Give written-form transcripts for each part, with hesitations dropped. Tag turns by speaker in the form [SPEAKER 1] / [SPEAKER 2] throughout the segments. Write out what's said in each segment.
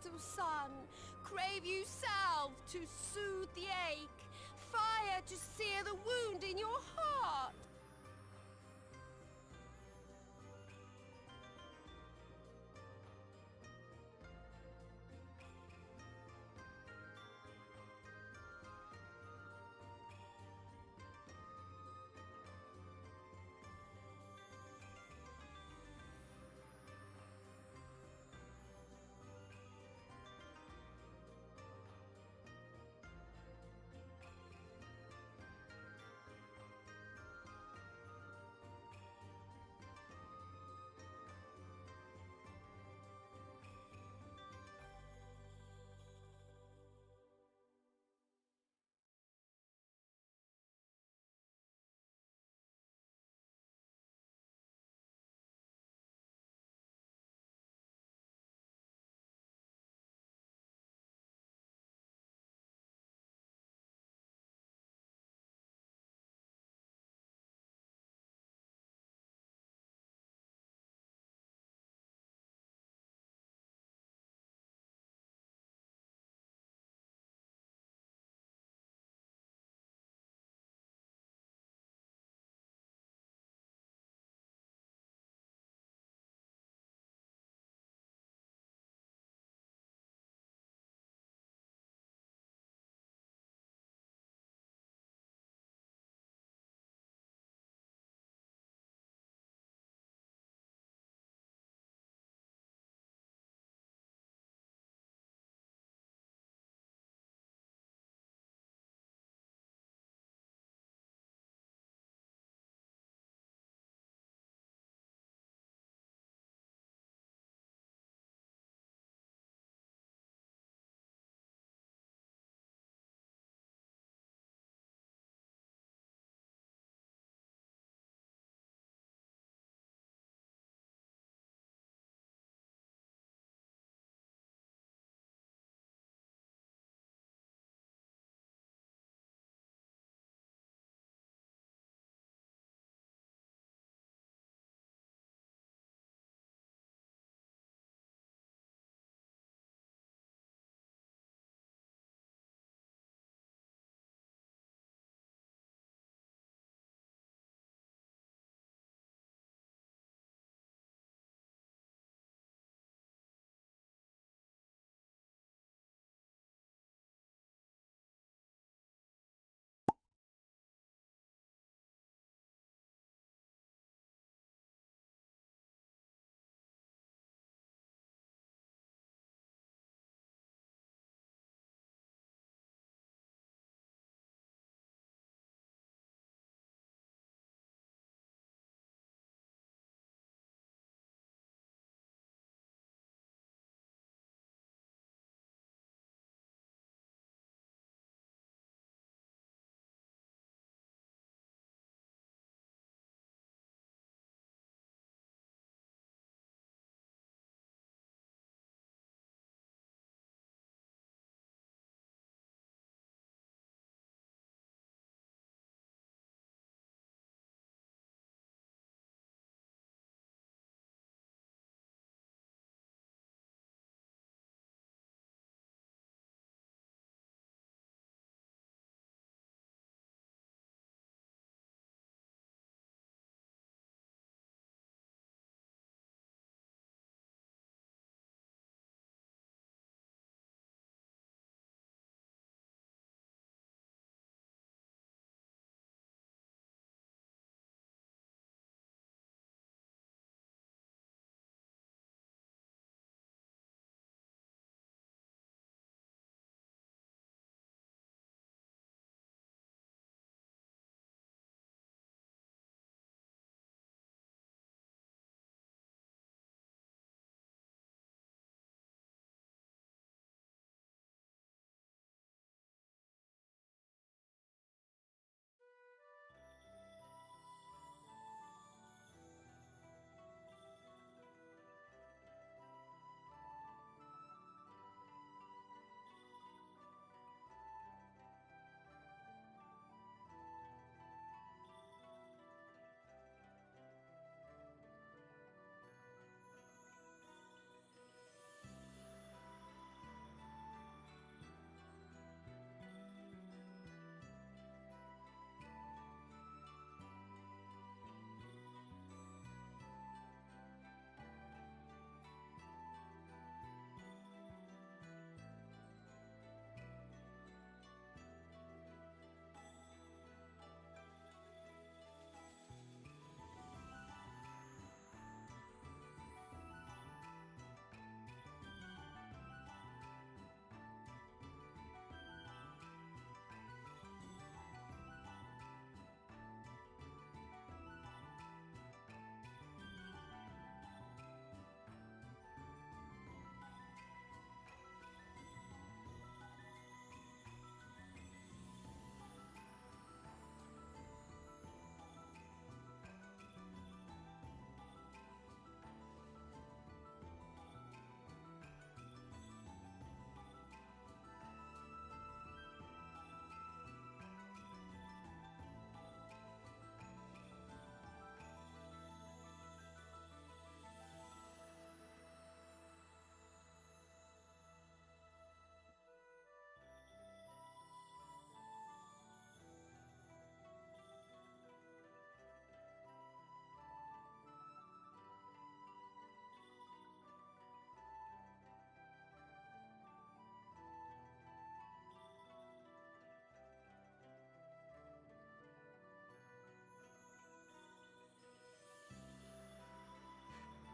[SPEAKER 1] gentle sun. Crave you salve to soothe the ache, fire to sear the wound in your heart.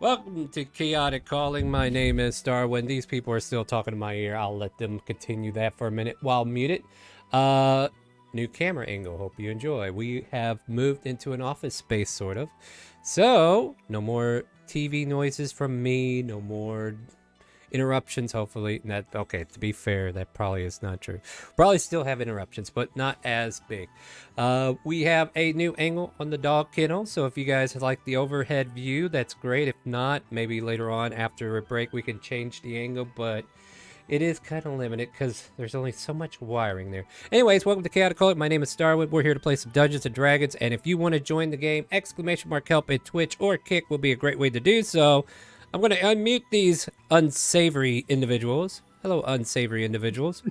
[SPEAKER 2] Welcome to Chaotic Calling. My name is Starwin. These people are still talking in my ear. I'll let them continue that for a minute while muted. New camera angle. Hope you enjoy. We have moved into an office space, sort of. So, no more TV noises from me. No more interruptions, hopefully. Okay, to be fair, that probably is not true. Probably still have interruptions, but not as big. We have a new angle on the dog kennel, so if you guys like the overhead view, that's great. If not, maybe later on after a break we can change the angle, but it is kind of limited because there's only so much wiring there. Anyways, welcome to Chaotic Cult. My name is Starwood. We're here to play some Dungeons and Dragons, and if you want to join the game, !help at Twitch or Kick will be a great way to do so. I'm going to unmute these unsavory individuals. Hello, unsavory individuals.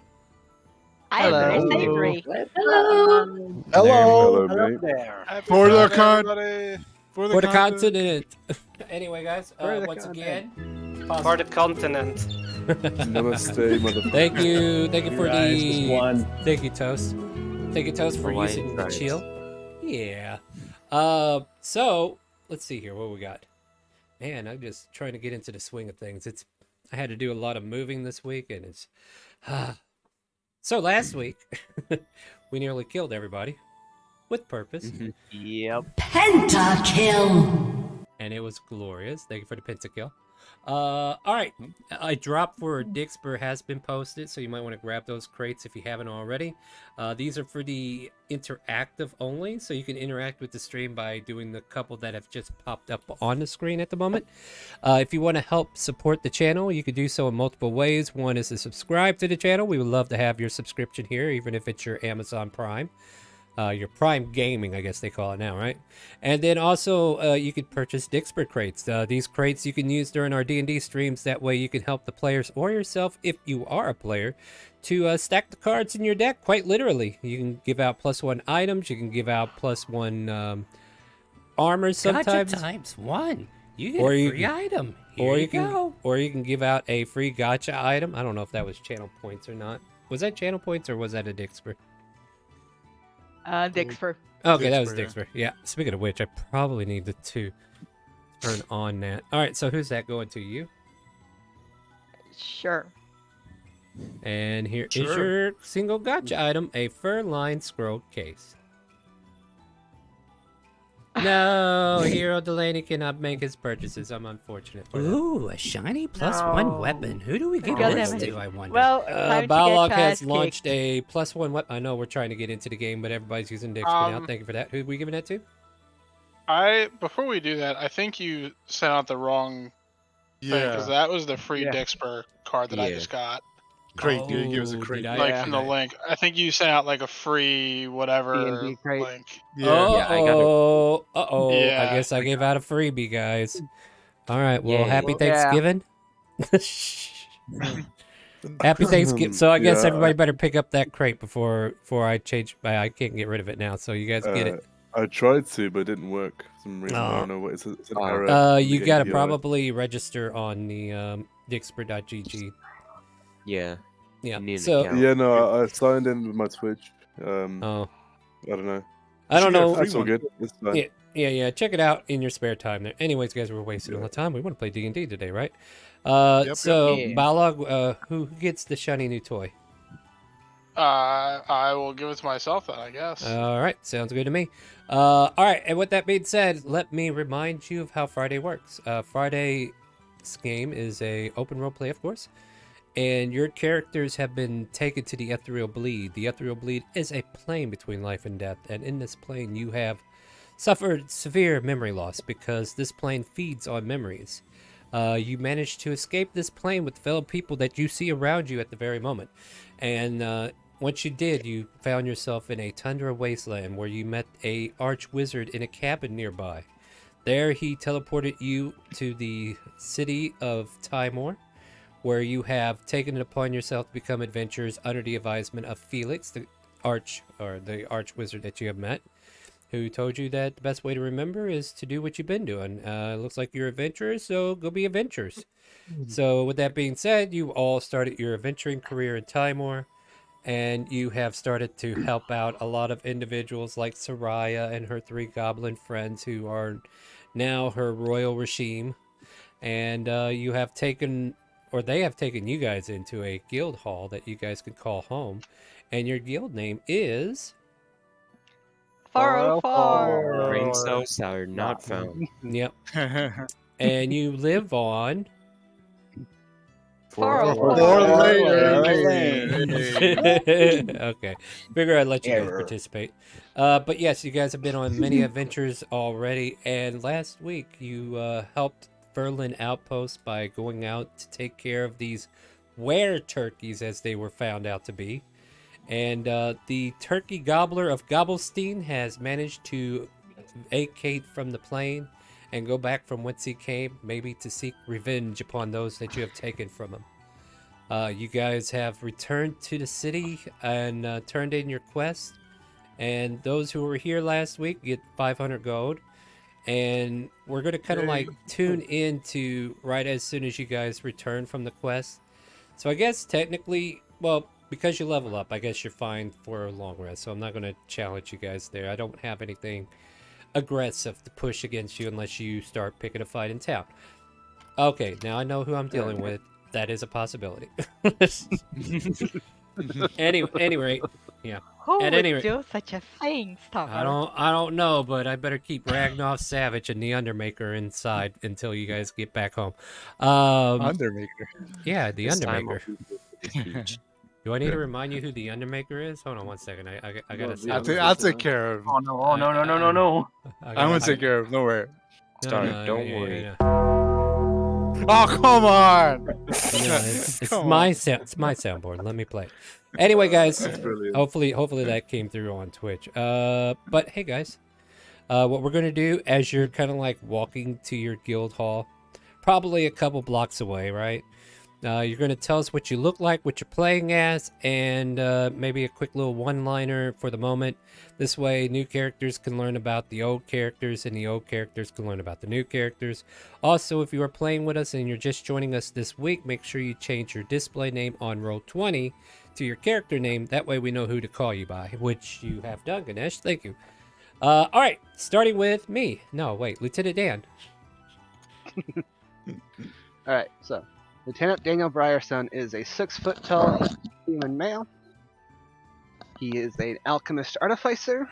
[SPEAKER 3] I am very
[SPEAKER 4] Hello.
[SPEAKER 3] savory.
[SPEAKER 5] Hello.
[SPEAKER 4] Hello.
[SPEAKER 6] Hello there.
[SPEAKER 4] For the
[SPEAKER 2] For the continent. Anyway, guys,
[SPEAKER 4] For the
[SPEAKER 2] once
[SPEAKER 4] continent.
[SPEAKER 2] again,
[SPEAKER 5] For the continent.
[SPEAKER 4] Namaste, motherfucker.
[SPEAKER 2] thank you for
[SPEAKER 6] Guys, just
[SPEAKER 2] the
[SPEAKER 6] one.
[SPEAKER 2] thank you, Toast. Thank you, Toast, for
[SPEAKER 5] Hawaiian
[SPEAKER 2] using
[SPEAKER 5] fries.
[SPEAKER 2] chill. Yeah. So let's see here what we got. Man, I'm just trying to get into the swing of things. I had to do a lot of moving this week, and it's so last week we nearly killed everybody with purpose,
[SPEAKER 5] Yep.
[SPEAKER 7] Pentakill.
[SPEAKER 2] and it was glorious. Thank you for the pentakill. All right, a drop for Dixper has been posted, so you might want to grab those crates if you haven't already. These are for the interactive only, so you can interact with the stream by doing the couple that have just popped up on the screen at the moment. If you want to help support the channel, you can do so in multiple ways. One is to subscribe to the channel. We would love to have your subscription here, even if it's your Amazon Prime. Your Prime Gaming, I guess they call it now, right? And then also, you could purchase Dixper crates. These crates you can use during our D&D streams. That way you can help the players or yourself, if you are a player, to stack the cards in your deck, quite literally. You can give out +1 items. You can give out +1 armor sometimes.
[SPEAKER 8] Gotcha ×1. You get
[SPEAKER 2] Or
[SPEAKER 8] a
[SPEAKER 2] you
[SPEAKER 8] free
[SPEAKER 2] can-
[SPEAKER 8] item.
[SPEAKER 2] Or
[SPEAKER 8] Here
[SPEAKER 2] you can
[SPEAKER 8] go.
[SPEAKER 2] or you can give out a free gotcha item. I don't know if that was channel points or not. Was that channel points or was that a Dixper?
[SPEAKER 3] Dixper.
[SPEAKER 2] Okay, that was
[SPEAKER 4] Dixper,
[SPEAKER 2] Dixper. Yeah. Speaking of which, I probably need to turn on that. All right, so who's that going to? You?
[SPEAKER 3] Sure.
[SPEAKER 2] And here is
[SPEAKER 4] Sure.
[SPEAKER 2] your single gotcha item, a fur-lined scroll case. No, Hero Delaney cannot make his purchases. I'm unfortunate for that.
[SPEAKER 8] Ooh, a shiny +1
[SPEAKER 3] No.
[SPEAKER 8] weapon. Who do we give
[SPEAKER 3] God
[SPEAKER 8] this
[SPEAKER 3] damn it.
[SPEAKER 8] to, I wonder?
[SPEAKER 3] Well, time to get
[SPEAKER 2] Balog
[SPEAKER 3] your
[SPEAKER 2] has
[SPEAKER 3] ass
[SPEAKER 2] launched
[SPEAKER 3] kicked.
[SPEAKER 2] a +1 weapon. I know we're trying to get into the game, but everybody's using Dixper now. Thank you for that. Who are we giving that to?
[SPEAKER 9] Before we do that, I think you sent out the wrong thing because that was the free
[SPEAKER 6] Yeah.
[SPEAKER 9] Dixper card that I
[SPEAKER 5] Yeah.
[SPEAKER 9] just got.
[SPEAKER 4] Crate, you give us a
[SPEAKER 2] Oh,
[SPEAKER 4] crate.
[SPEAKER 2] did I?
[SPEAKER 9] Like
[SPEAKER 6] Yeah.
[SPEAKER 9] from the link. I think you sent out like a free whatever
[SPEAKER 6] D&D crate.
[SPEAKER 9] link.
[SPEAKER 2] Oh,
[SPEAKER 5] Yeah, I got it.
[SPEAKER 2] uh-oh. I
[SPEAKER 9] Yeah,
[SPEAKER 2] guess I gave out a freebie, guys. All right, well,
[SPEAKER 5] Yay.
[SPEAKER 2] happy
[SPEAKER 6] Yeah.
[SPEAKER 2] Thanksgiving. Happy Thanksgiving. So I guess
[SPEAKER 4] Yeah.
[SPEAKER 2] everybody better pick up that crate before I change. I can't get rid of it now, so you guys get it.
[SPEAKER 4] I tried to, but it didn't work for some reason. I
[SPEAKER 2] Oh.
[SPEAKER 4] don't know what it's an
[SPEAKER 5] Oh.
[SPEAKER 4] error. in the
[SPEAKER 2] You gotta
[SPEAKER 4] API.
[SPEAKER 2] probably register on the Dixper.gg.
[SPEAKER 5] Yeah.
[SPEAKER 2] Yeah.
[SPEAKER 5] You need an
[SPEAKER 2] So,
[SPEAKER 5] account.
[SPEAKER 4] Yeah, no, I signed in with my Twitch.
[SPEAKER 2] oh,
[SPEAKER 4] I don't know.
[SPEAKER 2] I don't know.
[SPEAKER 4] That's all good. It's fine.
[SPEAKER 2] Yeah. Yeah. Check it out in your spare time there. Anyways, guys, we're wasting a lot of time. We want to play D&D today, right?
[SPEAKER 4] Yep.
[SPEAKER 2] So
[SPEAKER 5] Yeah.
[SPEAKER 2] Balog, who gets the shiny new toy?
[SPEAKER 9] I will give it to myself then, I guess.
[SPEAKER 2] All right, sounds good to me. All right, and with that being said, let me remind you of how Friday works. Friday's game is a open role play, of course, and your characters have been taken to the Ethereal Bleed. The Ethereal Bleed is a plane between life and death, and in this plane you have suffered severe memory loss because this plane feeds on memories. You managed to escape this plane with fellow people that you see around you at the very moment, and once you did, you found yourself in a tundra wasteland where you met a arch-wizard in a cabin nearby. There he teleported you to the city of Timor, where you have taken it upon yourself to become adventurers under the advisement of Felix, the arch-wizard that you have met, who told you that the best way to remember is to do what you've been doing. Looks like you're adventurers, so go be adventurers. So with that being said, you all started your adventuring career in Timor, and you have started to help out a lot of individuals like Soraya and her 3 goblin friends who are now her royal regime. and you have taken, or they have taken you guys into a guild hall that you guys can call home, and your guild name is
[SPEAKER 3] 404.
[SPEAKER 5] Brain cells are not found.
[SPEAKER 2] yep, and you live on
[SPEAKER 3] 404.
[SPEAKER 2] okay, figure I'd let you guys
[SPEAKER 6] Error.
[SPEAKER 2] participate. But yes, you guys have been on many adventures already, and last week you helped Berlin Outpost by going out to take care of these were turkeys, as they were found out to be. And the turkey gobbler of Gobblestein has managed to vacate from the plane and go back from whence he came, maybe to seek revenge upon those that you have taken from him. You guys have returned to the city and turned in your quest. And those who were here last week get 500 gold. And we're going to kind of like tune into right as soon as you guys return from the quest. So I guess technically, well, because you level up, I guess you're fine for a long rest. So I'm not going to challenge you guys there. I don't have anything aggressive to push against you unless you start picking a fight in town. Okay, now I know who I'm dealing with. That is a possibility. Anyway, yeah.
[SPEAKER 3] Who
[SPEAKER 2] At
[SPEAKER 3] would
[SPEAKER 2] any rate-
[SPEAKER 3] do such a thing, Stopper?
[SPEAKER 2] I don't know, but I better keep Ragnar Savage and the Undermaker inside until you guys get back home.
[SPEAKER 10] Undermaker.
[SPEAKER 2] Yeah, the
[SPEAKER 5] This time
[SPEAKER 2] Undermaker.
[SPEAKER 5] I'll do this speech.
[SPEAKER 2] Do I need to remind you who the Undermaker is? Hold on one second. I gotta see.
[SPEAKER 10] I'll take care of him.
[SPEAKER 6] Oh no! Oh no! No! No! No! No!
[SPEAKER 10] I'm gonna take care of him. No way.
[SPEAKER 5] Start, don't worry.
[SPEAKER 10] Oh, come on!
[SPEAKER 2] It's
[SPEAKER 10] Come
[SPEAKER 2] my sound. It's my soundboard. Let me play. Anyway, guys.
[SPEAKER 4] Brilliant.
[SPEAKER 2] Hopefully that came through on Twitch. But hey, guys. What we're gonna do as you're kind of like walking to your guild hall, probably a couple blocks away, right? You're going to tell us what you look like, what you're playing as, and maybe a quick little one-liner for the moment. This way, new characters can learn about the old characters, and the old characters can learn about the new characters. Also, if you are playing with us and you're just joining us this week, make sure you change your display name on Roll20 to your character name. That way we know who to call you by, which you have done, Ganesh. Thank you. All right, starting with me. No, wait, Lieutenant Dan.
[SPEAKER 11] All right, so Lieutenant Daniel Brierson is a 6-foot tall human male. He is an alchemist artificer,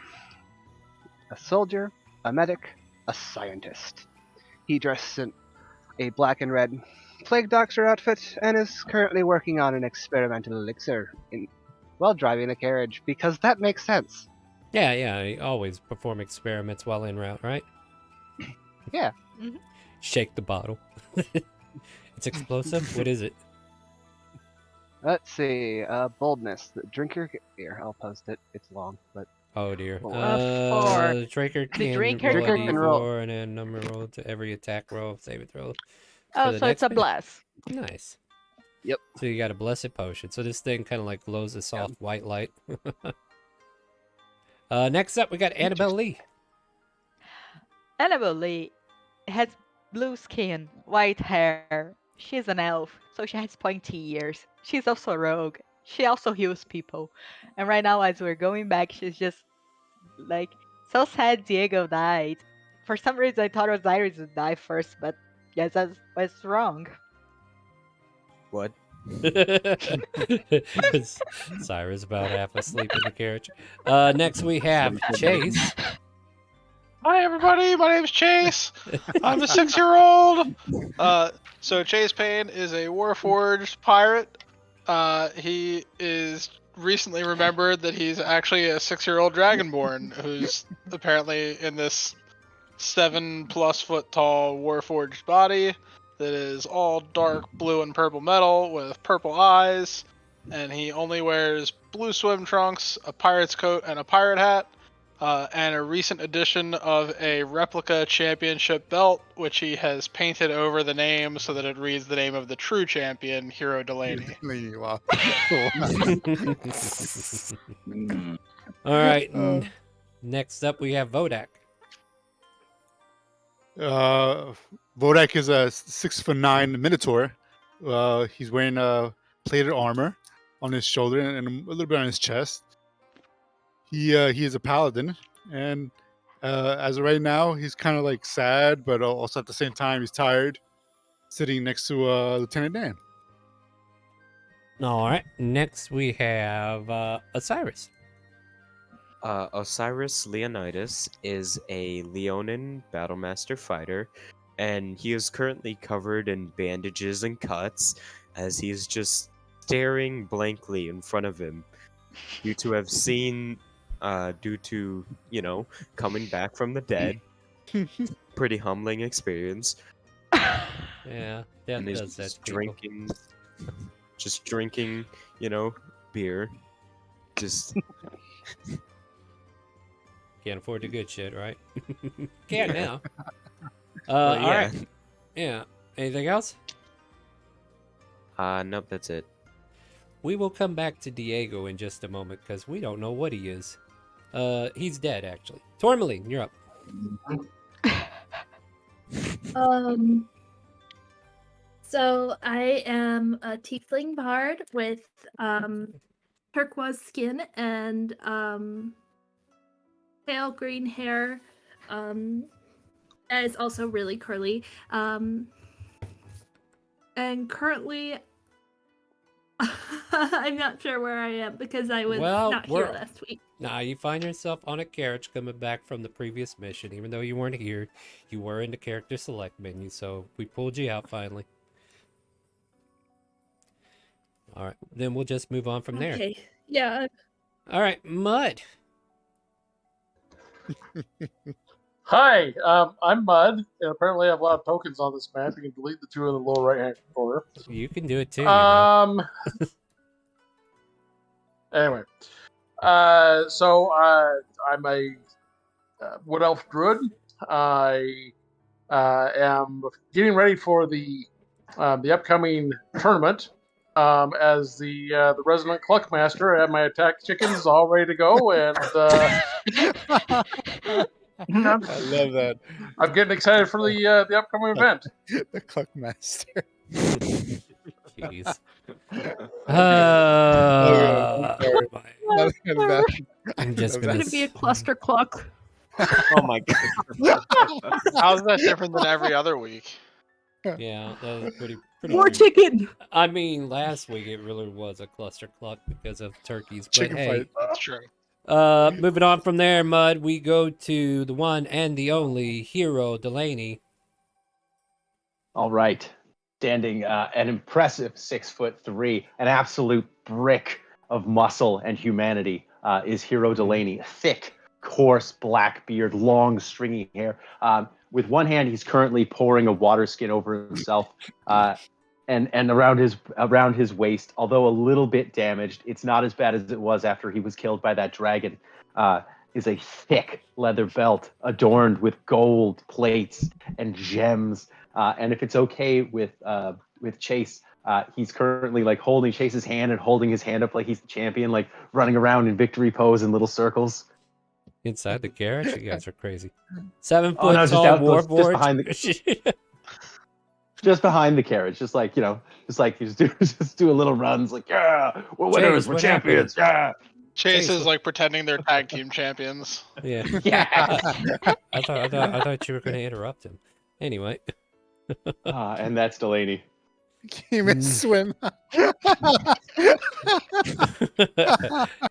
[SPEAKER 11] a soldier, a medic, a scientist. He dresses in a black and red plague doctor outfit and is currently working on an experimental elixir while driving a carriage, because that makes sense.
[SPEAKER 2] Yeah, I always perform experiments while en route, right?
[SPEAKER 11] Yeah.
[SPEAKER 3] Mhm.
[SPEAKER 2] Shake the bottle. It's explosive? What is it?
[SPEAKER 11] Let's see, boldness. The drinker. Here, I'll post it. It's long, but
[SPEAKER 2] Oh dear.
[SPEAKER 3] For
[SPEAKER 2] The drinker
[SPEAKER 3] the
[SPEAKER 2] can
[SPEAKER 3] drinker
[SPEAKER 2] roll a
[SPEAKER 11] can roll.
[SPEAKER 2] D4 and then number roll to every attack roll, save it throw.
[SPEAKER 3] Oh,
[SPEAKER 2] the
[SPEAKER 3] so it's
[SPEAKER 2] next
[SPEAKER 3] a
[SPEAKER 2] bit?
[SPEAKER 3] bless.
[SPEAKER 2] Nice.
[SPEAKER 11] Yep.
[SPEAKER 2] So you got a blessed potion. So this thing kind of like glows a soft white light. Next up, we got Annabelle Lee.
[SPEAKER 3] Annabelle Lee has blue skin, white hair. She's an elf, so she has pointy ears. She's also a rogue. She also heals people. And right now, as we're going back, she's just like, so sad Diego died. For some reason, I thought Osiris would die first, but yes, I was wrong.
[SPEAKER 5] What?
[SPEAKER 2] Cyrus about half asleep in the carriage. Next we have Chase.
[SPEAKER 9] Hi everybody, my name's Chase. I'm a 6-year-old. So Chase Payne is a Warforged pirate. He is recently remembered that he's actually a 6-year-old Dragonborn who's apparently in this 7+ foot tall Warforged body that is all dark blue and purple metal with purple eyes, and he only wears blue swim trunks, a pirate's coat, and a pirate hat. And a recent edition of a replica championship belt, which he has painted over the name so that it reads the name of the true champion, Hero Delaney.
[SPEAKER 10] Wow.
[SPEAKER 2] All right. Next up, we have Vodak.
[SPEAKER 10] Vodak is a 6'9" Minotaur. He's wearing plated armor on his shoulder and a little bit on his chest. He is a paladin, and as of right now, he's kind of like sad, but also at the same time, he's tired. sitting next to Lieutenant Dan.
[SPEAKER 2] All right. Next we have Osiris.
[SPEAKER 5] Osiris Leonidas is a Leonin Battlemaster fighter, and he is currently covered in bandages and cuts as he is just staring blankly in front of him due to, coming back from the dead. Pretty humbling experience.
[SPEAKER 2] Yeah, that
[SPEAKER 5] And he's
[SPEAKER 2] does that.
[SPEAKER 5] just
[SPEAKER 2] to people.
[SPEAKER 5] drinking, beer. Just
[SPEAKER 2] Can't afford the good shit, right? Can now.
[SPEAKER 5] Well,
[SPEAKER 2] All right. Yeah. Anything else?
[SPEAKER 5] Nope, that's it.
[SPEAKER 2] We will come back to Diego in just a moment because we don't know what he is. He's dead, actually. Tourmaline, you're up.
[SPEAKER 6] So I am a tiefling bard with turquoise skin and pale green hair. That is also really curly. And currently, I'm not sure where I am because I was not here last week.
[SPEAKER 2] Nah, you find yourself on a carriage coming back from the previous mission. Even though you weren't here, you were in the character select menu, so we pulled you out finally. All right, then we'll just move on from there.
[SPEAKER 6] Okay, yeah.
[SPEAKER 2] All right, Mud.
[SPEAKER 12] Hi, I'm Mud, and apparently I have a lot of tokens on this map. You can delete the two in the lower right-hand corner.
[SPEAKER 2] You can do it too.
[SPEAKER 12] Anyway, so I'm a Wood Elf Druid. I am getting ready for the upcoming tournament. As the resident cluck master, I have my attack chickens all ready to go, and
[SPEAKER 10] I love that.
[SPEAKER 12] I'm getting excited for the upcoming event.
[SPEAKER 10] The Cluck Master.
[SPEAKER 2] Jeez. I'm just
[SPEAKER 6] gonna be a cluster cluck.
[SPEAKER 5] Oh my god.
[SPEAKER 9] How's that different than every other week?
[SPEAKER 2] Yeah, that was pretty
[SPEAKER 6] More chicken.
[SPEAKER 2] I mean, last week it really was a cluster cluck because of turkeys. But
[SPEAKER 10] Chicken
[SPEAKER 2] hey,
[SPEAKER 10] fight.
[SPEAKER 9] That's true.
[SPEAKER 2] moving on from there, Mud, we go to the one and the only Hero Delaney.
[SPEAKER 13] All right, standing an impressive 6'3", an absolute brick of muscle and humanity is Hero Delaney. Thick, coarse black beard, long stringy hair. With one hand, he's currently pouring a water skin over himself, and around his waist. Although a little bit damaged, it's not as bad as it was after he was killed by that dragon. Is a thick leather belt adorned with gold plates and gems. And if it's okay with Chase, he's currently like holding Chase's hand and holding his hand up like he's the champion, like running around in victory pose in little circles.
[SPEAKER 2] Inside the carriage? You guys are crazy. 7 foot
[SPEAKER 13] Oh, no,
[SPEAKER 2] tall warboard.
[SPEAKER 13] Just behind the carriage, just like you just do a little runs, like yeah, we're winners,
[SPEAKER 2] Chase,
[SPEAKER 13] we're
[SPEAKER 2] what
[SPEAKER 13] champions, yeah.
[SPEAKER 9] Chase is like pretending they're tag team champions.
[SPEAKER 2] Yeah.
[SPEAKER 13] Yeah.
[SPEAKER 2] I thought you were going to interrupt him. Anyway.
[SPEAKER 13] And that's Delaney.
[SPEAKER 10] Came and swim.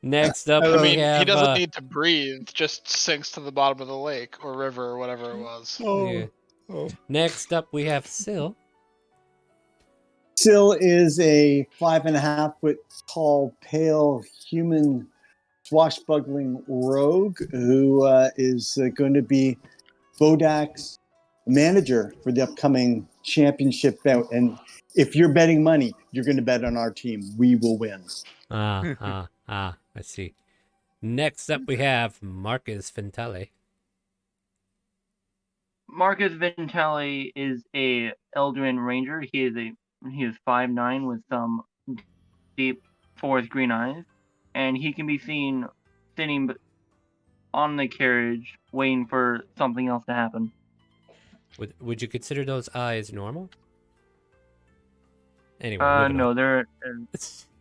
[SPEAKER 2] Next up,
[SPEAKER 9] I
[SPEAKER 2] we
[SPEAKER 9] mean,
[SPEAKER 2] have.
[SPEAKER 9] he doesn't need to breathe; just sinks to the bottom of the lake or river or whatever it was.
[SPEAKER 2] Yeah. Next up, we have Syl.
[SPEAKER 14] Syl is a 5.5 foot tall, pale human swashbuckling rogue who is going to be Bodak's manager for the upcoming championship bout. And if you're betting money, you're going to bet on our team. We will win.
[SPEAKER 2] I see. Next up, we have Marcus Ventale.
[SPEAKER 15] Marcus Ventale is a Elduin Ranger. He is 5'9" with some deep forest green eyes, and he can be seen sitting on the carriage, waiting for something else to happen.
[SPEAKER 2] Would you consider those eyes normal? Anyway,
[SPEAKER 15] no, they're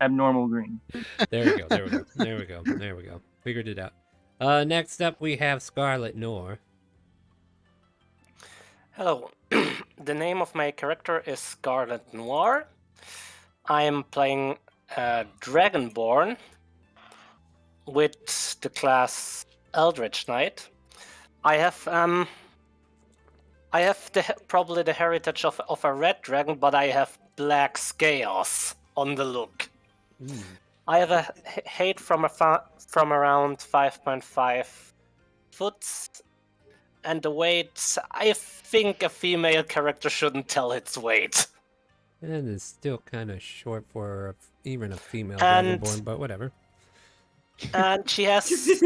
[SPEAKER 15] abnormal green.
[SPEAKER 2] There we go. Figured it out. Next up, we have Scarlet Noor.
[SPEAKER 16] Hello, the name of my character is Scarlet Noir. I am playing Dragonborn with the class Eldritch Knight. I have probably the heritage of a red dragon, but I have black scales on the look. I have a height from around 5.5 foot, and the weight, I think a female character shouldn't tell its weight.
[SPEAKER 2] And it's still kind of short for even a female
[SPEAKER 16] And-
[SPEAKER 2] Dragonborn, but whatever.
[SPEAKER 16] And she has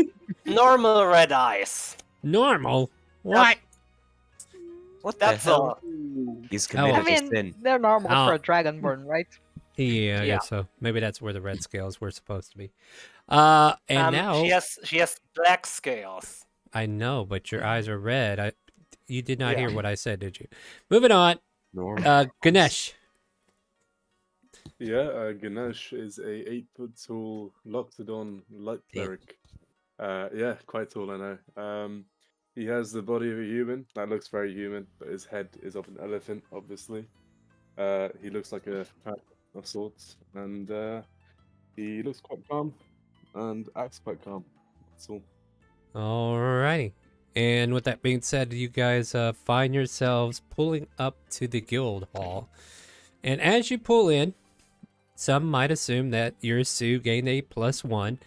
[SPEAKER 16] normal red eyes.
[SPEAKER 2] Normal? What?
[SPEAKER 5] What
[SPEAKER 16] That's
[SPEAKER 5] the hell?
[SPEAKER 16] all.
[SPEAKER 5] He's
[SPEAKER 3] I
[SPEAKER 5] committed a
[SPEAKER 3] mean,
[SPEAKER 5] sin.
[SPEAKER 3] they're normal
[SPEAKER 2] Oh.
[SPEAKER 3] for a dragonborn, right?
[SPEAKER 2] Yeah, I
[SPEAKER 16] Yeah.
[SPEAKER 2] guess so. Maybe that's where the red scales were supposed to be. And now
[SPEAKER 16] she has black scales.
[SPEAKER 2] I know, but your eyes are red. You did not hear
[SPEAKER 16] Yeah.
[SPEAKER 2] what I said, did you? Moving on. Ganesh.
[SPEAKER 4] Yeah, Ganesh is a 8-foot tall Loxodon light cleric. Yeah, quite tall, I know. He has the body of a human. That looks very human, but his head is of an elephant, obviously. He looks like a cat of sorts, and he looks quite calm and acts quite calm. That's all.
[SPEAKER 2] Alrighty. And with that being said, you guys find yourselves pulling up to the guild hall. And as you pull in, some might assume that your Sue gained a +1,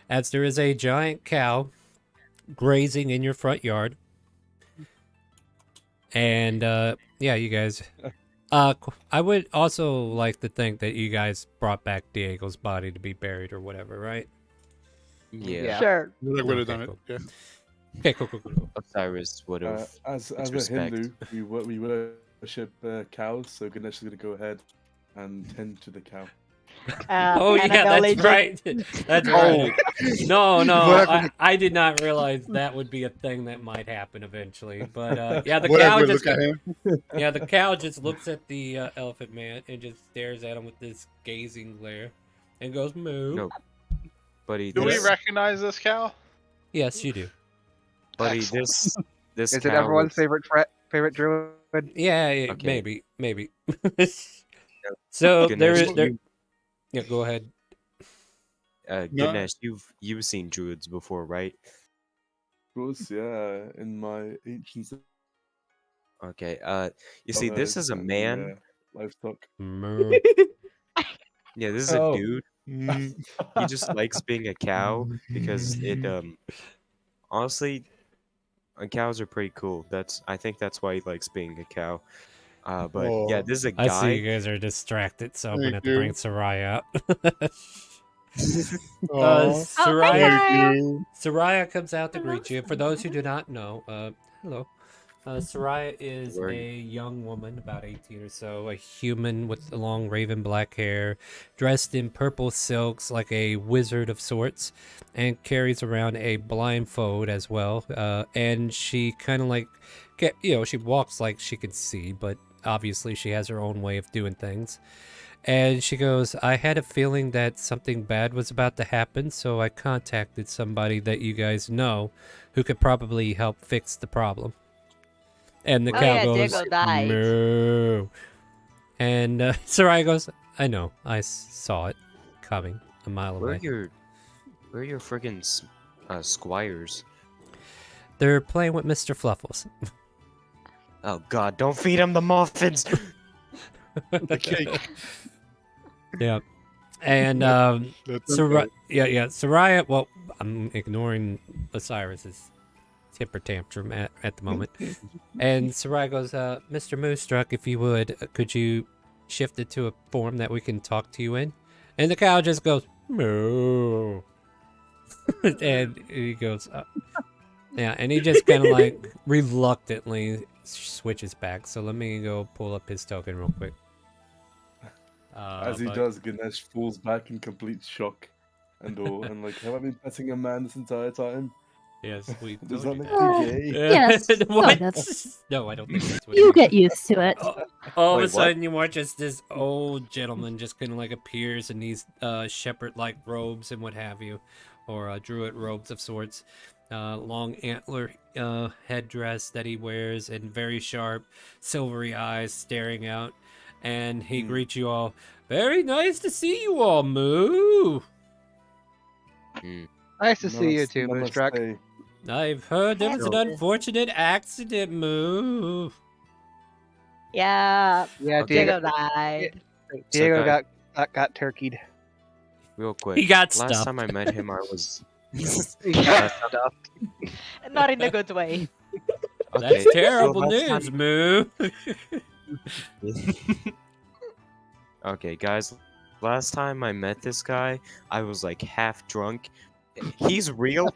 [SPEAKER 2] as there is a giant cow grazing in your front yard. And yeah, you guys. I would also like to think that you guys brought back Diego's body to be buried or whatever, right?
[SPEAKER 5] Yeah.
[SPEAKER 3] Sure.
[SPEAKER 10] We would have
[SPEAKER 2] Okay,
[SPEAKER 10] done it.
[SPEAKER 2] cool.
[SPEAKER 10] Yeah.
[SPEAKER 2] Okay, cool.
[SPEAKER 5] Osiris would have.
[SPEAKER 4] As a
[SPEAKER 5] respect.
[SPEAKER 4] Hindu, we worship cows, so Ganesh is going to go ahead and tend to the cow.
[SPEAKER 2] Oh
[SPEAKER 3] and
[SPEAKER 2] yeah, that's
[SPEAKER 3] acknowledge
[SPEAKER 2] right. That's right. No,
[SPEAKER 10] What
[SPEAKER 2] I did not realize that would be a thing that might happen eventually. But yeah, the
[SPEAKER 10] What
[SPEAKER 2] cow
[SPEAKER 10] would
[SPEAKER 2] just
[SPEAKER 10] look at him?
[SPEAKER 2] yeah, the cow just looks at the elephant man and just stares at him with this gazing glare and goes moo.
[SPEAKER 5] No, buddy.
[SPEAKER 9] Do we
[SPEAKER 5] this-
[SPEAKER 9] recognize this cow?
[SPEAKER 2] Yes, you do.
[SPEAKER 5] Buddy,
[SPEAKER 9] Excellent.
[SPEAKER 5] this
[SPEAKER 11] Is it
[SPEAKER 5] cow
[SPEAKER 11] everyone's
[SPEAKER 5] is-
[SPEAKER 11] favorite druid?
[SPEAKER 2] Yeah,
[SPEAKER 5] Okay.
[SPEAKER 2] maybe. So there
[SPEAKER 5] Ganesh,
[SPEAKER 2] is there. Yeah, go ahead.
[SPEAKER 10] No.
[SPEAKER 5] Ganesh, you've seen druids before, right?
[SPEAKER 4] Of course, yeah, in my ancient
[SPEAKER 5] Okay. You see, this is a man.
[SPEAKER 4] livestock.
[SPEAKER 2] Moo.
[SPEAKER 5] Yeah, this is
[SPEAKER 4] Oh.
[SPEAKER 5] a dude. He just likes being a cow because it honestly, cows are pretty cool. I think that's why he likes being a cow. But yeah,
[SPEAKER 10] Oh.
[SPEAKER 5] this is a
[SPEAKER 2] I
[SPEAKER 5] guy.
[SPEAKER 2] see you guys are distracted, so I'm gonna have to bring Soraya up.
[SPEAKER 10] Oh,
[SPEAKER 2] Soraya, Soraya comes out to greet you. For those who do not know, hello. Soraya is
[SPEAKER 5] Where are
[SPEAKER 2] a young woman, about 18 or so, a human with long raven black hair, dressed in purple silks like a wizard of sorts, and carries around a blindfold as well. And she kind of like, she walks like she can see, but obviously she has her own way of doing things. And she goes, I had a feeling that something bad was about to happen, so I contacted somebody that you guys know who could probably help fix the problem. And the
[SPEAKER 3] Oh,
[SPEAKER 2] cow
[SPEAKER 3] yeah,
[SPEAKER 2] goes,
[SPEAKER 3] Diego died.
[SPEAKER 2] moo. And Soraya goes, I know, I saw it coming a mile
[SPEAKER 5] Where
[SPEAKER 2] away.
[SPEAKER 5] are your friggin' squires?
[SPEAKER 2] They're playing with Mr. Fluffles.
[SPEAKER 5] Oh God! Don't feed him the muffins.
[SPEAKER 10] the cake.
[SPEAKER 2] Yeah. And
[SPEAKER 10] That's okay.
[SPEAKER 2] Soraya, well, I'm ignoring Osiris's temper tantrum at the moment. And Soraya goes, Mr. Moostruck, if you would, could you shift it to a form that we can talk to you in? And the cow just goes, moo. And he goes, yeah, and he just kind of like reluctantly switches back. So let me go pull up his token real quick.
[SPEAKER 4] As he does, Ganesh falls back in complete shock and all, and like, have I been petting a man this entire time?
[SPEAKER 2] Yes, we
[SPEAKER 4] Does that
[SPEAKER 2] told you
[SPEAKER 4] make
[SPEAKER 2] that.
[SPEAKER 4] me gay?
[SPEAKER 6] Yes,
[SPEAKER 2] What?
[SPEAKER 6] sort of.
[SPEAKER 2] No, I don't think that's what
[SPEAKER 6] You
[SPEAKER 2] it means.
[SPEAKER 6] get used to it.
[SPEAKER 2] All of
[SPEAKER 5] Wait,
[SPEAKER 2] a sudden, you watch as this old gentleman just kind of like appears in these shepherd-like robes and what have you, or druid robes of sorts, long antler headdress that he wears, and very sharp, silvery eyes staring out. And he greets you all. Very nice to see you all, Moo.
[SPEAKER 11] Nice to see you too, Moonstruck.
[SPEAKER 2] I've heard there was an unfortunate accident, Moo.
[SPEAKER 3] Yeah.
[SPEAKER 11] Yeah,
[SPEAKER 3] Diego died.
[SPEAKER 11] Diego
[SPEAKER 5] So
[SPEAKER 11] got turkeyed.
[SPEAKER 5] Real quick.
[SPEAKER 2] He got
[SPEAKER 5] Last
[SPEAKER 2] stuffed.
[SPEAKER 5] time I met him, I was.
[SPEAKER 11] He got stuffed.
[SPEAKER 3] Not in a good way.
[SPEAKER 2] That's
[SPEAKER 5] so
[SPEAKER 2] terrible
[SPEAKER 5] last
[SPEAKER 2] news, Moo.
[SPEAKER 5] Okay, guys. Last time I met this guy, I was like half drunk. He's real.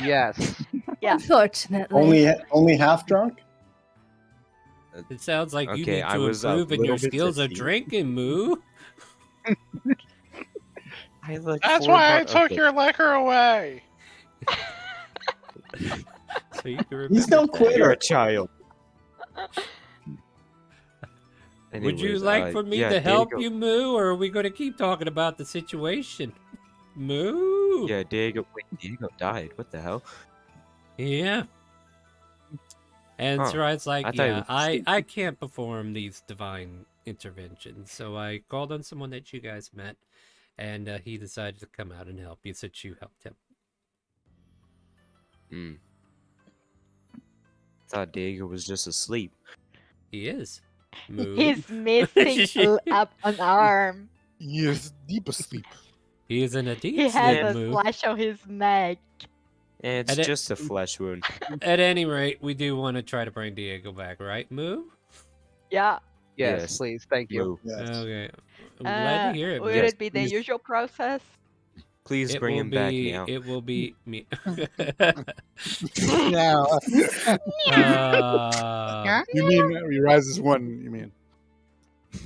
[SPEAKER 11] Yes.
[SPEAKER 3] Yeah.
[SPEAKER 6] Unfortunately.
[SPEAKER 14] Only half drunk?
[SPEAKER 2] It sounds like you
[SPEAKER 5] Okay,
[SPEAKER 2] need
[SPEAKER 5] I
[SPEAKER 2] to
[SPEAKER 5] was a
[SPEAKER 2] improve in your
[SPEAKER 5] little bit
[SPEAKER 2] skills of
[SPEAKER 5] tipsy.
[SPEAKER 2] drinking, Moo.
[SPEAKER 5] I like
[SPEAKER 9] That's
[SPEAKER 5] 4
[SPEAKER 9] why I
[SPEAKER 5] bo-
[SPEAKER 9] took
[SPEAKER 5] okay.
[SPEAKER 9] your liquor away.
[SPEAKER 2] So you can
[SPEAKER 14] He's no
[SPEAKER 2] remember that.
[SPEAKER 14] quitter.
[SPEAKER 5] You're a child.
[SPEAKER 2] Would you
[SPEAKER 5] Anyways,
[SPEAKER 2] like for me
[SPEAKER 5] yeah,
[SPEAKER 2] to help
[SPEAKER 5] Diego-
[SPEAKER 2] you, Moo, or are we going to keep talking about the situation? Moo?
[SPEAKER 5] Yeah, Diego. Wait, Diego died. What the hell?
[SPEAKER 2] Yeah. And
[SPEAKER 5] Huh.
[SPEAKER 2] Sarai's like,
[SPEAKER 5] I thought he
[SPEAKER 2] yeah,
[SPEAKER 5] was
[SPEAKER 2] I can't perform these divine interventions, so I called on someone that you guys met, and he decided to come out and help you since you helped him.
[SPEAKER 5] Thought Diego was just asleep.
[SPEAKER 2] He is. Moo.
[SPEAKER 3] He's missing up an arm.
[SPEAKER 10] He is deep asleep.
[SPEAKER 2] He is in a
[SPEAKER 3] He
[SPEAKER 2] deep
[SPEAKER 3] has
[SPEAKER 2] sleep,
[SPEAKER 3] a
[SPEAKER 2] Moo.
[SPEAKER 3] slash on his neck.
[SPEAKER 5] It's
[SPEAKER 2] And it-
[SPEAKER 5] just a flesh wound.
[SPEAKER 2] At any rate, we do want to try to bring Diego back, right, Moo?
[SPEAKER 3] Yeah.
[SPEAKER 11] Yes,
[SPEAKER 5] Yes.
[SPEAKER 11] please. Thank you.
[SPEAKER 5] Moo.
[SPEAKER 2] Okay. I'm glad to hear it.
[SPEAKER 3] Would
[SPEAKER 2] Moo.
[SPEAKER 3] it be the usual process?
[SPEAKER 5] Please
[SPEAKER 2] It
[SPEAKER 5] bring
[SPEAKER 2] will
[SPEAKER 5] him back
[SPEAKER 2] be-
[SPEAKER 5] now.
[SPEAKER 2] It will be me.
[SPEAKER 10] Now. You mean he rises one? You mean?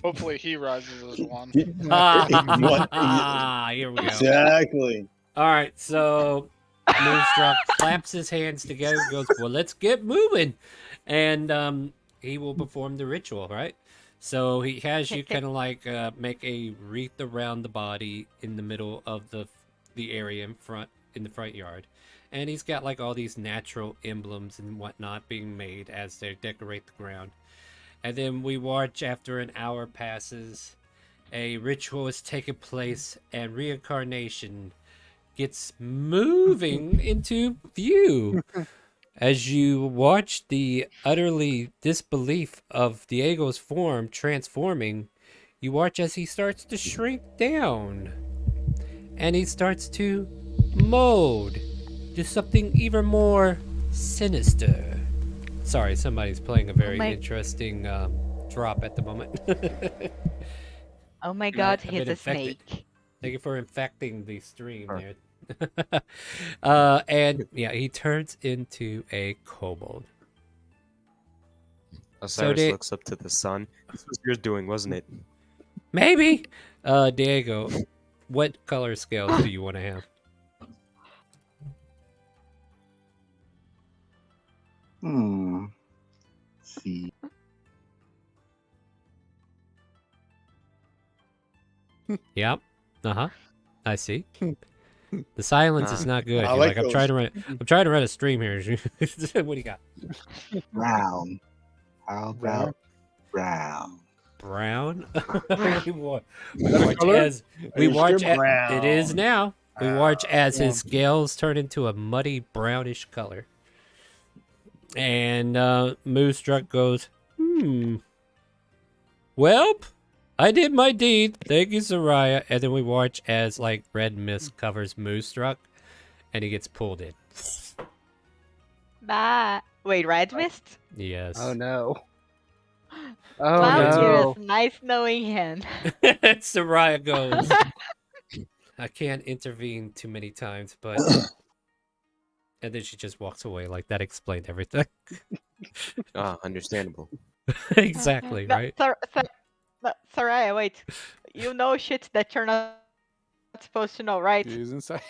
[SPEAKER 9] Hopefully he rises as one.
[SPEAKER 2] Here we go.
[SPEAKER 14] Exactly.
[SPEAKER 2] All right, so Moonstruck claps his hands together and goes, well, let's get moving. And he will perform the ritual, right? So he has you kind of like make a wreath around the body in the middle of the area in the front yard. And he's got like all these natural emblems and whatnot being made as they decorate the ground. And then we watch after an hour passes, a ritual is taking place and reincarnation gets moving into view. As you watch the utterly disbelief of Diego's form transforming, you watch as he starts to shrink down. And he starts to mold to something even more sinister. Sorry, somebody's playing a very interesting drop at the moment.
[SPEAKER 3] Oh my god,
[SPEAKER 2] I've
[SPEAKER 3] he's
[SPEAKER 2] been
[SPEAKER 3] a
[SPEAKER 2] infected.
[SPEAKER 3] snake.
[SPEAKER 2] Thank you for infecting the stream there. And yeah, he turns into a kobold.
[SPEAKER 5] Osiris
[SPEAKER 2] did-
[SPEAKER 5] looks up to the sun. This was your doing, wasn't it?
[SPEAKER 2] Maybe. Diego, what color scales do you want to have?
[SPEAKER 10] Let's see.
[SPEAKER 2] Yep. Uh-huh. I see. The silence is not good.
[SPEAKER 10] I
[SPEAKER 2] You're
[SPEAKER 10] like
[SPEAKER 2] I'm
[SPEAKER 10] those.
[SPEAKER 2] trying to run a stream here. What do you got?
[SPEAKER 10] Brown. How about brown?
[SPEAKER 2] Brown? we watch
[SPEAKER 10] color?
[SPEAKER 2] as we
[SPEAKER 14] Are you
[SPEAKER 2] watch
[SPEAKER 14] sure?
[SPEAKER 2] it is now. We watch as
[SPEAKER 14] yeah.
[SPEAKER 2] his scales turn into a muddy brownish color. And Moonstruck goes, Welp, I did my deed. Thank you, Soraya. And then we watch as like red mist covers Moonstruck and he gets pulled in.
[SPEAKER 3] Bye. Wait, red mist?
[SPEAKER 2] Yes.
[SPEAKER 11] Oh no. Oh
[SPEAKER 3] Wow,
[SPEAKER 11] no.
[SPEAKER 3] Curious. Nice knowing him.
[SPEAKER 2] Soraya goes, I can't intervene too many times, but and then she just walks away. Like that explained everything.
[SPEAKER 5] Understandable.
[SPEAKER 2] Exactly,
[SPEAKER 3] No,
[SPEAKER 2] right?
[SPEAKER 3] no, Soraya, wait. You know shit that you're not supposed to know, right?
[SPEAKER 10] He's inside.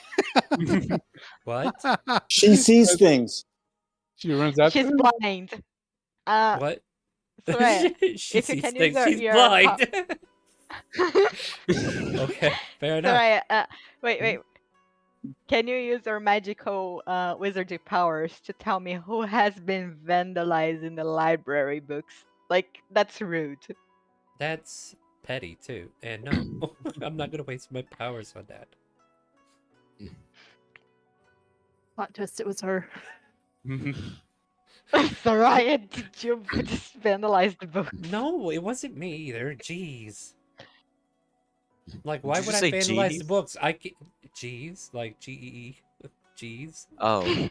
[SPEAKER 2] What?
[SPEAKER 14] She sees things.
[SPEAKER 10] She runs out.
[SPEAKER 3] She's blind.
[SPEAKER 2] What?
[SPEAKER 3] Soraya,
[SPEAKER 2] She
[SPEAKER 3] if you
[SPEAKER 2] sees
[SPEAKER 3] can
[SPEAKER 2] things.
[SPEAKER 3] use
[SPEAKER 2] She's
[SPEAKER 3] your
[SPEAKER 2] blind. Okay, fair enough.
[SPEAKER 3] Soraya, wait. Can you use your magical wizardry powers to tell me who has been vandalizing the library books? Like, that's rude.
[SPEAKER 2] That's petty too. And no, I'm not gonna waste my powers on that.
[SPEAKER 6] Plot twist, it was her.
[SPEAKER 3] Soraya, did you just vandalize the book?
[SPEAKER 2] No, it wasn't me either. Jeez. Like, why
[SPEAKER 5] you
[SPEAKER 2] would
[SPEAKER 5] just
[SPEAKER 2] I
[SPEAKER 5] say
[SPEAKER 2] vandalize
[SPEAKER 5] G's?
[SPEAKER 2] the books? I can... Jeez, like G-E-E. Jeez.
[SPEAKER 5] Oh.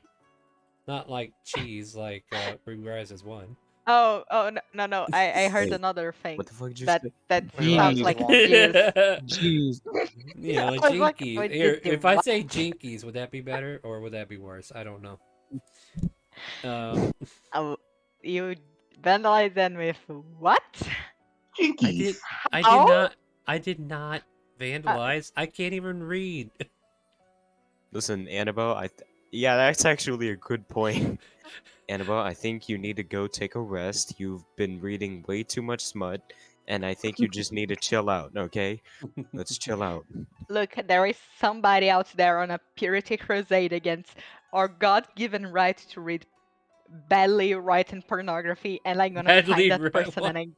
[SPEAKER 2] Not like cheese, like Rise as one.
[SPEAKER 3] Oh, no. I heard
[SPEAKER 5] Wait,
[SPEAKER 3] another thing.
[SPEAKER 5] what the fuck did you
[SPEAKER 3] that
[SPEAKER 5] say?
[SPEAKER 3] that
[SPEAKER 12] Jeez.
[SPEAKER 3] sounds like
[SPEAKER 10] Jeez.
[SPEAKER 2] Yeah, like
[SPEAKER 3] I was like,
[SPEAKER 2] jinkies.
[SPEAKER 3] wait,
[SPEAKER 2] Here,
[SPEAKER 3] did you
[SPEAKER 2] if I
[SPEAKER 3] what?
[SPEAKER 2] say jinkies, would that be better or would that be worse? I don't know.
[SPEAKER 3] Oh, you vandalize them with what?
[SPEAKER 12] Jinkies.
[SPEAKER 2] I did not vandalize. I can't even read.
[SPEAKER 5] Listen, Annabelle, yeah, that's actually a good point. Annabelle, I think you need to go take a rest. You've been reading way too much smut, and I think you just need to chill out, okay? Let's chill out.
[SPEAKER 3] Look, there is somebody out there on a purity crusade against our God-given right to read badly written pornography, and I'm gonna
[SPEAKER 2] Badly
[SPEAKER 3] find that person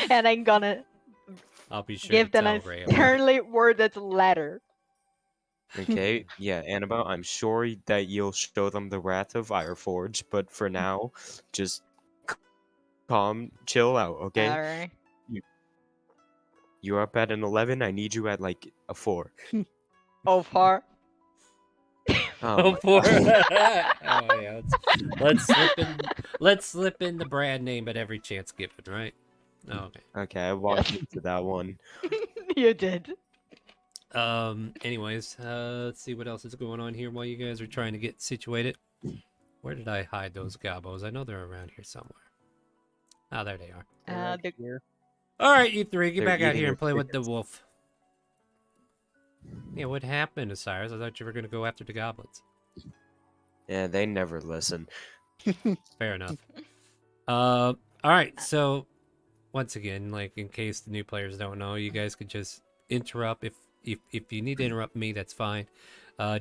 [SPEAKER 3] and I'm gonna
[SPEAKER 2] I'll be sure
[SPEAKER 3] give
[SPEAKER 2] to
[SPEAKER 3] them
[SPEAKER 2] tell
[SPEAKER 3] a
[SPEAKER 2] Ray about it.
[SPEAKER 3] sternly worded letter.
[SPEAKER 5] Okay, yeah, Annabelle, I'm sure that you'll show them the wrath of Ironforge, but for now, just calm, chill out, okay?
[SPEAKER 3] Alright.
[SPEAKER 5] You're up at an 11, I need you at like a 4.
[SPEAKER 3] Oh, far.
[SPEAKER 2] Oh,
[SPEAKER 5] my
[SPEAKER 2] poor.
[SPEAKER 5] God.
[SPEAKER 2] Oh yeah. Let's slip in the brand name at every chance given, right? Oh, okay.
[SPEAKER 5] Okay, I walked into that one.
[SPEAKER 3] You did.
[SPEAKER 2] Anyways, let's see what else is going on here while you guys are trying to get situated. Where did I hide those gobos? I know they're around here somewhere. Oh, there they are. All right, you three, get
[SPEAKER 5] They're
[SPEAKER 2] back out
[SPEAKER 5] eating
[SPEAKER 2] here
[SPEAKER 5] your
[SPEAKER 2] and play with the
[SPEAKER 5] chickens.
[SPEAKER 2] wolf. Yeah, what happened, Osiris? I thought you were gonna go after the goblins.
[SPEAKER 5] Yeah, they never listen.
[SPEAKER 2] Fair enough. All right. So, once again, like in case the new players don't know, you guys could just interrupt if you need to interrupt me. That's fine.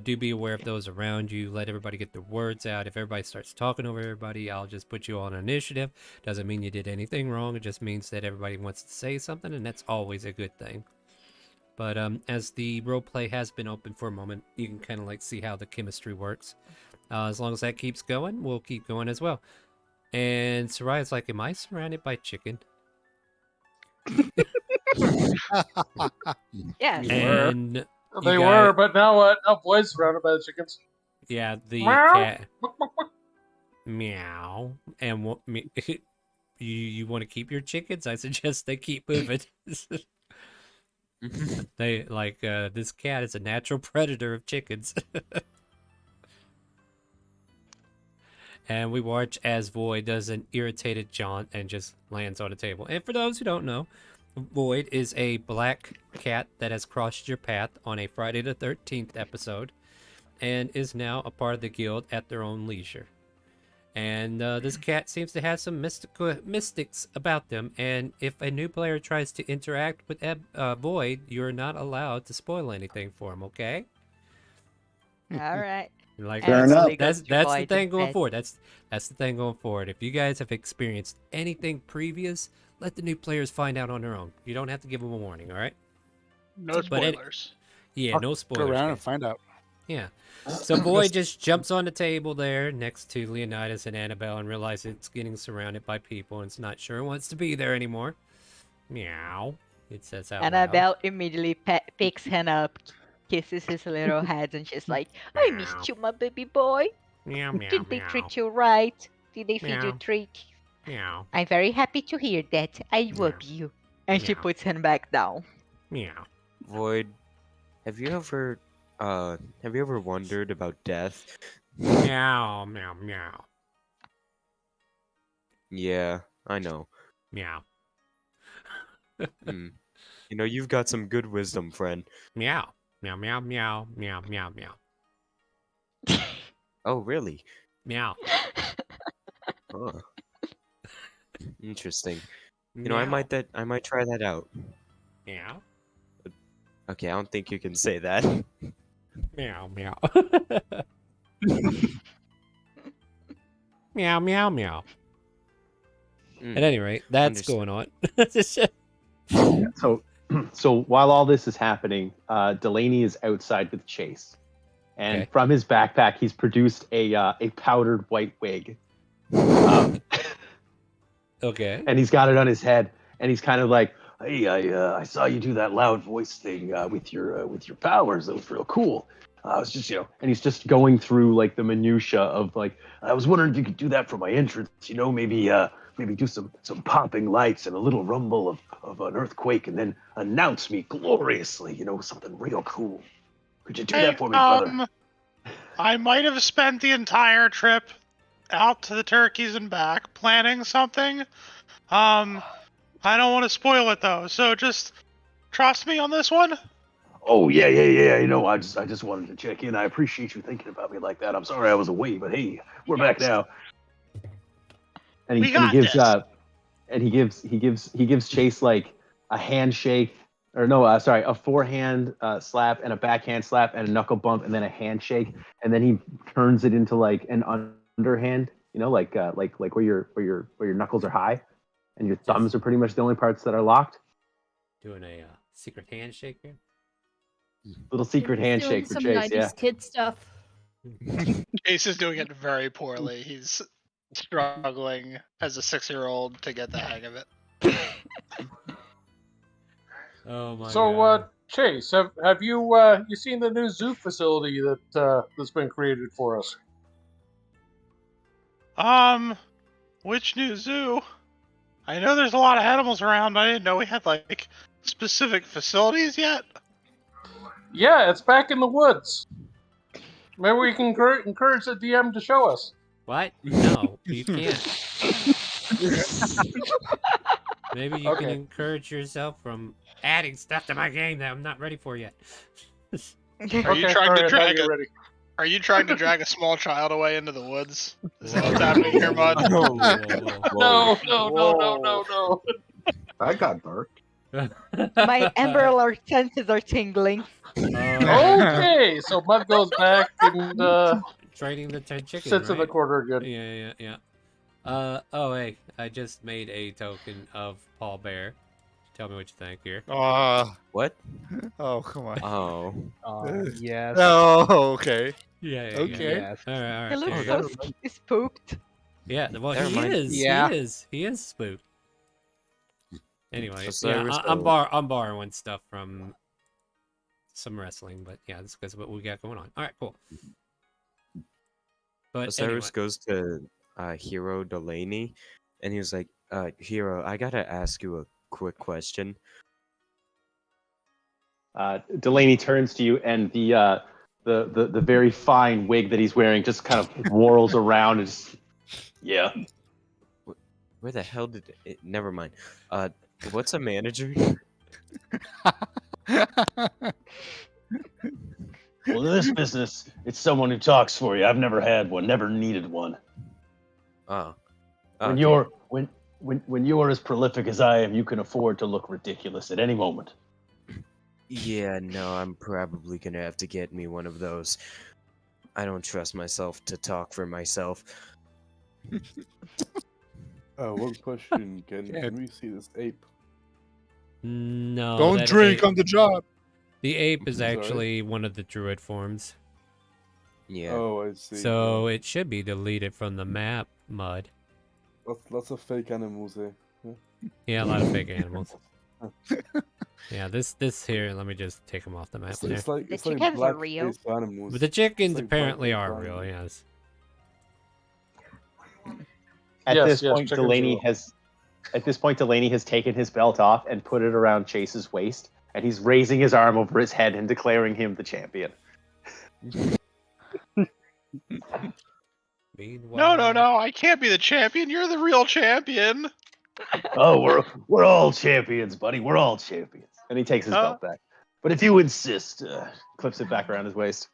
[SPEAKER 2] Do be aware of those around you. Let everybody get their words out. If everybody starts talking over everybody, I'll just put you on initiative. Doesn't mean you did anything wrong. It just means that everybody wants to say something, and that's always a good thing. But as the roleplay has been open for a moment, you can kind of like see how the chemistry works. As long as that keeps going, we'll keep going as well. And Soraya's like, am I surrounded by chicken?
[SPEAKER 3] Yeah.
[SPEAKER 2] And
[SPEAKER 12] They
[SPEAKER 2] you
[SPEAKER 12] were,
[SPEAKER 2] got-
[SPEAKER 12] but now what? Now boys surrounded by the chickens.
[SPEAKER 2] Yeah, the
[SPEAKER 12] Meow.
[SPEAKER 2] cat. Meow. And what? You want to keep your chickens? I suggest they keep moving. They like this cat is a natural predator of chickens. And we watch as Void does an irritated jaunt and just lands on a table. And for those who don't know, Void is a black cat that has crossed your path on a Friday the 13th episode and is now a part of the guild at their own leisure. And this cat seems to have some mystics about them, and if a new player tries to interact with Void, you're not allowed to spoil anything for him, okay?
[SPEAKER 3] Alright.
[SPEAKER 2] Like
[SPEAKER 14] Fair enough.
[SPEAKER 2] that's the
[SPEAKER 3] Void
[SPEAKER 2] thing
[SPEAKER 3] in
[SPEAKER 2] going
[SPEAKER 3] bed.
[SPEAKER 2] forward. That's the thing going forward. If you guys have experienced anything previous, let the new players find out on their own. You don't have to give them a warning, all right?
[SPEAKER 9] No
[SPEAKER 2] But it-
[SPEAKER 9] spoilers.
[SPEAKER 2] Yeah,
[SPEAKER 10] I'll
[SPEAKER 2] no
[SPEAKER 10] Go
[SPEAKER 2] spoilers.
[SPEAKER 10] around
[SPEAKER 2] guys.
[SPEAKER 10] and find out.
[SPEAKER 2] Yeah. So Void just jumps on the table there next to Leonidas and Annabelle and realizes it's getting surrounded by people and it's not sure it wants to be there anymore. Meow. It says out loud.
[SPEAKER 3] Annabelle immediately picks him up, kisses his little head, and she's like, I missed you, my baby boy.
[SPEAKER 2] Meow, meow,
[SPEAKER 3] Did they
[SPEAKER 2] meow.
[SPEAKER 3] treat you right? Did they feed you
[SPEAKER 2] Meow.
[SPEAKER 3] treat?
[SPEAKER 2] Meow.
[SPEAKER 3] I'm very happy to hear that. I love you. And she
[SPEAKER 2] Meow.
[SPEAKER 3] puts him back down.
[SPEAKER 2] Meow.
[SPEAKER 5] Void, have you ever wondered about death?
[SPEAKER 2] Meow, meow, meow.
[SPEAKER 5] Yeah, I know.
[SPEAKER 2] Meow.
[SPEAKER 5] Hmm. You know, you've got some good wisdom, friend.
[SPEAKER 2] Meow. Meow, meow, meow, meow, meow, meow.
[SPEAKER 5] Oh, really?
[SPEAKER 2] Meow.
[SPEAKER 5] Huh. Interesting. You know, I
[SPEAKER 2] Meow.
[SPEAKER 5] might try that out.
[SPEAKER 2] Meow.
[SPEAKER 5] Okay, I don't think you can say that.
[SPEAKER 2] Meow meow. Meow meow meow. At any rate, that's going on.
[SPEAKER 13] So while all this is happening, Delaney is outside with Chase, and
[SPEAKER 2] Okay.
[SPEAKER 13] from his backpack, he's produced a powdered white wig.
[SPEAKER 2] Okay.
[SPEAKER 13] And he's got it on his head, and he's kind of like, "Hey, I saw you do that loud voice thing with your powers. That was real cool. I was just, and he's just going through like the minutia of like, I was wondering if you could do that for my entrance. Maybe do some popping lights and a little rumble of an earthquake, and then announce me gloriously. Something real cool. Could you do that for me, brother?"
[SPEAKER 9] I might have spent the entire trip out to the turkeys and back planning something. I don't want to spoil it though, so just trust me on this one.
[SPEAKER 13] Oh yeah. I just wanted to check in. I appreciate you thinking about me like that. I'm sorry I was away, but hey, we're back now. And he gives Chase like a handshake, or no, a forehand slap and a backhand slap and a knuckle bump and then a handshake, and then he turns it into like an underhand, like where your knuckles are high, and your thumbs are pretty much the only parts that are locked.
[SPEAKER 2] Doing a secret handshake here.
[SPEAKER 13] Little secret handshake for
[SPEAKER 6] some
[SPEAKER 13] Chase,
[SPEAKER 6] 90s
[SPEAKER 13] yeah.
[SPEAKER 6] kid stuff.
[SPEAKER 9] Chase is doing it very poorly. He's struggling as a 6-year-old to get the hang of it.
[SPEAKER 2] Oh my
[SPEAKER 12] So,
[SPEAKER 2] god.
[SPEAKER 12] Chase, have you you seen the new zoo facility that's been created for us?
[SPEAKER 9] Which new zoo? I know there's a lot of animals around, but I didn't know we had like specific facilities yet.
[SPEAKER 12] Yeah, it's back in the woods. Maybe we can encourage the DM to show us.
[SPEAKER 2] What? No, you can't. Maybe you can encourage yourself from adding stuff to my game that I'm not ready for yet.
[SPEAKER 9] Are you trying to drag a small child away into the woods? Is that what's happening here, Mud?
[SPEAKER 12] No.
[SPEAKER 17] That got dark.
[SPEAKER 3] My Amber Alert senses are tingling.
[SPEAKER 12] Okay, so Mud goes back and
[SPEAKER 2] Trading the 10 chicken,
[SPEAKER 12] sits in the
[SPEAKER 2] right?
[SPEAKER 12] corner again.
[SPEAKER 2] Yeah. Oh, hey, I just made a token of Paul Bear. Tell me what you think here.
[SPEAKER 5] What?
[SPEAKER 10] Oh, come on.
[SPEAKER 5] Oh.
[SPEAKER 11] Yes.
[SPEAKER 10] Oh, okay.
[SPEAKER 2] Yeah.
[SPEAKER 10] Okay.
[SPEAKER 11] Yes.
[SPEAKER 2] All right.
[SPEAKER 3] He looks
[SPEAKER 2] here.
[SPEAKER 3] so spooked.
[SPEAKER 2] Yeah, well,
[SPEAKER 5] Never
[SPEAKER 2] he
[SPEAKER 5] mind.
[SPEAKER 2] is.
[SPEAKER 11] Yeah.
[SPEAKER 2] He is spooked. Anyway,
[SPEAKER 5] So
[SPEAKER 2] yeah,
[SPEAKER 5] Cyrus
[SPEAKER 2] I'm
[SPEAKER 5] will-
[SPEAKER 2] borrowing stuff from some wrestling, but yeah, that's because of what we got going on. All right, cool. But
[SPEAKER 5] Osiris goes to Hero Delaney, and he was like, Hero, I gotta ask you a quick question.
[SPEAKER 13] Delaney turns to you, and the very fine wig that he's wearing just kind of whirls around and just, yeah.
[SPEAKER 5] Where the hell did it? Never mind. What's a manager?
[SPEAKER 13] Well, in this business, it's someone who talks for you. I've never had one, never needed one.
[SPEAKER 5] Oh.
[SPEAKER 13] When
[SPEAKER 5] Okay.
[SPEAKER 13] when you're as prolific as I am, you can afford to look ridiculous at any moment.
[SPEAKER 5] Yeah, no, I'm probably gonna have to get me one of those. I don't trust myself to talk for myself.
[SPEAKER 4] One question. Can we see this ape?
[SPEAKER 2] No.
[SPEAKER 10] Don't
[SPEAKER 2] that
[SPEAKER 10] drink
[SPEAKER 2] ape-
[SPEAKER 10] on the job.
[SPEAKER 2] The ape is
[SPEAKER 4] Sorry?
[SPEAKER 2] actually one of the druid forms.
[SPEAKER 5] Yeah.
[SPEAKER 4] Oh, I see.
[SPEAKER 2] So it should be deleted from the map, Mud.
[SPEAKER 4] Lots of fake animals here.
[SPEAKER 2] Yeah, a lot of fake animals. Yeah, this here, let me just take them off the map. there.
[SPEAKER 4] It's like
[SPEAKER 3] The chickens are real.
[SPEAKER 4] black-faced animals.
[SPEAKER 2] But the chickens
[SPEAKER 4] It's like
[SPEAKER 2] apparently are
[SPEAKER 4] black-faced
[SPEAKER 2] real,
[SPEAKER 4] animals.
[SPEAKER 2] yes.
[SPEAKER 13] At
[SPEAKER 12] Yes,
[SPEAKER 13] this
[SPEAKER 12] yes,
[SPEAKER 13] point,
[SPEAKER 12] chickens
[SPEAKER 13] Delaney has taken his belt off and put it around Chase's waist, and he's raising his arm over his head and declaring him the champion.
[SPEAKER 9] No, I can't be the champion. You're the real champion.
[SPEAKER 13] Oh, we're all champions, buddy. We're all champions. And he takes his belt back. But if you insist, clips it back around his waist.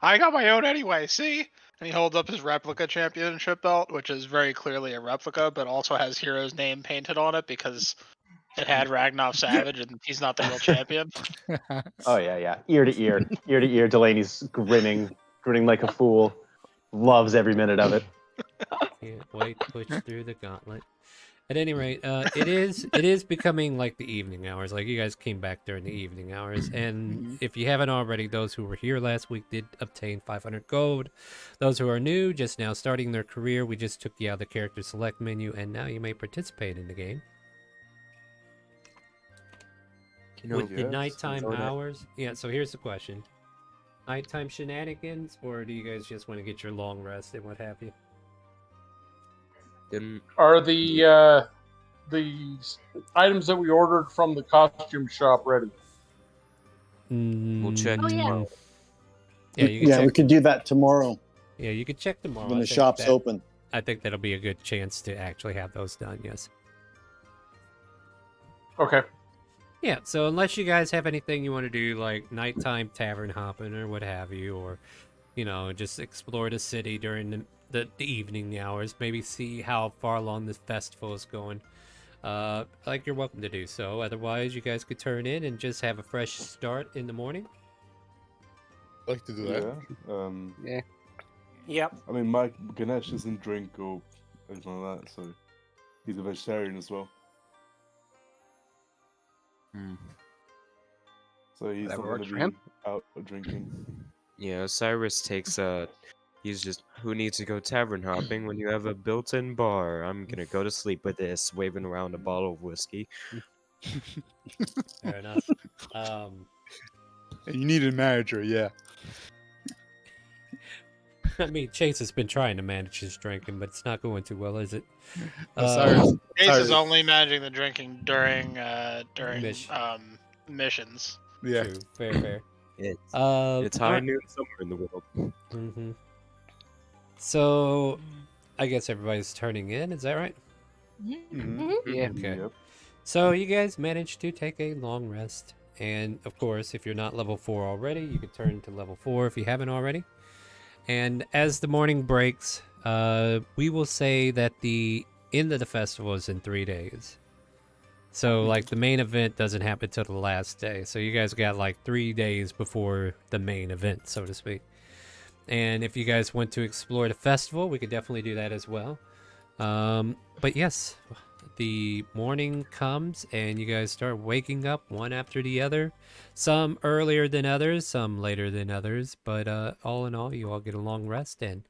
[SPEAKER 9] I got my own anyway, see? And he holds up his replica championship belt, which is very clearly a replica, but also has Hero's name painted on it because It had Ragnar Savage, and he's not the real champion.
[SPEAKER 13] Oh yeah. Ear to ear, ear to ear. Delaney's grinning like a fool. Loves every minute of it.
[SPEAKER 2] Can't wait to push through the gauntlet. At any rate, it is becoming like the evening hours. Like you guys came back during the evening hours, and if you haven't already, those who were here last week did obtain 500 gold. Those who are new, just now starting their career, we just took you out of the character select menu, and now you may participate in the game. With the nighttime hours, yeah. So here's the question: nighttime shenanigans, or do you guys just want to get your long rest and what have you?
[SPEAKER 12] Are the items that we ordered from the costume shop ready?
[SPEAKER 5] We'll check
[SPEAKER 6] Oh, yeah.
[SPEAKER 5] tomorrow.
[SPEAKER 2] Yeah, you can
[SPEAKER 14] Yeah,
[SPEAKER 2] check.
[SPEAKER 14] we could do that tomorrow
[SPEAKER 2] Yeah, you could check tomorrow.
[SPEAKER 14] when
[SPEAKER 2] I
[SPEAKER 14] the
[SPEAKER 2] think
[SPEAKER 14] shop's
[SPEAKER 2] that-
[SPEAKER 14] open.
[SPEAKER 2] I think that'll be a good chance to actually have those done. Yes.
[SPEAKER 12] Okay.
[SPEAKER 2] Yeah, so unless you guys have anything you want to do, like nighttime tavern hopping or what have you, or, you know, just explore the city during the evening hours, maybe see how far along this festival is going, like you're welcome to do so. Otherwise, you guys could turn in and just have a fresh start in the morning.
[SPEAKER 10] I'd like to do that.
[SPEAKER 11] Yeah.
[SPEAKER 16] Yep.
[SPEAKER 4] I mean, Mike Ganesh doesn't drink or anything like that, so he's a vegetarian as well. So he's
[SPEAKER 11] That
[SPEAKER 4] not
[SPEAKER 11] works
[SPEAKER 4] going
[SPEAKER 11] for
[SPEAKER 4] to
[SPEAKER 11] him.
[SPEAKER 4] be out drinking.
[SPEAKER 5] Yeah, Cyrus takes he's just, who needs to go tavern hopping when you have a built-in bar? I'm gonna go to sleep with this, waving around a bottle of whiskey.
[SPEAKER 2] Fair enough.
[SPEAKER 10] And you need a manager, yeah.
[SPEAKER 2] I mean, Chase has been trying to manage his drinking, but it's not going too well, is it?
[SPEAKER 9] Ace is only managing the drinking during missions.
[SPEAKER 10] Yeah.
[SPEAKER 2] True. Fair.
[SPEAKER 5] It's
[SPEAKER 2] It's
[SPEAKER 5] high noon somewhere in the world.
[SPEAKER 2] Mm-hmm. So, I guess everybody's turning in. Is that right?
[SPEAKER 11] Yeah.
[SPEAKER 2] Okay. So you guys managed to take a long rest, and of course, if you're not level 4 already, you could turn to level 4 if you haven't already. And as the morning breaks, we will say that the end of the festival is in 3 days. So, like, the main event doesn't happen till the last day. So you guys got like 3 days before the main event, so to speak. And if you guys want to explore the festival, we could definitely do that as well. But yes, the morning comes and you guys start waking up one after the other. Some earlier than others, some later than others. But all in all, you all get a long rest and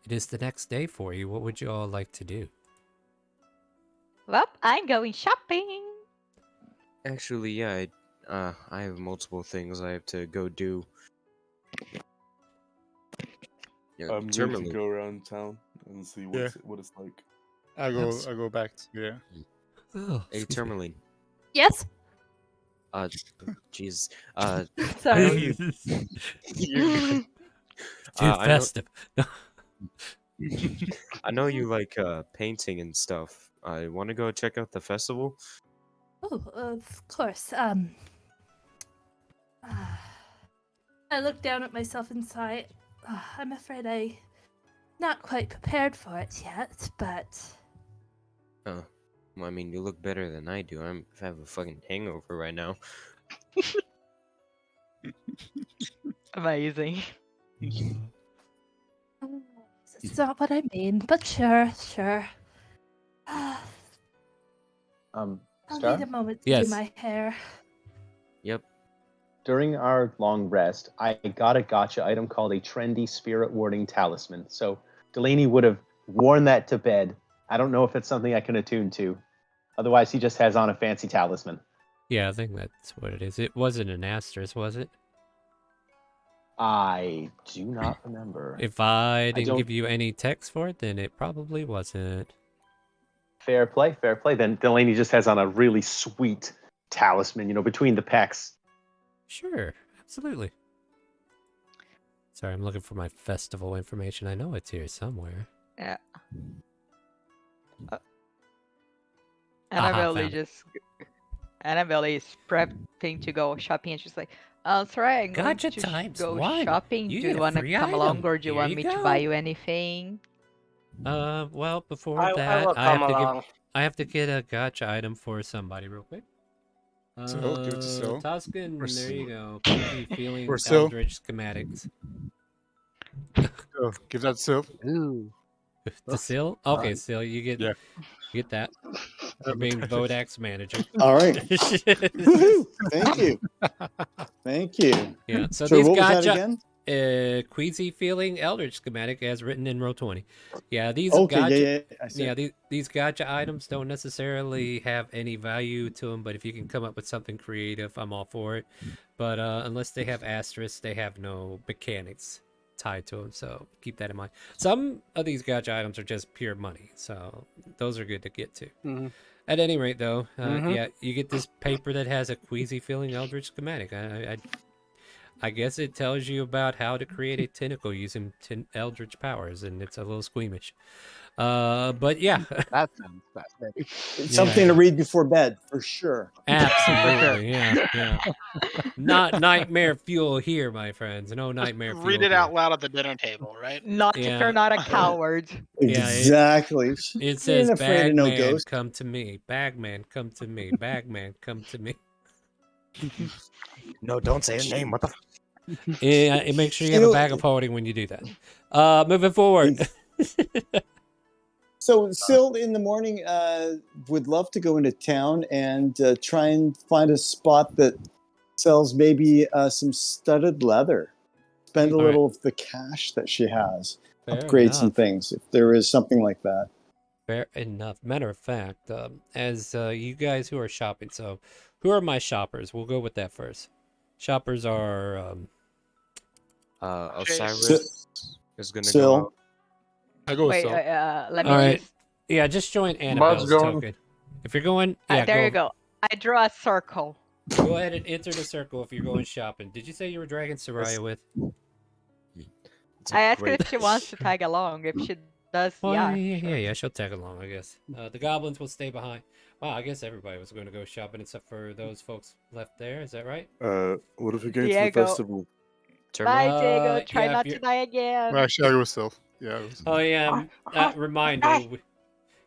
[SPEAKER 2] it is the next day for you. What would you all like to do?
[SPEAKER 3] Well, I'm going shopping.
[SPEAKER 5] Actually, yeah, I have multiple things I have to go do. Yeah,
[SPEAKER 4] I'm going to
[SPEAKER 5] Tourmaline.
[SPEAKER 4] go around town and see what it's like.
[SPEAKER 10] I go back. Yeah.
[SPEAKER 2] Oh,
[SPEAKER 5] Hey, Tourmaline.
[SPEAKER 6] Yes.
[SPEAKER 5] Jeez.
[SPEAKER 6] Sorry.
[SPEAKER 2] Too
[SPEAKER 5] I know-
[SPEAKER 2] festive.
[SPEAKER 5] I know you like painting and stuff. I want to go check out the festival.
[SPEAKER 6] Oh, of course. I look down at myself inside. I'm afraid I'm not quite prepared for it yet, but
[SPEAKER 5] Well, I mean, you look better than I do. I have a fucking hangover right now.
[SPEAKER 3] Amazing.
[SPEAKER 6] it's not what I mean. But sure. I'll
[SPEAKER 13] Star?
[SPEAKER 6] need a moment to
[SPEAKER 2] Yes.
[SPEAKER 6] do my hair.
[SPEAKER 5] Yep.
[SPEAKER 13] During our long rest, I got a gotcha item called a trendy spirit warding talisman. So Delaney would have worn that to bed. I don't know if it's something I can attune to. Otherwise, he just has on a fancy talisman.
[SPEAKER 2] Yeah, I think that's what it is. It wasn't an asterisk, was it?
[SPEAKER 13] I do not remember.
[SPEAKER 2] If I didn't
[SPEAKER 13] don't-
[SPEAKER 2] give you any text for it, then it probably wasn't.
[SPEAKER 13] Fair play. Then Delaney just has on a really sweet talisman, between the pecs.
[SPEAKER 2] Sure, absolutely. Sorry, I'm looking for my festival information. I know it's here somewhere.
[SPEAKER 3] Yeah.
[SPEAKER 2] Aha,
[SPEAKER 3] Annabelle Annabelle is prepping to go shopping, and she's like, sorry, I'm going
[SPEAKER 8] Gotcha
[SPEAKER 3] to
[SPEAKER 8] times
[SPEAKER 3] go
[SPEAKER 8] one.
[SPEAKER 3] shopping.
[SPEAKER 8] You
[SPEAKER 3] Do
[SPEAKER 8] get
[SPEAKER 3] you
[SPEAKER 8] a
[SPEAKER 3] want to
[SPEAKER 8] free
[SPEAKER 3] come
[SPEAKER 8] item.
[SPEAKER 3] along, or do you
[SPEAKER 8] Here
[SPEAKER 3] want
[SPEAKER 8] you
[SPEAKER 3] me to
[SPEAKER 8] go.
[SPEAKER 3] buy you anything?
[SPEAKER 2] Well, before
[SPEAKER 16] I
[SPEAKER 2] that,
[SPEAKER 16] will
[SPEAKER 2] I have
[SPEAKER 16] come
[SPEAKER 2] to
[SPEAKER 16] along.
[SPEAKER 2] I have to get a gotcha item for somebody real quick.
[SPEAKER 10] So, give it to Sil.
[SPEAKER 2] Tuscan,
[SPEAKER 10] Or
[SPEAKER 2] there you
[SPEAKER 10] Sil.
[SPEAKER 2] go. Crazy feeling
[SPEAKER 10] Or Sil.
[SPEAKER 2] Eldritch schematics.
[SPEAKER 10] Oh, give that to Sil.
[SPEAKER 11] Ooh.
[SPEAKER 2] To Sil? Okay,
[SPEAKER 10] fine.
[SPEAKER 2] Sil, you get
[SPEAKER 10] Yeah.
[SPEAKER 2] you get that. For being Vodak's manager.
[SPEAKER 14] All right. Woohoo! Thank you. Thank you.
[SPEAKER 2] Yeah. So
[SPEAKER 14] Sorry,
[SPEAKER 2] these
[SPEAKER 14] what was that
[SPEAKER 2] gotcha
[SPEAKER 14] again?
[SPEAKER 2] queasy feeling Eldritch schematic as written in row 20. Yeah, these
[SPEAKER 14] Okay,
[SPEAKER 2] gotcha
[SPEAKER 14] yeah. I see.
[SPEAKER 2] yeah, these gotcha items don't necessarily have any value to them, but if you can come up with something creative, I'm all for it. But unless they have asterisks, they have no mechanics tied to them, so keep that in mind. Some of these gotcha items are just pure money, so those are good to get to.
[SPEAKER 11] Mhm.
[SPEAKER 2] At any rate, though,
[SPEAKER 11] Mhm.
[SPEAKER 2] yeah, you get this paper that has a queasy feeling Eldritch schematic. I guess it tells you about how to create a tentacle using Eldritch powers, and it's a little squeamish. But yeah,
[SPEAKER 11] That sounds fascinating.
[SPEAKER 14] It's something to read before bed, for sure.
[SPEAKER 2] absolutely, yeah. Not nightmare fuel here, my friends. No nightmare fuel.
[SPEAKER 9] Read it
[SPEAKER 2] here.
[SPEAKER 9] out loud at the dinner table, right?
[SPEAKER 3] Not if
[SPEAKER 2] Yeah.
[SPEAKER 3] you're not a coward.
[SPEAKER 2] Yeah,
[SPEAKER 14] Exactly.
[SPEAKER 2] It
[SPEAKER 14] You
[SPEAKER 2] says,
[SPEAKER 14] ain't afraid of no
[SPEAKER 2] "Bagman,
[SPEAKER 14] ghost."
[SPEAKER 2] come to me. Bagman, come to me. Bagman, come to me."
[SPEAKER 5] No, don't say his name. What the?
[SPEAKER 2] Yeah, and make sure you
[SPEAKER 14] You
[SPEAKER 2] have a
[SPEAKER 14] know,
[SPEAKER 2] bag of holding when you do that. Moving forward.
[SPEAKER 14] So, Sil, in the morning, would love to go into town and try and find a spot that sells maybe some studded leather. Spend a
[SPEAKER 2] All right.
[SPEAKER 14] little of the cash that she has,
[SPEAKER 2] Fair
[SPEAKER 14] upgrade some
[SPEAKER 2] enough.
[SPEAKER 14] things if there is something like that.
[SPEAKER 2] Fair enough. Matter of fact, as you guys who are shopping, so who are my shoppers? We'll go with that first. Shoppers are
[SPEAKER 5] Osiris is gonna
[SPEAKER 14] Sil.
[SPEAKER 5] go out.
[SPEAKER 10] I go with
[SPEAKER 3] Wait,
[SPEAKER 10] Sil.
[SPEAKER 3] let me
[SPEAKER 2] all right.
[SPEAKER 3] just.
[SPEAKER 2] Yeah, just join Annabelle's
[SPEAKER 12] going.
[SPEAKER 2] token. If you're going, yeah,
[SPEAKER 3] There you go. I draw a circle.
[SPEAKER 2] Go ahead and enter the circle if you're going shopping. Did you say you were dragging Soraya with?
[SPEAKER 5] It's a
[SPEAKER 3] I asked her
[SPEAKER 5] great-
[SPEAKER 3] if she wants to tag along. If she does,
[SPEAKER 2] Oh,
[SPEAKER 3] yeah.
[SPEAKER 2] yeah. She'll tag along, I guess. The goblins will stay behind. Wow, I guess everybody was going to go shopping except for those folks left there. Is that right?
[SPEAKER 4] What if we go to the
[SPEAKER 3] Diego.
[SPEAKER 4] festival?
[SPEAKER 3] Bye, Diego. Try
[SPEAKER 2] yeah, if
[SPEAKER 3] not
[SPEAKER 2] you're-
[SPEAKER 3] to die again.
[SPEAKER 10] Well, actually, I go with Sil. Yeah. It was...
[SPEAKER 2] Oh yeah, reminder.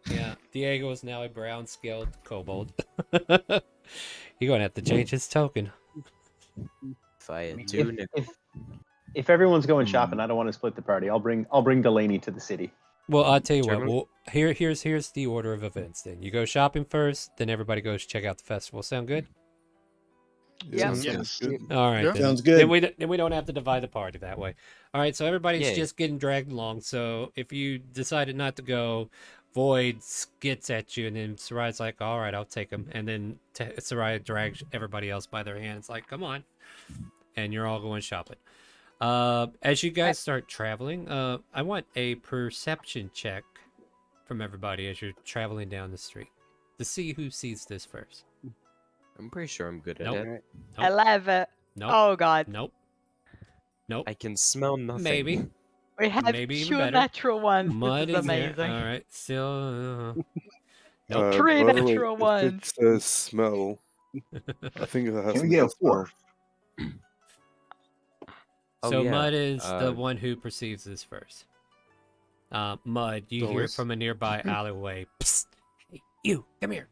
[SPEAKER 2] Yeah, Diego is now a brown-scaled kobold. You're gonna have to change his token.
[SPEAKER 5] If I had two
[SPEAKER 13] If everyone's going shopping, I don't want to split the party. I'll bring Delaney to the city.
[SPEAKER 2] Well, I'll tell you what.
[SPEAKER 5] Generally-
[SPEAKER 2] Well, here's the order of events. Then you go shopping first, then everybody goes check out the festival. Sound good?
[SPEAKER 3] Yeah.
[SPEAKER 9] Yes.
[SPEAKER 2] All right.
[SPEAKER 10] Yeah.
[SPEAKER 2] Then.
[SPEAKER 14] Sounds good.
[SPEAKER 2] Then we don't have to divide the party that way. All right. So everybody's
[SPEAKER 5] Yeah.
[SPEAKER 2] just getting dragged along. So if you decided not to go, Void skits at you, and then Saraya's like, "All right, I'll take him." And then Saraya drags everybody else by their hand. It's like, "Come on," and you're all going shopping. As you guys start traveling, I want a perception check from everybody as you're traveling down the street to see who sees this first.
[SPEAKER 5] I'm pretty sure I'm good at
[SPEAKER 2] Nope.
[SPEAKER 5] it.
[SPEAKER 2] Nope.
[SPEAKER 3] 11.
[SPEAKER 2] Nope.
[SPEAKER 3] Oh God.
[SPEAKER 2] Nope.
[SPEAKER 5] I can smell nothing.
[SPEAKER 2] Maybe.
[SPEAKER 3] We have
[SPEAKER 2] Maybe even
[SPEAKER 3] 2
[SPEAKER 2] better.
[SPEAKER 3] natural ones.
[SPEAKER 2] Mud
[SPEAKER 3] This is
[SPEAKER 2] is there.
[SPEAKER 3] amazing.
[SPEAKER 2] All right. Still. Nope.
[SPEAKER 3] 3
[SPEAKER 4] by the way,
[SPEAKER 3] natural
[SPEAKER 4] if
[SPEAKER 3] ones.
[SPEAKER 4] it says smell, I think it has
[SPEAKER 14] Can we
[SPEAKER 4] some
[SPEAKER 14] get a
[SPEAKER 4] smell.
[SPEAKER 14] 4?
[SPEAKER 5] Oh,
[SPEAKER 2] So
[SPEAKER 5] yeah,
[SPEAKER 2] Mud is the
[SPEAKER 5] uh,
[SPEAKER 2] one who perceives this first. Mud, you hear
[SPEAKER 10] Doris?
[SPEAKER 2] from a nearby alleyway. Psst! Hey, you, come here.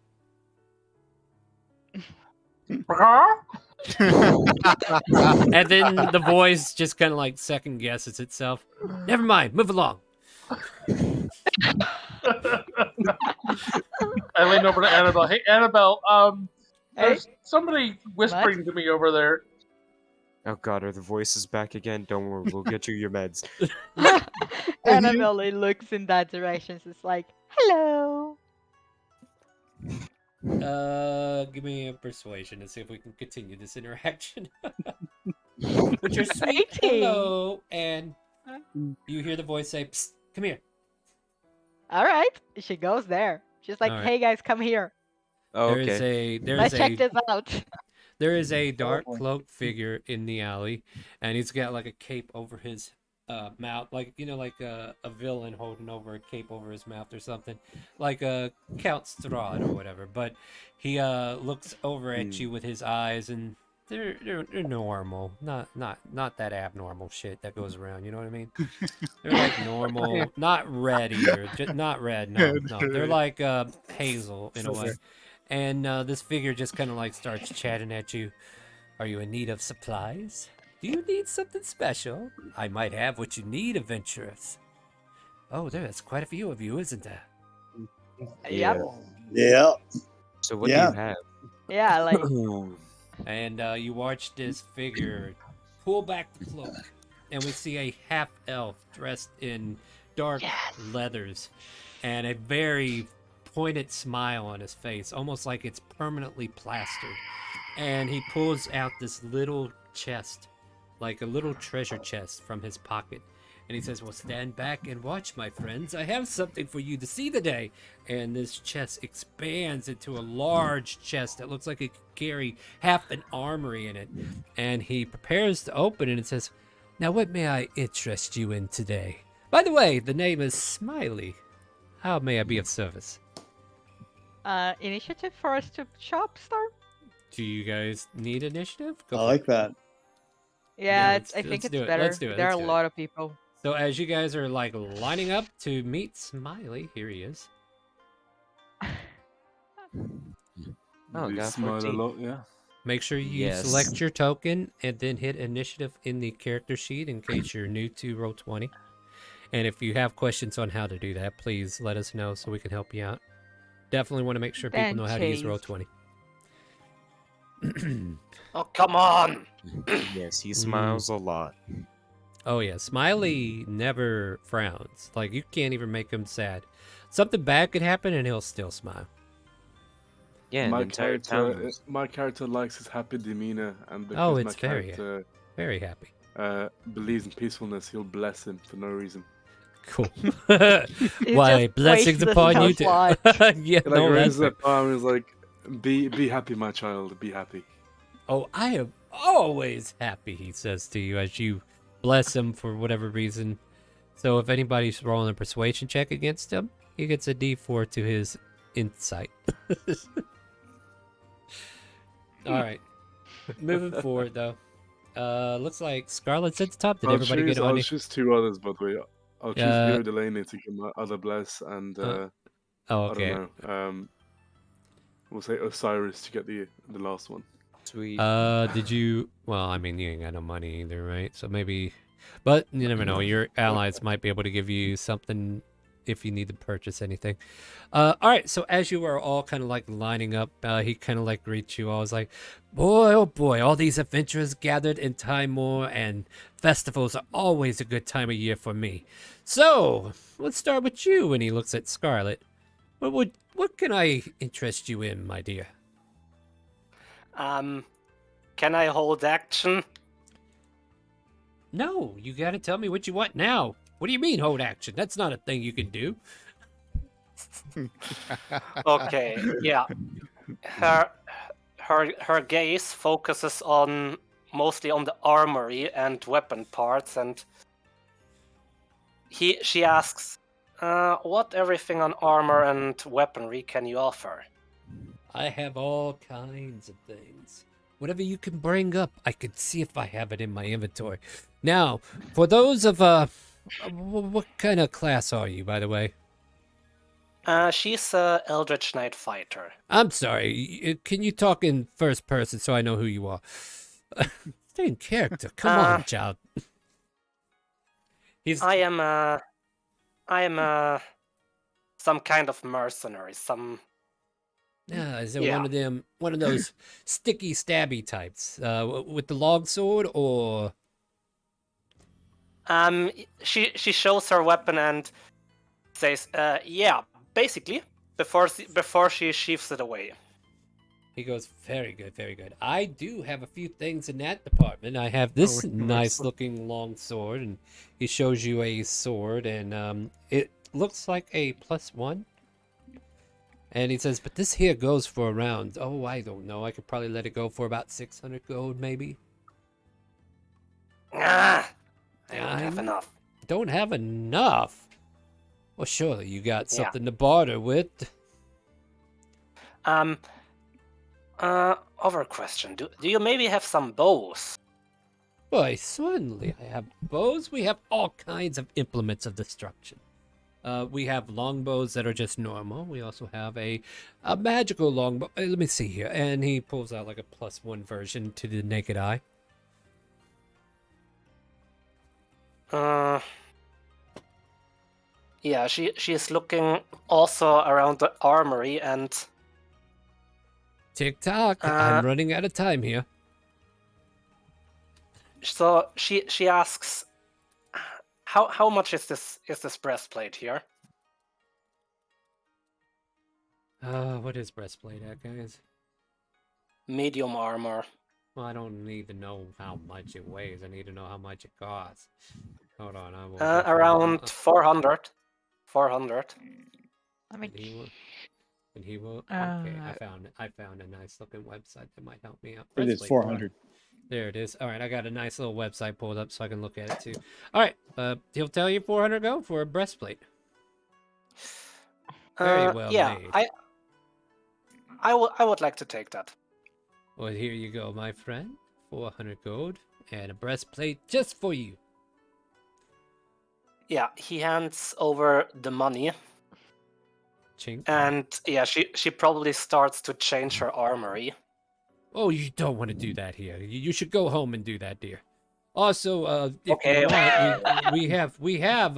[SPEAKER 2] And then the voice just kind of like second guesses itself. Never mind, move along.
[SPEAKER 12] I lean over to Annabelle. Hey, Annabelle,
[SPEAKER 3] Hey.
[SPEAKER 12] there's somebody whispering to me over there.
[SPEAKER 5] Oh god, are the voices back again? Don't worry, we'll get you your meds.
[SPEAKER 3] Annabelle looks in that direction. It's like, hello.
[SPEAKER 2] Give me a persuasion and see if we can continue this interaction. With your sweet
[SPEAKER 3] 18.
[SPEAKER 2] hello, and you hear the voice say, Psst, come here.
[SPEAKER 3] All right. She goes there. She's like,
[SPEAKER 2] All right.
[SPEAKER 3] hey guys, come here.
[SPEAKER 5] Oh,
[SPEAKER 2] There is
[SPEAKER 5] okay.
[SPEAKER 3] Let's check this out.
[SPEAKER 2] There is a dark
[SPEAKER 14] boy.
[SPEAKER 2] cloaked figure in the alley, and he's got like a cape over his mouth, like like a villain holding over a cape over his mouth or something, like a Count Strahd or whatever. But he looks over at you with his eyes, and they're normal, not that abnormal shit that goes around. You know what I mean? They're like normal, not red either. Not red. No, no. They're like hazel in a way. And this figure just kind of like starts chatting at you. Are you in need of supplies? Do you need something special? I might have what you need, adventurers. Oh, there's quite a few of you, isn't there?
[SPEAKER 3] Yep.
[SPEAKER 14] Yeah.
[SPEAKER 5] So what do you have?
[SPEAKER 3] Yeah, like
[SPEAKER 2] And you watch this figure pull back the cloak, and we see a half-elf dressed in dark leathers and a very pointed smile on his face, almost like it's permanently plastered. And he pulls out this little chest, like a little treasure chest from his pocket. And he says, well, stand back and watch, my friends. I have something for you to see today. And this chest expands into a large chest that looks like it could carry half an armory in it. And he prepares to open it and says, now what may I interest you in today? By the way, the name is Smiley. How may I be of service?
[SPEAKER 3] initiative for us to shop, Star?
[SPEAKER 2] Do you guys need initiative?
[SPEAKER 14] I like that.
[SPEAKER 3] Yeah,
[SPEAKER 2] let's-
[SPEAKER 3] I think
[SPEAKER 2] let's
[SPEAKER 3] it's
[SPEAKER 2] do it,
[SPEAKER 3] better.
[SPEAKER 2] let's do it,
[SPEAKER 3] There are
[SPEAKER 2] let's
[SPEAKER 3] a
[SPEAKER 2] do it.
[SPEAKER 3] lot of people.
[SPEAKER 2] So as you guys are like lining up to meet Smiley, here he is.
[SPEAKER 5] Oh,
[SPEAKER 4] You
[SPEAKER 5] got
[SPEAKER 4] smile a
[SPEAKER 5] 14.
[SPEAKER 4] lot, yeah.
[SPEAKER 2] Make sure you
[SPEAKER 5] Yes.
[SPEAKER 2] select your token and then hit initiative in the character sheet in case you're new to Roll20. And if you have questions on how to do that, please let us know so we can help you out. Definitely want to make sure people
[SPEAKER 3] Then
[SPEAKER 2] know how to use
[SPEAKER 3] Chase.
[SPEAKER 2] Roll20.
[SPEAKER 16] Oh, come on!
[SPEAKER 5] Yes, he smiles a lot.
[SPEAKER 2] Oh yeah, Smiley never frowns. Like you can't even make him sad. Something bad could happen and he'll still smile.
[SPEAKER 5] Yeah, the
[SPEAKER 4] my
[SPEAKER 5] entire
[SPEAKER 4] character,
[SPEAKER 5] town. was-
[SPEAKER 4] my character likes his happy demeanor, and because
[SPEAKER 2] Oh,
[SPEAKER 4] my
[SPEAKER 2] it's very
[SPEAKER 4] character
[SPEAKER 2] very happy.
[SPEAKER 4] believes in peacefulness, he'll bless him for no reason.
[SPEAKER 2] Cool.
[SPEAKER 3] He
[SPEAKER 2] Why
[SPEAKER 3] just
[SPEAKER 2] blessings
[SPEAKER 3] wastes
[SPEAKER 2] upon you
[SPEAKER 3] his
[SPEAKER 2] too.
[SPEAKER 3] life.
[SPEAKER 2] Yeah,
[SPEAKER 4] He, like
[SPEAKER 2] no, that's
[SPEAKER 4] raises
[SPEAKER 2] fair.
[SPEAKER 4] up arm and is like, be happy, my child, be happy.
[SPEAKER 2] Oh, I am always happy, he says to you as you bless him for whatever reason. So if anybody's rolling a persuasion check against him, he gets a D4 to his insight. All right. Moving forward, though. Looks like Scarlet's at the top. Did everybody get on
[SPEAKER 4] I'll
[SPEAKER 2] it?
[SPEAKER 4] choose two others, by the way. I'll choose
[SPEAKER 2] Uh,
[SPEAKER 4] Hero Delaney to get my other bless, and
[SPEAKER 2] oh,
[SPEAKER 4] I
[SPEAKER 2] okay.
[SPEAKER 4] don't know. We'll say Osiris to get the last one.
[SPEAKER 5] Sweet.
[SPEAKER 2] Did you? Well, I mean, you ain't got no money either, right? So maybe, but you never know. Your allies might be able to give you something if you need to purchase anything. All right. So as you are all kind of like lining up, he kind of like greets you all. Is like, boy, oh boy, all these adventurers gathered in Time Moor, and festivals are always a good time of year for me. So let's start with you. And he looks at Scarlet. What can I interest you in, my dear?
[SPEAKER 16] Can I hold action?
[SPEAKER 2] No, you gotta tell me what you want now. What do you mean hold action? That's not a thing you can do.
[SPEAKER 16] Okay, yeah. Her gaze focuses on mostly on the armory and weapon parts, and she asks, "What everything on armor and weaponry can you offer?"
[SPEAKER 2] I have all kinds of things. Whatever you can bring up, I could see if I have it in my inventory. Now, for those of what kind of class are you, by the way?
[SPEAKER 16] She's a Eldritch Knight fighter.
[SPEAKER 2] I'm sorry. Can you talk in first person so I know who you are? Stay in character. Come on, child.
[SPEAKER 16] I am some kind of mercenary.
[SPEAKER 2] Yeah, is it
[SPEAKER 16] Yeah.
[SPEAKER 2] one of those sticky stabby types with the long sword, or?
[SPEAKER 16] She shows her weapon and says, "Yeah, basically." Before she sheaths it away.
[SPEAKER 2] He goes, very good, very good. I do have a few things in that department. I have this nice looking long sword, and he shows you a sword, and it looks like a +1. And he says, but this here goes for around, oh, I don't know. I could probably let it go for about 600 gold, maybe.
[SPEAKER 16] I don't have enough.
[SPEAKER 2] Don't have enough? Well, surely you got
[SPEAKER 16] Yeah.
[SPEAKER 2] something to barter with.
[SPEAKER 16] Other question. Do you maybe have some bows?
[SPEAKER 2] Why, certainly I have bows. We have all kinds of implements of destruction. We have longbows that are just normal. We also have a magical longbow. Let me see here. And he pulls out like a +1 version to the naked eye.
[SPEAKER 16] Yeah, she's looking also around the armory and...
[SPEAKER 2] Tick-tock, I'm running out of time here.
[SPEAKER 16] So she asks, how much is this breastplate here?
[SPEAKER 2] What is breastplate at, guys?
[SPEAKER 16] Medium armor.
[SPEAKER 2] Well, I don't need to know how much it weighs. I need to know how much it costs. Hold on, I will.
[SPEAKER 16] Around 400. 400.
[SPEAKER 3] Let me.
[SPEAKER 2] And he will. Okay, I found a nice looking website that might help me out.
[SPEAKER 14] It is 400.
[SPEAKER 2] There it is. All right, I got a nice little website pulled up so I can look at it too. All right, he'll tell you 400 go for a breastplate. Very well
[SPEAKER 16] yeah,
[SPEAKER 2] made.
[SPEAKER 16] I would like to take that.
[SPEAKER 2] Well, here you go, my friend. 400 gold and a breastplate just for you.
[SPEAKER 16] Yeah, he hands over the money.
[SPEAKER 2] Chink.
[SPEAKER 16] And yeah, she probably starts to change her armory.
[SPEAKER 2] Oh, you don't want to do that here. You should go home and do that, dear. Also, if
[SPEAKER 16] Okay.
[SPEAKER 2] you want, we have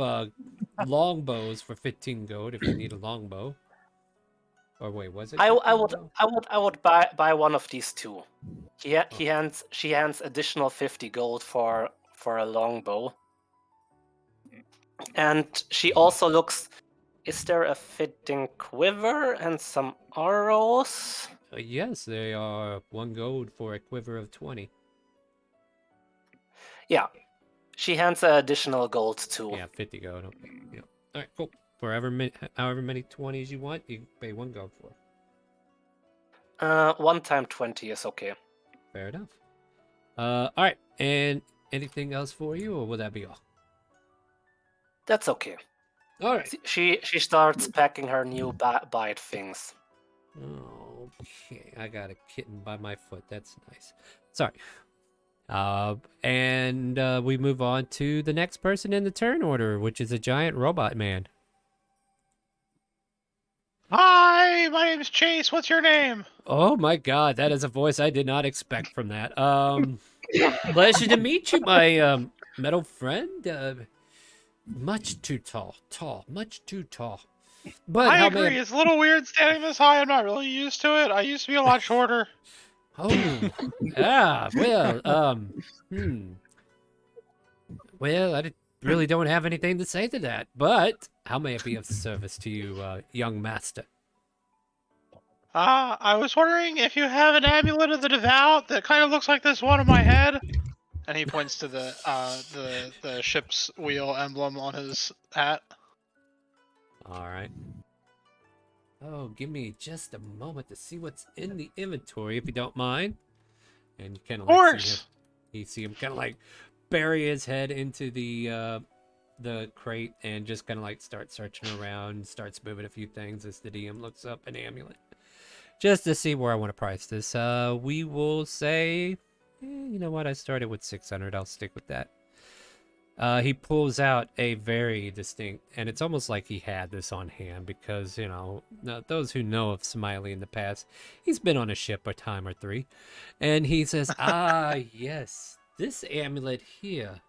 [SPEAKER 2] longbows for 15 gold if you need a longbow. Or wait, was it?
[SPEAKER 16] I would buy one of these two. She hands additional 50 gold for a longbow. And she also looks. Is there a fitting quiver and some arrows?
[SPEAKER 2] Yes, they are 1 gold for a quiver of 20.
[SPEAKER 16] Yeah, she hands an additional gold too.
[SPEAKER 2] Yeah, 50 gold. Okay. Yeah. All right, cool. For however many 20s you want, you can pay 1 gold for.
[SPEAKER 16] 1 time 20 is okay.
[SPEAKER 2] Fair enough. All right, and anything else for you, or will that be all?
[SPEAKER 16] That's okay.
[SPEAKER 2] All right.
[SPEAKER 16] She starts packing her new bite things.
[SPEAKER 2] Okay, I got a kitten by my foot. That's nice. Sorry. And we move on to the next person in the turn order, which is a giant robot man.
[SPEAKER 9] Hi, my name's Chase. What's your name?
[SPEAKER 2] Oh my god, that is a voice I did not expect from that. Pleasure to meet you, my metal friend. Much too tall, much too tall. But
[SPEAKER 9] I agree. It's a little weird standing this high. I'm not really used to it. I used to be a lot shorter.
[SPEAKER 2] Oh, yeah. Well, Well, I really don't have anything to say to that. But how may I be of service to you, young master?
[SPEAKER 9] I was wondering if you have an amulet of the devout that kind of looks like this one on my head. And he points to the ship's wheel emblem on his hat.
[SPEAKER 2] All right. Oh, give me just a moment to see what's in the inventory, if you don't mind. And you kind of like see him kind of like bury his head into the crate and just kind of like start searching around, starts moving a few things as the DM looks up an amulet, just to see where I want to price this. We will say, you know what? I started with 600. I'll stick with that. He pulls out a very distinct, and it's almost like he had this on hand because, you know, those who know of Smiley in the past, he's been on a ship a time or 3. And he says, ah, yes, this amulet here.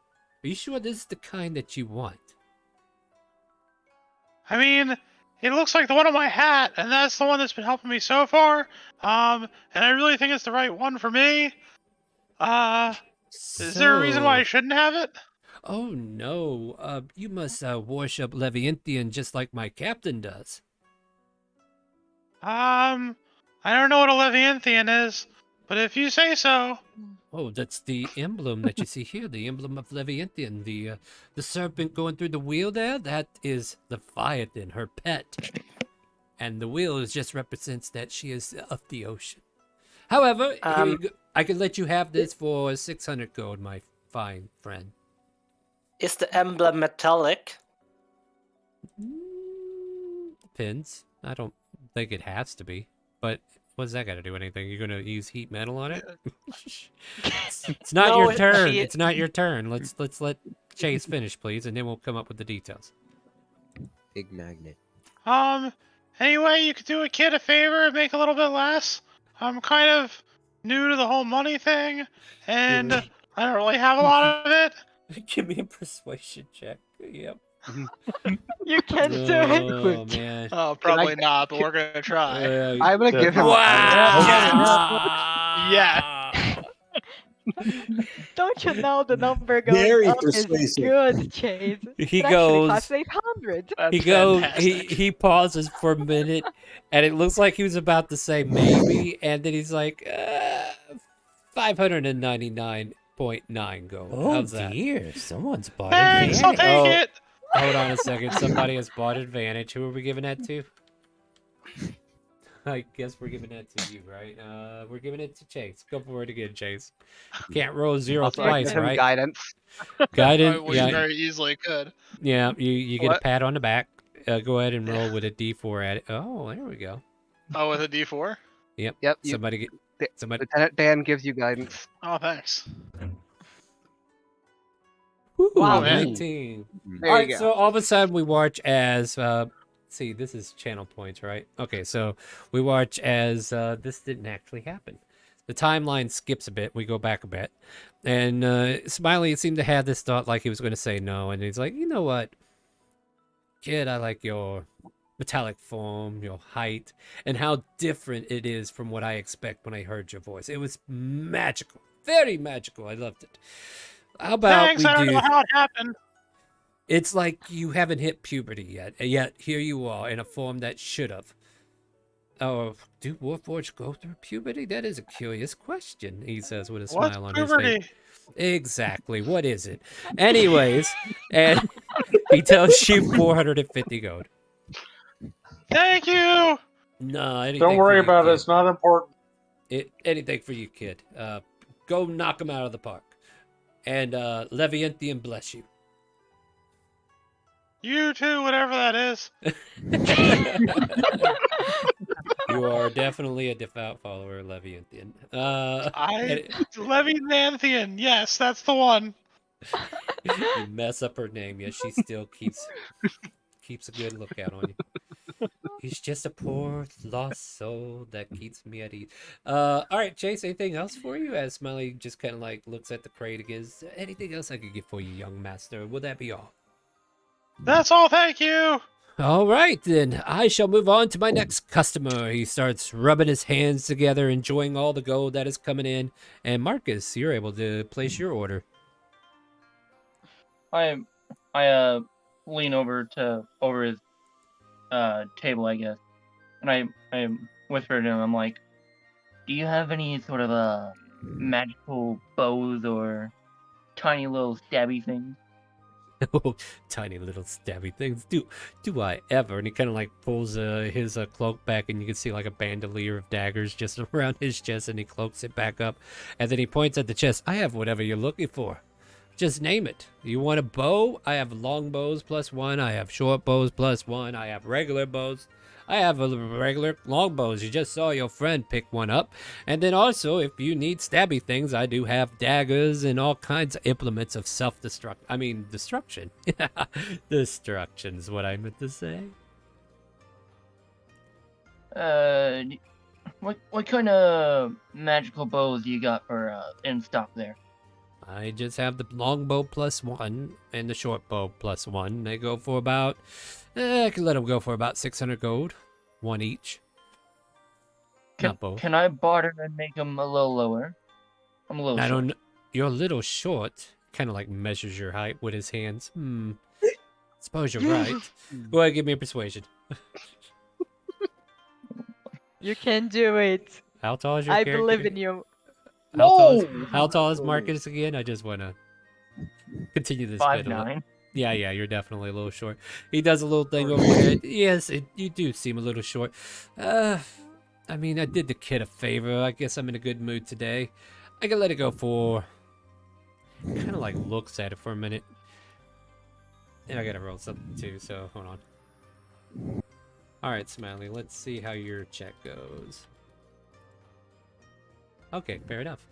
[SPEAKER 2] Are you sure this is the kind that you want?
[SPEAKER 9] I mean, it looks like the one on my hat, and that's the one that's been helping me so far. And I really think it's the right one for me. Is there a reason why I shouldn't have it?
[SPEAKER 2] Oh, no. You must worship Leviathan just like my captain does.
[SPEAKER 9] I don't know what a Leviathan is, but if you say so.
[SPEAKER 2] Oh, that's the emblem that you see here, the emblem of Leviathan, the serpent going through the wheel there. That is Leviathan, her pet. And the wheel just represents that she is of the ocean. However, here you go. I can let you have this for 600 gold, my fine friend.
[SPEAKER 16] Is the emblem metallic?
[SPEAKER 2] Depends. I don't think it has to be, but What's that got to do with anything? You're gonna use heat metal on it? It's not
[SPEAKER 16] No,
[SPEAKER 2] your turn.
[SPEAKER 16] she-
[SPEAKER 2] It's not your turn. Let's let Chase finish, please, and then we'll come up with the details.
[SPEAKER 5] Big magnet.
[SPEAKER 9] Any way you could do a kid a favor and make a little bit less? I'm kind of new to the whole money thing, and I don't really have a lot of it.
[SPEAKER 2] Give me a persuasion check. Yep.
[SPEAKER 3] You can do it.
[SPEAKER 2] Oh man.
[SPEAKER 9] Oh, probably not, but we're gonna try.
[SPEAKER 11] I'm gonna give him.
[SPEAKER 9] Yeah.
[SPEAKER 3] Don't you know the number going
[SPEAKER 14] Very
[SPEAKER 3] up is
[SPEAKER 14] persuasive.
[SPEAKER 3] good, Chase?
[SPEAKER 2] He
[SPEAKER 3] It actually
[SPEAKER 2] goes-
[SPEAKER 3] costs 800.
[SPEAKER 2] He goes. He pauses for a minute, and it looks like he was about to say maybe, and then he's like, 599.9 gold.
[SPEAKER 8] Oh
[SPEAKER 2] How's that?
[SPEAKER 8] dear, someone's bought
[SPEAKER 9] Thanks, I'll
[SPEAKER 8] advantage.
[SPEAKER 9] take it.
[SPEAKER 2] Hold on a second. Somebody has bought advantage. Who are we giving that to? I guess we're giving that to you, right? We're giving it to Chase. Go for it again, Chase. Can't roll zero
[SPEAKER 11] Also,
[SPEAKER 2] twice,
[SPEAKER 11] give him
[SPEAKER 2] right?
[SPEAKER 11] guidance.
[SPEAKER 2] Guidance.
[SPEAKER 9] We
[SPEAKER 2] Yeah,
[SPEAKER 9] very easily could.
[SPEAKER 2] yeah. You get a
[SPEAKER 9] What?
[SPEAKER 2] pat on the back. Go ahead and roll with a D4 at it. Oh, there we go.
[SPEAKER 9] Oh, with a D4.
[SPEAKER 2] Yep.
[SPEAKER 11] Yep.
[SPEAKER 2] Somebody get. Somebody.
[SPEAKER 11] Lieutenant Dan gives you guidance.
[SPEAKER 9] Oh, thanks.
[SPEAKER 3] Wow,
[SPEAKER 9] man.
[SPEAKER 2] 19.
[SPEAKER 11] There
[SPEAKER 2] All
[SPEAKER 11] you
[SPEAKER 2] right,
[SPEAKER 11] go.
[SPEAKER 2] so all of a sudden we watch as see, this is channel points, right? Okay, so we watch as this didn't actually happen. The timeline skips a bit. We go back a bit, and Smiley seemed to have this thought like he was going to say no, and he's like, you know what, kid, I like your metallic form, your height, and how different it is from what I expect when I heard your voice. It was magical, very magical. I loved it. How about
[SPEAKER 9] Thanks,
[SPEAKER 2] we
[SPEAKER 9] I don't
[SPEAKER 2] do?
[SPEAKER 9] know how it happened.
[SPEAKER 2] It's like you haven't hit puberty yet, and yet here you are in a form that should have. Oh, do Warforged go through puberty? That is a curious question, he says with a
[SPEAKER 9] What's
[SPEAKER 2] smile on his
[SPEAKER 9] puberty?
[SPEAKER 2] face. Exactly, what is it? Anyways, and he tells you 450 gold.
[SPEAKER 9] Thank you.
[SPEAKER 2] No, anything
[SPEAKER 12] Don't
[SPEAKER 2] for
[SPEAKER 12] worry
[SPEAKER 2] you,
[SPEAKER 12] about it.
[SPEAKER 2] kid.
[SPEAKER 12] It's not important.
[SPEAKER 2] Anything for you, kid. Go knock him out of the park. And Levianthian bless you.
[SPEAKER 9] You too, whatever that is.
[SPEAKER 2] You are definitely a devout follower of Levianthian.
[SPEAKER 9] Levianthian, yes, that's the one.
[SPEAKER 2] You mess up her name, yet she still keeps a good lookout on you. He's just a poor lost soul that keeps me at ease. All right, Chase. Anything else for you? As Smiley just kind of like looks at the crate again. Is there anything else I could get for you, young master? Would that be all?
[SPEAKER 9] That's all, thank you.
[SPEAKER 2] All right, then. I shall move on to my next customer. He starts rubbing his hands together, enjoying all the gold that is coming in. And Marcus, you're able to place your order.
[SPEAKER 15] I lean over his table, I guess, and I whisper to him. I'm like, "Do you have any sort of magical bows or tiny little stabby things?"
[SPEAKER 2] Oh, tiny little stabby things. Do I ever? And he kind of like pulls his cloak back, and you can see like a bandolier of daggers just around his chest, and he cloaks it back up, and then he points at the chest. I have whatever you're looking for. Just name it. You want a bow? I have long bows +1. I have short bows +1. I have regular bows. I have a regular long bows. You just saw your friend pick one up. And then also, if you need stabby things, I do have daggers and all kinds of implements of destruction. Destruction is what I meant to say.
[SPEAKER 15] What kind of magical bows do you got for in stock there?
[SPEAKER 2] I just have the longbow +1 and the short bow +1. They go for about, I can let them go for about 600 gold, one each. Not both.
[SPEAKER 15] Can I barter and make them a little lower? I'm a little
[SPEAKER 2] I
[SPEAKER 15] short.
[SPEAKER 2] don't. You're a little short. Kind of like measures your height with his hands. Suppose you're right. Go ahead, give me a persuasion.
[SPEAKER 3] You can do it.
[SPEAKER 2] How tall is your
[SPEAKER 3] I
[SPEAKER 2] character?
[SPEAKER 3] believe in you.
[SPEAKER 2] How tall is Marcus again? I just want to continue this. bit a little.
[SPEAKER 15] 5'9".
[SPEAKER 2] Yeah, you're definitely a little short. He does a little thing over your head. Yes, you do seem a little short. I mean, I did the kid a favor. I guess I'm in a good mood today. I can let it go for... Kind of like looks at it for a minute. And I gotta roll something too, so hold on. Alright, Smiley, let's see how your check goes. Okay, fair enough.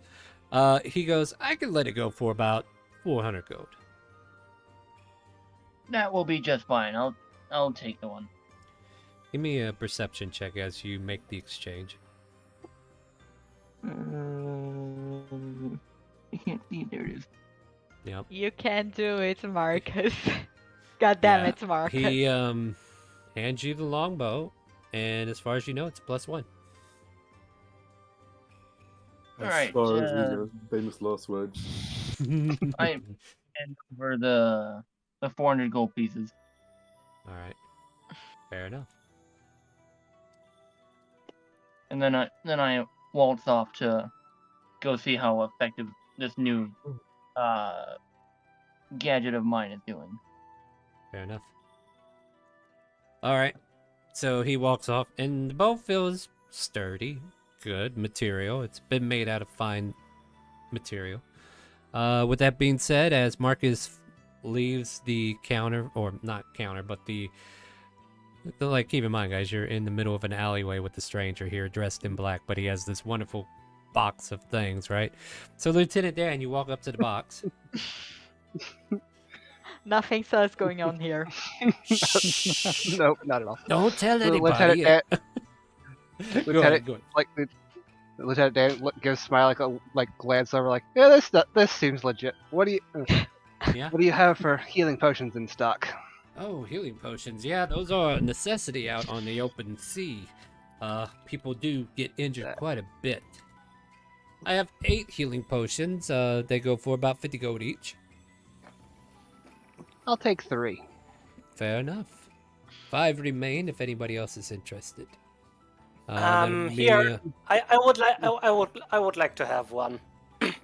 [SPEAKER 2] He goes, I can let it go for about 400 gold.
[SPEAKER 15] That will be just fine. I'll take the one.
[SPEAKER 2] Give me a perception check as you make the exchange.
[SPEAKER 15] I can't see. There it is.
[SPEAKER 2] Yep.
[SPEAKER 3] You can do it, Marcus. God damn
[SPEAKER 2] Yeah,
[SPEAKER 3] it, Marcus.
[SPEAKER 2] He hands you the longbow, and as far as you know, it's +1.
[SPEAKER 4] As
[SPEAKER 15] Alright,
[SPEAKER 4] far as we know, famous last words.
[SPEAKER 15] I hand over the 400 gold pieces.
[SPEAKER 2] All right. Fair enough.
[SPEAKER 15] And then I waltz off to go see how effective this new gadget of mine is doing.
[SPEAKER 2] Fair enough. All right. So he walks off, and the bow feels sturdy, good material. It's been made out of fine material. With that being said, as Marcus leaves the counter, or not counter, but the like, keep in mind, guys, you're in the middle of an alleyway with the stranger here, dressed in black, but he has this wonderful box of things, right? So, Lieutenant Dan, you walk up to the box.
[SPEAKER 3] Nothing sus going on here.
[SPEAKER 11] Nope, not at all.
[SPEAKER 2] Don't tell
[SPEAKER 11] So
[SPEAKER 2] anybody.
[SPEAKER 11] Lieutenant Dan,
[SPEAKER 2] Go ahead, go ahead.
[SPEAKER 11] like Lieutenant Dan gives a smile, like glance over, like, yeah, this seems legit. What do you?
[SPEAKER 2] Yeah.
[SPEAKER 11] What do you have for healing potions in stock?
[SPEAKER 2] Oh, healing potions. Yeah, those are a necessity out on the open sea. People do get injured quite a bit. I have 8 healing potions. They go for about 50 gold each.
[SPEAKER 11] I'll take 3.
[SPEAKER 2] Fair enough. 5 remain if anybody else is interested.
[SPEAKER 16] Here, I would like to have one.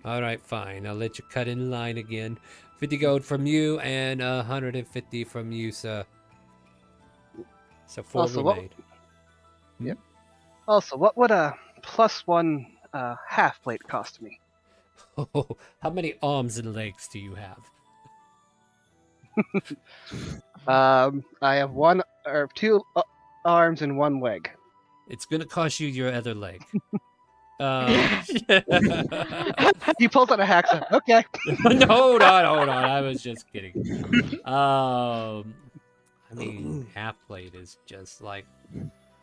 [SPEAKER 2] All right, fine. I'll let you cut in line again. 50 gold from you and 150 from you, sir. So 4
[SPEAKER 11] Also,
[SPEAKER 2] remain.
[SPEAKER 11] Yep. Also, what would a +1 half plate cost me?
[SPEAKER 2] Oh, how many arms and legs do you have?
[SPEAKER 11] I have 1 or 2 arms and 1 leg.
[SPEAKER 2] It's gonna cost you your other leg.
[SPEAKER 11] He pulls out a hacksaw. Okay.
[SPEAKER 2] No, hold on. I was just kidding. I mean, half plate is just like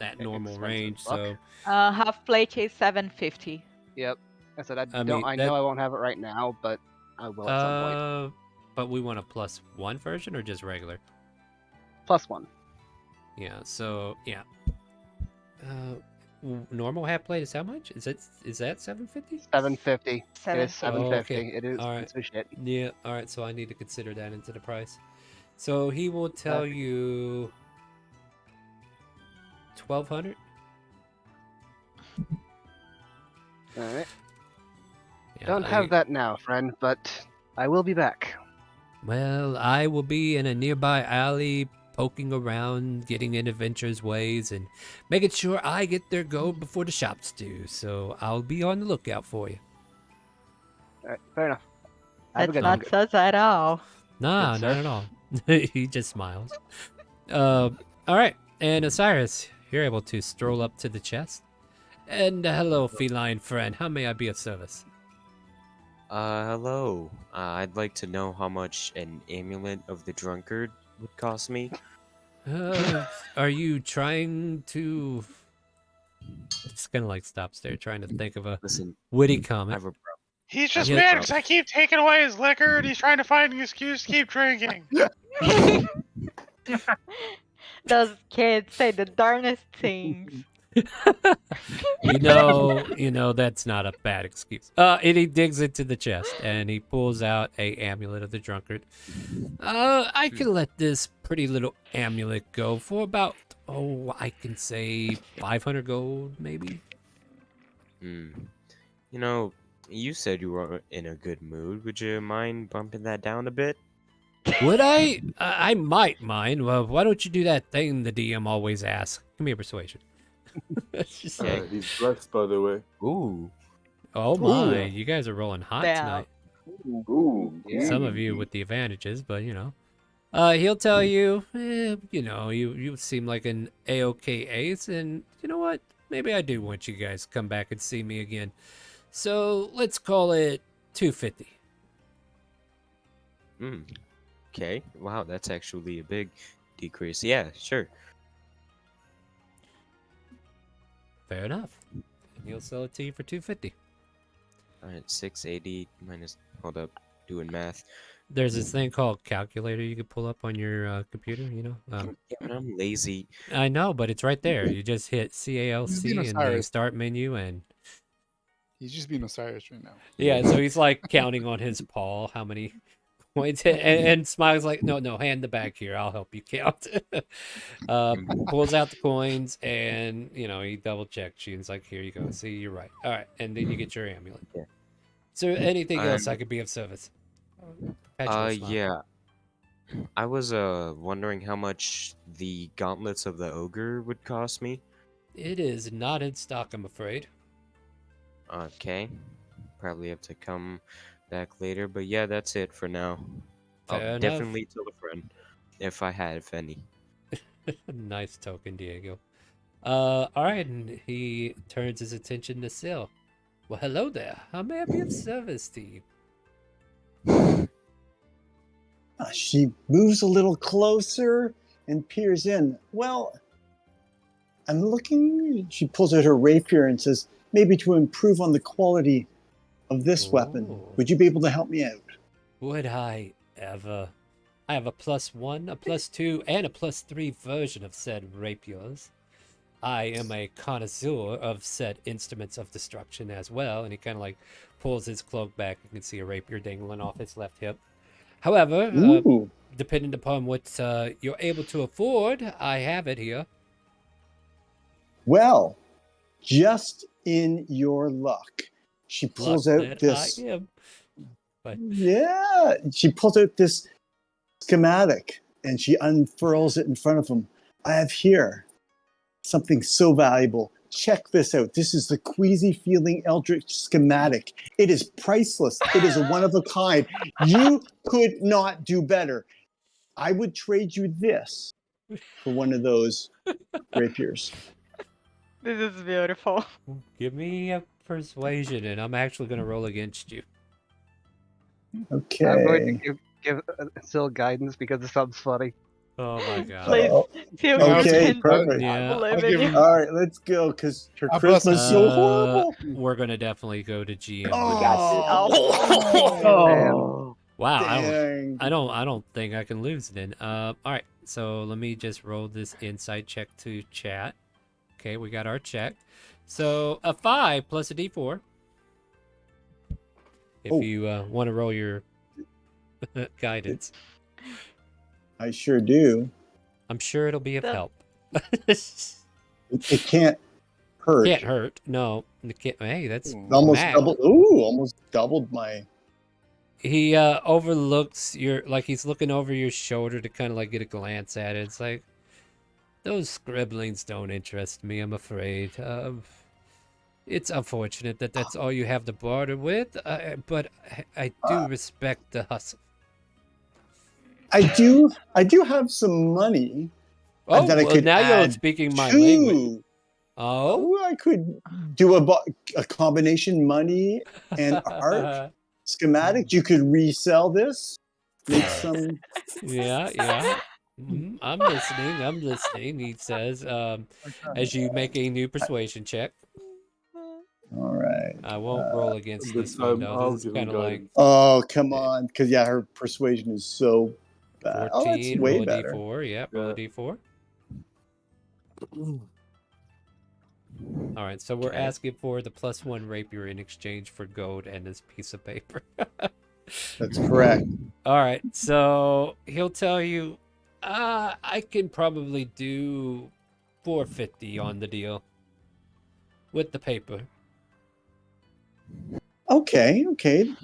[SPEAKER 2] that normal range. So
[SPEAKER 3] Half plate is 750.
[SPEAKER 11] Yep. I said I
[SPEAKER 2] mean,
[SPEAKER 11] know I won't have it right now, but I will at some point.
[SPEAKER 2] But we want a +1 version or just regular?
[SPEAKER 11] +1.
[SPEAKER 2] Yeah. So yeah. Normal half plate is how much? Is that 750?
[SPEAKER 11] 750. It is 750.
[SPEAKER 2] Oh, okay.
[SPEAKER 11] It is.
[SPEAKER 2] All right.
[SPEAKER 11] It's a shit.
[SPEAKER 2] Yeah. All right. So I need to consider that into the price. So he will tell you 1,200.
[SPEAKER 11] All right.
[SPEAKER 2] Yeah,
[SPEAKER 11] Don't have that now, friend, but I will be back.
[SPEAKER 2] Well, I will be in a nearby alley, poking around, getting in adventurers' ways, and making sure I get their gold before the shops do. So I'll be on the lookout for you.
[SPEAKER 11] All right. Fair enough. Have a
[SPEAKER 3] That's
[SPEAKER 11] good
[SPEAKER 3] not
[SPEAKER 11] one.
[SPEAKER 3] sus at all.
[SPEAKER 2] Nah,
[SPEAKER 11] Yes,
[SPEAKER 2] not
[SPEAKER 11] sir.
[SPEAKER 2] at all. He just smiles. All right. And Osiris, you're able to stroll up to the chest. And hello, feline friend. How may I be of service?
[SPEAKER 5] Hello. I'd like to know how much an amulet of the drunkard would cost me.
[SPEAKER 2] Are you trying to... Just kind of like stops there, trying to think of a witty comment.
[SPEAKER 9] He's just
[SPEAKER 2] Yeah.
[SPEAKER 9] mad because I keep taking away his liquor and he's trying to find an excuse to keep drinking.
[SPEAKER 3] Those kids say the darnest things.
[SPEAKER 2] You know that's not a bad excuse. And he digs into the chest and he pulls out a amulet of the drunkard. I can let this pretty little amulet go for about, I can say 500 gold, maybe.
[SPEAKER 5] You know, you said you were in a good mood. Would you mind bumping that down a bit?
[SPEAKER 2] Would I? I might mind. Well, why don't you do that thing the DM always asks? Give me a persuasion.
[SPEAKER 4] He's blessed, by the way.
[SPEAKER 5] Ooh.
[SPEAKER 2] Oh my,
[SPEAKER 4] Ooh.
[SPEAKER 2] you guys are rolling hot
[SPEAKER 3] Yeah.
[SPEAKER 2] tonight.
[SPEAKER 4] Ooh.
[SPEAKER 2] Some of you with the advantages, but he'll tell you, you seem like an A-OK ace, and you know what? Maybe I do want you guys to come back and see me again. So let's call it 250.
[SPEAKER 5] Okay. Wow, that's actually a big decrease. Yeah, sure.
[SPEAKER 2] Fair enough. And he'll sell it to you for 250.
[SPEAKER 5] All right, 680 minus. Hold up, doing math.
[SPEAKER 2] There's this thing called calculator you can pull up on your computer, you know?
[SPEAKER 5] Yeah, but I'm lazy.
[SPEAKER 2] I know, but it's right there. You just hit
[SPEAKER 10] He's being
[SPEAKER 2] CALC in the
[SPEAKER 10] Osiris.
[SPEAKER 2] start menu, and
[SPEAKER 10] He's just being Osiris right now.
[SPEAKER 2] yeah, so he's like counting on his paw how many points. And Smile's like, no, hand the bag here. I'll help you count. Pulls out the coins, and he double checks you. And it's like, here you go. See, you're right. All right, and then you get your amulet.
[SPEAKER 5] Yeah.
[SPEAKER 2] Is there anything else I could be of service? Perpetual Smile.
[SPEAKER 5] Yeah. I was wondering how much the gauntlets of the ogre would cost me.
[SPEAKER 2] It is not in stock, I'm afraid.
[SPEAKER 5] Okay. Probably have to come back later, but yeah, that's it for now.
[SPEAKER 2] Fair
[SPEAKER 5] I'll
[SPEAKER 2] enough.
[SPEAKER 5] definitely tell a friend if I have any.
[SPEAKER 2] Nice token, Diego. All right, and he turns his attention to Syl. Well, hello there. How may I be of service to you?
[SPEAKER 14] She moves a little closer and peers in. Well, I'm looking. She pulls out her rapier and says, maybe to improve on the quality of this weapon. Would you be able to help me out?
[SPEAKER 2] Would I ever? I have a +1, a +2, and a +3 version of said rapiers. I am a connoisseur of said instruments of destruction as well. And he kind of like pulls his cloak back. You can see a rapier dangling off his left hip. However, depending upon what you're able to afford, I have it here.
[SPEAKER 14] Well, just in your luck. She pulls out this.
[SPEAKER 2] I am. But
[SPEAKER 14] yeah, she pulls out this schematic and she unfurls it in front of him. I have here something so valuable. Check this out. This is the Queasy Feeling Eldritch schematic. It is priceless. It is a one of a kind. You could not do better. I would trade you this for one of those rapiers.
[SPEAKER 3] This is beautiful.
[SPEAKER 2] Give me a persuasion, and I'm actually going to roll against you.
[SPEAKER 14] Okay.
[SPEAKER 11] I'm going to give Syl guidance because it sounds funny.
[SPEAKER 2] Oh my god.
[SPEAKER 3] Please. Feel
[SPEAKER 14] Okay, perfect.
[SPEAKER 2] Yeah.
[SPEAKER 14] All right, let's go because her charisma's so horrible.
[SPEAKER 2] We're going to definitely go to GM.
[SPEAKER 14] Oh.
[SPEAKER 2] Wow.
[SPEAKER 14] Dang.
[SPEAKER 2] I don't think I can lose then. All right. So let me just roll this insight check to chat. Okay, we got our check. So a 5 plus a D4. If you want to roll your guidance.
[SPEAKER 14] I sure do.
[SPEAKER 2] I'm sure it'll be of help.
[SPEAKER 14] It can't hurt.
[SPEAKER 2] Can't hurt. No. It can't, hey, that's
[SPEAKER 14] Almost
[SPEAKER 2] mad.
[SPEAKER 14] doubled. Ooh, almost doubled my.
[SPEAKER 2] He overlooks he's looking over your shoulder to kind of like get a glance at it. It's like, those scribblings don't interest me, I'm afraid. It's unfortunate that that's all you have to barter with, but I do respect the hustle.
[SPEAKER 14] I do have some money.
[SPEAKER 2] Oh,
[SPEAKER 14] that I
[SPEAKER 2] well,
[SPEAKER 14] could
[SPEAKER 2] now you're
[SPEAKER 14] add
[SPEAKER 2] speaking my
[SPEAKER 14] to-
[SPEAKER 2] language. Oh,
[SPEAKER 14] I could do a combination money and art schematic. You could resell this. Make some.
[SPEAKER 2] Yeah. I'm listening, he says, as you make a new persuasion check.
[SPEAKER 14] All right.
[SPEAKER 2] I won't roll against this
[SPEAKER 4] I'll
[SPEAKER 2] one, though. This is
[SPEAKER 4] give him
[SPEAKER 2] kind of like
[SPEAKER 4] guidance.
[SPEAKER 14] Oh, come on. Because, yeah, her persuasion is so bad.
[SPEAKER 2] 14,
[SPEAKER 14] Oh, that's way
[SPEAKER 2] roll a
[SPEAKER 14] better.
[SPEAKER 2] D4. Yep, roll a D4. All right, so we're asking for the +1 rapier in exchange for gold and this piece of paper.
[SPEAKER 14] That's correct.
[SPEAKER 2] All right, so he'll tell you, I can probably do 450 on the deal with the paper.
[SPEAKER 14] Okay. Could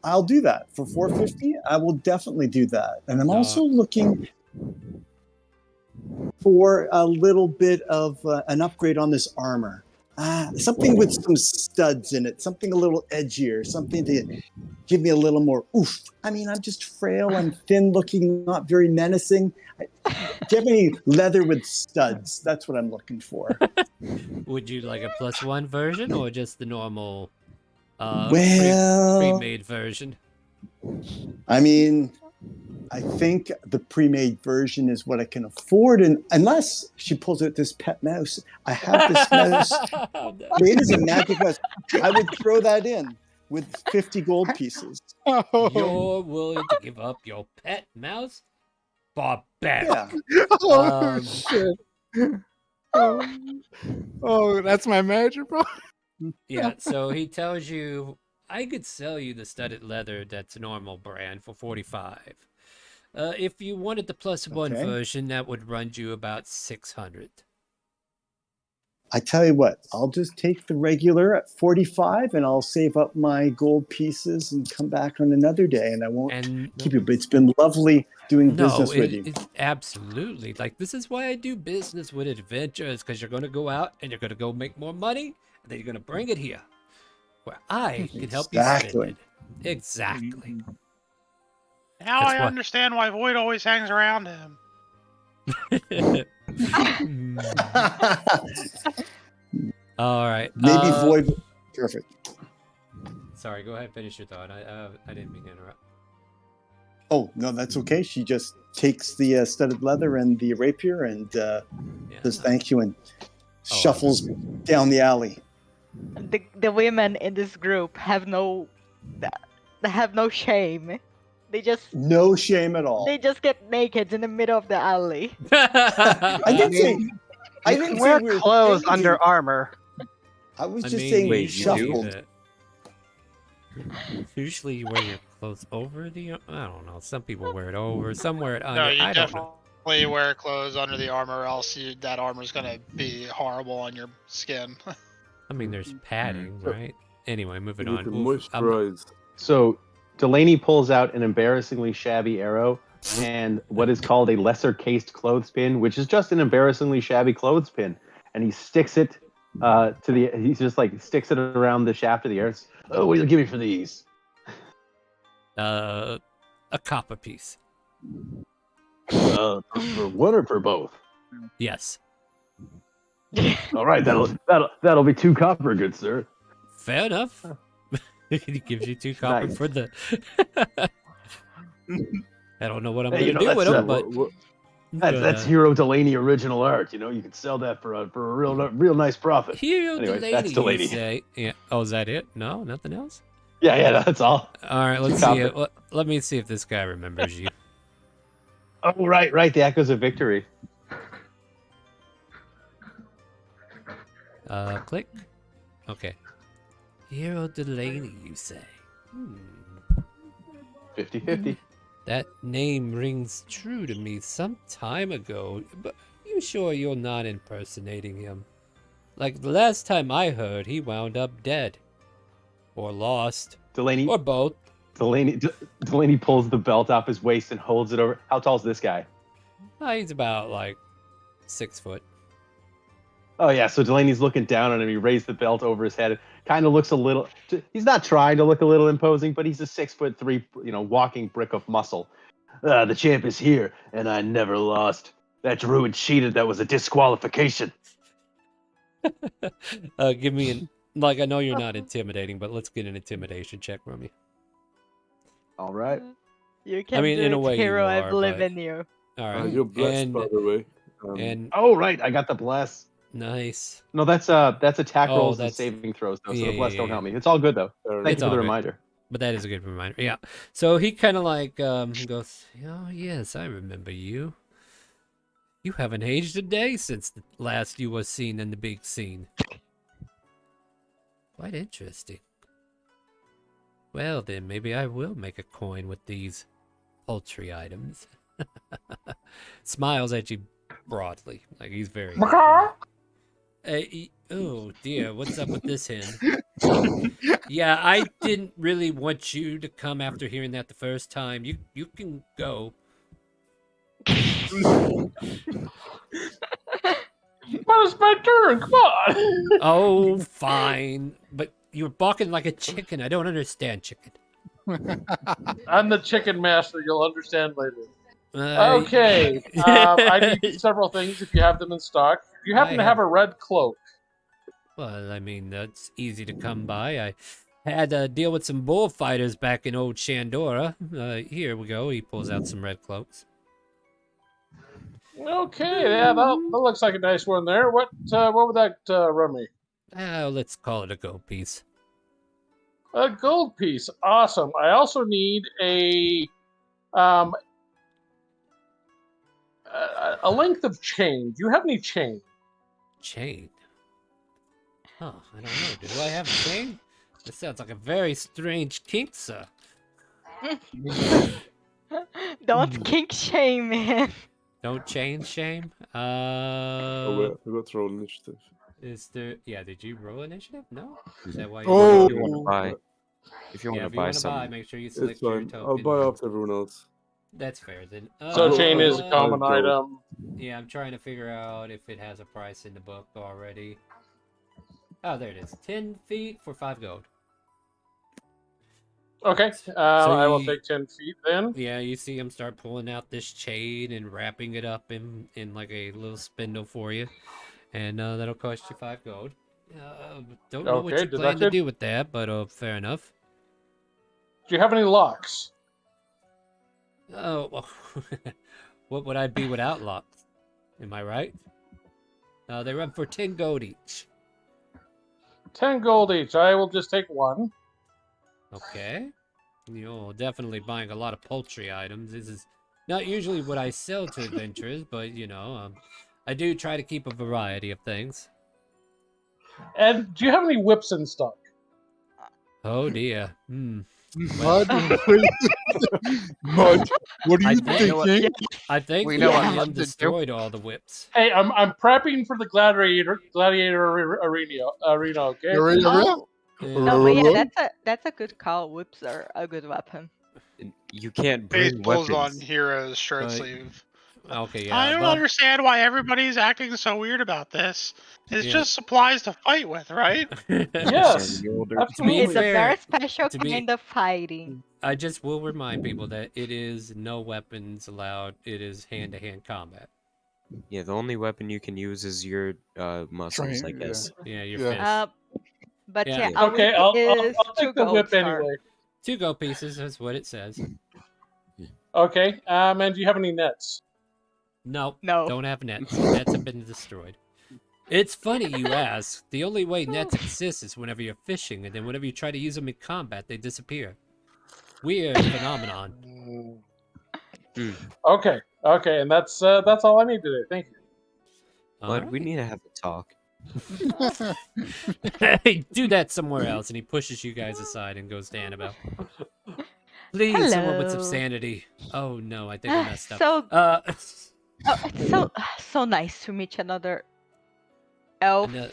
[SPEAKER 14] I'll do that for 450? I will definitely do that. And I'm also looking for a little bit of an upgrade on this armor. Something with some studs in it, something a little edgier, something to give me a little more oof. I mean, I'm just frail. I'm thin looking, not very menacing. Give me leather with studs. That's what I'm looking for.
[SPEAKER 2] Would you like a +1 version or just the normal
[SPEAKER 14] Well-
[SPEAKER 2] pre-made version?
[SPEAKER 14] I mean, I think the pre-made version is what I can afford, and unless she pulls out this pet mouse, I have this mouse. It is a magic mouse. I would throw that in with 50 gold pieces.
[SPEAKER 2] You're willing to give up your pet mouse? Barbaric.
[SPEAKER 10] Oh, shit. Oh, that's my manager, bro.
[SPEAKER 2] Yeah, so he tells you, I could sell you the studded leather that's normal brand for 45. If you wanted the +1
[SPEAKER 14] Okay.
[SPEAKER 2] version, that would run you about 600.
[SPEAKER 14] I tell you what, I'll just take the regular at 45, and I'll save up my gold pieces and come back on another day, and I won't keep you. But it's been lovely doing business with you.
[SPEAKER 2] It's absolutely. Like, this is why I do business with adventurers, because you're going to go out and you're going to go make more money, and then you're going to bring it here, where I can help you spend
[SPEAKER 14] Exactly.
[SPEAKER 2] it. Exactly.
[SPEAKER 9] Now
[SPEAKER 2] That's
[SPEAKER 9] I
[SPEAKER 2] why-
[SPEAKER 9] understand why Void always hangs around him.
[SPEAKER 2] All right.
[SPEAKER 14] Maybe Void. Perfect.
[SPEAKER 2] Sorry, go ahead, finish your thought. I didn't mean to interrupt.
[SPEAKER 14] Oh, no, that's okay. She just takes the studded leather and the rapier and says thank you and shuffles down the alley.
[SPEAKER 3] The women in this group have no shame. They just
[SPEAKER 14] No shame at all.
[SPEAKER 3] they just get naked in the middle of the alley.
[SPEAKER 14] I didn't say. I
[SPEAKER 11] You
[SPEAKER 14] didn't
[SPEAKER 11] can
[SPEAKER 14] say
[SPEAKER 11] wear
[SPEAKER 14] we were
[SPEAKER 11] clothes
[SPEAKER 14] changing.
[SPEAKER 11] under armor.
[SPEAKER 14] I was
[SPEAKER 2] I
[SPEAKER 14] just
[SPEAKER 2] mean,
[SPEAKER 14] saying we
[SPEAKER 2] you do
[SPEAKER 14] shuffled.
[SPEAKER 2] that. Usually you wear your clothes over the. I don't know. Some people wear it over. Some wear it under.
[SPEAKER 9] No, you
[SPEAKER 2] I don't know.
[SPEAKER 9] definitely wear clothes under the armor, or else that armor's gonna be horrible on your skin.
[SPEAKER 2] I mean, there's padding, right? Anyway, moving
[SPEAKER 4] You
[SPEAKER 2] on.
[SPEAKER 4] can
[SPEAKER 2] Oof,
[SPEAKER 4] moisturize.
[SPEAKER 13] So Delaney pulls out an embarrassingly shabby arrow and what is called a lesser cased clothespin, which is just an embarrassingly shabby clothespin, and he sticks it to the. He's just like sticks it around the shaft of the arrow. Oh, what do you give me for these?
[SPEAKER 2] a copper piece.
[SPEAKER 13] For one or for both?
[SPEAKER 2] Yes.
[SPEAKER 13] All right, that'll be 2 copper, good sir.
[SPEAKER 2] Fair enough. He gives you 2 copper
[SPEAKER 13] Nice.
[SPEAKER 2] for the. I don't know what I'm
[SPEAKER 13] Hey,
[SPEAKER 2] gonna do with them, but
[SPEAKER 13] That's Hero Delaney original art. You know, you could sell that for a real nice profit.
[SPEAKER 2] Hero
[SPEAKER 13] Anyway,
[SPEAKER 2] Delaney,
[SPEAKER 13] that's Delaney.
[SPEAKER 2] you say? Yeah. Oh, is that it? No, nothing else.
[SPEAKER 13] Yeah, that's all.
[SPEAKER 2] All right, let's see it. Let me see if this guy remembers you.
[SPEAKER 13] Oh, right. The Echoes of Victory.
[SPEAKER 2] Click. Okay. Hero Delaney, you say?
[SPEAKER 13] 50-50.
[SPEAKER 2] That name rings true to me some time ago, but you sure you're not impersonating him? Like the last time I heard, he wound up dead. Or lost.
[SPEAKER 13] Delaney.
[SPEAKER 2] Or both.
[SPEAKER 13] Delaney pulls the belt off his waist and holds it over. How tall is this guy?
[SPEAKER 2] He's about like 6 foot.
[SPEAKER 13] Oh yeah, so Delaney's looking down on him. He raised the belt over his head. Kind of looks a little. He's not trying to look a little imposing, but he's a 6'3", walking brick of muscle. The champ is here, and I never lost. That druid cheated. That was a disqualification.
[SPEAKER 2] Give me an. Like, I know you're not intimidating, but let's get an intimidation check from me.
[SPEAKER 13] All right.
[SPEAKER 3] You can
[SPEAKER 2] mean,
[SPEAKER 3] do
[SPEAKER 2] in a
[SPEAKER 3] it,
[SPEAKER 2] way you
[SPEAKER 3] hero. I
[SPEAKER 2] are,
[SPEAKER 3] believe
[SPEAKER 2] but-
[SPEAKER 3] in you.
[SPEAKER 2] All right.
[SPEAKER 4] You're blessed, by the way.
[SPEAKER 2] And
[SPEAKER 13] Oh right, I got the bless.
[SPEAKER 2] nice.
[SPEAKER 13] No, that's attack
[SPEAKER 2] Oh,
[SPEAKER 13] rolls and
[SPEAKER 2] that's-
[SPEAKER 13] saving throws though. So
[SPEAKER 2] yeah,
[SPEAKER 13] the bless
[SPEAKER 2] yeah,
[SPEAKER 13] don't
[SPEAKER 2] yeah.
[SPEAKER 13] help me. It's all good though. Thank
[SPEAKER 2] It's
[SPEAKER 13] you for
[SPEAKER 2] all
[SPEAKER 13] the
[SPEAKER 2] good.
[SPEAKER 13] reminder.
[SPEAKER 2] But that is a good reminder. Yeah. So he kind of like goes, "Oh yes, I remember you. You haven't aged a day since the last you was seen in the big scene. Quite interesting. Well then, maybe I will make a coin with these paltry items." Smiles at you broadly, like he's very. Oh dear, what's up with this hen? Yeah, I didn't really want you to come after hearing that the first time. You can go.
[SPEAKER 12] But it's my turn. Come on.
[SPEAKER 2] Oh, fine. But you're barking like a chicken. I don't understand chicken.
[SPEAKER 12] I'm the chicken master. You'll understand later.
[SPEAKER 2] Uh,
[SPEAKER 12] Okay. I need several things if you have them in stock. Do you happen
[SPEAKER 2] I
[SPEAKER 12] to have a red cloak?
[SPEAKER 2] Well, I mean, that's easy to come by. I had to deal with some bullfighters back in old Shandora. Here we go. He pulls out some red cloaks.
[SPEAKER 12] Okay, yeah, that looks like a nice one there. What would that run me?
[SPEAKER 2] Let's call it a gold piece.
[SPEAKER 12] A gold piece, awesome. I also need a length of chain. Do you have any chain?
[SPEAKER 2] Chain? Huh, I don't know. Do I have a chain? This sounds like a very strange kink, sir.
[SPEAKER 3] Don't kink shame, man.
[SPEAKER 2] Don't chain shame?
[SPEAKER 4] Oh, we got to roll initiative.
[SPEAKER 2] Is there... Yeah, did you roll initiative? No? Is that why you...
[SPEAKER 5] If you want to buy, if you
[SPEAKER 2] Yeah,
[SPEAKER 5] want
[SPEAKER 2] if
[SPEAKER 5] to
[SPEAKER 2] you
[SPEAKER 5] buy
[SPEAKER 2] want to buy,
[SPEAKER 5] some,
[SPEAKER 2] make sure you
[SPEAKER 4] It's
[SPEAKER 2] select your
[SPEAKER 4] fine.
[SPEAKER 2] token.
[SPEAKER 4] I'll buy after everyone else.
[SPEAKER 2] That's fair, then.
[SPEAKER 12] So chain is a common
[SPEAKER 4] gold.
[SPEAKER 12] item.
[SPEAKER 2] Yeah, I'm trying to figure out if it has a price in the book already. Oh, there it is. 10 feet for 5 gold.
[SPEAKER 12] Okay, I will take 10 feet then.
[SPEAKER 2] Yeah, you see him start pulling out this chain and wrapping it up in like a little spindle for you. And that'll cost you 5 gold. Don't know what
[SPEAKER 12] Okay,
[SPEAKER 2] you plan to
[SPEAKER 12] deducted.
[SPEAKER 2] do with that, but fair enough.
[SPEAKER 12] Do you have any locks?
[SPEAKER 2] Oh, well, what would I be without locks? Am I right? They run for 10 gold each.
[SPEAKER 12] 10 gold each. I will just take one.
[SPEAKER 2] Okay. You're definitely buying a lot of poultry items. This is not usually what I sell to adventurers, but, you know, I do try to keep a variety of things.
[SPEAKER 12] And do you have any whips in stock?
[SPEAKER 2] Oh, dear.
[SPEAKER 10] Mud? Mud? What are you thinking?
[SPEAKER 2] I think
[SPEAKER 11] We know what
[SPEAKER 2] Liam
[SPEAKER 11] Mud did too.
[SPEAKER 2] destroyed all the whips.
[SPEAKER 12] Hey, I'm prepping for the gladiator arena. Okay.
[SPEAKER 3] Oh. No, but yeah, that's a good call. Whips are a good weapon.
[SPEAKER 5] you can't
[SPEAKER 9] Face
[SPEAKER 5] bring
[SPEAKER 9] pulls
[SPEAKER 5] weapons.
[SPEAKER 9] on Hero's shirt
[SPEAKER 2] But-
[SPEAKER 9] sleeve.
[SPEAKER 2] Okay, yeah.
[SPEAKER 9] I don't understand why everybody's acting so weird about this. It's
[SPEAKER 2] Yeah.
[SPEAKER 9] just supplies to fight with, right?
[SPEAKER 12] Yes,
[SPEAKER 2] To be
[SPEAKER 12] absolutely.
[SPEAKER 3] It's a
[SPEAKER 2] fair,
[SPEAKER 3] very special
[SPEAKER 2] to be-
[SPEAKER 3] kind of fighting.
[SPEAKER 2] I just will remind people that it is no weapons allowed. It is hand-to-hand combat.
[SPEAKER 5] Yeah, the only weapon you can use is your muscles, I
[SPEAKER 10] Train,
[SPEAKER 5] guess.
[SPEAKER 2] Yeah, your
[SPEAKER 10] Yeah.
[SPEAKER 2] fist.
[SPEAKER 3] But
[SPEAKER 2] Yeah.
[SPEAKER 3] yeah, a
[SPEAKER 12] Okay,
[SPEAKER 3] whip
[SPEAKER 12] I'll
[SPEAKER 3] is
[SPEAKER 12] take
[SPEAKER 3] 2
[SPEAKER 12] the
[SPEAKER 3] gold
[SPEAKER 12] whip
[SPEAKER 3] star.
[SPEAKER 12] anyway.
[SPEAKER 2] 2 gold pieces is what it says.
[SPEAKER 12] Okay, and do you have any nets?
[SPEAKER 2] Nope.
[SPEAKER 3] No.
[SPEAKER 2] Don't have nets. Nets have been destroyed. It's funny you ask. The only way nets exist is whenever you're fishing, and then whenever you try to use them in combat, they disappear. Weird phenomenon.
[SPEAKER 12] Okay, and that's all I need today. Thank you.
[SPEAKER 5] But we need to have a talk.
[SPEAKER 2] Hey, do that somewhere else, and he pushes you guys aside and goes to Annabelle. Please, someone with some
[SPEAKER 3] Hello.
[SPEAKER 2] sanity. Oh no, I think I messed up.
[SPEAKER 3] So-
[SPEAKER 2] uh,
[SPEAKER 3] Oh, it's so nice to meet another elf
[SPEAKER 2] Ano-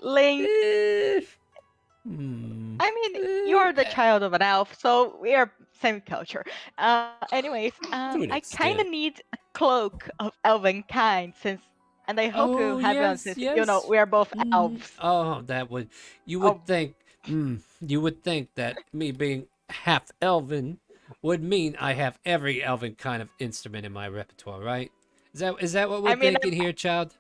[SPEAKER 3] link.
[SPEAKER 2] hmm.
[SPEAKER 3] I mean, you're the child of an elf, so we are same culture. Anyways,
[SPEAKER 2] To an
[SPEAKER 3] I kind of
[SPEAKER 2] extent.
[SPEAKER 3] need a cloak of elven kind and I hope
[SPEAKER 2] Oh,
[SPEAKER 3] you have one
[SPEAKER 2] yes,
[SPEAKER 3] since
[SPEAKER 2] yes.
[SPEAKER 3] we are both
[SPEAKER 2] Mm,
[SPEAKER 3] elves.
[SPEAKER 2] Oh, that would you would think. You would think that me being half elven would mean I have every elven kind of instrument in my repertoire, right? Is that what we're
[SPEAKER 3] I mean,
[SPEAKER 2] thinking here, child?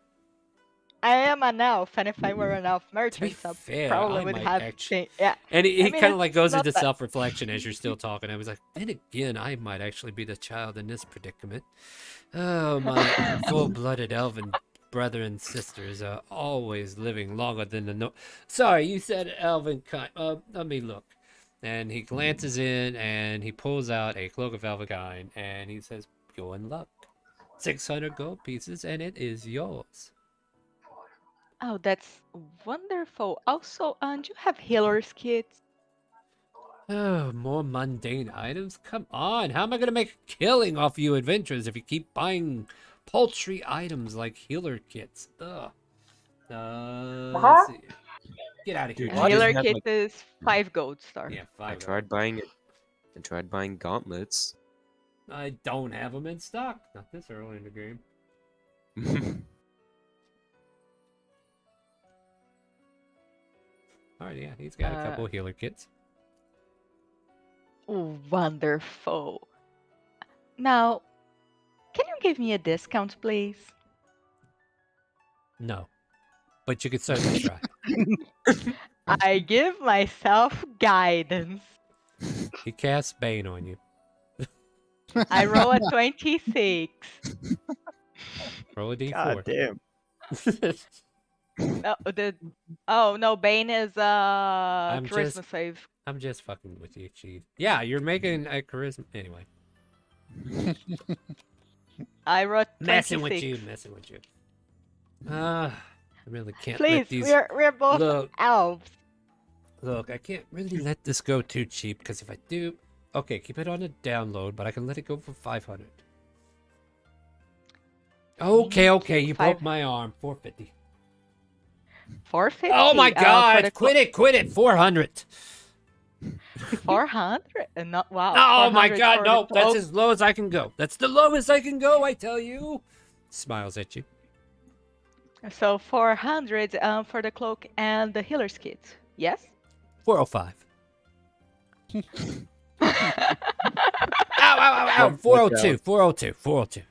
[SPEAKER 3] I am an elf, and if I were an elf merchant, I
[SPEAKER 2] fair,
[SPEAKER 3] probably
[SPEAKER 2] I
[SPEAKER 3] would
[SPEAKER 2] might
[SPEAKER 3] have. Yeah.
[SPEAKER 2] And he
[SPEAKER 3] I mean,
[SPEAKER 2] kind of like
[SPEAKER 3] it's
[SPEAKER 2] goes
[SPEAKER 3] not
[SPEAKER 2] into
[SPEAKER 3] that-
[SPEAKER 2] self-reflection as you're still talking. I was like, then again, I might actually be the child in this predicament. Oh, my full-blooded elven brother and sisters are always living longer than the Sorry, you said elven kind. Let me look. And he glances in and he pulls out a cloak of elven kind and he says, "You're in luck. 600 gold pieces and it is yours."
[SPEAKER 3] Oh, that's wonderful. Also, do you have healer's kits?
[SPEAKER 2] Oh, more mundane items? Come on, how am I gonna make a killing off you adventurers if you keep buying paltry items like healer kits? Ugh. Let's see. Get out of here.
[SPEAKER 5] Dude, you
[SPEAKER 3] Healer
[SPEAKER 5] just had,
[SPEAKER 3] kit
[SPEAKER 5] like-
[SPEAKER 3] is 5 gold star.
[SPEAKER 2] Yeah,
[SPEAKER 5] I
[SPEAKER 2] 5
[SPEAKER 5] tried buying it. I tried buying gauntlets.
[SPEAKER 2] I don't have them in stock. Not this early in the game. Alright, yeah, he's got a couple healer kits.
[SPEAKER 3] Wonderful. Now, can you give me a discount, please?
[SPEAKER 2] No. But you could certainly try.
[SPEAKER 3] I give myself guidance.
[SPEAKER 2] He casts Bane on you.
[SPEAKER 3] I roll a 26.
[SPEAKER 2] Roll a d4.
[SPEAKER 5] God damn.
[SPEAKER 3] No, Bane is charisma save.
[SPEAKER 2] I'm just fucking with you, Chief. Yeah, you're making a charisma. Anyway.
[SPEAKER 3] I wrote 26.
[SPEAKER 2] Messing with you. I really can't
[SPEAKER 3] Please,
[SPEAKER 2] let these...
[SPEAKER 3] we're both elves.
[SPEAKER 2] Look, I can't really let this go too cheap, because if I do... Okay, keep it on a download, but I can let it go for 500. Okay, you broke my arm. 450.
[SPEAKER 3] 450?
[SPEAKER 2] Oh my god! Quit it! 400!
[SPEAKER 3] 400? Not, wow.
[SPEAKER 2] Oh my
[SPEAKER 3] 400
[SPEAKER 2] god,
[SPEAKER 3] for
[SPEAKER 2] no!
[SPEAKER 3] the
[SPEAKER 2] That's
[SPEAKER 3] cloak.
[SPEAKER 2] as low as I can go. That's the lowest I can go, I tell you! Smiles at you.
[SPEAKER 3] So 400 for the cloak and the healer's kit. Yes?
[SPEAKER 2] 405. Ow! 402, 402.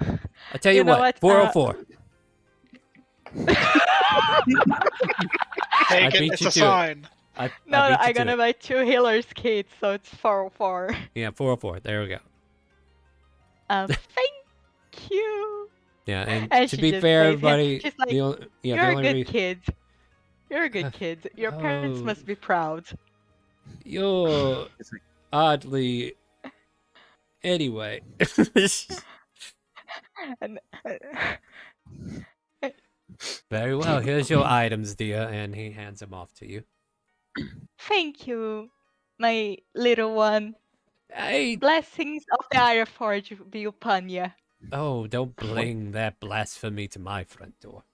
[SPEAKER 2] I tell you,
[SPEAKER 3] know
[SPEAKER 2] what,
[SPEAKER 3] what,
[SPEAKER 2] 404.
[SPEAKER 9] Take it,
[SPEAKER 2] beat
[SPEAKER 9] it's
[SPEAKER 2] you
[SPEAKER 9] a
[SPEAKER 2] to it.
[SPEAKER 9] sign.
[SPEAKER 2] I
[SPEAKER 3] No,
[SPEAKER 2] beat you
[SPEAKER 3] I'm
[SPEAKER 2] to
[SPEAKER 3] gonna
[SPEAKER 2] it.
[SPEAKER 3] buy 2 healer's kits, so it's 404.
[SPEAKER 2] Yeah, 404. There we go.
[SPEAKER 3] Thank you.
[SPEAKER 2] Yeah, and
[SPEAKER 3] And
[SPEAKER 2] to
[SPEAKER 3] she
[SPEAKER 2] be
[SPEAKER 3] just
[SPEAKER 2] fair,
[SPEAKER 3] waves hand.
[SPEAKER 2] everybody,
[SPEAKER 3] She's like,
[SPEAKER 2] the only, yeah,
[SPEAKER 3] you're
[SPEAKER 2] the
[SPEAKER 3] a
[SPEAKER 2] only
[SPEAKER 3] good kid. You're a good kid. Your parents
[SPEAKER 2] oh.
[SPEAKER 3] must be proud.
[SPEAKER 2] You're oddly. Anyway.
[SPEAKER 3] And,
[SPEAKER 2] Very well. Here's your items, dear, and he hands them off to you.
[SPEAKER 3] thank you, my little one.
[SPEAKER 2] Hey.
[SPEAKER 3] Blessings of the Iron Forge be upon you.
[SPEAKER 2] Oh, don't bring that blasphemy to my front door.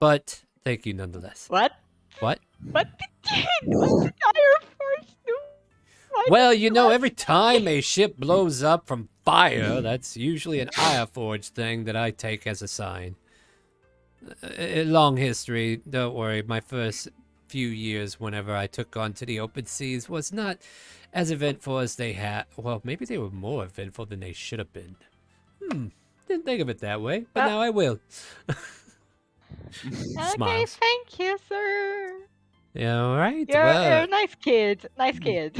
[SPEAKER 2] But thank you nonetheless.
[SPEAKER 3] What?
[SPEAKER 2] What?
[SPEAKER 3] What did Iron Forge do? Why
[SPEAKER 2] Well,
[SPEAKER 3] did
[SPEAKER 2] you know, every time a ship blows up from fire, that's usually an Ironforge thing that I take as a sign. A long history, don't worry. My first few years whenever I took on to the open seas was not as eventful as they had. Well, maybe they were more eventful than they should have been. Didn't think of it that way, but now I will.
[SPEAKER 3] Okay,
[SPEAKER 2] Smiles.
[SPEAKER 3] thank you, sir.
[SPEAKER 2] Yeah, all right.
[SPEAKER 3] You're
[SPEAKER 2] well,
[SPEAKER 3] a nice kid. Nice kid.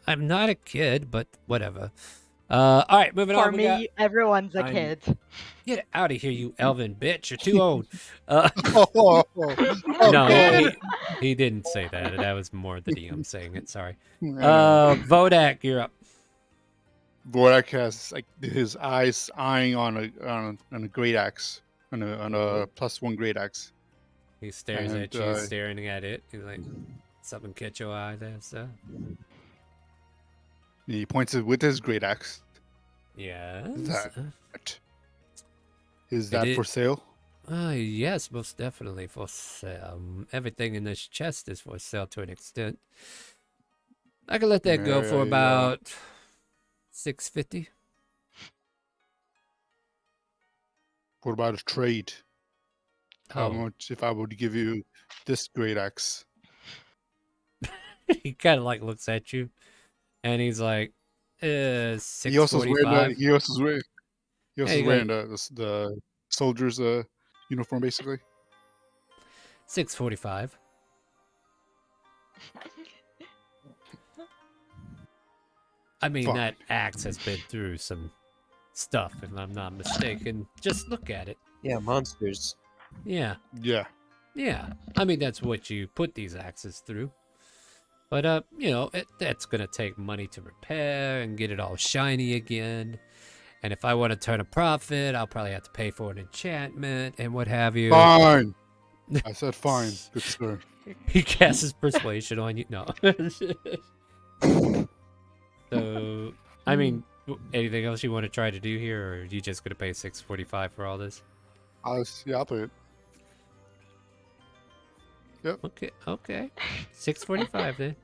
[SPEAKER 2] I'm not a kid, but whatever. All right, moving
[SPEAKER 3] For
[SPEAKER 2] on.
[SPEAKER 3] me, everyone's a
[SPEAKER 2] I'm-
[SPEAKER 3] kid.
[SPEAKER 2] Get out of here, you elven bitch! You're too old.
[SPEAKER 10] Oh,
[SPEAKER 2] No, he didn't say that. That was more the DM saying it. Sorry.
[SPEAKER 10] know.
[SPEAKER 2] Vodak, you're up.
[SPEAKER 10] Vorak has like his eyes eyeing on a great axe, on a +1 great axe.
[SPEAKER 2] He stares
[SPEAKER 10] And,
[SPEAKER 2] at you, staring at it. He's like, something catch your eye there, sir.
[SPEAKER 10] He points it with his great axe.
[SPEAKER 2] Yes.
[SPEAKER 10] Is that for sale?
[SPEAKER 2] Yes, most definitely for sale. Everything in this chest is for sale to an extent. I can let that go for
[SPEAKER 10] Yeah.
[SPEAKER 2] about 650.
[SPEAKER 10] What about a trade? How
[SPEAKER 2] Oh.
[SPEAKER 10] much if I would give you this great axe?
[SPEAKER 2] He kind of like looks at you, and he's like,
[SPEAKER 10] He also is wearing
[SPEAKER 2] 645.
[SPEAKER 10] he also
[SPEAKER 2] Hey,
[SPEAKER 10] is
[SPEAKER 2] you
[SPEAKER 10] wearing the soldier's uniform basically.
[SPEAKER 2] 645. I mean,
[SPEAKER 10] Fine.
[SPEAKER 2] that axe has been through some stuff, if I'm not mistaken. Just look at it.
[SPEAKER 5] Yeah, monsters.
[SPEAKER 2] Yeah.
[SPEAKER 10] Yeah.
[SPEAKER 2] Yeah. I mean, that's what you put these axes through. But, you know, that's going to take money to repair and get it all shiny again. And if I want to turn a profit, I'll probably have to pay for an enchantment and what have you.
[SPEAKER 10] Fine. I said fine, good sir.
[SPEAKER 2] He casts his persuasion on you. No. So, I mean, anything else you want to try to do here, or are you just going to pay 645 for all this?
[SPEAKER 10] I'll pay it. Yep.
[SPEAKER 2] Okay. 645 then.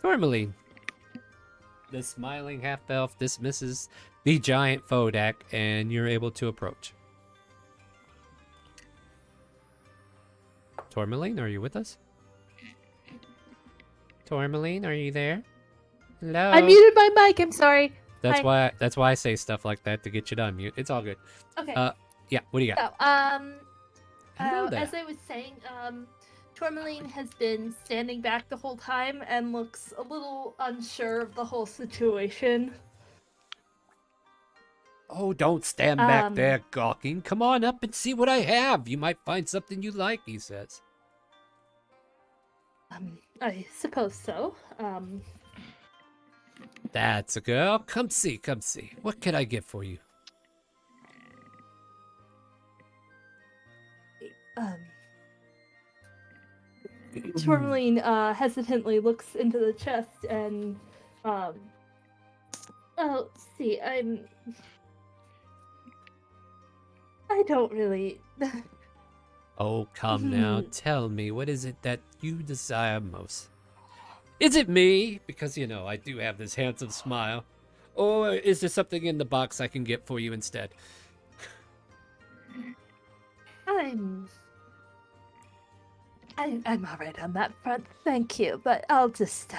[SPEAKER 2] Tourmaline. The smiling half-elf dismisses the giant Vodak, and you're able to approach. Tourmaline, are you with us? Tourmaline, are you there? Hello.
[SPEAKER 6] I muted my mic. I'm sorry.
[SPEAKER 2] That's
[SPEAKER 6] Hi.
[SPEAKER 2] why I say stuff like that to get you to unmute. It's all good.
[SPEAKER 6] Okay.
[SPEAKER 2] Yeah. What do you got?
[SPEAKER 6] So,
[SPEAKER 2] Hello there.
[SPEAKER 6] as I was saying, Tourmaline has been standing back the whole time and looks a little unsure of the whole situation.
[SPEAKER 2] Oh, don't stand back there gawking. Come on up and see what I have. You might find something you like, he says.
[SPEAKER 6] I suppose so.
[SPEAKER 2] That's a girl. Come see, come see. What can I get for you?
[SPEAKER 6] Tourmaline hesitantly looks into the chest and oh, let's see, I don't really
[SPEAKER 2] Oh, come now. Tell me, what is it that you desire most? Is it me? Because, you know, I do have this handsome smile. Or is there something in the box I can get for you instead?
[SPEAKER 6] I'm alright on that front, thank you, but I'll just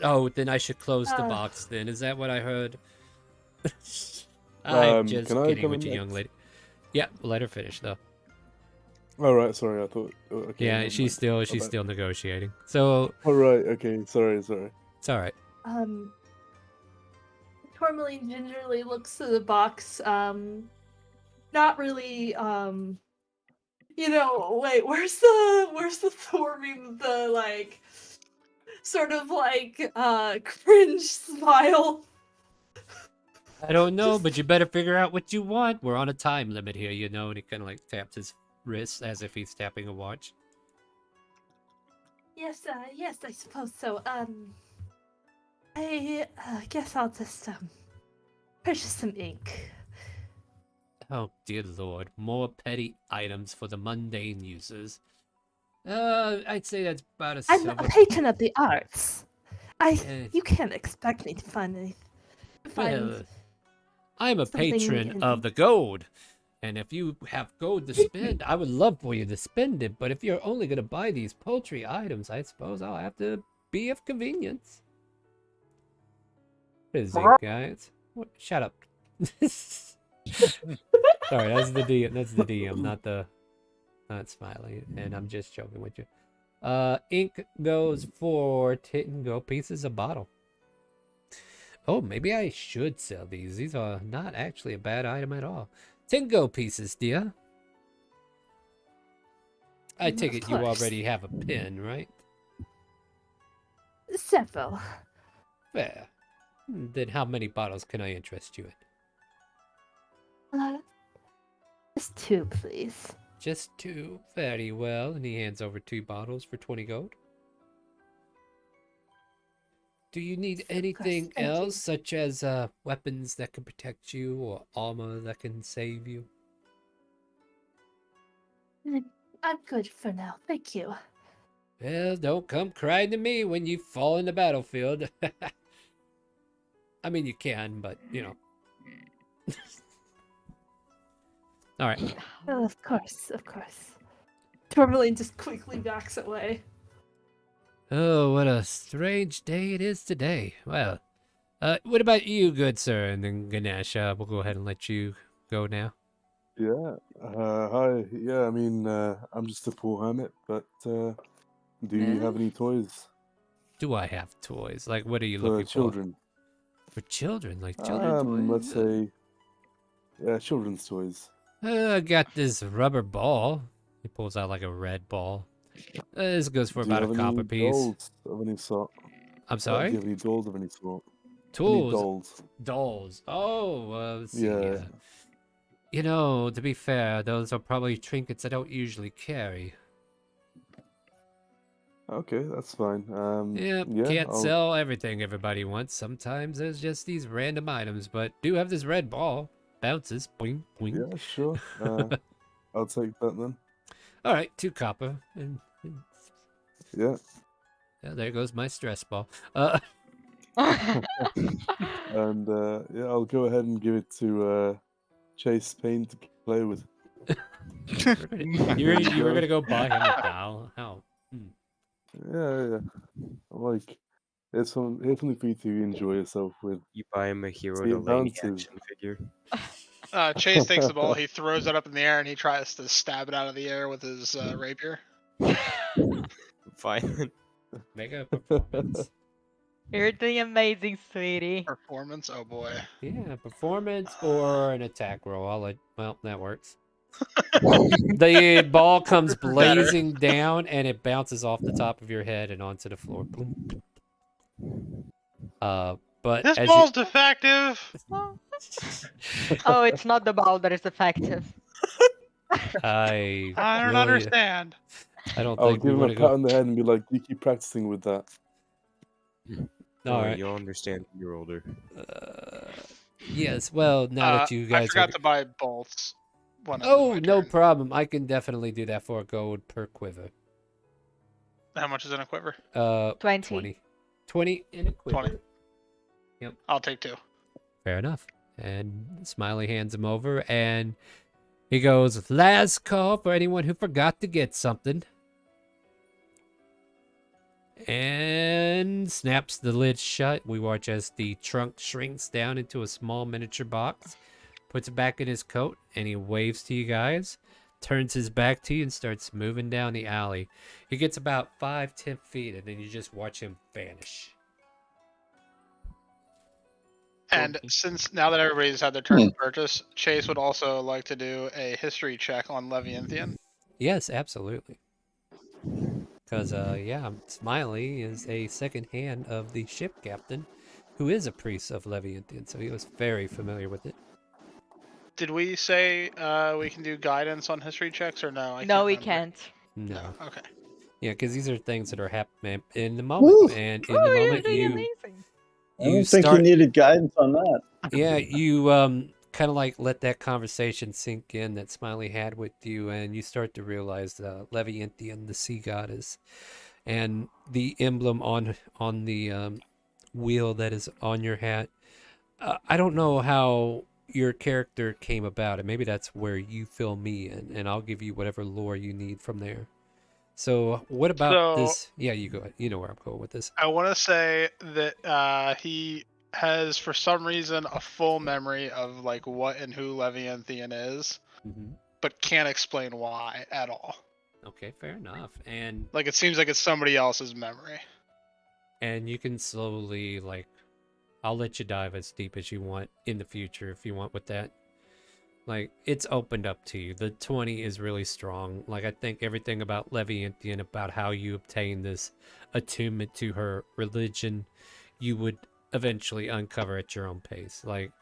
[SPEAKER 2] Oh, then I should close the box then. Is that what I heard? I'm just
[SPEAKER 4] can I
[SPEAKER 2] kidding
[SPEAKER 4] come
[SPEAKER 2] with
[SPEAKER 4] in
[SPEAKER 2] you, young
[SPEAKER 4] next?
[SPEAKER 2] lady. Yeah, let her finish though.
[SPEAKER 4] All right, sorry, I thought. Okay,
[SPEAKER 2] Yeah,
[SPEAKER 4] never
[SPEAKER 2] she's
[SPEAKER 4] mind.
[SPEAKER 2] still
[SPEAKER 4] My bad.
[SPEAKER 2] negotiating. So
[SPEAKER 4] All right, okay, sorry.
[SPEAKER 2] it's all right.
[SPEAKER 6] Tourmaline gingerly looks to the box, not really, you know, wait, where's the Thorming, the, like, sort of, like, cringe smile?
[SPEAKER 2] I don't know, but you better figure out what you want. We're on a time limit here, you know, and he kind of like taps his wrist as if he's tapping a watch.
[SPEAKER 6] Yes, I suppose so. I guess I'll just, purchase some ink.
[SPEAKER 2] Oh, dear lord. More petty items for the mundane users. I'd say that's about a
[SPEAKER 6] I'm
[SPEAKER 2] silver...
[SPEAKER 6] a patron of the arts.
[SPEAKER 2] Eh,
[SPEAKER 6] You can't expect me to find anything.
[SPEAKER 2] well, I'm a
[SPEAKER 6] something
[SPEAKER 2] patron
[SPEAKER 6] in-
[SPEAKER 2] of the gold. And if you have gold to spend, I would love for you to spend it. But if you're only going to buy these paltry items, I suppose I'll have to be of convenience. What is it, guys? What? Shut up. Sorry, that's the DM. That's the DM, not Smiley. And I'm just joking with you. Ink goes for 10 gold pieces a bottle. Oh, maybe I should sell these. These are not actually a bad item at all. 10 gold pieces, dear. I take it you
[SPEAKER 6] course.
[SPEAKER 2] already have a pen, right?
[SPEAKER 6] Several.
[SPEAKER 2] Fair. Then how many bottles can I interest you in?
[SPEAKER 6] Just 2, please.
[SPEAKER 2] Just 2. Very well. And he hands over 2 bottles for 20 gold. Do you need anything
[SPEAKER 6] thank you.
[SPEAKER 2] else, such as weapons that can protect you or armor that can save you?
[SPEAKER 6] I'm good for now, thank you.
[SPEAKER 2] Well, don't come crying to me when you fall in the battlefield. I mean, you can, but, you know. All right.
[SPEAKER 6] Oh, of course. Tourmaline just quickly backs away.
[SPEAKER 2] Oh, what a strange day it is today. Well, what about you, good sir? And then Ganesh, we'll go ahead and let you go now.
[SPEAKER 4] Yeah. Hi. Yeah. I mean, I'm just a poor hermit, but do you have any toys
[SPEAKER 2] Do I have toys? Like, what are you
[SPEAKER 4] for
[SPEAKER 2] looking
[SPEAKER 4] children?
[SPEAKER 2] for? For children? Like children
[SPEAKER 4] Let's
[SPEAKER 2] toys?
[SPEAKER 4] say, yeah, children's toys.
[SPEAKER 2] I got this rubber ball. He pulls out like a red ball. This goes for
[SPEAKER 4] Do you
[SPEAKER 2] about a
[SPEAKER 4] have
[SPEAKER 2] copper
[SPEAKER 4] any
[SPEAKER 2] piece.
[SPEAKER 4] dolls of any sort?
[SPEAKER 2] I'm
[SPEAKER 4] Do
[SPEAKER 2] sorry?
[SPEAKER 4] you have any dolls of any sort? Any
[SPEAKER 2] Tools?
[SPEAKER 4] dolls?
[SPEAKER 2] Dolls. Oh, let's see.
[SPEAKER 4] Yeah.
[SPEAKER 2] You know, to be fair, those are probably trinkets I don't usually carry.
[SPEAKER 4] Okay, that's fine.
[SPEAKER 2] Yeah,
[SPEAKER 4] Yeah,
[SPEAKER 2] can't
[SPEAKER 4] I'll...
[SPEAKER 2] sell everything everybody wants. Sometimes there's just these random items, but do have this red ball. Bounces. Boing, boing.
[SPEAKER 4] Yeah, sure. I'll take that then.
[SPEAKER 2] All right, 2 copper. And
[SPEAKER 4] Yeah.
[SPEAKER 2] yeah, there goes my stress ball.
[SPEAKER 4] And yeah, I'll go ahead and give it to Chase Payne to play with.
[SPEAKER 2] You were gonna go buy him a doll? How?
[SPEAKER 4] Yeah. I'm like, It's something for you to enjoy yourself with.
[SPEAKER 5] You buy him a Hero
[SPEAKER 4] See, it
[SPEAKER 5] Delaney
[SPEAKER 4] bounces.
[SPEAKER 5] action figure.
[SPEAKER 9] Chase takes the ball, he throws it up in the air, and he tries to stab it out of the air with his rapier.
[SPEAKER 5] Violent.
[SPEAKER 2] Make a performance.
[SPEAKER 3] You're doing amazing, sweetie.
[SPEAKER 9] Performance? Oh boy.
[SPEAKER 2] Yeah, performance or an attack roll. Well, that works. The ball comes
[SPEAKER 9] Better.
[SPEAKER 2] blazing down and it bounces off the top of your head and onto the floor. Boom. But
[SPEAKER 9] This
[SPEAKER 2] as
[SPEAKER 9] ball's defective.
[SPEAKER 3] Oh, it's not the ball that is effective.
[SPEAKER 2] I
[SPEAKER 9] don't
[SPEAKER 2] really-
[SPEAKER 9] understand.
[SPEAKER 2] I don't
[SPEAKER 4] I'll
[SPEAKER 2] think we
[SPEAKER 4] give him
[SPEAKER 2] want
[SPEAKER 4] a
[SPEAKER 2] to
[SPEAKER 4] pat
[SPEAKER 2] go.
[SPEAKER 4] on the head and be like, "You keep practicing with that."
[SPEAKER 2] All right.
[SPEAKER 5] You'll understand when you're older.
[SPEAKER 2] Yes. Well, now that you guys
[SPEAKER 9] I forgot
[SPEAKER 2] are...
[SPEAKER 9] to buy bolts. When it was
[SPEAKER 2] Oh,
[SPEAKER 9] my
[SPEAKER 2] no
[SPEAKER 9] turn.
[SPEAKER 2] problem. I can definitely do that for a gold per quiver.
[SPEAKER 9] How much is in a quiver?
[SPEAKER 3] 20.
[SPEAKER 2] 20 in a quiver.
[SPEAKER 9] 20.
[SPEAKER 2] Yep.
[SPEAKER 9] I'll take 2.
[SPEAKER 2] Fair enough. And Smiley hands him over, and he goes, "Last call for anyone who forgot to get something." And snaps the lid shut. We watch as the trunk shrinks down into a small miniature box, puts it back in his coat, and he waves to you guys, turns his back to you, and starts moving down the alley. He gets about 5-10 feet, and then you just watch him vanish.
[SPEAKER 9] And since now that everybody's had their turn to purchase, Chase would also like to do a history check on Leviathan.
[SPEAKER 2] Yes, absolutely. Because, yeah, Smiley is a second hand of the ship captain, who is a priest of Leviathan, so he was very familiar with it.
[SPEAKER 9] Did we say we can do guidance on history checks or no?
[SPEAKER 3] No, we
[SPEAKER 9] remember.
[SPEAKER 3] can't.
[SPEAKER 2] No.
[SPEAKER 9] Okay.
[SPEAKER 2] Yeah, because these are things that are happening in the moment,
[SPEAKER 14] Woo!
[SPEAKER 2] and in the moment you
[SPEAKER 14] I don't think you needed guidance on that.
[SPEAKER 2] yeah, you kind of like let that conversation sink in that Smiley had with you, and you start to realize Leviathan, the sea goddess, and the emblem on the wheel that is on your hat. I don't know how your character came about, and maybe that's where you fill me in, and I'll give you whatever lore you need from there. So, what about this? Yeah, you go ahead. You know where I'm going with this.
[SPEAKER 9] I want to say that he has, for some reason, a full memory of like what and who Leviathan is, but can't explain why at all.
[SPEAKER 2] Okay, fair enough. And
[SPEAKER 9] like it seems like it's somebody else's memory.
[SPEAKER 2] And you can slowly, like, I'll let you dive as deep as you want in the future if you want with that. Like, it's opened up to you. The 20 is really strong. Like, I think everything about Leviathan, about how you obtain this attunement to her religion, you would eventually uncover at your own pace. Like,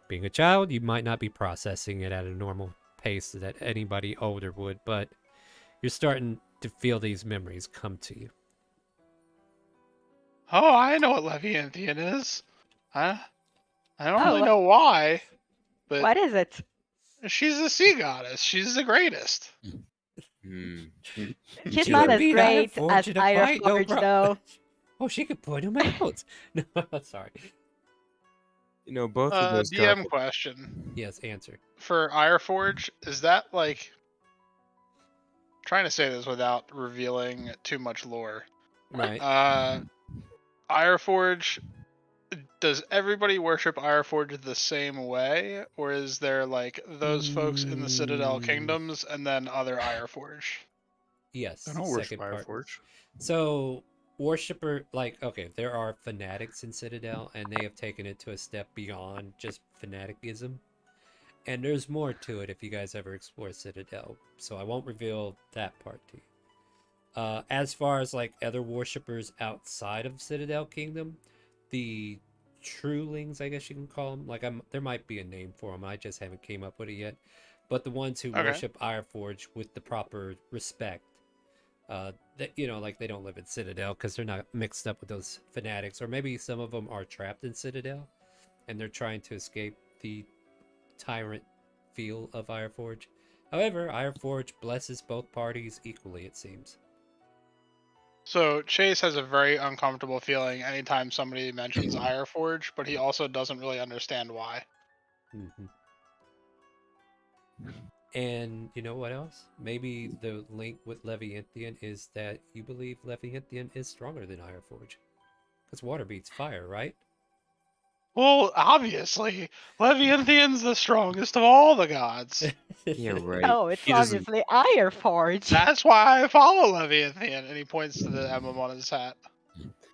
[SPEAKER 2] being a child, you might not be processing it at a normal pace that anybody older would, but you're starting to feel these memories come to you.
[SPEAKER 9] Oh, I know what Leviathan is. I don't really know why, but
[SPEAKER 3] what is it?
[SPEAKER 9] She's the sea goddess. She's the greatest.
[SPEAKER 3] She's not as great as Iron Forge, though.
[SPEAKER 2] Oh, she could point him out. No, sorry.
[SPEAKER 5] You know, both of those
[SPEAKER 9] DM question.
[SPEAKER 2] Yes, answer.
[SPEAKER 9] For Ironforge, is that like... trying to say this without revealing too much lore.
[SPEAKER 2] Right.
[SPEAKER 9] Ironforge, does everybody worship Ironforge the same way? Or is there like those folks in the Citadel Kingdoms and then other Ironforge?
[SPEAKER 2] Yes.
[SPEAKER 10] I don't worship
[SPEAKER 2] second part.
[SPEAKER 10] Ironforge.
[SPEAKER 2] So, worshipper, like, okay, there are fanatics in Citadel, and they have taken it to a step beyond just fanaticism. And there's more to it if you guys ever explore Citadel, so I won't reveal that part to you. As far as, like, other worshippers outside of Citadel Kingdom, the Trulings, I guess you can call them, like, there might be a name for them, I just haven't came up with it yet, but the ones who worship Ironforge with the proper respect, that, you know, like, they don't live in Citadel because they're not mixed up with those fanatics, or maybe some of them are trapped in Citadel and they're trying to escape the tyrant feel of Ironforge. However, Ironforge blesses both parties equally, it seems.
[SPEAKER 9] So Chase has a very uncomfortable feeling anytime somebody mentions Ironforge, but he also doesn't really understand why.
[SPEAKER 2] And you know what else? Maybe the link with Leviathan is that you believe Leviathan is stronger than Ironforge. Because water beats fire, right?
[SPEAKER 9] Well, obviously, Leviathan's the strongest of all the gods.
[SPEAKER 5] Yeah, right.
[SPEAKER 3] Oh, it's
[SPEAKER 5] He doesn't-
[SPEAKER 3] obviously Ironforge.
[SPEAKER 9] That's why I follow Leviathan, and he points to the emblem on his hat.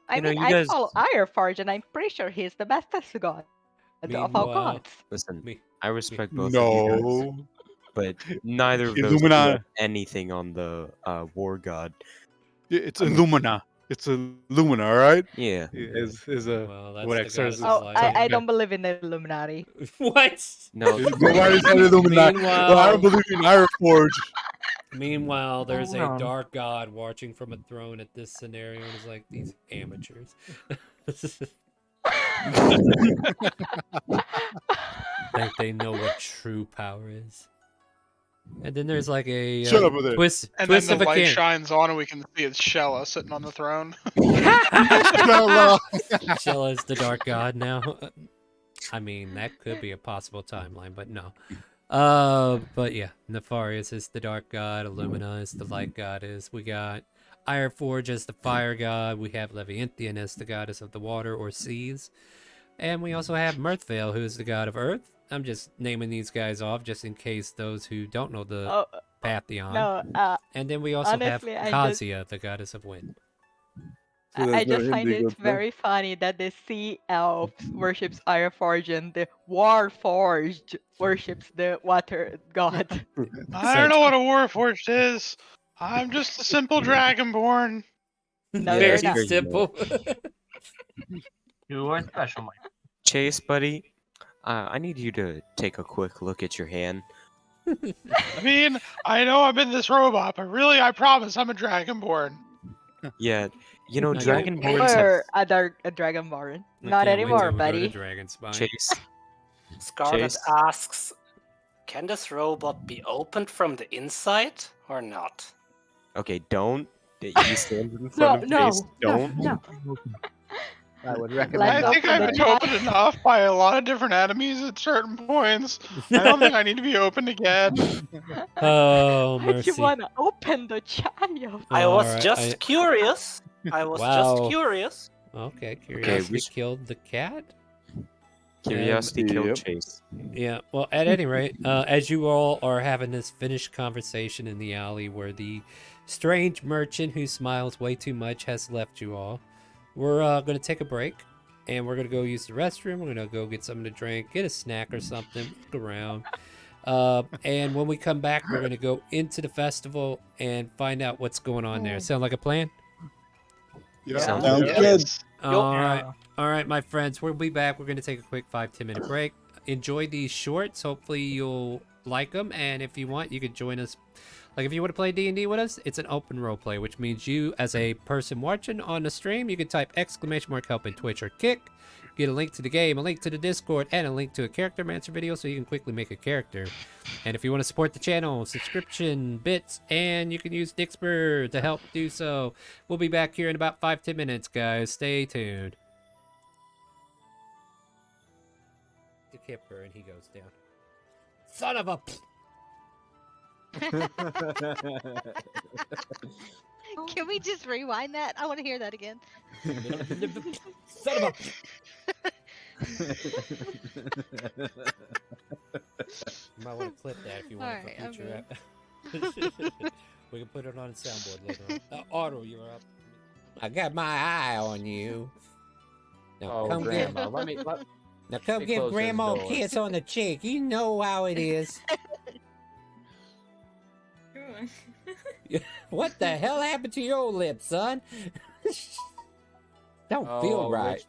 [SPEAKER 3] I
[SPEAKER 5] You know,
[SPEAKER 3] mean,
[SPEAKER 5] you
[SPEAKER 3] I
[SPEAKER 5] guys-
[SPEAKER 3] follow Ironforge, and I'm pretty sure he's the bestest god of all
[SPEAKER 2] Meanwhile-
[SPEAKER 3] gods.
[SPEAKER 5] Listen,
[SPEAKER 2] Me-
[SPEAKER 5] I respect both of you guys,
[SPEAKER 10] No.
[SPEAKER 5] but neither of those
[SPEAKER 10] Illumina-
[SPEAKER 5] do anything on the war god.
[SPEAKER 10] It's Illumina. It's Illumina, all right?
[SPEAKER 5] Yeah.
[SPEAKER 10] Is a
[SPEAKER 2] Well, that's
[SPEAKER 10] what
[SPEAKER 2] the
[SPEAKER 10] Xers
[SPEAKER 2] goddess
[SPEAKER 10] is.
[SPEAKER 2] of
[SPEAKER 3] Oh,
[SPEAKER 2] light.
[SPEAKER 3] I don't believe in the Illuminati.
[SPEAKER 2] What?
[SPEAKER 5] No.
[SPEAKER 10] Nobody said Illuminati. Well, I don't believe in Ironforge.
[SPEAKER 2] Meanwhile, there's
[SPEAKER 13] Hold
[SPEAKER 2] a
[SPEAKER 13] on.
[SPEAKER 2] dark god watching from a throne at this scenario and is like, these amateurs. Think they know what true power is. And then there's like a
[SPEAKER 10] Shut up with it.
[SPEAKER 2] twist,
[SPEAKER 9] And
[SPEAKER 2] twist
[SPEAKER 9] then
[SPEAKER 2] of
[SPEAKER 9] the
[SPEAKER 2] a
[SPEAKER 9] light
[SPEAKER 2] can.
[SPEAKER 9] shines on, and we can see it's Shella sitting on the throne.
[SPEAKER 2] Shella is the dark god now. I mean, that could be a possible timeline, but no. But yeah, Nefarious is the dark god, Illumina is the light goddess. We got Ironforge as the fire god. We have Leviathan as the goddess of the water or seas. And we also have Mirthvale, who is the god of earth. I'm just naming these guys off just in case those who don't know the
[SPEAKER 3] Oh,
[SPEAKER 2] Pantheon.
[SPEAKER 3] no,
[SPEAKER 2] And then we also
[SPEAKER 3] honestly,
[SPEAKER 2] have
[SPEAKER 3] I just-
[SPEAKER 2] Kazuya, the goddess of wind.
[SPEAKER 4] So
[SPEAKER 3] I
[SPEAKER 4] there's no
[SPEAKER 3] just find
[SPEAKER 4] Hindi
[SPEAKER 3] it
[SPEAKER 4] god, no?
[SPEAKER 3] very funny that the Sea Elf worships Ironforge and the Warforged worships the water god.
[SPEAKER 9] I don't know what a Warforged is. I'm just a simple Dragonborn.
[SPEAKER 3] No,
[SPEAKER 2] Very
[SPEAKER 3] you're not.
[SPEAKER 2] simple.
[SPEAKER 15] You are special, Mike.
[SPEAKER 5] Chase, buddy, I need you to take a quick look at your hand.
[SPEAKER 9] I mean, I know I'm in this robot, but really, I promise I'm a Dragonborn.
[SPEAKER 5] Yeah, you know,
[SPEAKER 2] I can't
[SPEAKER 5] Dragonborns have...
[SPEAKER 3] Or a Dragonborn. Not
[SPEAKER 2] can't wait
[SPEAKER 3] anymore,
[SPEAKER 2] till we go to
[SPEAKER 3] buddy.
[SPEAKER 2] Dragonspine.
[SPEAKER 5] Chase,
[SPEAKER 16] Scarlet
[SPEAKER 5] Chase?
[SPEAKER 16] asks, can this robot be opened from the inside or not?
[SPEAKER 5] Okay, don't. You stand in front of Chase. Don't.
[SPEAKER 11] I would
[SPEAKER 3] Like
[SPEAKER 11] recommend.
[SPEAKER 9] I think
[SPEAKER 3] open
[SPEAKER 9] I've
[SPEAKER 3] the
[SPEAKER 9] been opened enough by a lot of different enemies at certain points. I don't think I need to be opened again.
[SPEAKER 2] Oh,
[SPEAKER 3] You
[SPEAKER 2] mercy.
[SPEAKER 3] wanna open the child?
[SPEAKER 16] I was
[SPEAKER 2] Alright,
[SPEAKER 16] just curious. I was
[SPEAKER 2] Wow.
[SPEAKER 16] just curious.
[SPEAKER 2] Okay, curiosity
[SPEAKER 5] we-
[SPEAKER 2] killed the cat.
[SPEAKER 5] Curiosity
[SPEAKER 4] And-
[SPEAKER 5] killed
[SPEAKER 4] Yep.
[SPEAKER 5] Chase.
[SPEAKER 2] Yeah, well, at any rate, as you all are having this finished conversation in the alley where the strange merchant who smiles way too much has left you all, we're going to take a break, and we're going to go use the restroom. We're going to go get something to drink, get a snack or something, look around. And when we come back, we're going to go into the festival and find out what's going on there. Sound like a plan?
[SPEAKER 10] Yeah.
[SPEAKER 5] Sounds
[SPEAKER 14] Sounds
[SPEAKER 5] good.
[SPEAKER 14] good.
[SPEAKER 2] All right, my friends. We'll be back. We're gonna take a quick 5-10 minute break. Enjoy these shorts. Hopefully you'll like them. And if you want, you can join us. Like if you want to play D&D with us, it's an open role play, which means you, as a person watching on the stream, you can type !help in Twitch or Kick. Get a link to the game, a link to the Discord, and a link to a Character Mancer video so you can quickly make a character. And if you want to support the channel, subscription, bits, and you can use Dixper to help do so. We'll be back here in about 5-10 minutes, guys. Stay tuned. The Kipper, and he goes down. Son of a...
[SPEAKER 17] Can we just rewind that? I want to hear that again.
[SPEAKER 2] Son of a... You might want to clip that if you want
[SPEAKER 17] Alright,
[SPEAKER 2] it for
[SPEAKER 17] I'm
[SPEAKER 2] future we can put it on a soundboard later on. Otto, you're up. I got my eye on you. Now
[SPEAKER 13] Oh,
[SPEAKER 2] come
[SPEAKER 13] Grandma,
[SPEAKER 2] give,
[SPEAKER 13] let me.
[SPEAKER 2] now come
[SPEAKER 13] me
[SPEAKER 2] give
[SPEAKER 13] close this
[SPEAKER 2] Grandma a
[SPEAKER 13] door.
[SPEAKER 2] kiss on the cheek. You know how it is. What the hell happened to your lips, son? Don't feel
[SPEAKER 13] Oh,
[SPEAKER 2] right.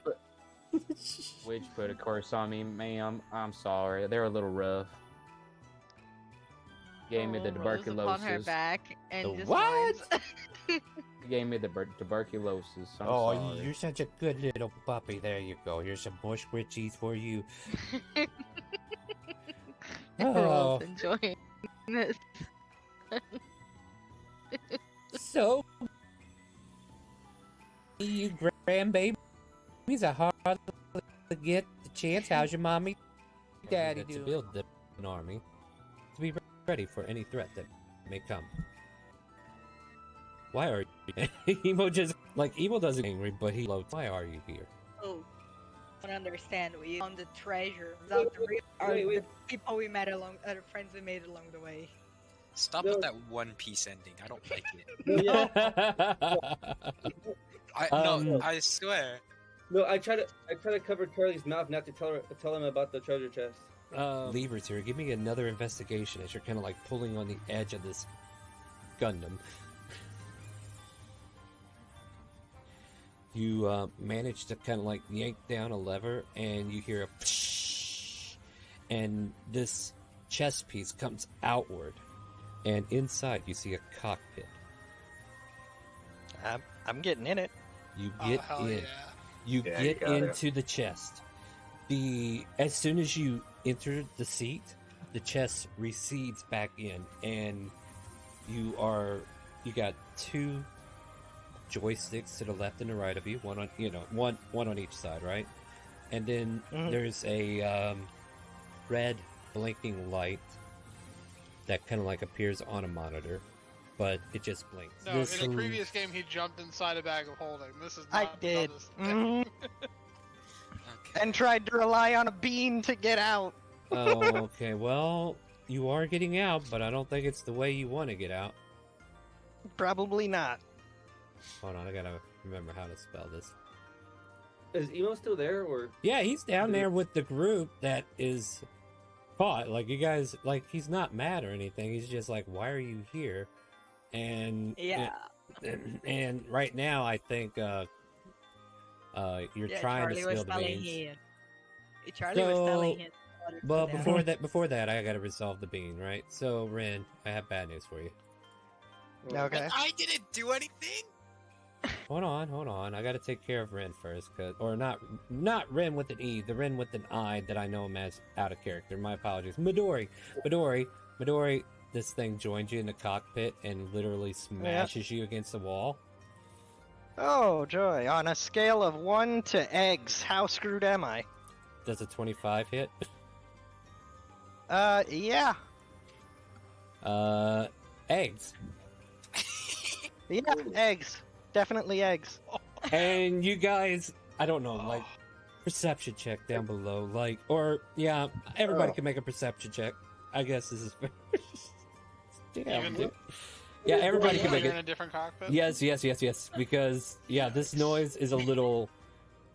[SPEAKER 13] Witch put a curse on me, ma'am. I'm sorry. They're a little rough. Gave me the
[SPEAKER 17] Rolls upon her
[SPEAKER 13] tuberculosis.
[SPEAKER 17] back and
[SPEAKER 2] The
[SPEAKER 17] just
[SPEAKER 2] what?
[SPEAKER 17] whines.
[SPEAKER 13] Gave me the tuberculosis. I'm
[SPEAKER 2] Oh,
[SPEAKER 13] sorry.
[SPEAKER 2] you're such a good little puppy. There you go. Here's some bush cheese for you. Oh,
[SPEAKER 17] Rolls enjoying this.
[SPEAKER 2] so you grandbabies are hard to get the chance. How's your mommy, daddy doing? To build an army to be ready for any threat that may come. Why are Emo just like Emo doesn't get angry, but he loads. Why are you here?
[SPEAKER 3] Oh, I don't understand. We found the treasure. Without the the people we met along, the friends we made along the way.
[SPEAKER 18] Stop with that One Piece ending. I don't like it. I swear.
[SPEAKER 19] No, I try to cover Charlie's mouth not to tell him about the treasure chest.
[SPEAKER 2] Levers here, give me another investigation as you're kind of like pulling on the edge of this Gundam. You manage to kind of like yank down a lever, and you hear a psh, and this chest piece comes outward, and inside you see a cockpit.
[SPEAKER 20] I'm getting in it.
[SPEAKER 2] You get in.
[SPEAKER 20] Yeah.
[SPEAKER 2] You
[SPEAKER 20] Yeah,
[SPEAKER 2] get
[SPEAKER 20] you got it.
[SPEAKER 2] into the chest. As soon as you enter the seat, the chest recedes back in, and you got two joysticks to the left and the right of you, one on each side, right? And then there's a red blinking light that kind of like appears on a monitor, but it just blinks.
[SPEAKER 9] No, in a previous game, he jumped inside a bag of holding. This is
[SPEAKER 20] I
[SPEAKER 9] not
[SPEAKER 20] did.
[SPEAKER 9] done this.
[SPEAKER 20] Mhm. And tried to rely on a bean to get out.
[SPEAKER 2] Oh, okay. Well, you are getting out, but I don't think it's the way you want to get out.
[SPEAKER 20] Probably not.
[SPEAKER 2] Hold on, I gotta remember how to spell this.
[SPEAKER 19] Is Emo still there, or?
[SPEAKER 2] Yeah, he's down there with the group that is caught. Like, you guys, like, he's not mad or anything. He's just like, why are you here? And and right now, I think you're trying to spill the beans.
[SPEAKER 3] Charlie was telling him.
[SPEAKER 2] Well, before that, I gotta resolve the bean, right? So, Ren, I have bad news for you.
[SPEAKER 20] Okay.
[SPEAKER 18] I didn't do anything.
[SPEAKER 2] Hold on. I gotta take care of Ren first, or not Ren with an E, the Ren with an I that I know him as out of character. My apologies. Midori. This thing joins you in the cockpit and literally smashes you against the wall.
[SPEAKER 20] Oh, joy. On a scale of 1 to eggs, how screwed am I?
[SPEAKER 2] Does a 25 hit?
[SPEAKER 20] Yeah.
[SPEAKER 2] Eggs.
[SPEAKER 20] Yeah, eggs. Definitely eggs.
[SPEAKER 2] And you guys, I don't know, like, perception check down below. Like, or, yeah, everybody can make a perception check. I guess this is fair. Damn, dude. Yeah, everybody can make
[SPEAKER 9] You're
[SPEAKER 2] it.
[SPEAKER 9] in a different cockpit?
[SPEAKER 2] Yes. Because, yeah, this noise is a little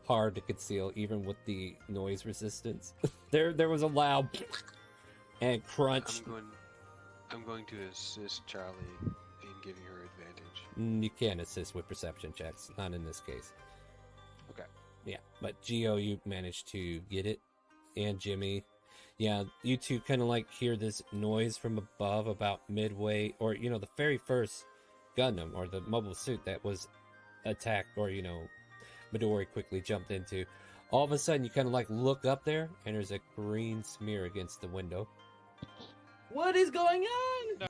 [SPEAKER 2] hard to conceal, even with the noise resistance. There was a loud and crunch.
[SPEAKER 21] I'm going to assist Charlie in giving her advantage.
[SPEAKER 2] You can't assist with perception checks, not in this case.
[SPEAKER 21] Okay.
[SPEAKER 2] Yeah, but Geo, you managed to get it, and Jimmy. Yeah, you two kind of like hear this noise from above about midway, or, the very first Gundam, or the mobile suit that was attacked, or, Midori quickly jumped into. All of a sudden, you kind of like look up there, and there's a green smear against the window.
[SPEAKER 19] What is going on?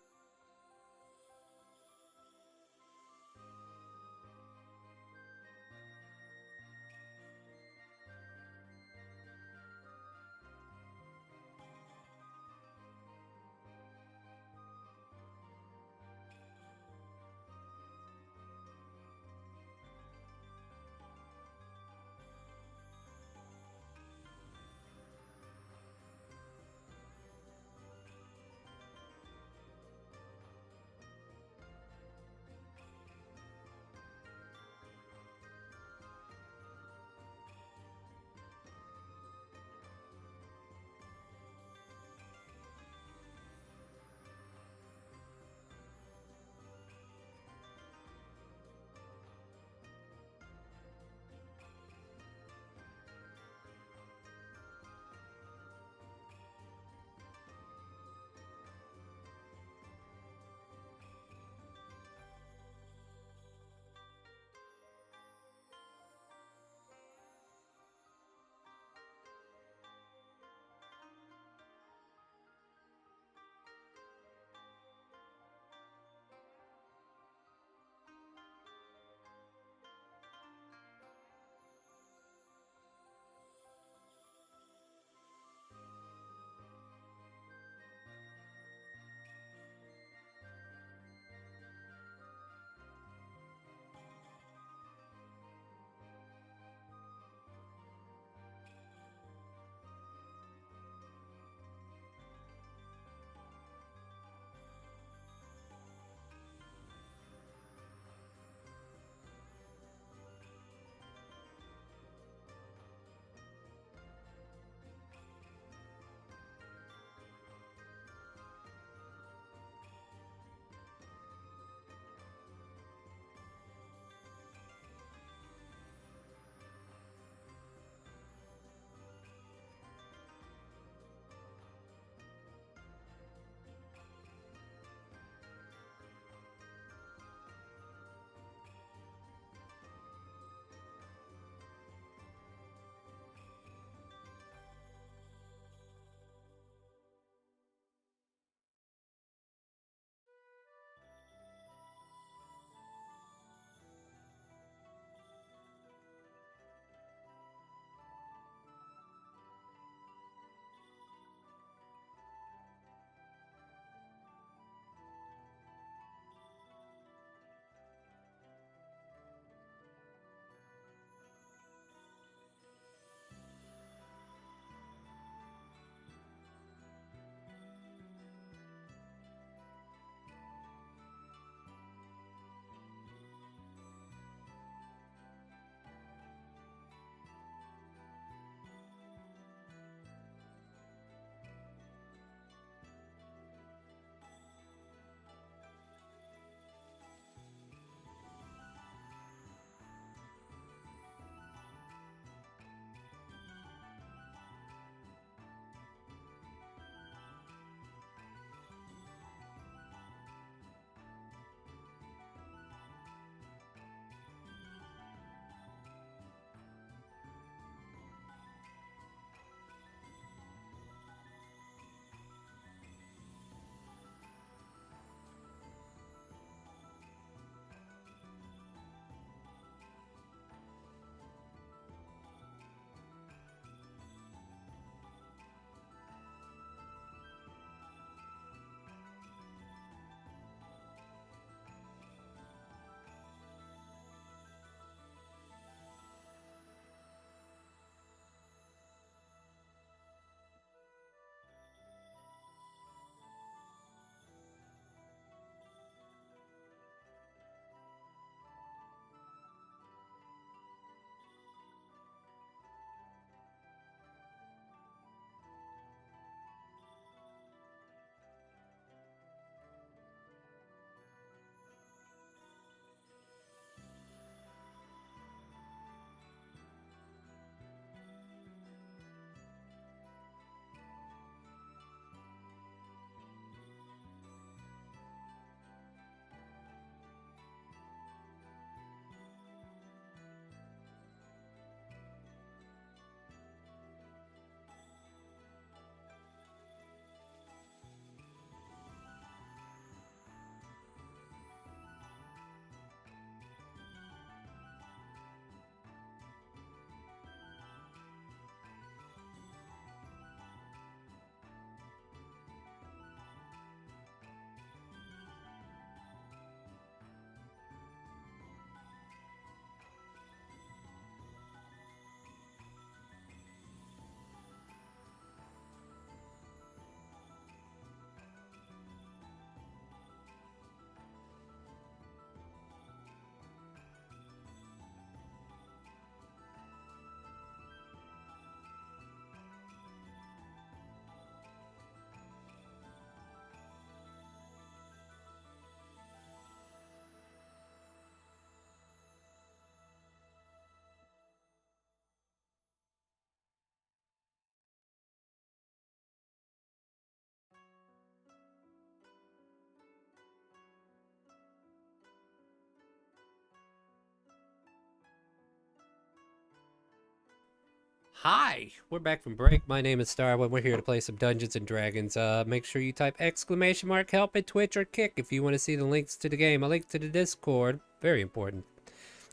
[SPEAKER 2] Hi, we're back from break. My name is Starwood. We're here to play some Dungeons and Dragons. Make sure you type !help at Twitch or Kick if you want to see the links to the game. A link to the Discord, very important.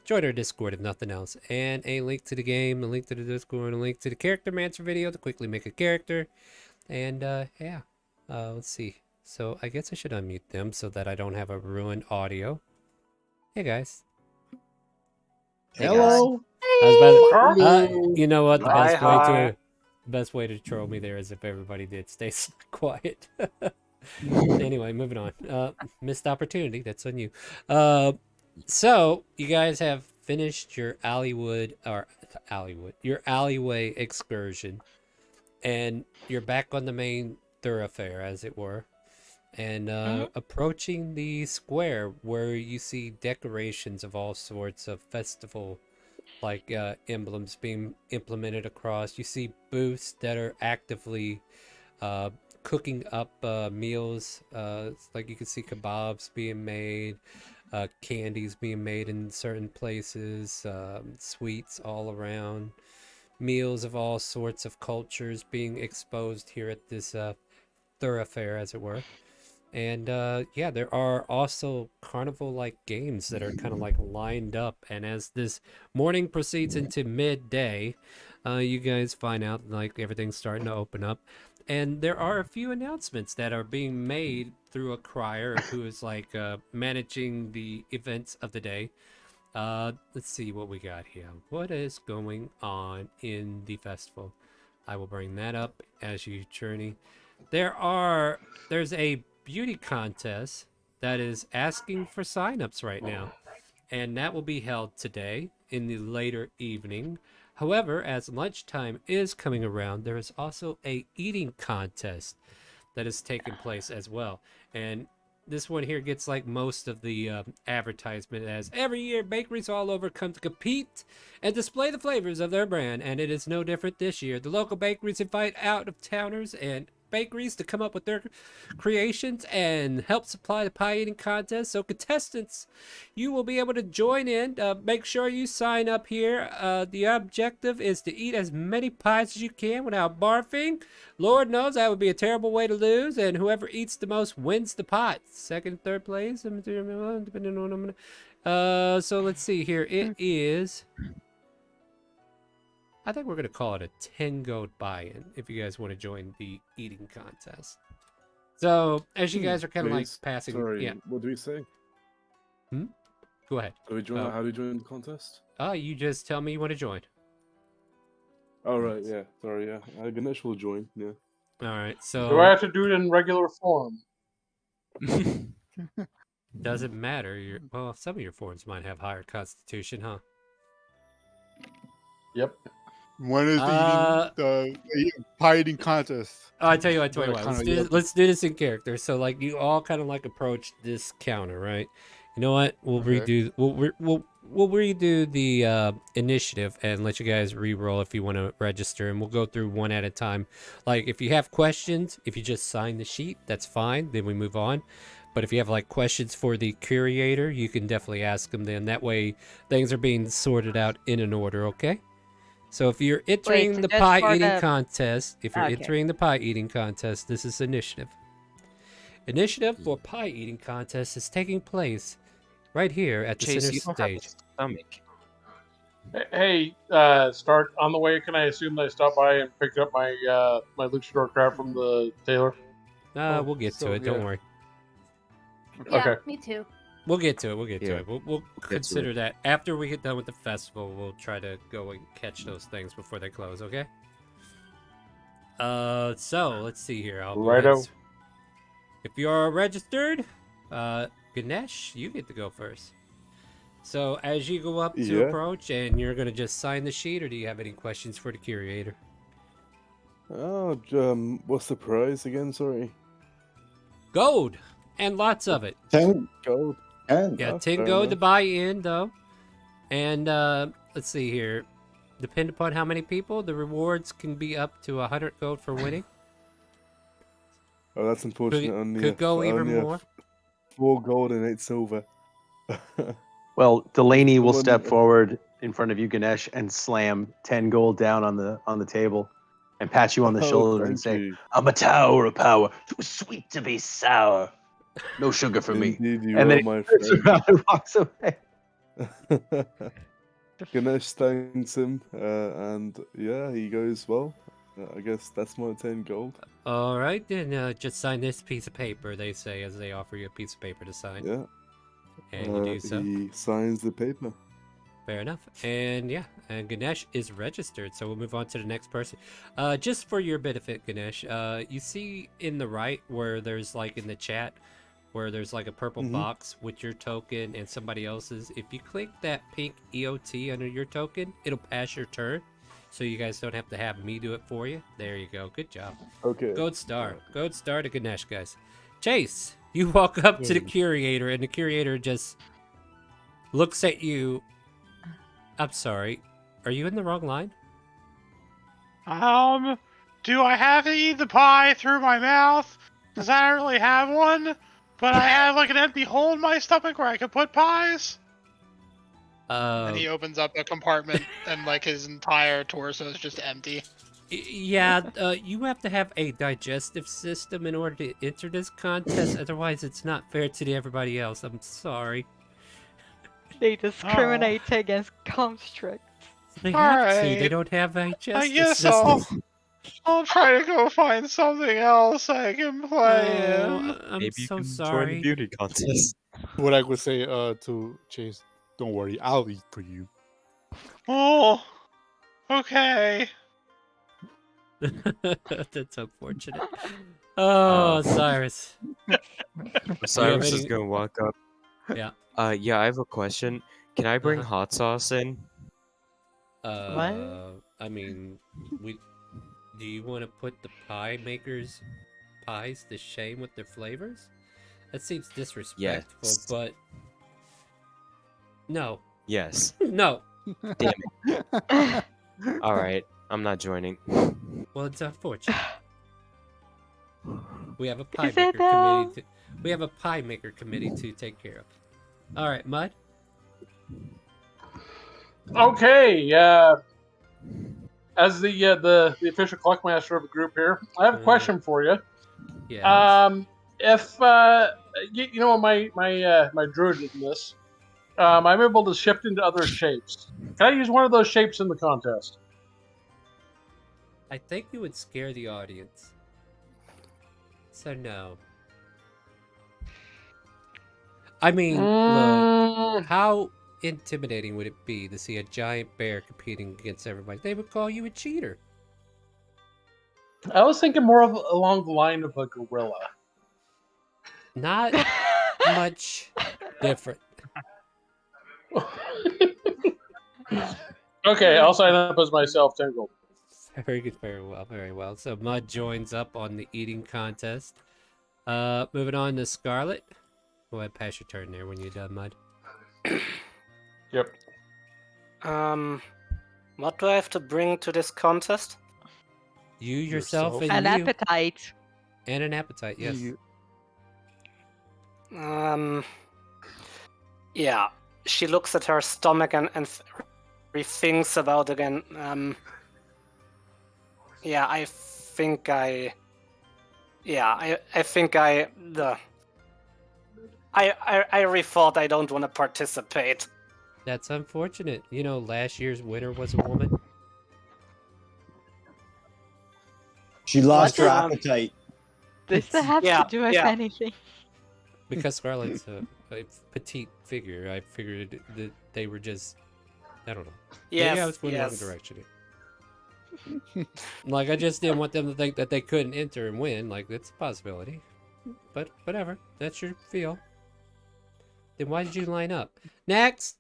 [SPEAKER 2] Join our Discord if nothing else. And a link to the game, a link to the Discord, a link to the Character Mancer video to quickly make a character. And yeah, let's see. So I guess I should unmute them so that I don't have a ruined audio. Hey guys.
[SPEAKER 14] Hello.
[SPEAKER 2] You know what? The
[SPEAKER 16] Hi, hi.
[SPEAKER 2] best way to troll me there is if everybody did stay quiet. Anyway, moving on. Missed opportunity. That's on you. So you guys have finished your your alleyway excursion, and you're back on the main thoroughfare, as it were, and approaching the square where you see decorations of all sorts of festival emblems being implemented across. You see booths that are actively cooking up meals. Like you can see kebabs being made, candies being made in certain places, sweets all around, meals of all sorts of cultures being exposed here at this thoroughfare, as it were. And yeah, there are also carnival-like games that are kind of like lined up. And as this morning proceeds into midday, you guys find out like everything's starting to open up. And there are a few announcements that are being made through a crier who is like managing the events of the day. Let's see what we got here. What is going on in the festival? I will bring that up as you journey. There's a beauty contest that is asking for signups right now, and that will be held today in the later evening. However, as lunchtime is coming around, there is also a eating contest that is taking place as well, and this one here gets like most of the advertisement, as every year bakeries all over come to compete and display the flavors of their brand, and it is no different this year. The local bakeries invite out-of-towners and bakeries to come up with their creations and help supply the pie eating contest. So contestants, you will be able to join in. Make sure you sign up here. The objective is to eat as many pies as you can without barfing. Lord knows that would be a terrible way to lose, and whoever eats the most wins the pot. Second, third place, depending on so let's see here. It is, I think we're going to call it a 10 gold buy-in if you guys want to join the eating contest. So, as you guys are kind of like passing...
[SPEAKER 4] Sorry,
[SPEAKER 2] yeah.
[SPEAKER 4] what do we say?
[SPEAKER 2] Go ahead.
[SPEAKER 4] How do we join the contest?
[SPEAKER 2] You just tell me you want to join.
[SPEAKER 4] Oh, right, yeah. Sorry, yeah. Ganesh will join, yeah.
[SPEAKER 2] Alright, so...
[SPEAKER 12] Do I have to do it in regular form?
[SPEAKER 2] Doesn't matter. Well, some of your forms might have higher constitution, huh?
[SPEAKER 12] Yep.
[SPEAKER 10] When is the pie eating contest?
[SPEAKER 2] Oh, I tell you what. Let's do this in character. So, like, you all kind of like approach this counter, right? You know what? We'll redo. We'll redo the initiative and let you guys re-roll if you want to register, and we'll go through one at a time. Like, if you have questions, if you just sign the sheet, that's fine. Then we move on. But if you have like questions for the curator, you can definitely ask them. Then that way, things are being sorted out in an order. Okay. So if you're entering the pie eating contest, this is initiative. Initiative for pie eating contest is taking place right here at the center stage.
[SPEAKER 12] Hey, Stark, on the way, can I assume that I stopped by and picked up my my luchador crab from the tailor?
[SPEAKER 2] We'll get to it. Don't worry.
[SPEAKER 6] Yeah,
[SPEAKER 12] Okay.
[SPEAKER 6] me too.
[SPEAKER 2] We'll get to it. We'll consider that after we get done with the festival. We'll try to go and catch those things before they close. Okay. So let's see here.
[SPEAKER 12] Righto.
[SPEAKER 2] If you are registered, Ganesh, you get to go first. So as you go up to approach, and you're gonna just sign the sheet, or do you have any questions for the curator?
[SPEAKER 4] Oh, what's the prize again? Sorry.
[SPEAKER 2] Gold, and lots of it.
[SPEAKER 14] 10
[SPEAKER 4] gold.
[SPEAKER 2] Yeah, 10 gold to buy in, though. And let's see here. Depend upon how many people, the rewards can be up to 100 gold for winning.
[SPEAKER 4] Oh, that's unfortunate.
[SPEAKER 2] Could go even more.
[SPEAKER 4] 4 gold and 8 silver.
[SPEAKER 13] Well, Delaney will step forward in front of you, Ganesh, and slam 10 gold down on the table, and pat you on the
[SPEAKER 4] Oh,
[SPEAKER 13] shoulder and
[SPEAKER 4] thank
[SPEAKER 13] say,
[SPEAKER 4] you.
[SPEAKER 13] "I'm a tower of power, too sweet to be sour. No sugar for me."
[SPEAKER 4] Indeed, you
[SPEAKER 13] And then
[SPEAKER 4] are
[SPEAKER 13] he
[SPEAKER 4] my
[SPEAKER 13] turns
[SPEAKER 4] friend.
[SPEAKER 13] around and walks away.
[SPEAKER 4] Ganesh thanks him, and yeah, he goes, well, I guess that's my 10 gold.
[SPEAKER 2] All right, then just sign this piece of paper, they say, as they offer you a piece of paper to sign.
[SPEAKER 4] Yeah.
[SPEAKER 2] And you do so.
[SPEAKER 4] He signs the paper.
[SPEAKER 2] Fair enough. And yeah, and Ganesh is registered, so we'll move on to the next person. Just for your benefit, Ganesh, you see in the right where there's like in the chat, where there's like a purple box with your token and somebody else's. If you click that pink EOT under your token, it'll pass your turn. So you guys don't have to have me do it for you. There you go. Good job.
[SPEAKER 4] Okay.
[SPEAKER 2] Gold star. Gold star to Ganesh, guys. Chase, you walk up to the curator, and the curator just looks at you. I'm sorry. Are you in the wrong line?
[SPEAKER 9] Do I have to eat the pie through my mouth? Because I don't really have one, but I have like an empty hole in my stomach where I could put pies. And he opens up a compartment, and like his entire torso is just empty.
[SPEAKER 2] Yeah, you have to have a digestive system in order to enter this contest. Otherwise, it's not fair to everybody else. I'm sorry.
[SPEAKER 3] They discriminate against constructs.
[SPEAKER 2] They have to. They
[SPEAKER 9] Alright.
[SPEAKER 2] don't have a digestive
[SPEAKER 9] I guess
[SPEAKER 2] system.
[SPEAKER 9] I'll try to go find something else I can play
[SPEAKER 2] Oh,
[SPEAKER 9] in.
[SPEAKER 2] I'm
[SPEAKER 5] Maybe you
[SPEAKER 2] so
[SPEAKER 5] can join
[SPEAKER 2] sorry.
[SPEAKER 5] the beauty contest.
[SPEAKER 10] What I would say to Chase, don't worry, I'll eat for you.
[SPEAKER 9] Oh, okay.
[SPEAKER 2] That's unfortunate. Oh, Cyrus.
[SPEAKER 5] Cyrus is
[SPEAKER 2] any-
[SPEAKER 5] gonna walk up.
[SPEAKER 2] Yeah.
[SPEAKER 5] Yeah, I have a question. Can I bring hot sauce in?
[SPEAKER 2] I mean, do you want to put the pie makers' pies to shame with their flavors? That seems disrespectful,
[SPEAKER 5] Yes.
[SPEAKER 2] but no.
[SPEAKER 5] Yes.
[SPEAKER 2] No.
[SPEAKER 5] Damn it. All right, I'm not joining.
[SPEAKER 2] Well, it's unfortunate. We have a pie
[SPEAKER 3] Is
[SPEAKER 2] maker
[SPEAKER 3] it though?
[SPEAKER 2] committee. We have a pie maker committee to take care of. All right, Mud.
[SPEAKER 12] Okay, as the official clock master of the group here, I have a question for you.
[SPEAKER 2] Yeah.
[SPEAKER 12] If you know my druid in this, I'm able to shift into other shapes. Can I use one of those shapes in the contest?
[SPEAKER 2] I think you would scare the audience. So no. I mean, look, how intimidating would it be to see a giant bear competing against everybody? They would call you a cheater.
[SPEAKER 12] I was thinking more of along the line of a gorilla.
[SPEAKER 2] Not much different.
[SPEAKER 12] Okay, I'll sign up as myself, 10 gold.
[SPEAKER 2] Very good, very well, very well. So Mud joins up on the eating contest. Moving on to Scarlet. Go ahead, pass your turn there when you're done, Mud.
[SPEAKER 12] Yep.
[SPEAKER 16] What do I have to bring to this contest?
[SPEAKER 2] You yourself and
[SPEAKER 3] An
[SPEAKER 2] you.
[SPEAKER 3] appetite.
[SPEAKER 2] And an appetite, yes.
[SPEAKER 16] Yeah. She looks at her stomach and rethinks about again. Yeah, I think I rethought I don't want to participate.
[SPEAKER 2] That's unfortunate. You know, last year's winner was a woman.
[SPEAKER 14] She lost her
[SPEAKER 16] Um,
[SPEAKER 14] appetite.
[SPEAKER 3] Does that have
[SPEAKER 16] Yeah,
[SPEAKER 3] to do with
[SPEAKER 16] yeah.
[SPEAKER 3] anything?
[SPEAKER 2] Because Scarlett's a petite figure, I figured that they were just, I don't know. Maybe I
[SPEAKER 16] Yes,
[SPEAKER 2] was going the wrong
[SPEAKER 16] yes.
[SPEAKER 2] direction here. Like, I just didn't want them to think that they couldn't enter and win. Like, that's a possibility. But whatever. That's your feel. Then why did you line up? Next!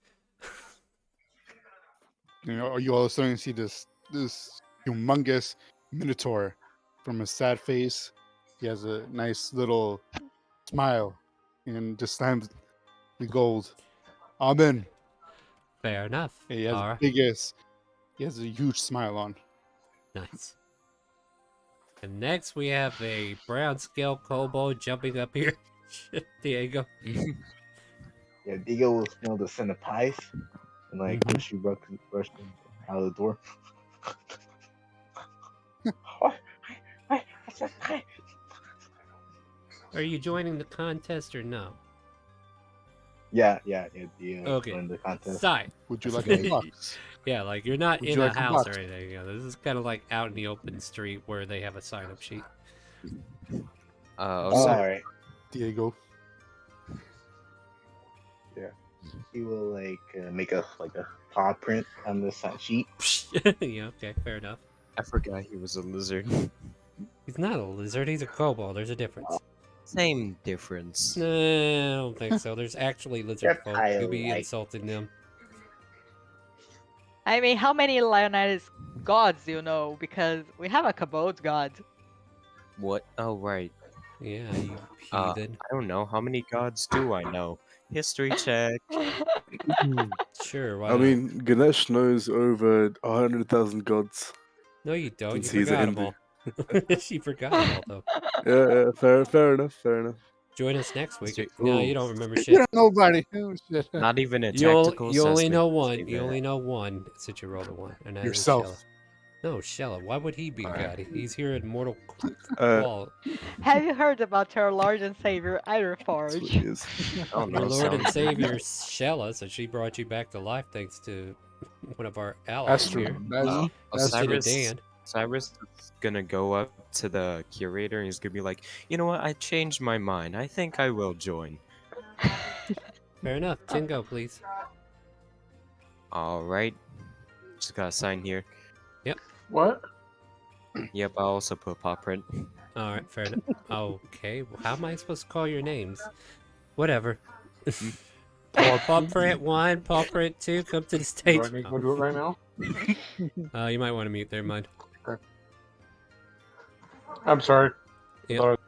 [SPEAKER 10] You know, you all of a sudden see this humongous minotaur from a sad face. He has a nice little smile and just slams the gold. Amen.
[SPEAKER 2] Fair enough.
[SPEAKER 10] He has
[SPEAKER 2] Alright.
[SPEAKER 10] he has a huge smile on.
[SPEAKER 2] Nice. And next we have a brown scale kobold jumping up here. Diego.
[SPEAKER 1] Yeah, Diego will smell the scent of pies. And like when she rushed out of the door.
[SPEAKER 2] Are you joining the contest or no?
[SPEAKER 1] Yeah,
[SPEAKER 2] Okay.
[SPEAKER 1] joined the contest.
[SPEAKER 2] Side.
[SPEAKER 10] Would you like a box?
[SPEAKER 2] Yeah, like you're not
[SPEAKER 10] Would
[SPEAKER 2] in
[SPEAKER 10] you
[SPEAKER 2] a
[SPEAKER 10] like a
[SPEAKER 2] house or
[SPEAKER 10] box?
[SPEAKER 2] anything. You know, this is kind of like out in the open street where they have a sign-up sheet.
[SPEAKER 1] All right.
[SPEAKER 10] Diego.
[SPEAKER 1] Yeah. He will make a paw print on the sheet.
[SPEAKER 2] Yeah, okay, fair enough.
[SPEAKER 5] I forgot he was a lizard.
[SPEAKER 2] He's not a lizard. He's a kobold. There's a difference.
[SPEAKER 5] Same difference.
[SPEAKER 2] No, I don't think so. There's actually lizard folk. You'll be
[SPEAKER 1] Reptile-like.
[SPEAKER 2] insulting them.
[SPEAKER 3] I mean, how many Leonidas gods do you know? Because we have a Kabod god.
[SPEAKER 5] What? Oh, right.
[SPEAKER 2] Yeah, you
[SPEAKER 5] I
[SPEAKER 2] heathen.
[SPEAKER 5] don't know. How many gods do I know? History check.
[SPEAKER 2] Sure, why
[SPEAKER 4] I
[SPEAKER 2] not?
[SPEAKER 4] mean, Ganesh knows over 100,000 gods.
[SPEAKER 2] No, you don't.
[SPEAKER 4] Since
[SPEAKER 2] You
[SPEAKER 4] he's a
[SPEAKER 2] forgot them
[SPEAKER 4] Hindu.
[SPEAKER 2] all. She forgot them all, though.
[SPEAKER 4] Yeah, fair enough, fair enough.
[SPEAKER 2] Join us next week.
[SPEAKER 5] Sweet.
[SPEAKER 2] No,
[SPEAKER 5] Ooh.
[SPEAKER 2] you don't remember
[SPEAKER 10] You
[SPEAKER 2] shit.
[SPEAKER 10] don't know nobody. Oh, shit.
[SPEAKER 5] Not even a
[SPEAKER 2] You
[SPEAKER 5] tactical
[SPEAKER 2] only
[SPEAKER 5] assessment.
[SPEAKER 2] know
[SPEAKER 5] Say
[SPEAKER 2] one. You
[SPEAKER 5] that.
[SPEAKER 2] only know one since you rolled a one. And that is
[SPEAKER 10] Yourself.
[SPEAKER 2] Shella. No, Shella. Why would he be God? He's here at Mortal
[SPEAKER 4] Uh,
[SPEAKER 2] Wall.
[SPEAKER 3] Have you heard about our Lord and Savior Ironforge?
[SPEAKER 5] Oh,
[SPEAKER 2] Your
[SPEAKER 5] no,
[SPEAKER 2] Lord and
[SPEAKER 5] sounds-
[SPEAKER 2] Savior Shella, so she brought you back to life thanks to one of our allies
[SPEAKER 10] That's true.
[SPEAKER 2] here.
[SPEAKER 10] That's
[SPEAKER 2] Lieutenant
[SPEAKER 5] Cyrus,
[SPEAKER 2] Dan.
[SPEAKER 5] Cyrus is gonna go up to the curator and he's gonna be like, you know what? I changed my mind. I think I will join.
[SPEAKER 2] Fair enough. Jingo, please.
[SPEAKER 5] All right. Just gotta sign here.
[SPEAKER 2] Yep.
[SPEAKER 12] What?
[SPEAKER 5] Yep. I also put paw print.
[SPEAKER 2] All right, fair enough. Okay, well, how am I supposed to call your names? Whatever. Paw Print 1, Paw Print 2, come to the stage.
[SPEAKER 12] Do I need to go do it right now?
[SPEAKER 2] You might want to mute there, mind.
[SPEAKER 12] I'm sorry.
[SPEAKER 2] Yep.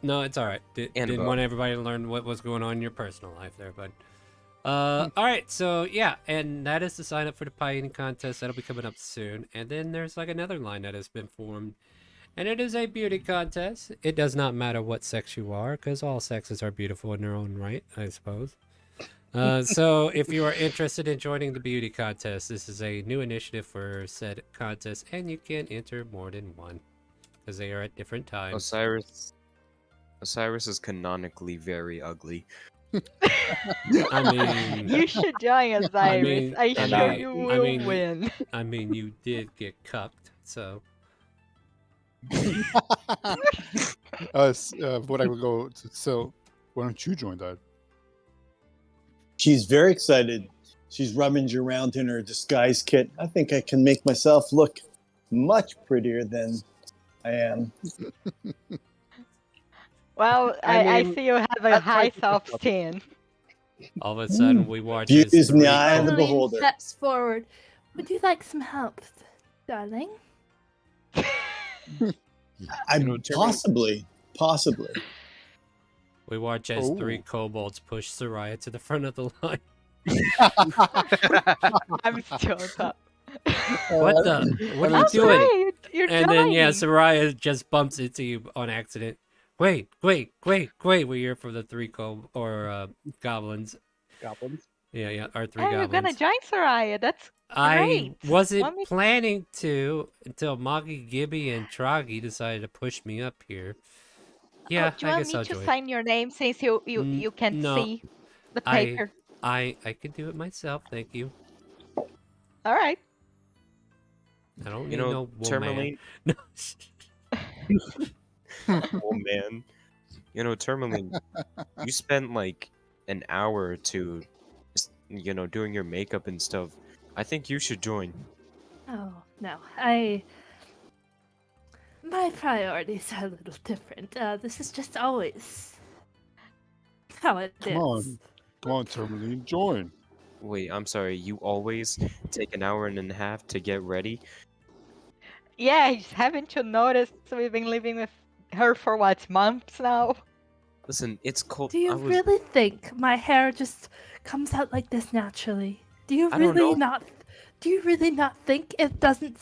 [SPEAKER 2] No, it's all right. Didn't
[SPEAKER 5] Bob.
[SPEAKER 2] want everybody to learn what was going on in your personal life there, bud. All right, so yeah, and that is to sign up for the pie eating contest. That'll be coming up soon. And then there's like another line that has been formed, and it is a beauty contest. It does not matter what sex you are, because all sexes are beautiful in their own right, I suppose. So if you are interested in joining the beauty contest, this is a new initiative for said contest, and you can enter more than one, because they are at different times.
[SPEAKER 5] Osiris is canonically very ugly.
[SPEAKER 2] I mean,
[SPEAKER 3] You should join us, Iris. I'm sure you will win.
[SPEAKER 2] I mean, you did get cucked, so.
[SPEAKER 10] What I would go to. So, why don't you join that?
[SPEAKER 14] She's very excited. She's rummaging around in her disguise kit. I think I can make myself look much prettier than I am.
[SPEAKER 3] Well, I see you have a high self-esteem.
[SPEAKER 2] All of a sudden, we watch
[SPEAKER 14] Beauty
[SPEAKER 2] as
[SPEAKER 14] is in the
[SPEAKER 2] three
[SPEAKER 14] eye of the
[SPEAKER 2] co-
[SPEAKER 14] beholder.
[SPEAKER 6] Steps forward. Would you like some help, darling?
[SPEAKER 14] Possibly.
[SPEAKER 2] We watch as three kobolds push Soraya to the front of the line.
[SPEAKER 3] I'm still up.
[SPEAKER 2] What the? What are you
[SPEAKER 3] I'm
[SPEAKER 2] doing?
[SPEAKER 3] sorry, you're
[SPEAKER 2] And then yeah,
[SPEAKER 3] dying.
[SPEAKER 2] Soraya just bumps into you on accident. Wait! We hear from the three goblins.
[SPEAKER 11] Goblins.
[SPEAKER 2] Yeah, our three
[SPEAKER 3] Oh, you're
[SPEAKER 2] goblins.
[SPEAKER 3] gonna join Soraya. That's
[SPEAKER 2] I
[SPEAKER 3] great.
[SPEAKER 2] wasn't
[SPEAKER 3] Want me-
[SPEAKER 2] planning to until Moggy, Gibby, and Troggy decided to push me up here. Yeah,
[SPEAKER 17] Do you
[SPEAKER 2] I
[SPEAKER 17] want
[SPEAKER 2] guess
[SPEAKER 17] me
[SPEAKER 2] I'll
[SPEAKER 17] to
[SPEAKER 2] join.
[SPEAKER 17] sign your name since you can
[SPEAKER 2] No,
[SPEAKER 17] see the paper?
[SPEAKER 2] I can do it myself, thank you.
[SPEAKER 3] All right.
[SPEAKER 2] I don't
[SPEAKER 5] You
[SPEAKER 2] need
[SPEAKER 5] know,
[SPEAKER 2] no woman.
[SPEAKER 5] Tourmaline.
[SPEAKER 2] No.
[SPEAKER 5] Oh man. You know, Tourmaline, you spent like an hour or two, doing your makeup and stuff. I think you should join.
[SPEAKER 6] Oh, no. My priorities are a little different. This is just always how it is.
[SPEAKER 10] Come on, Tourmaline, join.
[SPEAKER 5] Wait, I'm sorry. You always take an hour and a half to get ready?
[SPEAKER 3] Yeah, haven't you noticed we've been living with her for what, months now?
[SPEAKER 5] Listen, it's cold.
[SPEAKER 6] Do you really think my hair just comes out like this naturally? Do you
[SPEAKER 5] I don't
[SPEAKER 6] really
[SPEAKER 5] know.
[SPEAKER 6] not? Do you really not think it doesn't?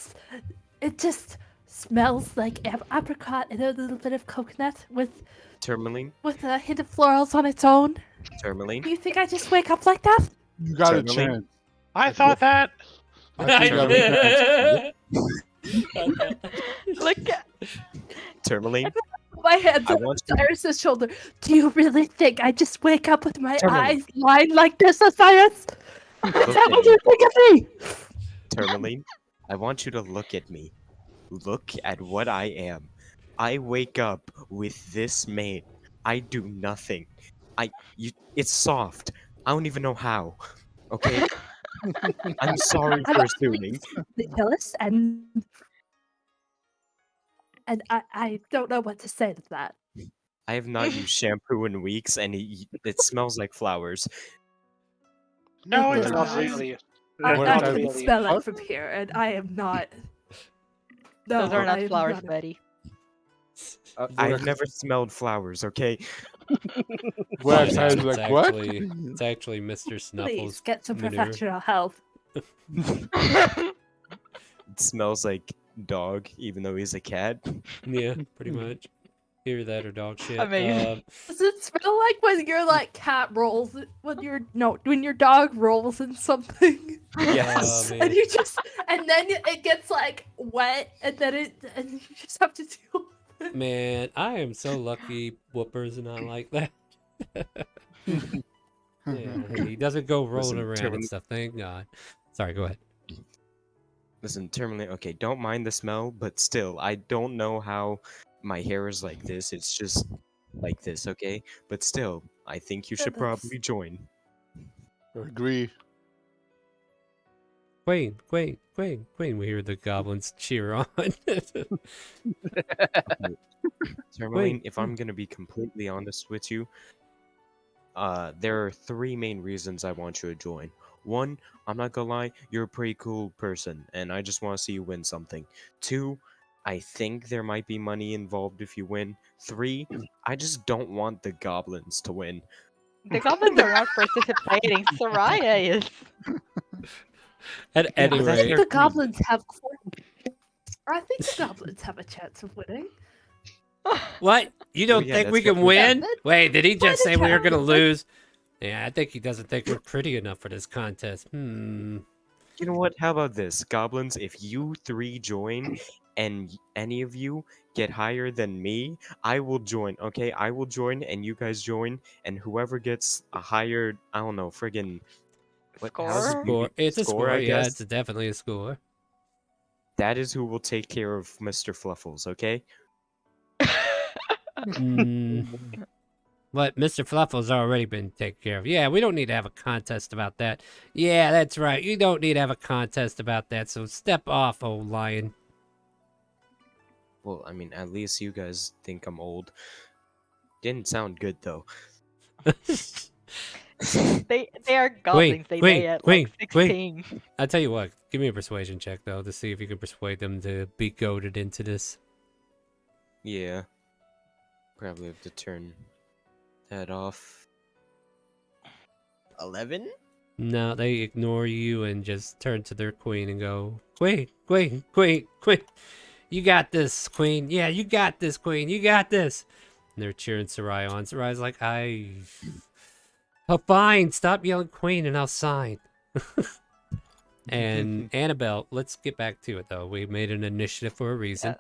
[SPEAKER 6] It just smells like apricot and a little bit of coconut with
[SPEAKER 5] Tourmaline?
[SPEAKER 6] a hint of florals on its own.
[SPEAKER 5] Tourmaline?
[SPEAKER 6] Do you think I just wake up like that?
[SPEAKER 10] You got a
[SPEAKER 5] Tourmaline?
[SPEAKER 10] chance.
[SPEAKER 9] I thought that.
[SPEAKER 2] I
[SPEAKER 3] Look at
[SPEAKER 5] Tourmaline,
[SPEAKER 6] My hands
[SPEAKER 5] I
[SPEAKER 6] on
[SPEAKER 5] want you-
[SPEAKER 6] Osiris's shoulder. Do you really think I just wake up with my
[SPEAKER 5] Tourmaline.
[SPEAKER 6] eyes lined like this, Osiris? Is
[SPEAKER 5] Look
[SPEAKER 6] that
[SPEAKER 5] at
[SPEAKER 6] what
[SPEAKER 5] me.
[SPEAKER 6] you think of me?
[SPEAKER 5] Tourmaline, I want you to look at me. Look at what I am. I wake up with this mane. I do nothing. It's soft. I don't even know how. Okay? I'm sorry
[SPEAKER 6] I'm
[SPEAKER 5] for
[SPEAKER 6] actually
[SPEAKER 5] assuming.
[SPEAKER 6] ridiculous, and I don't know what to say to that.
[SPEAKER 5] I have not used shampoo in weeks, and it smells like flowers.
[SPEAKER 9] No,
[SPEAKER 6] It
[SPEAKER 9] it's
[SPEAKER 6] does
[SPEAKER 9] not
[SPEAKER 6] not.
[SPEAKER 9] really.
[SPEAKER 6] I
[SPEAKER 9] Not
[SPEAKER 6] can
[SPEAKER 9] really.
[SPEAKER 6] smell it from here, and I am not. No,
[SPEAKER 3] those are
[SPEAKER 6] I
[SPEAKER 3] not
[SPEAKER 6] am
[SPEAKER 3] flowers,
[SPEAKER 6] not.
[SPEAKER 3] Betty.
[SPEAKER 5] I've never smelled flowers, okay?
[SPEAKER 10] Wax
[SPEAKER 2] Yeah,
[SPEAKER 10] eyes
[SPEAKER 2] it's
[SPEAKER 10] like, what?
[SPEAKER 2] It's actually Mr. Snuffles.
[SPEAKER 6] Please get some
[SPEAKER 2] manure.
[SPEAKER 6] professional help.
[SPEAKER 5] It smells like dog, even though he's a cat.
[SPEAKER 2] Yeah, pretty much. Either that or dog shit.
[SPEAKER 3] Amazing.
[SPEAKER 6] Does it smell like when your like cat rolls when your dog rolls in something?
[SPEAKER 5] Yes.
[SPEAKER 2] man.
[SPEAKER 6] And you just and then it gets like wet and and you just have to deal with it.
[SPEAKER 2] Man, I am so lucky Whoopers are not like that. Yeah, he doesn't go rolling
[SPEAKER 5] Listen,
[SPEAKER 2] around
[SPEAKER 5] Tourmaline-
[SPEAKER 2] and stuff, thank God. Sorry, go ahead.
[SPEAKER 5] Listen, Tourmaline, okay, don't mind the smell, but still, I don't know how my hair is like this. It's just like this, okay? But still, I think you should probably join.
[SPEAKER 10] Agree.
[SPEAKER 2] Queen, Queen, Queen, Queen. We hear the goblins cheer on.
[SPEAKER 5] Tourmaline, if I'm gonna be completely honest with you, there are 3 main reasons I want you to join. 1, I'm not gonna lie, you're a pretty cool person, and I just want to see you win something. 2, I think there might be money involved if you win. 3, I just don't want the goblins to win.
[SPEAKER 3] The goblins are not participating. Soraya is.
[SPEAKER 2] At any
[SPEAKER 6] I
[SPEAKER 2] rate,
[SPEAKER 6] think the goblins have. I think the goblins have a chance of winning.
[SPEAKER 2] what? You don't
[SPEAKER 5] yeah,
[SPEAKER 2] think
[SPEAKER 5] that's
[SPEAKER 2] we can
[SPEAKER 5] good.
[SPEAKER 2] win?
[SPEAKER 6] Yeah,
[SPEAKER 2] Wait, did he just say we were gonna
[SPEAKER 6] challenge.
[SPEAKER 2] lose? Yeah, I think he doesn't think we're pretty enough for this contest.
[SPEAKER 5] You know what? How about this? Goblins, if you 3 join and any of you get higher than me, I will join, okay? I will join and you guys join, and whoever gets a higher, I don't know, friggin' how's it
[SPEAKER 2] Score. It's a score.
[SPEAKER 5] I
[SPEAKER 2] Yeah,
[SPEAKER 5] guess?
[SPEAKER 2] it's definitely a score.
[SPEAKER 5] That is who will take care of Mr. Fluffles, okay?
[SPEAKER 2] What, Mr. Fluffle's already been taken care of. Yeah, we don't need to have a contest about that. Yeah, that's right. You don't need to have a contest about that, so step off, old lion.
[SPEAKER 5] Well, I mean, at least you guys think I'm old. Didn't sound good, though.
[SPEAKER 3] They are goblins. They die at like 16.
[SPEAKER 2] I'll tell you what, give me a persuasion check, though, to see if you can persuade them to be goaded into this.
[SPEAKER 5] Yeah. Probably have to turn that off. 11?
[SPEAKER 2] No, they ignore you and just turn to their queen and go, Queen, Queen, Queen, Queen. You got this, Queen. Yeah, you got this, Queen. You got this. And they're cheering Soraya on. Soraya's like, Oh, fine. Stop yelling Queen and I'll sign. And Annabelle, let's get back to it, though. We made an initiative for a reason.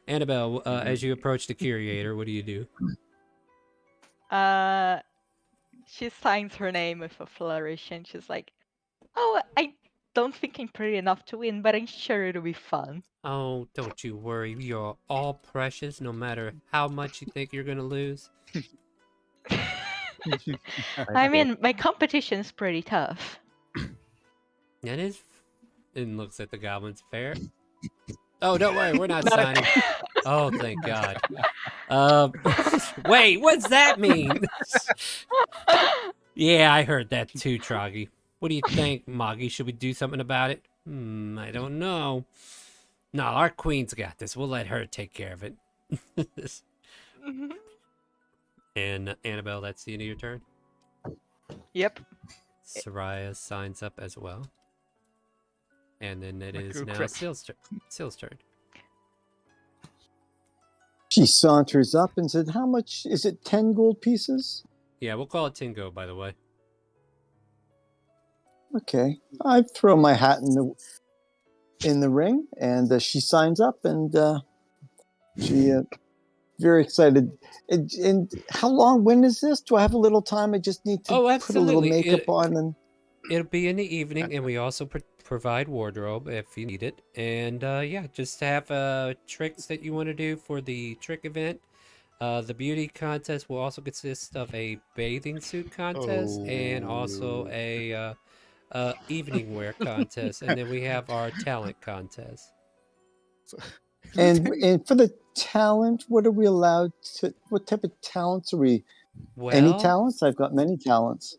[SPEAKER 2] Annabelle, as you approach the curator, what do you do?
[SPEAKER 3] She signs her name with a flourish and she's like, "Oh, I don't think I'm pretty enough to win, but I'm sure it'll be fun."
[SPEAKER 2] Oh, don't you worry. You're all precious, no matter how much you think you're going to lose.
[SPEAKER 3] I mean, my competition's pretty tough.
[SPEAKER 2] That is. And looks at the goblins. Fair. Oh, don't worry. We're not signing. Oh, thank God. Wait, what's that mean? Yeah, I heard that too, Troggy. What do you think, Moggy? Should we do something about it? I don't know. No, our queen's got this. We'll let her take care of it. And Annabelle, that's the end of your turn?
[SPEAKER 3] Yep.
[SPEAKER 2] Soraya signs up as well. And then it is now
[SPEAKER 10] crap.
[SPEAKER 2] Sill's turn.
[SPEAKER 14] She saunters up and said, "How much is it? 10 gold pieces?"
[SPEAKER 2] Yeah, we'll call it Tingo, by the way.
[SPEAKER 14] Okay. I throw my hat in the ring, and she signs up, and she very excited. And how long? When is this? Do I have a little time? I just need to
[SPEAKER 2] Oh,
[SPEAKER 14] put a little
[SPEAKER 2] absolutely.
[SPEAKER 14] makeup on and.
[SPEAKER 2] It'll be in the evening, and we also provide wardrobe if you need it. And yeah, just have tricks that you want to do for the trick event. The beauty contest will also consist of a bathing suit contest and also a evening wear contest, and then we have our talent contest.
[SPEAKER 14] And for the talent, what are we allowed to? What type of talents are we? Any
[SPEAKER 2] Well,
[SPEAKER 14] talents? I've got many talents.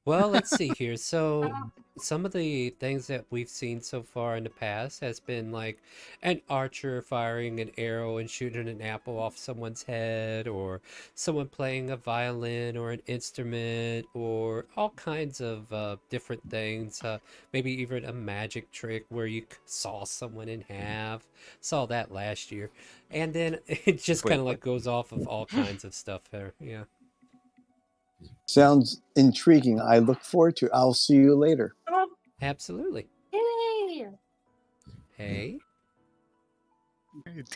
[SPEAKER 2] Well, let's see here. So, some of the things that we've seen so far in the past has been like an archer firing an arrow and shooting an apple off someone's head, or someone playing a violin or an instrument, or all kinds of different things. Maybe even a magic trick where you saw someone in half. Saw that last year. And then it just
[SPEAKER 5] Wait,
[SPEAKER 2] kind of
[SPEAKER 5] what?
[SPEAKER 2] like goes off of all kinds of stuff there. Yeah.
[SPEAKER 14] Sounds intriguing. I look forward to it. I'll see you later.
[SPEAKER 2] Absolutely.
[SPEAKER 6] Yay!
[SPEAKER 2] Hey.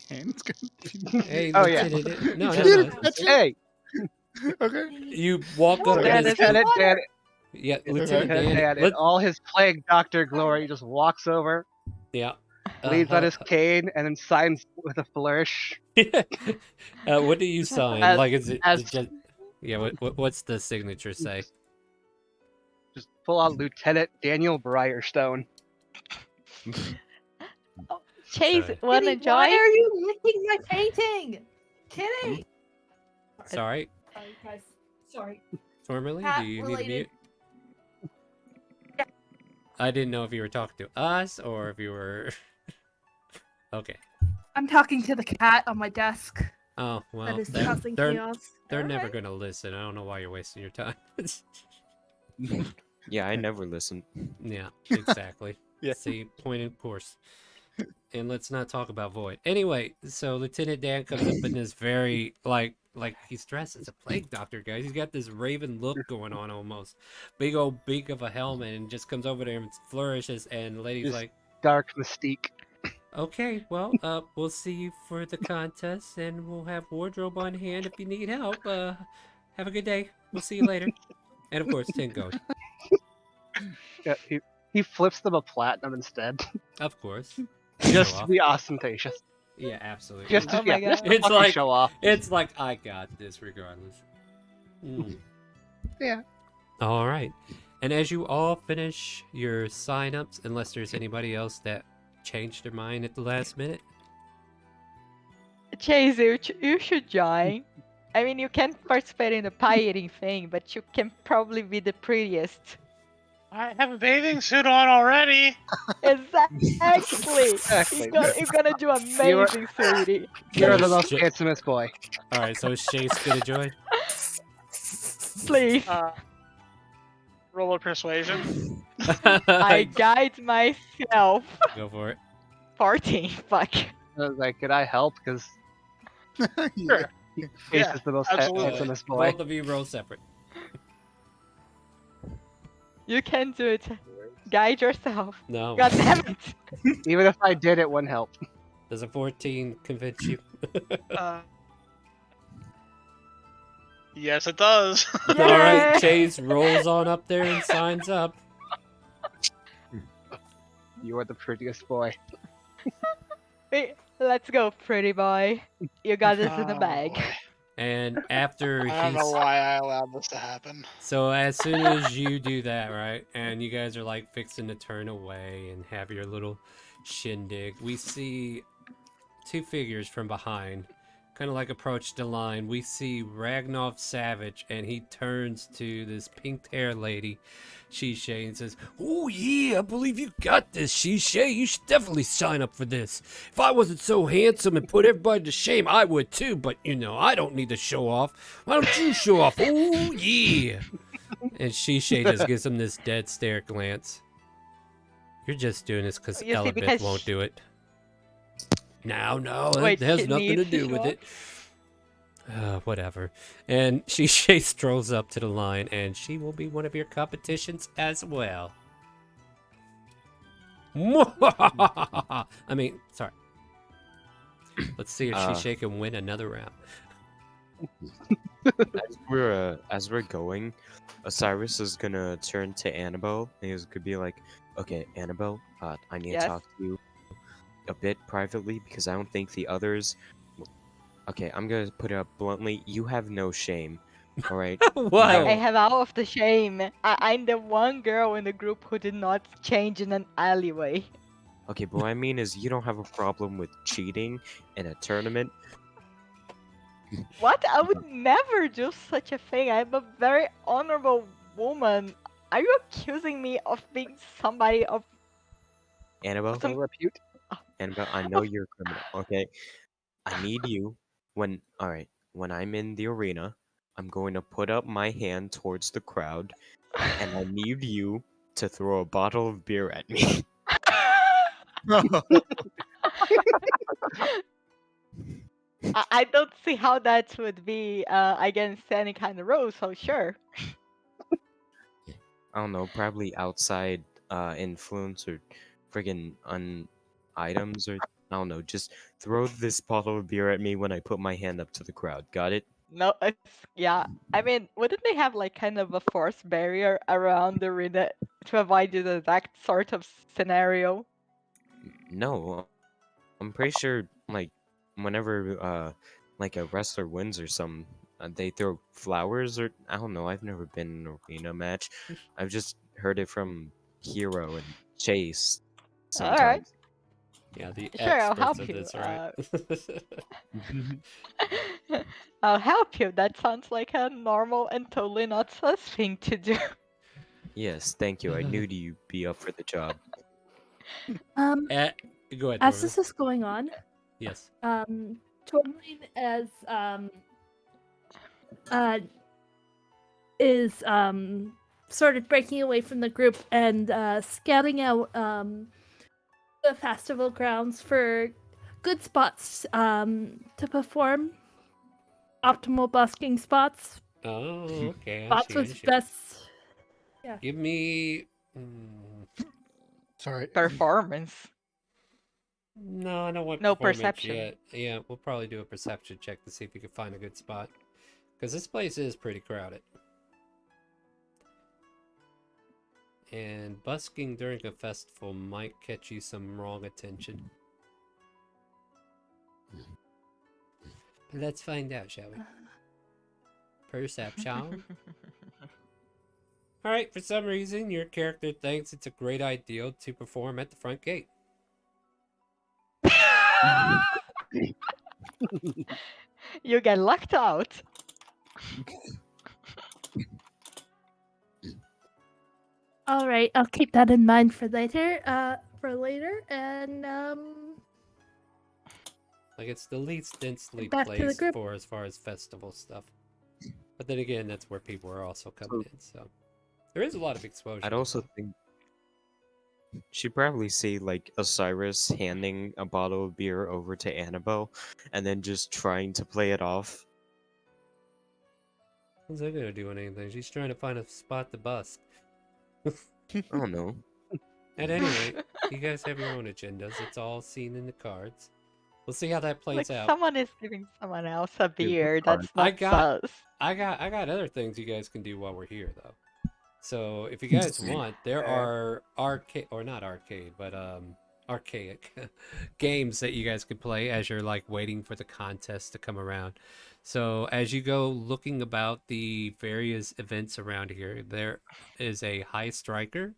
[SPEAKER 10] Dan's
[SPEAKER 2] Hey,
[SPEAKER 11] Oh, yeah.
[SPEAKER 2] Lieutenant. No,
[SPEAKER 10] You
[SPEAKER 2] no,
[SPEAKER 10] did
[SPEAKER 2] no.
[SPEAKER 10] it. That's it.
[SPEAKER 11] Hey,
[SPEAKER 10] Okay.
[SPEAKER 2] You walk up
[SPEAKER 11] Dan,
[SPEAKER 2] and it's
[SPEAKER 11] Lieutenant Dan,
[SPEAKER 2] yeah,
[SPEAKER 11] Lieutenant
[SPEAKER 2] Lieutenant Dan.
[SPEAKER 11] Dan, in all his plague doctor glory, just walks over,
[SPEAKER 2] Yeah.
[SPEAKER 11] leans on his cane, and then signs with a flourish.
[SPEAKER 2] What do you sign?
[SPEAKER 11] As-
[SPEAKER 2] Like, is it
[SPEAKER 11] as-
[SPEAKER 2] just? Yeah. What's the signature say?
[SPEAKER 11] Just full on Lieutenant Daniel Briarstone.
[SPEAKER 3] Chase,
[SPEAKER 2] Sorry.
[SPEAKER 3] wanna
[SPEAKER 6] Kitty,
[SPEAKER 3] join?
[SPEAKER 6] why are you licking my painting? Kitty!
[SPEAKER 2] Sorry,
[SPEAKER 6] Sorry, guys. Sorry.
[SPEAKER 2] Formerly,
[SPEAKER 6] Cat
[SPEAKER 2] do you need to
[SPEAKER 6] related.
[SPEAKER 2] mute? I didn't know if you were talking to us or if you were. Okay.
[SPEAKER 6] I'm talking to the cat on my desk.
[SPEAKER 2] Oh well,
[SPEAKER 6] That is
[SPEAKER 2] they're,
[SPEAKER 6] causing
[SPEAKER 2] they're,
[SPEAKER 6] chaos.
[SPEAKER 2] they're never
[SPEAKER 6] Alright.
[SPEAKER 2] gonna listen. I don't know why you're wasting your time.
[SPEAKER 5] Yeah, I never listen.
[SPEAKER 2] Yeah, exactly.
[SPEAKER 10] Yeah.
[SPEAKER 2] See, point in course. And let's not talk about Void. Anyway, so Lieutenant Dan comes up in this very like he's dressed as a plague doctor, guys. He's got this raven look going on almost. Big old beak of a helmet, and just comes over there and flourishes, and the lady's
[SPEAKER 11] His
[SPEAKER 2] like,
[SPEAKER 11] dark mystique.
[SPEAKER 2] okay, well, we'll see you for the contest, and we'll have wardrobe on hand if you need help. Have a good day. We'll see you later. And of course, 10 gold.
[SPEAKER 11] Yeah, he flips them a platinum instead,
[SPEAKER 2] Of course.
[SPEAKER 11] just
[SPEAKER 2] Show
[SPEAKER 11] to
[SPEAKER 2] off.
[SPEAKER 11] be ostentatious.
[SPEAKER 2] Yeah, absolutely.
[SPEAKER 11] Just to,
[SPEAKER 3] Oh my
[SPEAKER 11] yeah, just to
[SPEAKER 2] It's
[SPEAKER 11] fucking
[SPEAKER 2] like
[SPEAKER 11] show off.
[SPEAKER 2] it's like I got this regardless.
[SPEAKER 11] Yeah.
[SPEAKER 2] All right. And as you all finish your sign-ups, unless there's anybody else that changed their mind at the last minute.
[SPEAKER 3] Chase, you should join. I mean, you can participate in the pie eating thing, but you can probably be the prettiest.
[SPEAKER 9] I have a bathing suit on already.
[SPEAKER 3] Exactly.
[SPEAKER 11] Exactly.
[SPEAKER 3] You're gonna do amazing, sweetie.
[SPEAKER 11] You're the
[SPEAKER 2] So
[SPEAKER 11] most
[SPEAKER 2] shit.
[SPEAKER 11] handsomest boy.
[SPEAKER 2] All right, so is Chase gonna join?
[SPEAKER 3] Please.
[SPEAKER 9] Roll of persuasion.
[SPEAKER 3] I guide myself.
[SPEAKER 2] Go for it.
[SPEAKER 3] 14. Fuck.
[SPEAKER 11] I was like, could I help? Because
[SPEAKER 9] Sure.
[SPEAKER 11] Ace
[SPEAKER 9] Yeah,
[SPEAKER 11] is the most
[SPEAKER 9] absolutely.
[SPEAKER 11] handsomest boy.
[SPEAKER 2] Both of you roll separate.
[SPEAKER 3] You can do it. Guide yourself.
[SPEAKER 2] No.
[SPEAKER 3] God damn it.
[SPEAKER 11] Even if I did, it wouldn't help.
[SPEAKER 2] Does a 14 convince you?
[SPEAKER 9] Yes, it does.
[SPEAKER 2] All right, Chase rolls on up there and signs up.
[SPEAKER 11] You are the prettiest boy.
[SPEAKER 3] Wait, let's go, pretty boy. You got this in the
[SPEAKER 9] Oh,
[SPEAKER 3] bag.
[SPEAKER 9] boy.
[SPEAKER 2] And after
[SPEAKER 9] I don't know
[SPEAKER 2] he's
[SPEAKER 9] why I allowed this to happen.
[SPEAKER 2] so as soon as you do that, right, and you guys are like fixing to turn away and have your little shindig, we see two figures from behind, kind of like approach the line. We see Ragnar Savage, and he turns to this pink-haired lady, Shishay, and says, "Oh yeah, I believe you got this, Shishay. You should definitely sign up for this. If I wasn't so handsome and put everybody to shame, I would too. But you know, I don't need to show off. Why don't you show off? Oh yeah." And Shishay just gives him this dead stare glance. You're just doing this because
[SPEAKER 3] You see,
[SPEAKER 2] Elabeth
[SPEAKER 3] because
[SPEAKER 2] won't do it. No, that
[SPEAKER 3] Wait,
[SPEAKER 2] has
[SPEAKER 3] she
[SPEAKER 2] nothing to
[SPEAKER 3] needs to
[SPEAKER 2] do
[SPEAKER 3] show
[SPEAKER 2] with
[SPEAKER 3] off?
[SPEAKER 2] it. Whatever. And Shishay strolls up to the line, and she will be one of your competitions as well. I mean, sorry. Let's see if she can win another round.
[SPEAKER 5] As we're going, Osiris is gonna turn to Annabelle and he's gonna be like, "Okay, Annabelle, I need
[SPEAKER 3] Yes?
[SPEAKER 5] to talk to you a bit privately because I don't think the others." Okay, I'm gonna put it up bluntly. You have no shame, all right?
[SPEAKER 3] I have all of the shame. I'm the one girl in the group who did not change in an alleyway.
[SPEAKER 5] Okay, but what I mean is you don't have a problem with cheating in a tournament.
[SPEAKER 3] What? I would never do such a thing. I'm a very honorable woman. Are you accusing me of being somebody of
[SPEAKER 5] Annabelle,
[SPEAKER 3] some
[SPEAKER 11] repute?
[SPEAKER 5] Annabelle, I know you're a criminal, okay? I need you when I'm in the arena, I'm going to put up my hand towards the crowd, and I need you to throw a bottle of beer at me.
[SPEAKER 3] I don't see how that would be against any kind of rule, so sure.
[SPEAKER 5] I don't know, probably outside influence or friggin' items or I don't know, just throw this bottle of beer at me when I put my hand up to the crowd. Got it?
[SPEAKER 3] No, yeah. I mean, wouldn't they have like kind of a force barrier around the arena to avoid the exact sort of scenario?
[SPEAKER 5] No. I'm pretty sure like whenever like a wrestler wins or something, they throw flowers or I don't know, I've never been in an arena match. I've just heard it from Hero and Chase
[SPEAKER 3] All right.
[SPEAKER 5] sometimes.
[SPEAKER 2] Yeah, the
[SPEAKER 3] Sure, I'll
[SPEAKER 2] experts
[SPEAKER 3] help
[SPEAKER 2] of
[SPEAKER 3] you.
[SPEAKER 2] this, right?
[SPEAKER 3] I'll help you. That sounds like a normal and totally not sus thing to do.
[SPEAKER 5] Yes, thank you. I knew you'd be up for the job.
[SPEAKER 2] Go ahead,
[SPEAKER 6] As
[SPEAKER 2] Dorothy.
[SPEAKER 6] this is going on,
[SPEAKER 2] Yes.
[SPEAKER 6] Tourmaline is sort of breaking away from the group and scouting out the festival grounds for good spots to perform. Optimal busking spots.
[SPEAKER 2] Oh, okay. I
[SPEAKER 6] Spots
[SPEAKER 2] see, I
[SPEAKER 6] with
[SPEAKER 2] see.
[SPEAKER 6] best. Yeah.
[SPEAKER 2] Give me.
[SPEAKER 10] Sorry.
[SPEAKER 3] Performance.
[SPEAKER 2] No, I don't want
[SPEAKER 3] No
[SPEAKER 2] performance
[SPEAKER 3] perception.
[SPEAKER 2] yet. Yeah, we'll probably do a perception check to see if we can find a good spot. Because this place is pretty crowded. And busking during a festival might catch you some wrong attention. But let's find out, shall we? Perception. Alright, for some reason, your character thinks it's a great idea to perform at the front gate.
[SPEAKER 3] You get locked out.
[SPEAKER 6] All right, I'll keep that in mind for later. And
[SPEAKER 2] Like, it's the least densely
[SPEAKER 6] Back to the
[SPEAKER 2] placed
[SPEAKER 6] group.
[SPEAKER 2] for as far as festival stuff. But then again, that's where people are also coming in, so there is a lot of exposure.
[SPEAKER 5] I'd also think she'd probably see like Osiris handing a bottle of beer over to Annabelle and then just trying to play it off.
[SPEAKER 2] How's that gonna do anything? She's trying to find a spot to busk.
[SPEAKER 5] I don't know.
[SPEAKER 2] At any rate, you guys have your own agendas. It's all seen in the cards. We'll see how that plays
[SPEAKER 3] Like
[SPEAKER 2] out.
[SPEAKER 3] someone is giving someone else a beer.
[SPEAKER 2] card.
[SPEAKER 3] That's not sus.
[SPEAKER 2] I got other things you guys can do while we're here, though. So if you guys want, there are arcade or not arcade, but archaic games that you guys can play as you're like waiting for the contest to come around. So as you go looking about the various events around here, there is a high striker,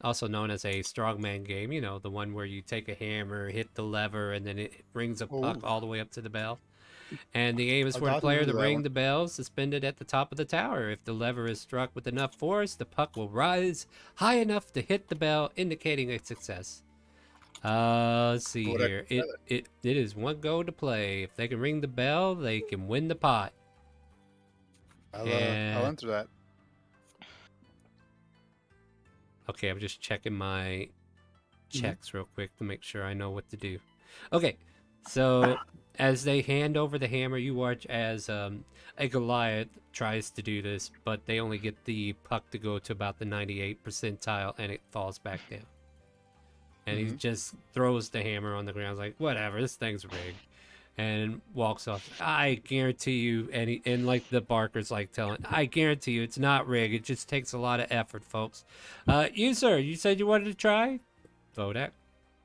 [SPEAKER 2] also known as a strongman game. You know, the one where you take a hammer, hit the lever, and then it brings a puck all the way up to the bell. And the aim is
[SPEAKER 10] I
[SPEAKER 2] for the
[SPEAKER 10] thought
[SPEAKER 2] player
[SPEAKER 10] we
[SPEAKER 2] to
[SPEAKER 10] knew that
[SPEAKER 2] ring
[SPEAKER 10] one.
[SPEAKER 2] the bell suspended at the top of the tower. If the lever is struck with enough force, the puck will rise high enough to hit the bell, indicating a success. Let's see
[SPEAKER 10] What I
[SPEAKER 2] here.
[SPEAKER 10] said.
[SPEAKER 2] It is one goal to play. If they can ring the bell, they can win the pot.
[SPEAKER 10] I'll
[SPEAKER 2] And-
[SPEAKER 10] enter that.
[SPEAKER 2] Okay, I'm just checking my checks real quick to make sure I know what to do. Okay, so as they hand over the hammer, you watch as a Goliath tries to do this, but they only get the puck to go to about the 98th percentile, and it falls back down. And he just throws the hammer on the ground, like, whatever, this thing's rigged. And walks off. I guarantee you, and like the Barker's like telling, I guarantee you it's not rigged. It just takes a lot of effort, folks. You, sir, you said you wanted to try? Vodak?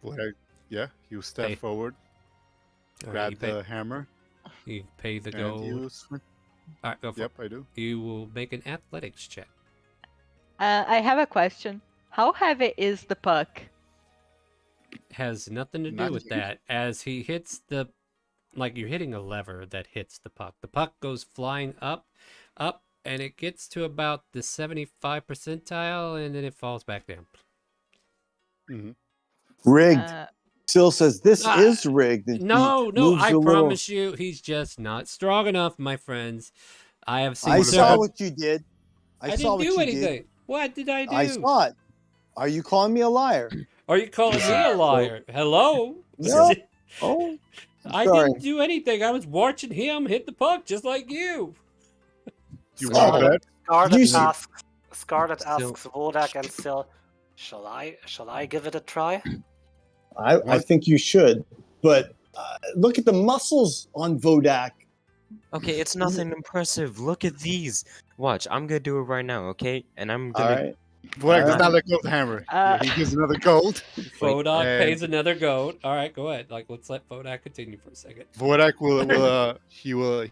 [SPEAKER 10] Vodak, yeah, you step forward, grab the hammer.
[SPEAKER 2] You pay the
[SPEAKER 10] and
[SPEAKER 2] gold.
[SPEAKER 10] you swing.
[SPEAKER 2] All right, go for
[SPEAKER 10] Yep,
[SPEAKER 2] it.
[SPEAKER 10] I do.
[SPEAKER 2] You will make an athletics check.
[SPEAKER 3] I have a question. How heavy is the puck?
[SPEAKER 2] Has nothing to do
[SPEAKER 10] Not
[SPEAKER 2] with
[SPEAKER 10] huge.
[SPEAKER 2] that. As he hits the, like you're hitting a lever that hits the puck. The puck goes flying up, and it gets to about the 75 percentile, and then it falls back down.
[SPEAKER 14] Rigged. Still says this is rigged. and he
[SPEAKER 2] No,
[SPEAKER 14] moves
[SPEAKER 2] I
[SPEAKER 14] a little-
[SPEAKER 2] promise you, he's just not strong enough, my friends. I have seen.
[SPEAKER 14] I saw what you did.
[SPEAKER 2] I
[SPEAKER 14] saw
[SPEAKER 2] didn't do
[SPEAKER 14] what you
[SPEAKER 2] anything.
[SPEAKER 14] did.
[SPEAKER 2] What did I do?
[SPEAKER 14] I saw it. Are you calling me a liar?
[SPEAKER 2] Are you calling me a liar? Hello?
[SPEAKER 14] No. Oh,
[SPEAKER 2] I
[SPEAKER 14] sorry.
[SPEAKER 2] didn't do anything. I was watching him hit the puck just like you.
[SPEAKER 10] You
[SPEAKER 14] want that?
[SPEAKER 16] Scarlet asks Vodak and Sil, shall I give it a try?
[SPEAKER 14] I think you should, but look at the muscles on Vodak.
[SPEAKER 5] Okay, it's nothing impressive. Look at these. Watch, I'm gonna do it right now, okay? And I'm
[SPEAKER 14] All
[SPEAKER 5] gonna.
[SPEAKER 14] right.
[SPEAKER 10] Vodak does not let go of the hammer. He gives another gold.
[SPEAKER 2] Vodak
[SPEAKER 10] and
[SPEAKER 2] pays another goat. All right, go ahead. Like, let's let Vodak continue for a second.
[SPEAKER 10] Vodak he will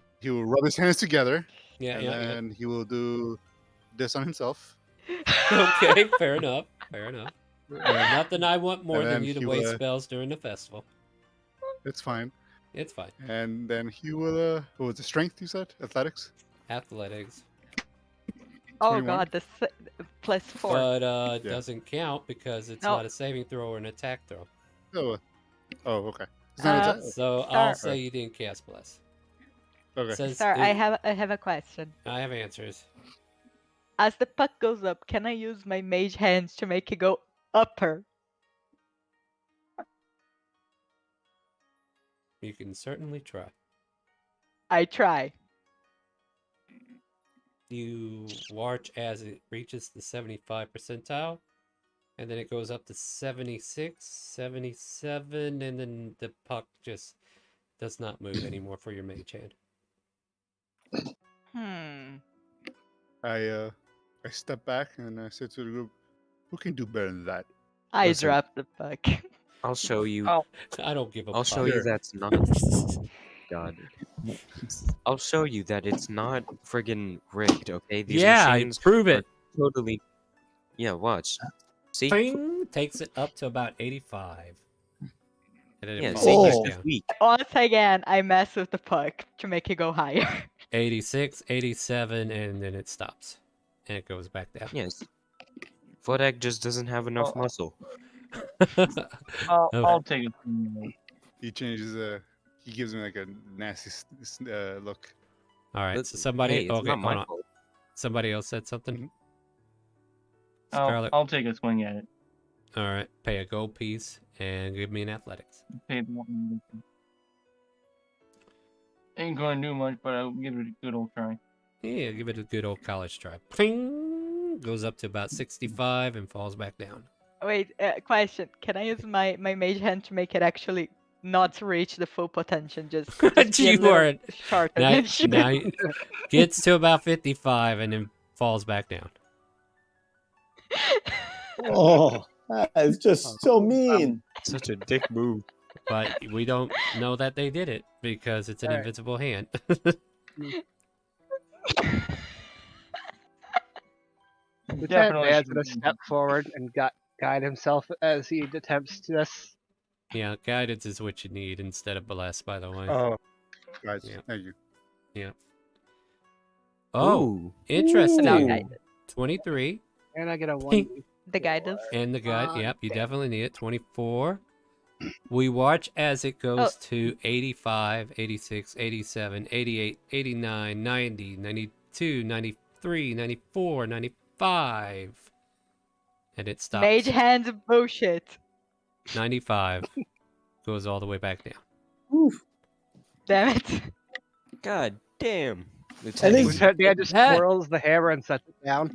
[SPEAKER 10] rub his hands together.
[SPEAKER 2] Yeah,
[SPEAKER 10] and
[SPEAKER 2] yeah, yeah.
[SPEAKER 10] then he will do this on himself.
[SPEAKER 2] Okay, fair enough. Fair enough.
[SPEAKER 10] And-
[SPEAKER 2] Nothing I want more
[SPEAKER 10] and
[SPEAKER 2] than
[SPEAKER 10] then
[SPEAKER 2] you to
[SPEAKER 10] he
[SPEAKER 2] waste
[SPEAKER 10] will-
[SPEAKER 2] spells during the festival.
[SPEAKER 10] It's fine.
[SPEAKER 2] It's fine.
[SPEAKER 10] And then he will. What was the strength you said? Athletics.
[SPEAKER 2] Athletics.
[SPEAKER 3] Oh
[SPEAKER 10] 21.
[SPEAKER 3] god, the +4.
[SPEAKER 2] But
[SPEAKER 10] Yeah.
[SPEAKER 2] doesn't count because it's
[SPEAKER 3] No.
[SPEAKER 2] not a saving throw or an attack throw.
[SPEAKER 10] Oh, okay. It's not an attack?
[SPEAKER 2] So
[SPEAKER 3] Sir.
[SPEAKER 2] I'll say you didn't cast bless.
[SPEAKER 10] Okay.
[SPEAKER 2] Says
[SPEAKER 3] Sir, I
[SPEAKER 2] it-
[SPEAKER 3] have a question.
[SPEAKER 2] I have answers.
[SPEAKER 3] As the puck goes up, can I use my mage hands to make it go upper?
[SPEAKER 2] You can certainly try.
[SPEAKER 3] I try.
[SPEAKER 2] You watch as it reaches the 75 percentile, and then it goes up to 76, 77, and then the puck just does not move anymore for your mage hand.
[SPEAKER 10] I step back and I said to the group, "Who can do better than that?"
[SPEAKER 3] I
[SPEAKER 5] Listen.
[SPEAKER 3] drop the puck.
[SPEAKER 5] I'll show you.
[SPEAKER 2] I don't give a
[SPEAKER 5] I'll show
[SPEAKER 2] fuck.
[SPEAKER 5] you that's not. God. I'll show you that it's not friggin' rigged, okay? These
[SPEAKER 2] Yeah,
[SPEAKER 5] machines
[SPEAKER 2] prove
[SPEAKER 5] are
[SPEAKER 2] it.
[SPEAKER 5] Totally. Yeah, watch. See?
[SPEAKER 2] Bing, takes it up to about 85. And then
[SPEAKER 5] Yeah,
[SPEAKER 2] it
[SPEAKER 5] see,
[SPEAKER 2] falls
[SPEAKER 5] he's
[SPEAKER 2] back
[SPEAKER 5] just
[SPEAKER 2] down.
[SPEAKER 5] weak.
[SPEAKER 3] Once again, I mess with the puck to make it go higher.
[SPEAKER 2] 86, 87, and then it stops. And it goes back down.
[SPEAKER 5] Yes. Vodak just doesn't have enough muscle.
[SPEAKER 15] I'll take it.
[SPEAKER 10] He changes. He gives me like a nasty look.
[SPEAKER 2] All right, so
[SPEAKER 5] Listen,
[SPEAKER 2] somebody.
[SPEAKER 5] hey, it's
[SPEAKER 2] okay,
[SPEAKER 5] not my
[SPEAKER 2] hold on.
[SPEAKER 5] fault.
[SPEAKER 2] Somebody else said something.
[SPEAKER 10] Mm-hmm.
[SPEAKER 2] Scarlet.
[SPEAKER 15] I'll take a swing at it.
[SPEAKER 2] All right, pay a gold piece and give me an athletics.
[SPEAKER 15] Pay the one. Ain't gonna do much, but I'll give it a good old try.
[SPEAKER 2] Yeah, give it a good old college try. Ping! Goes up to about 65 and falls back down.
[SPEAKER 3] Wait, question. Can I use my mage hand to make it actually not reach the full potential? Just be a
[SPEAKER 2] You
[SPEAKER 3] little
[SPEAKER 2] are
[SPEAKER 3] shorter
[SPEAKER 2] now,
[SPEAKER 3] than she
[SPEAKER 2] now
[SPEAKER 3] is?
[SPEAKER 2] gets to about 55 and then falls back down.
[SPEAKER 14] Oh, that is just so mean.
[SPEAKER 5] Such a dick move.
[SPEAKER 2] But we don't know that they did it because it's an
[SPEAKER 11] Alright.
[SPEAKER 2] invisible hand.
[SPEAKER 11] Lieutenant
[SPEAKER 15] Definitely
[SPEAKER 11] Dan's gonna
[SPEAKER 15] shouldn't.
[SPEAKER 11] step forward and guide himself as he attempts this.
[SPEAKER 2] Yeah, guidance is what you need instead of bless, by the way.
[SPEAKER 10] Oh, guys,
[SPEAKER 2] Yeah.
[SPEAKER 10] thank you.
[SPEAKER 2] Yeah. Oh,
[SPEAKER 5] Ooh.
[SPEAKER 2] interesting.
[SPEAKER 3] Now guidance.
[SPEAKER 2] 23.
[SPEAKER 11] And I get a one.
[SPEAKER 2] Pink.
[SPEAKER 3] The guidance.
[SPEAKER 2] And the guide,
[SPEAKER 11] Ah,
[SPEAKER 2] yep, you definitely need it. 24. We watch as it goes to 85, 86, 87, 88, 89, 90, 92, 93, 94, 95. And it stops.
[SPEAKER 3] Mage hands bullshit.
[SPEAKER 2] 95. Goes all the way back down.
[SPEAKER 3] Damn it.
[SPEAKER 5] God damn.
[SPEAKER 14] And
[SPEAKER 11] Lieutenant Dan just
[SPEAKER 2] That-
[SPEAKER 11] twirls the hammer and sets it down.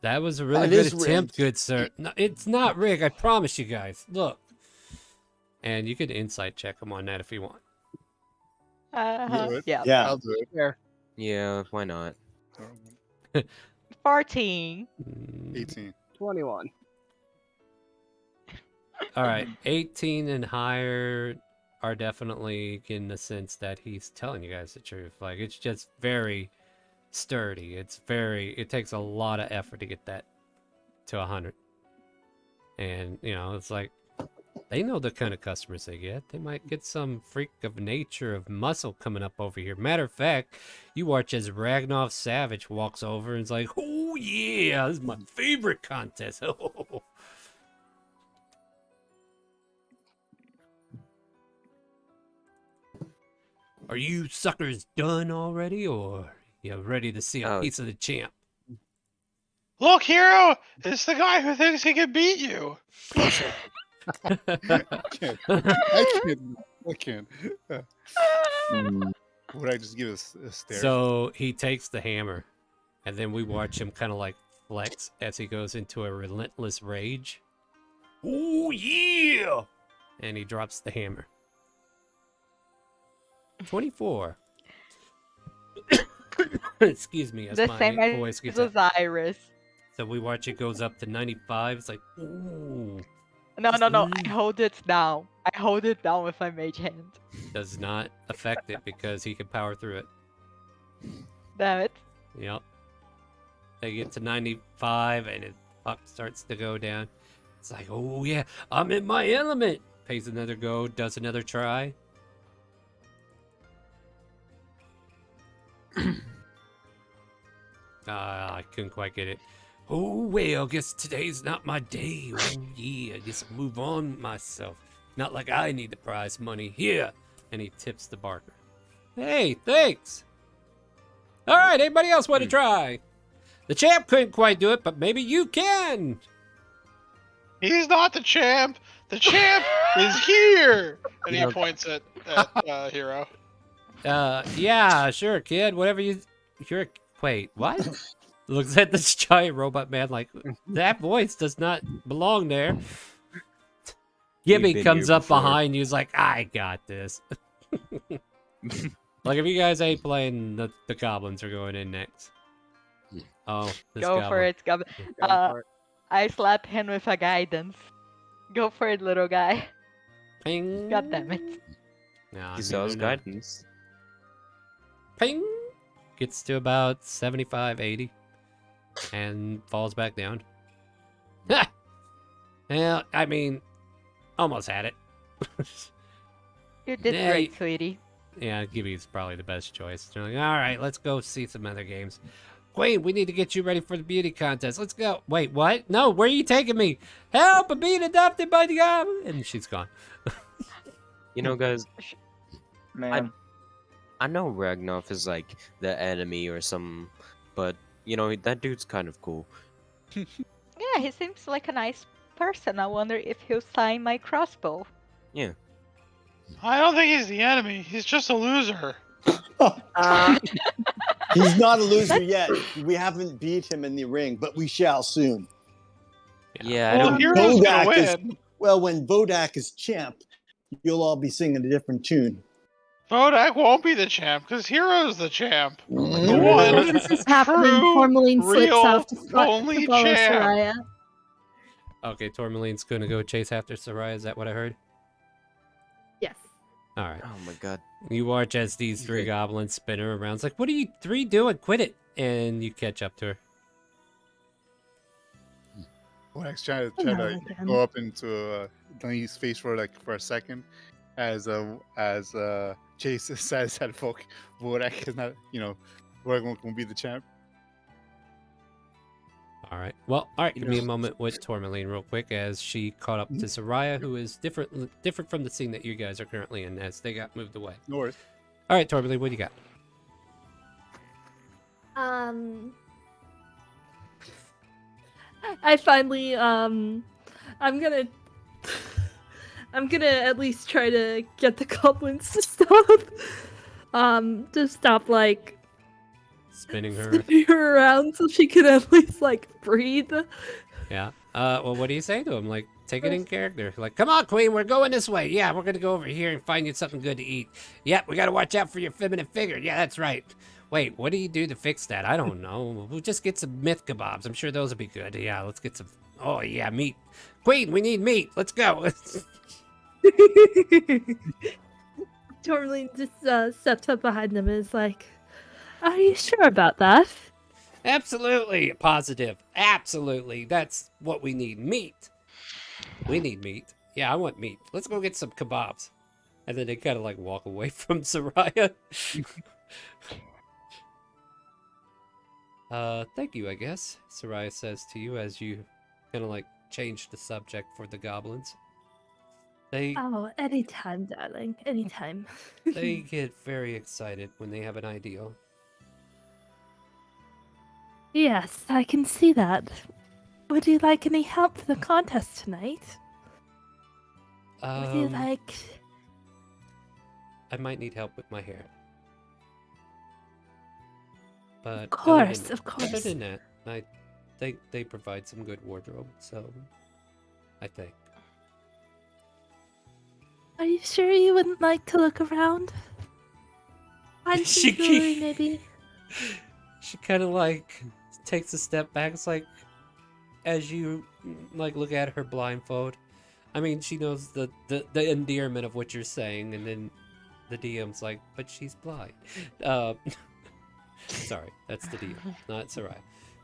[SPEAKER 2] That was a really
[SPEAKER 14] That
[SPEAKER 2] good
[SPEAKER 14] is
[SPEAKER 2] attempt,
[SPEAKER 14] rigged.
[SPEAKER 2] good sir. No, it's not rigged, I promise you guys. Look. And you could insight check him on that if you want.
[SPEAKER 3] Yeah.
[SPEAKER 10] I'll do it.
[SPEAKER 11] There.
[SPEAKER 5] Yeah, why not?
[SPEAKER 3] 14.
[SPEAKER 10] 18.
[SPEAKER 11] 21.
[SPEAKER 2] All right, 18 and higher are definitely in the sense that he's telling you guys the truth. Like, it's just very sturdy. It takes a lot of effort to get that to 100. And, you know, it's like, they know the kind of customers they get. They might get some freak of nature of muscle coming up over here. Matter of fact, you watch as Ragnar Savage walks over and is like, oh yeah, this is my favorite contest. Are you suckers done already, or you ready to see a piece of the champ?
[SPEAKER 9] Look, Hero! It's the guy who thinks he can beat you.
[SPEAKER 10] I can't. Would I just give a stare?
[SPEAKER 2] So he takes the hammer, and then we watch him kind of like flex as he goes into a relentless rage. Oh yeah! And he drops the hammer. 24. Excuse me, as
[SPEAKER 3] The
[SPEAKER 2] my
[SPEAKER 3] same
[SPEAKER 2] voice
[SPEAKER 3] as
[SPEAKER 2] gets up.
[SPEAKER 3] Osiris.
[SPEAKER 2] So we watch it goes up to 95. It's like, ooh.
[SPEAKER 3] No. I hold it down. I hold it down with my mage hand.
[SPEAKER 2] Does not affect it because he can power through it.
[SPEAKER 3] Damn it.
[SPEAKER 2] Yep. They get to 95 and it starts to go down. It's like, oh yeah, I'm in my element. Pays another go, does another try. I couldn't quite get it. Oh well, guess today's not my day. Oh yeah, I guess I'll move on myself. Not like I need the prize money. Here. And he tips the barker. Hey, thanks. All right, anybody else want to try? The champ couldn't quite do it, but maybe you can.
[SPEAKER 9] He's not the champ. The champ is here. And he points at Hero.
[SPEAKER 2] Yeah, sure, kid. Whatever you. Wait, what? Looks at this giant robot man like that voice does not belong there. Gibby comes up behind you. He's like, I got this. Like, if you guys ain't playing, the goblins are going in next. Oh, this
[SPEAKER 3] Go
[SPEAKER 2] goblin.
[SPEAKER 3] for it, goblin. I slap him with a guidance. Go for it, little guy.
[SPEAKER 2] Ping.
[SPEAKER 3] God damn it.
[SPEAKER 2] Nah,
[SPEAKER 5] He saw his guidance.
[SPEAKER 2] Ping. Gets to about 75, 80. And falls back down. Well, I mean, almost had it.
[SPEAKER 3] You did
[SPEAKER 2] Yeah,
[SPEAKER 3] great, sweetie.
[SPEAKER 2] Yeah, Gibby's probably the best choice. They're like, all right, let's go see some other games. Queen, we need to get you ready for the beauty contest. Let's go. Wait, what? No, where are you taking me? Help! I'm being adopted by the goblin. And she's gone.
[SPEAKER 5] You know, guys,
[SPEAKER 15] Man.
[SPEAKER 5] I know Ragnoff is like the enemy or something, but you know that dude's kind of cool.
[SPEAKER 3] Yeah, he seems like a nice person. I wonder if he'll sign my crossbow.
[SPEAKER 5] Yeah.
[SPEAKER 9] I don't think he's the enemy. He's just a loser.
[SPEAKER 14] He's not a loser yet. We haven't beat him in the ring, but we shall soon.
[SPEAKER 5] Yeah, I
[SPEAKER 9] Well,
[SPEAKER 5] don't.
[SPEAKER 9] Hero's gonna
[SPEAKER 14] Vodak is,
[SPEAKER 9] win.
[SPEAKER 14] well, when Vodak is champ, you'll all be singing a different tune.
[SPEAKER 9] Vodak won't be the champ because Hero's the champ. The
[SPEAKER 6] While
[SPEAKER 9] one
[SPEAKER 6] this is happening,
[SPEAKER 9] true,
[SPEAKER 6] Tourmaline slips
[SPEAKER 9] real,
[SPEAKER 6] off to
[SPEAKER 9] only
[SPEAKER 6] follow
[SPEAKER 9] champ.
[SPEAKER 6] Soraya.
[SPEAKER 2] Okay, Tourmaline's going to go chase after Soraya. Is that what I heard?
[SPEAKER 6] Yes.
[SPEAKER 2] All right.
[SPEAKER 5] Oh my god.
[SPEAKER 2] You watch as these three goblins spin her around. It's like, what are you three doing? Quit it. And you catch up to her.
[SPEAKER 10] Vorak's trying to
[SPEAKER 6] Hello again.
[SPEAKER 10] go up into Dungy's face for a second, as Chase says that Vorak is not, Vorak won't be the champ.
[SPEAKER 2] All right. Well, all right. Give me a moment with Tourmaline real quick as she caught up to Soraya, who is different from the scene that you guys are currently in as they got moved away.
[SPEAKER 10] No worries.
[SPEAKER 2] All right, Tourmaline, what do you got?
[SPEAKER 6] I finally I'm gonna at least try to get the goblins to stop like
[SPEAKER 2] spinning her.
[SPEAKER 6] spinning her around so she can at least like breathe.
[SPEAKER 2] Yeah. Well, what do you say to him? Like, take it in character. Like, come on, Queen, we're going this way. Yeah, we're gonna go over here and find you something good to eat. Yep, we gotta watch out for your feminine figure. Yeah, that's right. Wait, what do you do to fix that? I don't know. We'll just get some myth kebabs. I'm sure those will be good. Yeah, let's get some. Oh yeah, meat. Queen, we need meat. Let's go.
[SPEAKER 6] Tourmaline just steps up behind them and is like, "Are you sure about that?"
[SPEAKER 2] Absolutely positive. Absolutely. That's what we need. Meat. We need meat. Yeah, I want meat. Let's go get some kebabs. And then they kind of like walk away from Soraya. Thank you, I guess, Soraya says to you as you kind of like change the subject for the goblins.
[SPEAKER 6] Oh, anytime, darling. Anytime.
[SPEAKER 2] They get very excited when they have an ideal.
[SPEAKER 6] Yes, I can see that. Would you like any help for the contest tonight? Would you like...
[SPEAKER 2] I might need help with my hair. But
[SPEAKER 6] Of course, of
[SPEAKER 2] Other
[SPEAKER 6] course.
[SPEAKER 2] than that, I think they provide some good wardrobe, so I think.
[SPEAKER 6] Are you sure you wouldn't like to look around? Find some jewelry, maybe?
[SPEAKER 2] She kind of like takes a step back. It's like as you like look at her blindfold. I mean, she knows the endearment of what you're saying, and then the DM's like, but she's blind. Sorry, that's the DM, not Sarai.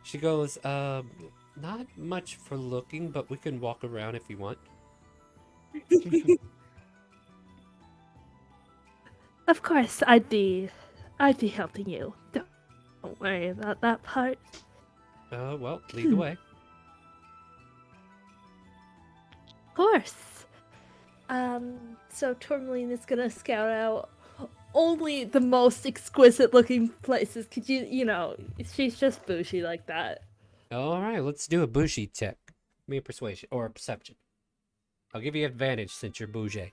[SPEAKER 2] She goes, not much for looking, but we can walk around if you want.
[SPEAKER 6] Of course, I'd be helping you. Don't worry about that part.
[SPEAKER 2] Well, lead the way.
[SPEAKER 6] Of course. So Tourmaline is gonna scout out only the most exquisite looking places. Could you know, she's just bougie like that.
[SPEAKER 2] All right, let's do a bougie check. Give me a persuasion or a perception. I'll give you advantage since you're bougie.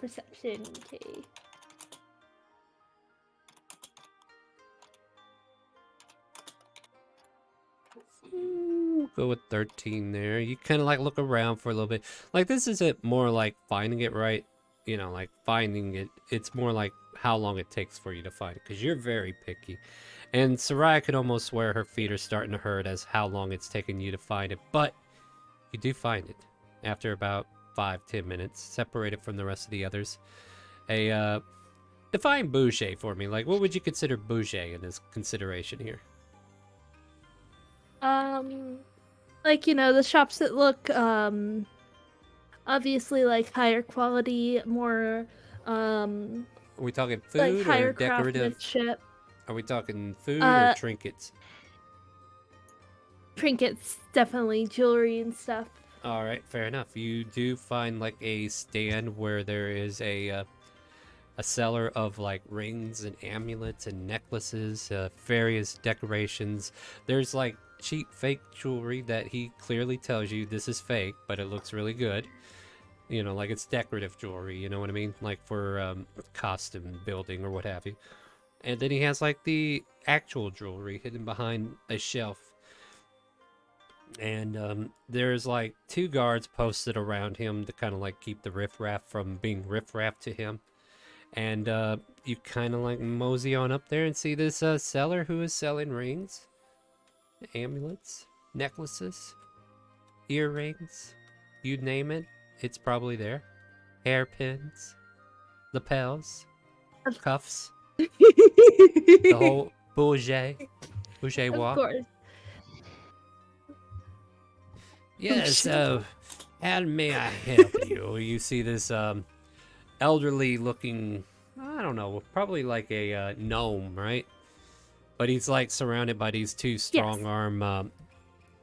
[SPEAKER 6] Perception, okay.
[SPEAKER 2] Go with 13 there. You kind of like look around for a little bit. Like this isn't more like finding it right, you know, like finding it. It's more like how long it takes for you to find it because you're very picky. And Soraya could almost swear her feet are starting to hurt as how long it's taken you to find it. But you do find it after about 5-10 minutes, separated from the rest of the others. Define bougie for me. Like what would you consider bougie in this consideration here?
[SPEAKER 6] Like, you know, the shops that look, obviously, like, higher quality, more,
[SPEAKER 2] Are we talking food
[SPEAKER 6] like, higher
[SPEAKER 2] or decorative?
[SPEAKER 6] craftsmanship.
[SPEAKER 2] Are we talking food or trinkets?
[SPEAKER 6] Trinkets, definitely, jewelry and stuff.
[SPEAKER 2] All right, fair enough. You do find, like, a stand where there is a seller of, like, rings and amulets and necklaces, various decorations. There's, like, cheap fake jewelry that he clearly tells you this is fake, but it looks really good. You know, like it's decorative jewelry, you know what I mean? Like for costume building or what have you. And then he has like the actual jewelry hidden behind a shelf. And there's like 2 guards posted around him to kind of like keep the riffraff from being riffraff to him. And you kind of like mosey on up there and see this seller who is selling rings, amulets, necklaces, earrings, you name it, it's probably there. Hairpins, lapels, cuffs, the whole bourgeois.
[SPEAKER 6] Of course.
[SPEAKER 2] Yes, so how may I help you? You see this elderly looking, I don't know, probably like a gnome, right? But he's like surrounded by these 2 strong arm,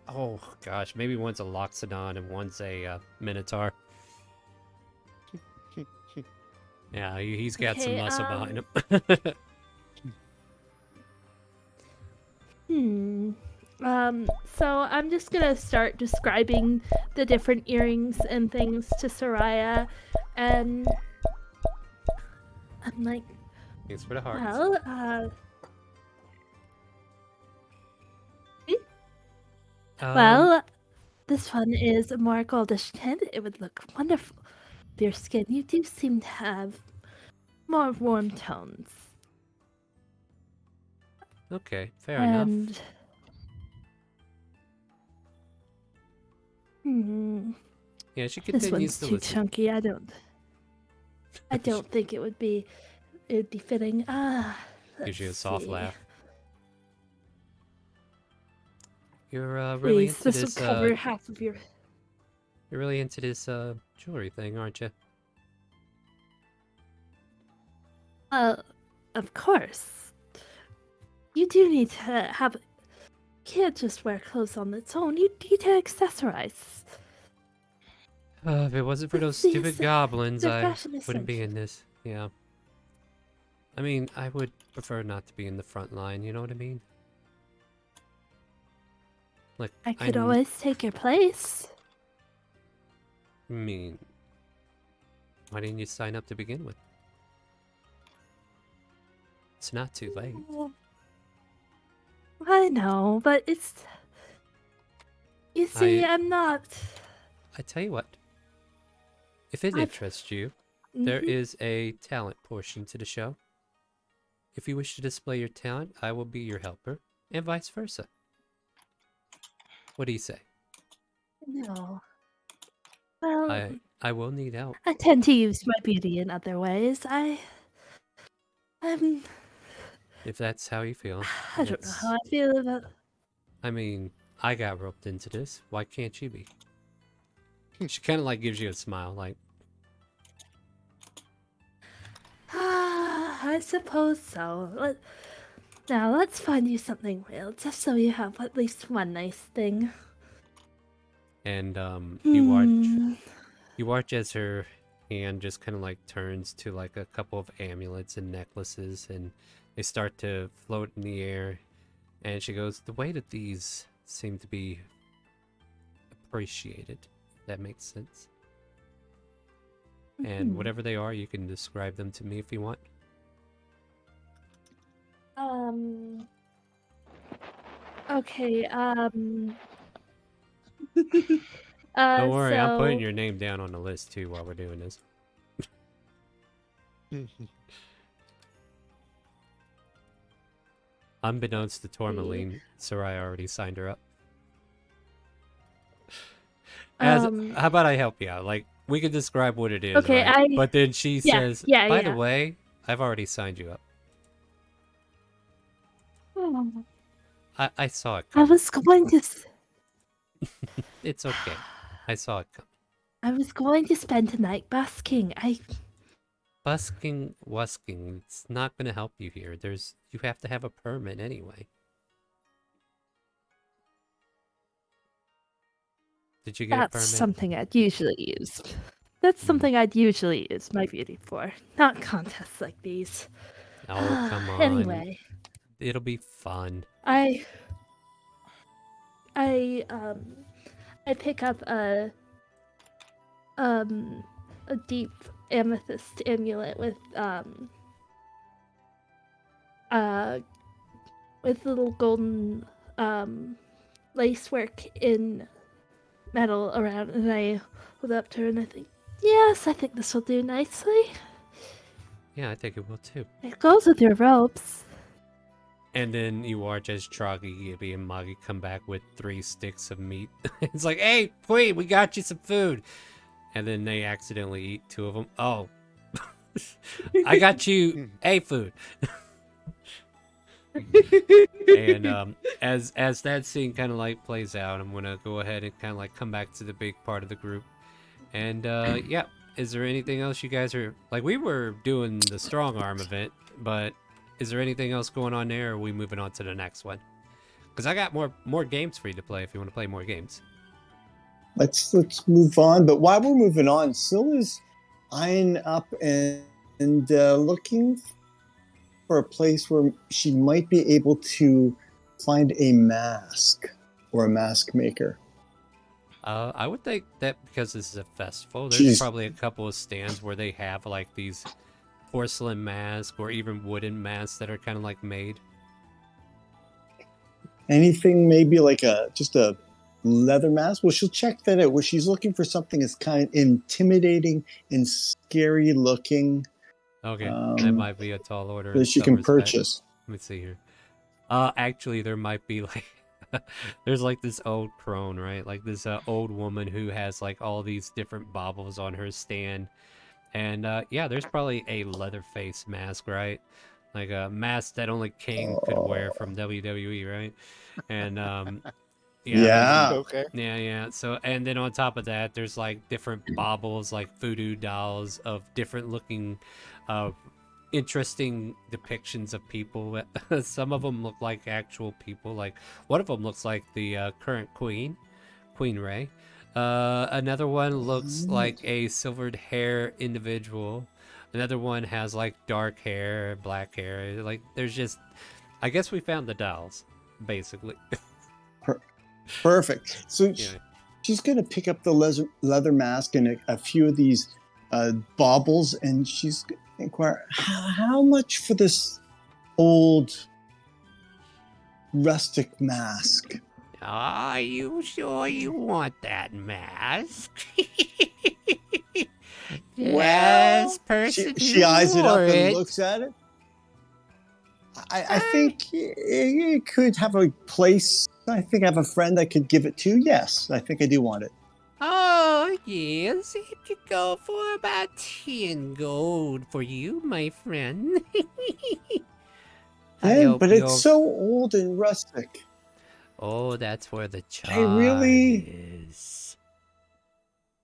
[SPEAKER 2] oh gosh, maybe one's a Loxodon and one's a Minotaur. Yeah, he's got some muscle behind
[SPEAKER 6] him. So I'm just gonna start describing the different earrings and things to Soraya, and I'm like,
[SPEAKER 2] Thanks for the hearts.
[SPEAKER 6] well, well, this one is a more goldish tint. It would look wonderful. With your skin, you do seem to have more warm tones.
[SPEAKER 2] Okay, fair enough.
[SPEAKER 6] And
[SPEAKER 2] Yeah, she
[SPEAKER 6] this
[SPEAKER 2] continues
[SPEAKER 6] one's
[SPEAKER 2] to
[SPEAKER 6] too
[SPEAKER 2] listen.
[SPEAKER 6] chunky. I don't think it would be fitting.
[SPEAKER 2] Gives you a
[SPEAKER 6] let's
[SPEAKER 2] soft
[SPEAKER 6] see.
[SPEAKER 2] laugh. You're really
[SPEAKER 6] Please,
[SPEAKER 2] into
[SPEAKER 6] this
[SPEAKER 2] this.
[SPEAKER 6] will cover half of your.
[SPEAKER 2] You're really into this jewelry thing, aren't you?
[SPEAKER 6] Of course. You do need to have. You can't just wear clothes on its own. You need to accessorize.
[SPEAKER 2] If it wasn't for those
[SPEAKER 6] These-
[SPEAKER 2] stupid goblins,
[SPEAKER 6] they're
[SPEAKER 2] I
[SPEAKER 6] fashion
[SPEAKER 2] wouldn't be in this. Yeah. I mean, I would prefer not to be in the front line, you know what I mean? Like,
[SPEAKER 6] I could
[SPEAKER 2] I'm-
[SPEAKER 6] always take your place.
[SPEAKER 2] I mean, why didn't you sign up to begin with? It's not too late.
[SPEAKER 6] I know, but it's. You see, I'm not.
[SPEAKER 2] I tell you what. If it
[SPEAKER 6] I've-
[SPEAKER 2] interests you, there
[SPEAKER 6] Mhm.
[SPEAKER 2] is a talent portion to the show. If you wish to display your talent, I will be your helper, and vice versa. What do you say?
[SPEAKER 6] No. Well,
[SPEAKER 2] I will need help.
[SPEAKER 6] I tend to use my beauty in other ways.
[SPEAKER 2] If that's how you feel.
[SPEAKER 6] I don't know how I feel about.
[SPEAKER 2] I mean, I got roped into this. Why can't you be? She kind of like gives you a smile, like,
[SPEAKER 6] I suppose so. Now let's find you something real, just so you have at least one nice thing.
[SPEAKER 2] and
[SPEAKER 6] Hmm.
[SPEAKER 2] you watch as her hand just kind of like turns to like a couple of amulets and necklaces, and they start to float in the air. And she goes, "The weight of these seem to be appreciated. If that makes sense. And
[SPEAKER 6] Mhm.
[SPEAKER 2] whatever they are, you can describe them to me if you want."
[SPEAKER 6] Okay,
[SPEAKER 2] Don't worry, I'm putting
[SPEAKER 6] so-
[SPEAKER 2] your name down on the list too while we're doing this. Unbeknownst to Tourmaline, Sarai already signed her up. How about I help you out? Like, we can describe what it is,
[SPEAKER 6] Okay,
[SPEAKER 2] right? But then she
[SPEAKER 6] Yeah,
[SPEAKER 2] says,
[SPEAKER 6] yeah,
[SPEAKER 2] by
[SPEAKER 6] yeah.
[SPEAKER 2] the way, I've already signed you up.
[SPEAKER 6] Oh,
[SPEAKER 2] I saw it
[SPEAKER 6] I
[SPEAKER 2] coming.
[SPEAKER 6] was going to.
[SPEAKER 2] It's okay. I saw it coming.
[SPEAKER 6] I was going to spend tonight basking.
[SPEAKER 2] Busking, wusking, it's not going to help you here. You have to have a permit anyway. Did you get a
[SPEAKER 6] That's
[SPEAKER 2] permit?
[SPEAKER 6] something I'd usually use. That's something I'd usually use my beauty for, not contests like these.
[SPEAKER 2] Oh, come on.
[SPEAKER 6] Anyway,
[SPEAKER 2] It'll be fun.
[SPEAKER 6] I pick up a deep amethyst amulet with little golden lace work in metal around, and I hold it up to her and I think, yes, I think this will do nicely.
[SPEAKER 2] Yeah, I think it will too.
[SPEAKER 6] It goes with your robes.
[SPEAKER 2] And then you watch as Troggy, Gibby, and Moggy come back with 3 sticks of meat. It's like, hey, Queen, we got you some food. And then they accidentally eat 2 of them. Oh, I got you a food. And as that scene kind of like plays out, I'm gonna go ahead and kind of like come back to the big part of the group. And yeah, is there anything else you guys are like? We were doing the strong arm event, but is there anything else going on there, or are we moving on to the next one? Because I got more games for you to play if you want to play more games.
[SPEAKER 14] Let's move on. But while we're moving on, Syl is eyeing up and looking for a place where she might be able to find a mask or a mask maker.
[SPEAKER 2] I would think that because this is a festival, there's
[SPEAKER 14] Jeez.
[SPEAKER 2] probably a couple of stands where they have like these porcelain mask or even wooden masks that are kind of like made.
[SPEAKER 14] Anything maybe like just a leather mask? Well, she'll check that out. Well, she's looking for something that's kind of intimidating and scary looking.
[SPEAKER 2] Okay, that might be a tall order.
[SPEAKER 14] That
[SPEAKER 2] in
[SPEAKER 14] she
[SPEAKER 2] some
[SPEAKER 14] can
[SPEAKER 2] respects.
[SPEAKER 14] purchase.
[SPEAKER 2] Let me see here. Actually, there might be like, there's like this old crone, right? Like this old woman who has like all these different baubles on her stand. And yeah, there's probably a leather face mask, right? Like a mask that only Kane could wear from WWE, right? And
[SPEAKER 14] Yeah.
[SPEAKER 10] Okay.
[SPEAKER 2] yeah. So, and then on top of that, there's like different baubles, like voodoo dolls of different looking, interesting depictions of people. Some of them look like actual people. Like one of them looks like the current Queen Rey. Another one looks like a silvered hair individual. Another one has like dark hair, black hair. Like there's just, I guess we found the dolls, basically.
[SPEAKER 14] Perfect. So she's going to pick up the leather mask and a few of these baubles, and she's going to inquire, how much for this old rustic mask?
[SPEAKER 8] Are you sure you want that mask?
[SPEAKER 14] Well,
[SPEAKER 8] person
[SPEAKER 14] she
[SPEAKER 8] who
[SPEAKER 14] eyes it up
[SPEAKER 8] wore
[SPEAKER 14] and
[SPEAKER 8] it.
[SPEAKER 14] looks at it. I think it could have a place. I think I have a friend I could give it to. Yes, I think I do want it.
[SPEAKER 8] Oh, yes, it could go for about 10 gold for you, my friend. I
[SPEAKER 14] Yeah,
[SPEAKER 8] hope
[SPEAKER 14] but
[SPEAKER 8] you're-
[SPEAKER 14] it's so old and rustic.
[SPEAKER 8] Oh, that's where the charm
[SPEAKER 14] I really
[SPEAKER 8] is.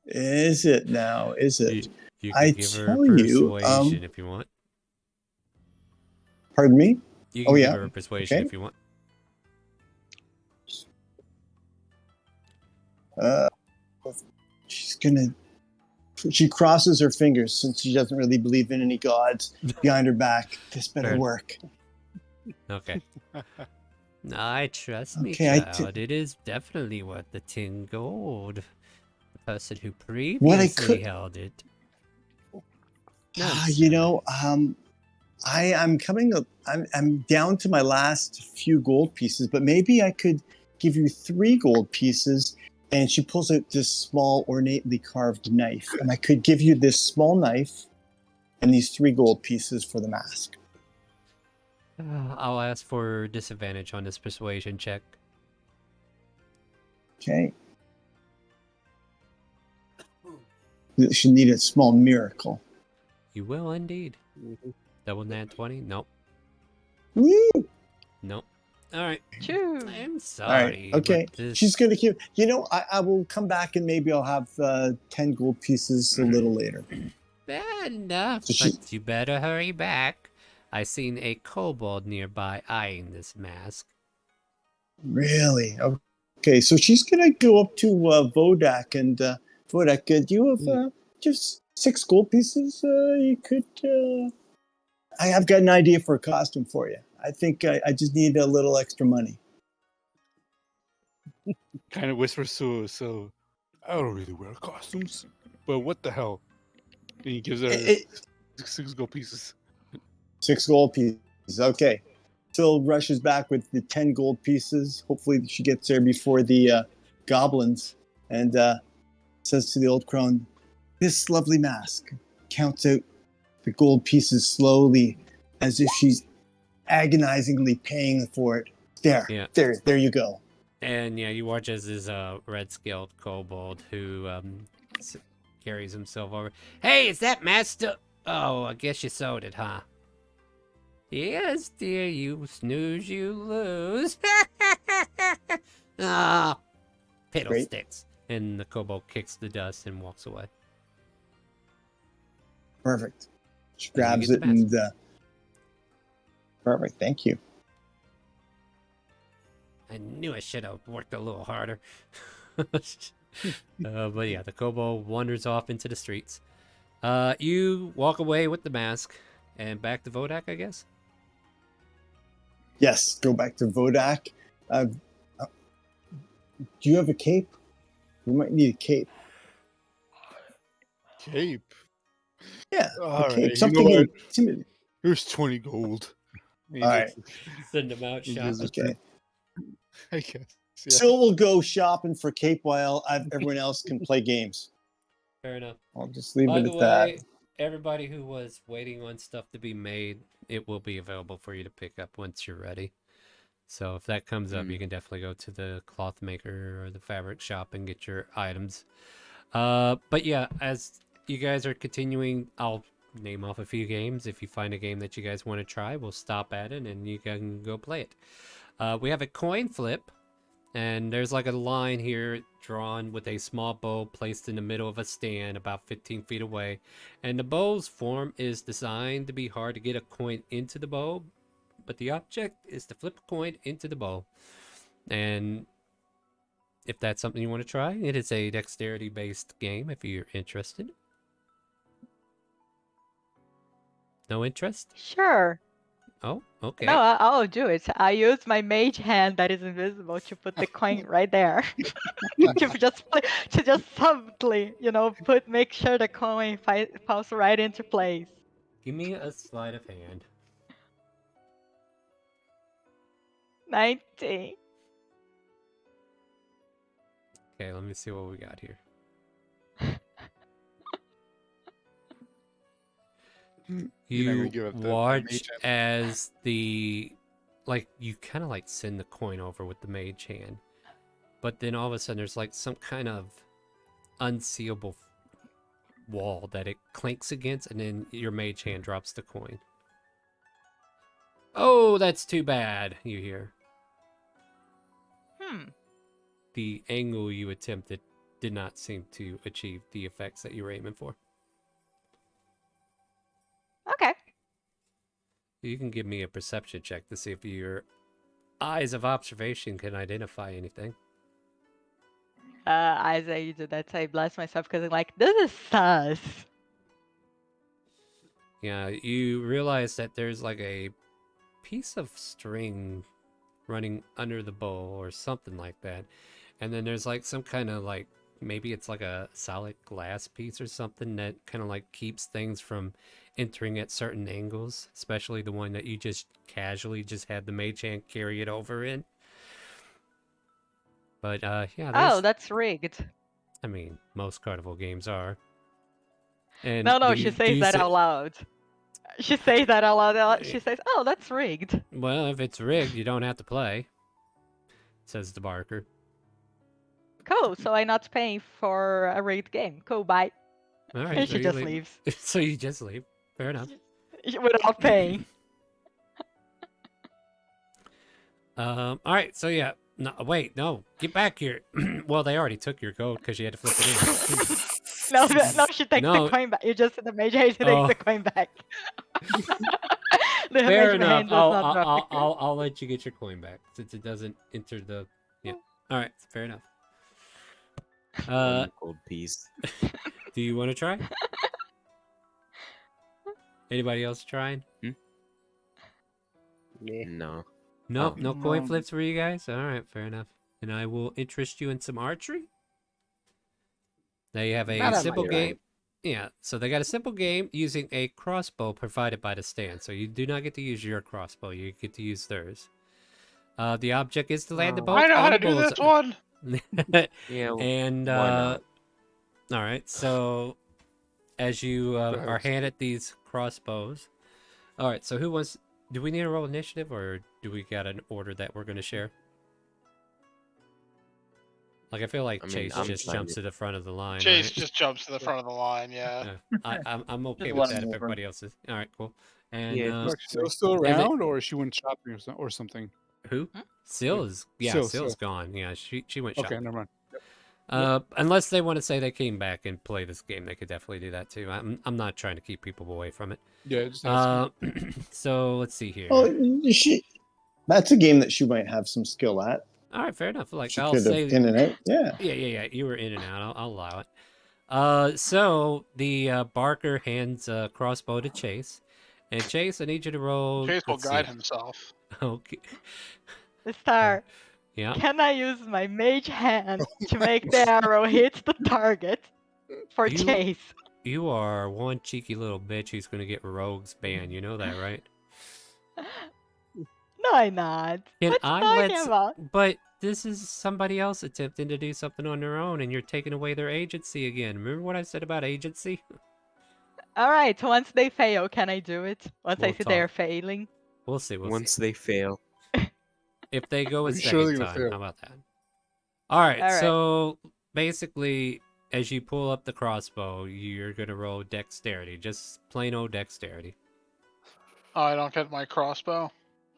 [SPEAKER 14] Is it now? Is it?
[SPEAKER 2] You can
[SPEAKER 14] I
[SPEAKER 2] give her
[SPEAKER 14] tell you.
[SPEAKER 2] persuasion if you want.
[SPEAKER 14] Pardon me?
[SPEAKER 2] You can
[SPEAKER 14] Oh
[SPEAKER 2] give
[SPEAKER 14] yeah.
[SPEAKER 2] her persuasion
[SPEAKER 14] Okay.
[SPEAKER 2] if you want.
[SPEAKER 14] She's gonna. She crosses her fingers since she doesn't really believe in any gods behind her back. This better
[SPEAKER 2] Fair.
[SPEAKER 14] work.
[SPEAKER 2] Okay.
[SPEAKER 8] I trust me,
[SPEAKER 14] Okay,
[SPEAKER 8] child. It is definitely worth the 10 gold. The person who
[SPEAKER 14] What I
[SPEAKER 8] previously
[SPEAKER 14] could-
[SPEAKER 8] held it.
[SPEAKER 14] You know, I'm coming up. I'm down to my last few gold pieces, but maybe I could give you 3 gold pieces. And she pulls out this small, ornately carved knife, and I could give you this small knife and these 3 gold pieces for the mask.
[SPEAKER 2] I'll ask for disadvantage on this persuasion check.
[SPEAKER 14] Okay. She need a small miracle.
[SPEAKER 2] You will indeed.
[SPEAKER 14] Mm-hmm.
[SPEAKER 2] Double nat 20? Nope.
[SPEAKER 14] Woo!
[SPEAKER 2] Nope. All right.
[SPEAKER 3] Choo.
[SPEAKER 2] I'm
[SPEAKER 14] All
[SPEAKER 2] sorry.
[SPEAKER 14] right. Okay.
[SPEAKER 2] but this-
[SPEAKER 14] She's gonna keep. You know, I will come back and maybe I'll have 10 gold pieces a little later.
[SPEAKER 8] Bad enough,
[SPEAKER 14] So she-
[SPEAKER 8] but you better hurry back. I seen a kobold nearby eyeing this mask.
[SPEAKER 14] Really? Okay. So she's gonna go up to Vodak and Vodak. Do you have just 6 gold pieces? You could. I've got an idea for a costume for you. I think I just need a little extra money.
[SPEAKER 10] Kind of whispers to, so I don't really wear costumes, but what the hell? And he gives her
[SPEAKER 14] It-
[SPEAKER 10] 6 gold pieces.
[SPEAKER 14] 6 gold pieces. Okay. Phil rushes back with the 10 gold pieces. Hopefully she gets there before the goblins and says to the old crone, "This lovely mask," counts out the gold pieces slowly as if she's agonizingly paying for it. There,
[SPEAKER 2] Yeah.
[SPEAKER 14] there you go.
[SPEAKER 2] And yeah, you watch as this red-scaled kobold who carries himself over.
[SPEAKER 8] Hey, is that master? Oh, I guess you sold it, huh? Yes, dear, you snooze, you lose. Ah, fiddlesticks.
[SPEAKER 2] And the kobold kicks the dust and walks away.
[SPEAKER 14] Perfect. She
[SPEAKER 2] And you
[SPEAKER 14] grabs
[SPEAKER 2] get
[SPEAKER 14] it
[SPEAKER 2] the
[SPEAKER 14] and perfect. Thank you.
[SPEAKER 8] I knew I should have worked a little harder.
[SPEAKER 2] But yeah, the kobold wanders off into the streets. You walk away with the mask and back to Vodak, I guess?
[SPEAKER 14] Yes, go back to Vodak. Do you have a cape? We might need a cape.
[SPEAKER 10] Cape.
[SPEAKER 14] Yeah.
[SPEAKER 10] All
[SPEAKER 14] okay.
[SPEAKER 10] right,
[SPEAKER 14] Something intimidating.
[SPEAKER 10] Here's 20 gold.
[SPEAKER 14] All right.
[SPEAKER 2] Send them out
[SPEAKER 10] He gives
[SPEAKER 2] shopping.
[SPEAKER 10] it I guess. Yeah.
[SPEAKER 14] Sil will go shopping for Cape while everyone else can play games.
[SPEAKER 2] Fair enough.
[SPEAKER 14] I'll just leave
[SPEAKER 2] By
[SPEAKER 14] it
[SPEAKER 2] the
[SPEAKER 14] at that.
[SPEAKER 2] way, everybody who was waiting on stuff to be made, it will be available for you to pick up once you're ready. So if that comes up, you can definitely go to the cloth maker or the fabric shop and get your items. But yeah, as you guys are continuing, I'll name off a few games. If you find a game that you guys want to try, we'll stop at it and you can go play it. We have a coin flip, and there's like a line here drawn with a small bow placed in the middle of a stand about 15 feet away. And the bow's form is designed to be hard to get a coin into the bow, but the object is to flip a coin into the bow. And if that's something you want to try, it is a dexterity-based game if you're interested. No interest?
[SPEAKER 3] Sure.
[SPEAKER 2] Oh, okay.
[SPEAKER 3] No, I'll do it. I use my mage hand that is invisible to put the coin right there. to just subtly, make sure the coin falls right into place.
[SPEAKER 2] Give me a sleight of hand.
[SPEAKER 3] 19.
[SPEAKER 2] Okay, let me see what we got here. You watch as you kind of like send the coin over with the mage hand, but then all of a sudden there's like some kind of unseeable wall that it clinks against, and then your mage hand drops the coin. Oh, that's too bad, you hear. The angle you attempted did not seem to achieve the effects that you were aiming for.
[SPEAKER 3] Okay.
[SPEAKER 2] You can give me a perception check to see if your eyes of observation can identify anything.
[SPEAKER 3] As I do that, I bless myself because I'm like, this is sus.
[SPEAKER 2] Yeah, you realize that there's like a piece of string running under the bow or something like that. And then there's like some kind of like, maybe it's like a solid glass piece or something that kind of like keeps things from entering at certain angles, especially the one that you just casually just had the mage hand carry it over in. But yeah.
[SPEAKER 3] Oh, that's rigged.
[SPEAKER 2] I mean, most carnival games are. And
[SPEAKER 3] No, she says that out loud. She says that out loud. She says, "Oh, that's rigged."
[SPEAKER 2] Well, if it's rigged, you don't have to play, says the Barker.
[SPEAKER 3] Cool. So I'm not paying for a rigged game. Cool. Bye.
[SPEAKER 2] All right.
[SPEAKER 3] And
[SPEAKER 2] so
[SPEAKER 3] she
[SPEAKER 2] you
[SPEAKER 3] just
[SPEAKER 2] leave.
[SPEAKER 3] leaves
[SPEAKER 2] So you just leave. Fair enough.
[SPEAKER 3] without paying.
[SPEAKER 2] All right. So yeah. No, wait. No. Get back here. Well, they already took your gold because you had to flip it in.
[SPEAKER 3] No, she takes the coin back. You just the mage hand takes the coin back. The
[SPEAKER 2] Fair
[SPEAKER 3] mage
[SPEAKER 2] enough.
[SPEAKER 3] hand does not drop the coin.
[SPEAKER 2] I'll let you get your coin back since it doesn't enter the. Yeah. All right. Fair enough.
[SPEAKER 5] Gold piece.
[SPEAKER 2] Do you want to try? Anybody else trying?
[SPEAKER 5] No.
[SPEAKER 2] No,
[SPEAKER 5] Oh.
[SPEAKER 2] no coin flips for you guys? All right, fair enough. And I will interest you in some archery. They have a
[SPEAKER 20] Not on
[SPEAKER 2] simple
[SPEAKER 20] my
[SPEAKER 2] game.
[SPEAKER 20] end.
[SPEAKER 2] Yeah, so they got a simple game using a crossbow provided by the stand. So you do not get to use your crossbow. You get to use theirs. The object is to land the bow.
[SPEAKER 9] I know
[SPEAKER 2] on
[SPEAKER 9] how
[SPEAKER 2] the
[SPEAKER 9] to do
[SPEAKER 2] bull's-
[SPEAKER 9] this one.
[SPEAKER 5] Yeah.
[SPEAKER 2] And
[SPEAKER 5] why not?
[SPEAKER 2] all right, so as you are handed these crossbows, all right. So who wants? Do we need to roll initiative, or do we got an order that we're going to share? Like I feel like
[SPEAKER 5] I mean,
[SPEAKER 2] Chase
[SPEAKER 5] I'm
[SPEAKER 2] just
[SPEAKER 5] fine
[SPEAKER 2] jumps
[SPEAKER 5] with-
[SPEAKER 2] to the front of the line.
[SPEAKER 9] Chase
[SPEAKER 2] right?
[SPEAKER 9] just jumps to the front of the line. Yeah.
[SPEAKER 2] I'm okay
[SPEAKER 14] Just
[SPEAKER 2] with
[SPEAKER 14] let
[SPEAKER 2] that
[SPEAKER 14] him
[SPEAKER 2] if
[SPEAKER 14] over.
[SPEAKER 2] everybody else is. All right, cool. And
[SPEAKER 5] Yeah,
[SPEAKER 10] Look, still
[SPEAKER 2] and they-
[SPEAKER 10] around, or she went shopping or something?
[SPEAKER 2] who? Sil is
[SPEAKER 10] Sil,
[SPEAKER 2] Sil's
[SPEAKER 10] Sil.
[SPEAKER 2] gone. Yeah, she went
[SPEAKER 10] Okay,
[SPEAKER 2] shopping.
[SPEAKER 10] never mind.
[SPEAKER 2] Unless they want to say they came back and play this game, they could definitely do that too. I'm not trying to keep people away from it.
[SPEAKER 10] Yeah, just asking.
[SPEAKER 2] So let's see here.
[SPEAKER 14] Oh, that's a game that she might have some skill at.
[SPEAKER 2] All right, fair enough. Like
[SPEAKER 14] She
[SPEAKER 2] I'll
[SPEAKER 14] could have
[SPEAKER 2] say,
[SPEAKER 14] in and out. Yeah.
[SPEAKER 2] yeah. You were in and out. I'll allow it. So the Barker hands a crossbow to Chase, and Chase, I need you to roll.
[SPEAKER 9] Chase will
[SPEAKER 2] let's see.
[SPEAKER 9] guide himself.
[SPEAKER 2] Okay.
[SPEAKER 3] Star.
[SPEAKER 2] Yeah.
[SPEAKER 3] Can I use my mage hand to make the arrow hit the target for
[SPEAKER 2] You-
[SPEAKER 3] Chase?
[SPEAKER 2] you are one cheeky little bitch who's gonna get Rogue's ban. You know that, right?
[SPEAKER 3] No, I'm not.
[SPEAKER 2] Can
[SPEAKER 3] What you
[SPEAKER 2] I
[SPEAKER 3] talking
[SPEAKER 2] let?
[SPEAKER 3] about?
[SPEAKER 2] But this is somebody else attempting to do something on their own, and you're taking away their agency again. Remember what I said about agency?
[SPEAKER 3] All right, once they fail, can I do it? Once I
[SPEAKER 2] We'll
[SPEAKER 3] see they're
[SPEAKER 2] talk.
[SPEAKER 3] failing.
[SPEAKER 2] We'll see. We'll
[SPEAKER 5] Once
[SPEAKER 2] see.
[SPEAKER 5] they fail.
[SPEAKER 2] If they go a
[SPEAKER 10] Are you sure
[SPEAKER 2] second
[SPEAKER 10] they're gonna
[SPEAKER 2] time,
[SPEAKER 10] fail?
[SPEAKER 2] how about that? All right.
[SPEAKER 3] All right.
[SPEAKER 2] So basically, as you pull up the crossbow, you're gonna roll dexterity, just plain old dexterity.
[SPEAKER 9] Oh, I don't get my crossbow.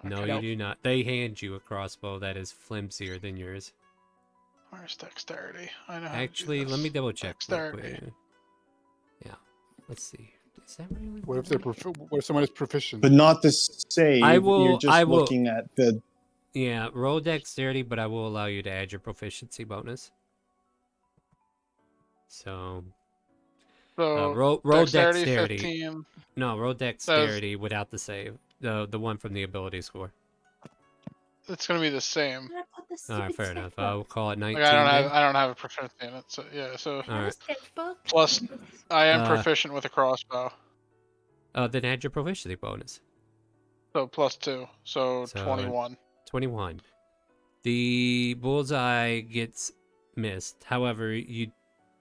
[SPEAKER 2] No,
[SPEAKER 9] Okay.
[SPEAKER 2] you
[SPEAKER 9] Nope.
[SPEAKER 2] do not. They hand you a crossbow that is flimsier than yours.
[SPEAKER 9] Where's dexterity? I know. How
[SPEAKER 2] Actually,
[SPEAKER 9] to do
[SPEAKER 2] let me
[SPEAKER 9] this.
[SPEAKER 2] double check real
[SPEAKER 9] Dexterity.
[SPEAKER 2] quick. Yeah. Let's see. Is that really?
[SPEAKER 10] What if they're what if someone is proficient?
[SPEAKER 14] But not the save.
[SPEAKER 2] I will.
[SPEAKER 14] You're just
[SPEAKER 2] I will.
[SPEAKER 14] looking at the.
[SPEAKER 2] Yeah, roll dexterity, but I will allow you to add your proficiency bonus. So,
[SPEAKER 9] So
[SPEAKER 2] roll
[SPEAKER 9] dexterity,
[SPEAKER 2] dexterity.
[SPEAKER 9] 15.
[SPEAKER 2] No, roll dexterity without the save. The one from the ability score.
[SPEAKER 9] It's gonna be the same.
[SPEAKER 2] All right, fair enough. I'll call it 19.
[SPEAKER 9] Like
[SPEAKER 2] then.
[SPEAKER 9] I don't have a proficiency in it. So yeah. So
[SPEAKER 2] All right.
[SPEAKER 9] plus I am
[SPEAKER 2] Uh,
[SPEAKER 9] proficient with a crossbow.
[SPEAKER 2] Then add your proficiency bonus.
[SPEAKER 9] So +2. So
[SPEAKER 2] So,
[SPEAKER 9] 21.
[SPEAKER 2] 21. The bullseye gets missed. However, you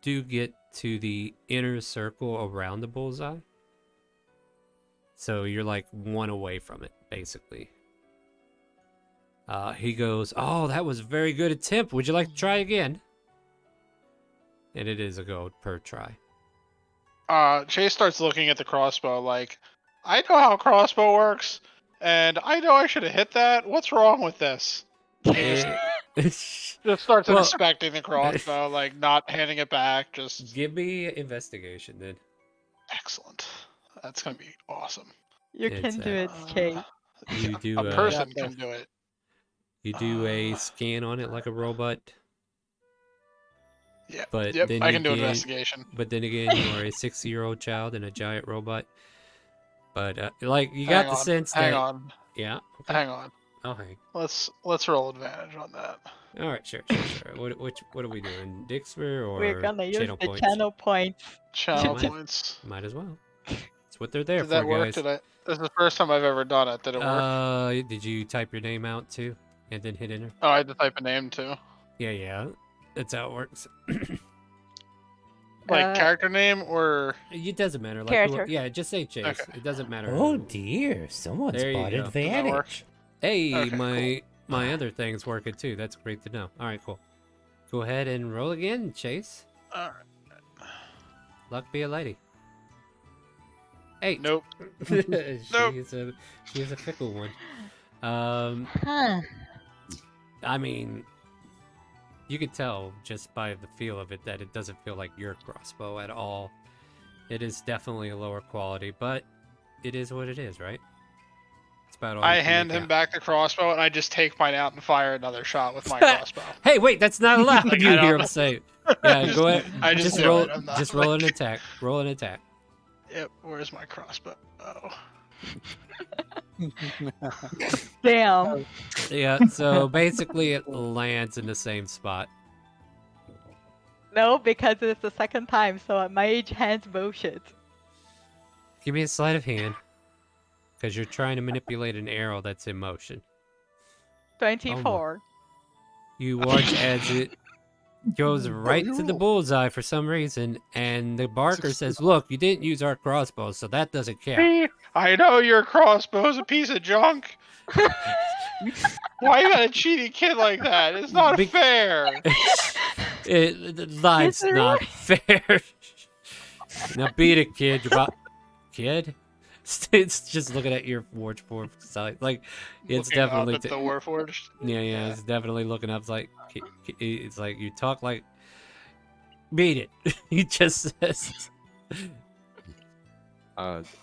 [SPEAKER 2] do get to the inner circle around the bullseye. So you're like one away from it, basically. He goes, "Oh, that was a very good attempt. Would you like to try again?" And it is a gold per try.
[SPEAKER 9] Chase starts looking at the crossbow like, I know how a crossbow works, and I know I should have hit that. What's wrong with this? Just starts
[SPEAKER 2] Well-
[SPEAKER 9] inspecting the crossbow, like not handing it back. Just
[SPEAKER 2] Give me investigation then.
[SPEAKER 9] excellent. That's gonna be awesome.
[SPEAKER 3] You
[SPEAKER 2] It's,
[SPEAKER 3] can do it, Chase.
[SPEAKER 2] You do
[SPEAKER 9] A person can do it.
[SPEAKER 2] You do a scan on it like a robot.
[SPEAKER 9] Yeah.
[SPEAKER 2] But
[SPEAKER 9] Yep.
[SPEAKER 2] then
[SPEAKER 9] I
[SPEAKER 2] you
[SPEAKER 9] can do
[SPEAKER 2] gain-
[SPEAKER 9] investigation.
[SPEAKER 2] But then again, you are a 60-year-old child and a giant robot. But like you got
[SPEAKER 9] Hang
[SPEAKER 2] the
[SPEAKER 9] on,
[SPEAKER 2] sense
[SPEAKER 9] hang
[SPEAKER 2] that
[SPEAKER 9] on.
[SPEAKER 2] yeah.
[SPEAKER 9] Hang on.
[SPEAKER 2] I'll hang.
[SPEAKER 9] Let's roll advantage on that.
[SPEAKER 2] All right, sure. What are we doing? Dixper or
[SPEAKER 3] We're gonna use
[SPEAKER 2] channel
[SPEAKER 3] the
[SPEAKER 2] points?
[SPEAKER 3] channel points.
[SPEAKER 9] Channel
[SPEAKER 2] Might-
[SPEAKER 9] points.
[SPEAKER 2] Might as well. That's what they're there
[SPEAKER 9] Did
[SPEAKER 2] for,
[SPEAKER 9] that work?
[SPEAKER 2] guys.
[SPEAKER 9] This is the first time I've ever done it. Did it work?
[SPEAKER 2] Did you type your name out too, and then hit enter?
[SPEAKER 9] Oh, I had to type a name too.
[SPEAKER 2] Yeah. That's how it works.
[SPEAKER 9] Like character name or
[SPEAKER 2] It doesn't matter. Like
[SPEAKER 3] Character.
[SPEAKER 2] yeah, just say Chase.
[SPEAKER 9] Okay.
[SPEAKER 2] It doesn't matter.
[SPEAKER 8] Oh
[SPEAKER 2] who.
[SPEAKER 8] dear, someone's
[SPEAKER 2] There you
[SPEAKER 8] bought
[SPEAKER 2] go.
[SPEAKER 8] advantage.
[SPEAKER 2] Hey,
[SPEAKER 9] Okay,
[SPEAKER 2] my other thing's working too. That's great to know. All right, cool. Go ahead and roll again, Chase.
[SPEAKER 9] Alright.
[SPEAKER 2] Luck be a lady. Hey.
[SPEAKER 9] Nope.
[SPEAKER 2] She's a fickle one.
[SPEAKER 3] Huh.
[SPEAKER 2] I mean, you could tell just by the feel of it that it doesn't feel like your crossbow at all. It is definitely a lower quality, but it is what it is, right? It's about all
[SPEAKER 9] I
[SPEAKER 2] you can
[SPEAKER 9] hand
[SPEAKER 2] make
[SPEAKER 9] him
[SPEAKER 2] out.
[SPEAKER 9] back the crossbow and I just take mine out and fire another shot with my crossbow.
[SPEAKER 2] Hey, wait, that's not allowed.
[SPEAKER 9] Like,
[SPEAKER 2] You
[SPEAKER 9] I
[SPEAKER 2] hear
[SPEAKER 9] don't-
[SPEAKER 2] him say. Yeah, go ahead.
[SPEAKER 9] I just do
[SPEAKER 2] roll.
[SPEAKER 9] it, I'm not
[SPEAKER 2] Just roll an
[SPEAKER 9] like-
[SPEAKER 2] attack. Roll an attack.
[SPEAKER 9] Yep. Where's my crossbow? Oh.
[SPEAKER 3] Damn.
[SPEAKER 2] Yeah. So basically, it lands in the same spot.
[SPEAKER 3] No, because it's the second time, so my age hand's bullshit.
[SPEAKER 2] Give me a sleight of hand, because you're trying to manipulate an arrow that's in motion.
[SPEAKER 3] 24.
[SPEAKER 2] You watch as it goes right to the bullseye for some reason, and the barker says, "Look, you didn't use our crossbow, so that doesn't count."
[SPEAKER 9] See? I know your crossbow's a piece of junk. Why you got a cheaty kid like that? It's not fair.
[SPEAKER 2] Life's not fair. Now beat it, kid. You're about kid. It's just looking at your Warforged side. Like it's
[SPEAKER 9] Looking up
[SPEAKER 2] definitely
[SPEAKER 9] at the Warforged.
[SPEAKER 2] yeah. It's definitely looking up. It's like it's like you talk like beat it. He just says.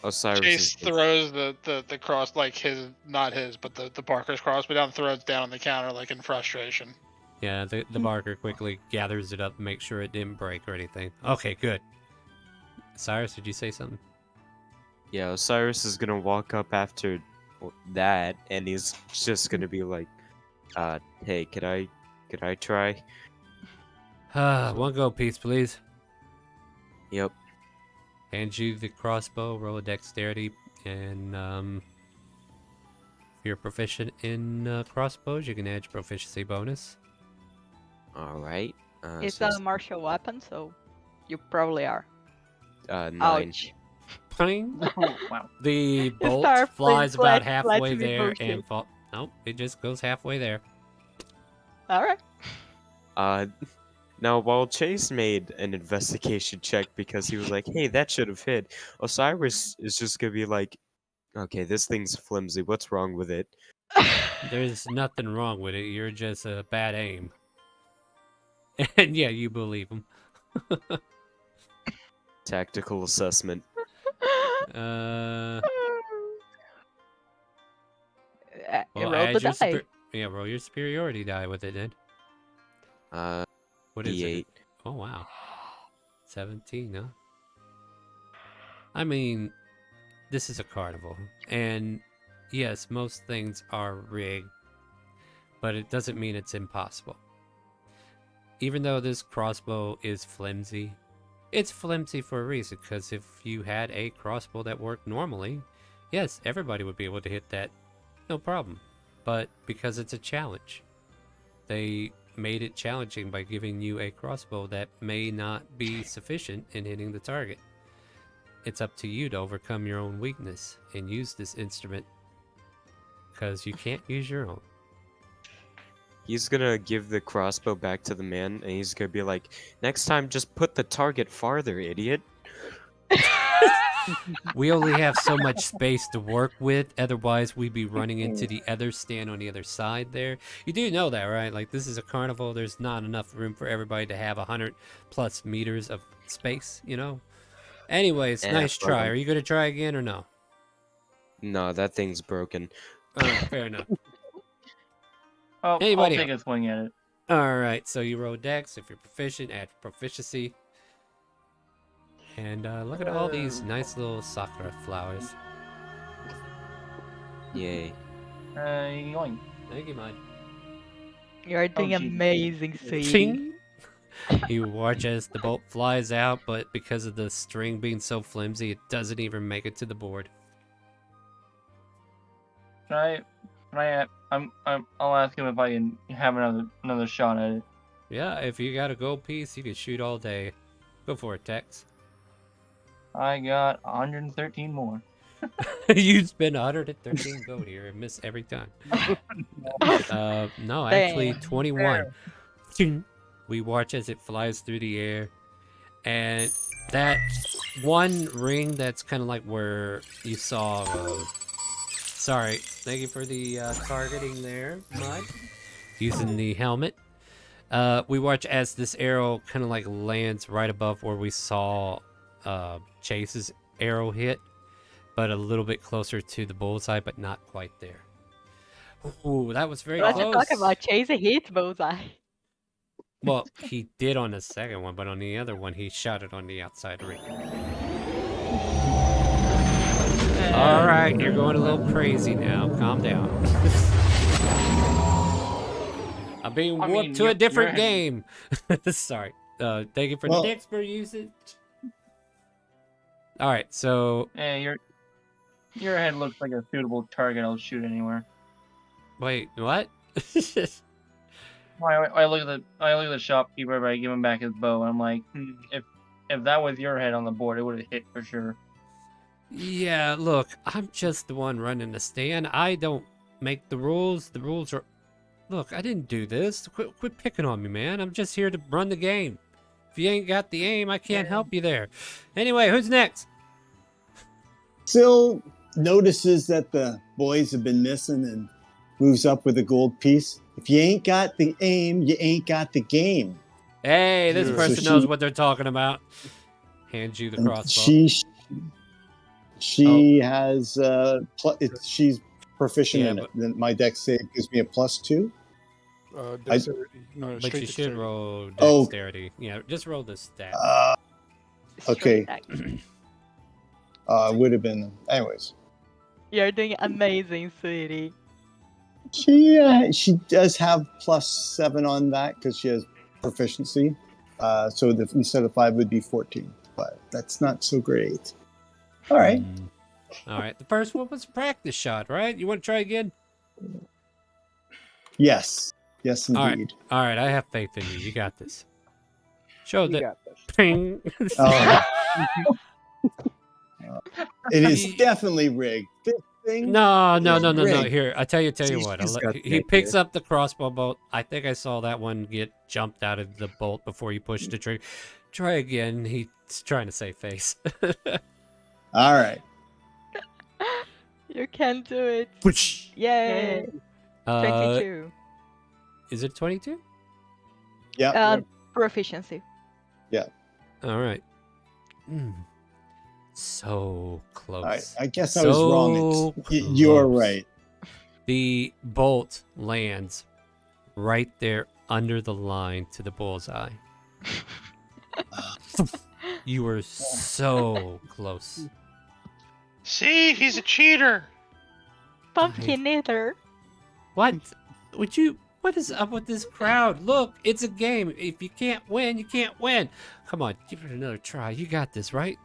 [SPEAKER 5] Osiris
[SPEAKER 9] Chase
[SPEAKER 5] is
[SPEAKER 9] throws the cross, like his, not his, but the Barker's crossbow down, throws it down on the counter like in frustration.
[SPEAKER 2] Yeah, the barker quickly gathers it up and makes sure it didn't break or anything. Okay, good. Cyrus, did you say something?
[SPEAKER 5] Yeah, Osiris is gonna walk up after that, and he's just gonna be like, hey, could I try?
[SPEAKER 2] One go piece, please.
[SPEAKER 5] Yep.
[SPEAKER 2] Hand you the crossbow, roll a dexterity, and if you're proficient in crossbows, you can add your proficiency bonus.
[SPEAKER 5] All right.
[SPEAKER 3] It's
[SPEAKER 5] so
[SPEAKER 3] a martial weapon, so you probably are.
[SPEAKER 5] 9.
[SPEAKER 3] Ouch.
[SPEAKER 2] Ping.
[SPEAKER 15] Oh, wow.
[SPEAKER 2] The bolt
[SPEAKER 3] Start
[SPEAKER 2] flies
[SPEAKER 3] flat-
[SPEAKER 2] about halfway
[SPEAKER 3] flattening
[SPEAKER 2] there
[SPEAKER 3] motion.
[SPEAKER 2] and fall. Nope, it just goes halfway there.
[SPEAKER 3] All right.
[SPEAKER 5] Now, while Chase made an investigation check because he was like, "Hey, that should have hit," Osiris is just gonna be like, "Okay, this thing's flimsy. What's wrong with it?"
[SPEAKER 2] There's nothing wrong with it. You're just a bad aim. And yeah, you believe him.
[SPEAKER 5] Tactical assessment.
[SPEAKER 2] Well,
[SPEAKER 3] roll
[SPEAKER 2] add
[SPEAKER 3] the
[SPEAKER 2] your
[SPEAKER 3] die.
[SPEAKER 2] yeah, roll your superiority die with it then. What is
[SPEAKER 5] D8.
[SPEAKER 2] it? Oh wow, 17, huh? I mean, this is a carnival, and yes, most things are rigged, but it doesn't mean it's impossible. Even though this crossbow is flimsy, it's flimsy for a reason, because if you had a crossbow that worked normally, yes, everybody would be able to hit that, no problem. But because it's a challenge, they made it challenging by giving you a crossbow that may not be sufficient in hitting the target. It's up to you to overcome your own weakness and use this instrument, because you can't use your own.
[SPEAKER 5] He's gonna give the crossbow back to the man, and he's gonna be like, "Next time, just put the target farther, idiot."
[SPEAKER 2] We only have so much space to work with, otherwise we'd be running into the other stand on the other side there. You do know that, right? Like, this is a carnival, there's not enough room for everybody to have 100+ meters of space, you know? Anyways,
[SPEAKER 5] Yeah,
[SPEAKER 2] nice
[SPEAKER 5] fuck
[SPEAKER 2] try.
[SPEAKER 5] 'em.
[SPEAKER 2] Are you gonna try again or no?
[SPEAKER 5] No, that thing's broken.
[SPEAKER 2] Fair enough.
[SPEAKER 15] I'll
[SPEAKER 2] Anybody
[SPEAKER 15] take
[SPEAKER 2] else?
[SPEAKER 15] a swing at it.
[SPEAKER 2] Alright, so you roll dex. If you're proficient, add proficiency. And look at all these nice little sakura flowers.
[SPEAKER 5] Yay.
[SPEAKER 15] Yoink.
[SPEAKER 2] Thank you, mine.
[SPEAKER 3] You're doing
[SPEAKER 15] Jesus.
[SPEAKER 3] amazing, sweetie.
[SPEAKER 2] Ching! You watch as the bolt flies out, but because of the string being so flimsy, it doesn't even make it to the board.
[SPEAKER 15] I'll ask him if I can have another shot at it.
[SPEAKER 2] Yeah, if you got a gold piece, you can shoot all day. Go for it, Tex.
[SPEAKER 15] I got 113 more.
[SPEAKER 2] You spend 113 gold here and miss every time. No, actually
[SPEAKER 15] Damn.
[SPEAKER 2] 21. Ching. We watch as it flies through the air, and that one ring that's kind of like where you saw. Sorry, thank you for the targeting there, Mud. Using the helmet. We watch as this arrow kind of like lands right above where we saw Chase's arrow hit, but a little bit closer to the bullseye, but not quite there. Ooh, that was very
[SPEAKER 3] What you
[SPEAKER 2] close.
[SPEAKER 3] talking about? Chase hit bullseye.
[SPEAKER 2] Well, he did on the second one, but on the other one, he shot it on the outside ring. All right, you're going a little crazy now. Calm down. I'm being warped to a different game. Sorry. Thank you for the expert usage. All right, so
[SPEAKER 15] Hey, your head looks like a suitable target. I'll shoot anywhere.
[SPEAKER 2] wait, what?
[SPEAKER 15] I look at the shopkeeper, I give him back his bow, and I'm like, if that was your head on the board, it would have hit for sure.
[SPEAKER 2] Yeah, look, I'm just the one running the stand. I don't make the rules. The rules are... Look, I didn't do this. Quit picking on me, man. I'm just here to run the game. If you ain't got the aim, I can't help you there. Anyway, who's next?
[SPEAKER 14] Syl notices that the boys have been missing and moves up with a gold piece. If you ain't got the aim, you ain't got the game.
[SPEAKER 2] Hey, this
[SPEAKER 14] So
[SPEAKER 2] person
[SPEAKER 14] she-
[SPEAKER 2] knows what they're talking about. Hands you the
[SPEAKER 14] And
[SPEAKER 2] crossbow.
[SPEAKER 14] She has she's proficient
[SPEAKER 2] Yeah,
[SPEAKER 14] in it. Then my dex save gives me a +2.
[SPEAKER 10] Dexterity, no,
[SPEAKER 2] But
[SPEAKER 10] straight
[SPEAKER 2] you should
[SPEAKER 10] dexterity.
[SPEAKER 2] roll
[SPEAKER 14] Oh.
[SPEAKER 2] dexterity. Yeah, just roll the stat.
[SPEAKER 14] Okay. Would have been anyways.
[SPEAKER 3] You're doing amazing, sweetie.
[SPEAKER 14] She does have +7 on that because she has proficiency. So instead of 5 would be 14. but that's not so great. All right.
[SPEAKER 2] All right. The first one was a practice shot, right? You want to try again?
[SPEAKER 14] Yes. Yes,
[SPEAKER 2] All right.
[SPEAKER 14] indeed.
[SPEAKER 2] All right. I have faith in you. You got this. Show
[SPEAKER 11] You
[SPEAKER 2] that.
[SPEAKER 11] got this.
[SPEAKER 2] Ping.
[SPEAKER 14] It is definitely rigged. This thing
[SPEAKER 2] No.
[SPEAKER 14] is rigged.
[SPEAKER 2] Here, I tell you what.
[SPEAKER 5] He's got
[SPEAKER 2] He
[SPEAKER 5] the
[SPEAKER 2] picks
[SPEAKER 5] idea.
[SPEAKER 2] up the crossbow bolt. I think I saw that one get jumped out of the bolt before you pushed the trigger. Try again. He's trying to save face.
[SPEAKER 14] All right.
[SPEAKER 3] You can do it.
[SPEAKER 2] Whoosh.
[SPEAKER 3] Yay. 22.
[SPEAKER 2] Is it 22?
[SPEAKER 14] Yeah.
[SPEAKER 3] Proficiency.
[SPEAKER 14] Yeah.
[SPEAKER 2] All right. So close.
[SPEAKER 14] I guess I was wrong. You're right.
[SPEAKER 2] The bolt lands right there under the line to the bullseye. You were so close.
[SPEAKER 9] See, he's a cheater.
[SPEAKER 3] Pumpkinator.
[SPEAKER 2] What? What is up with this crowd? Look, it's a game. If you can't win, you can't win. Come on, give it another try. You got this, right?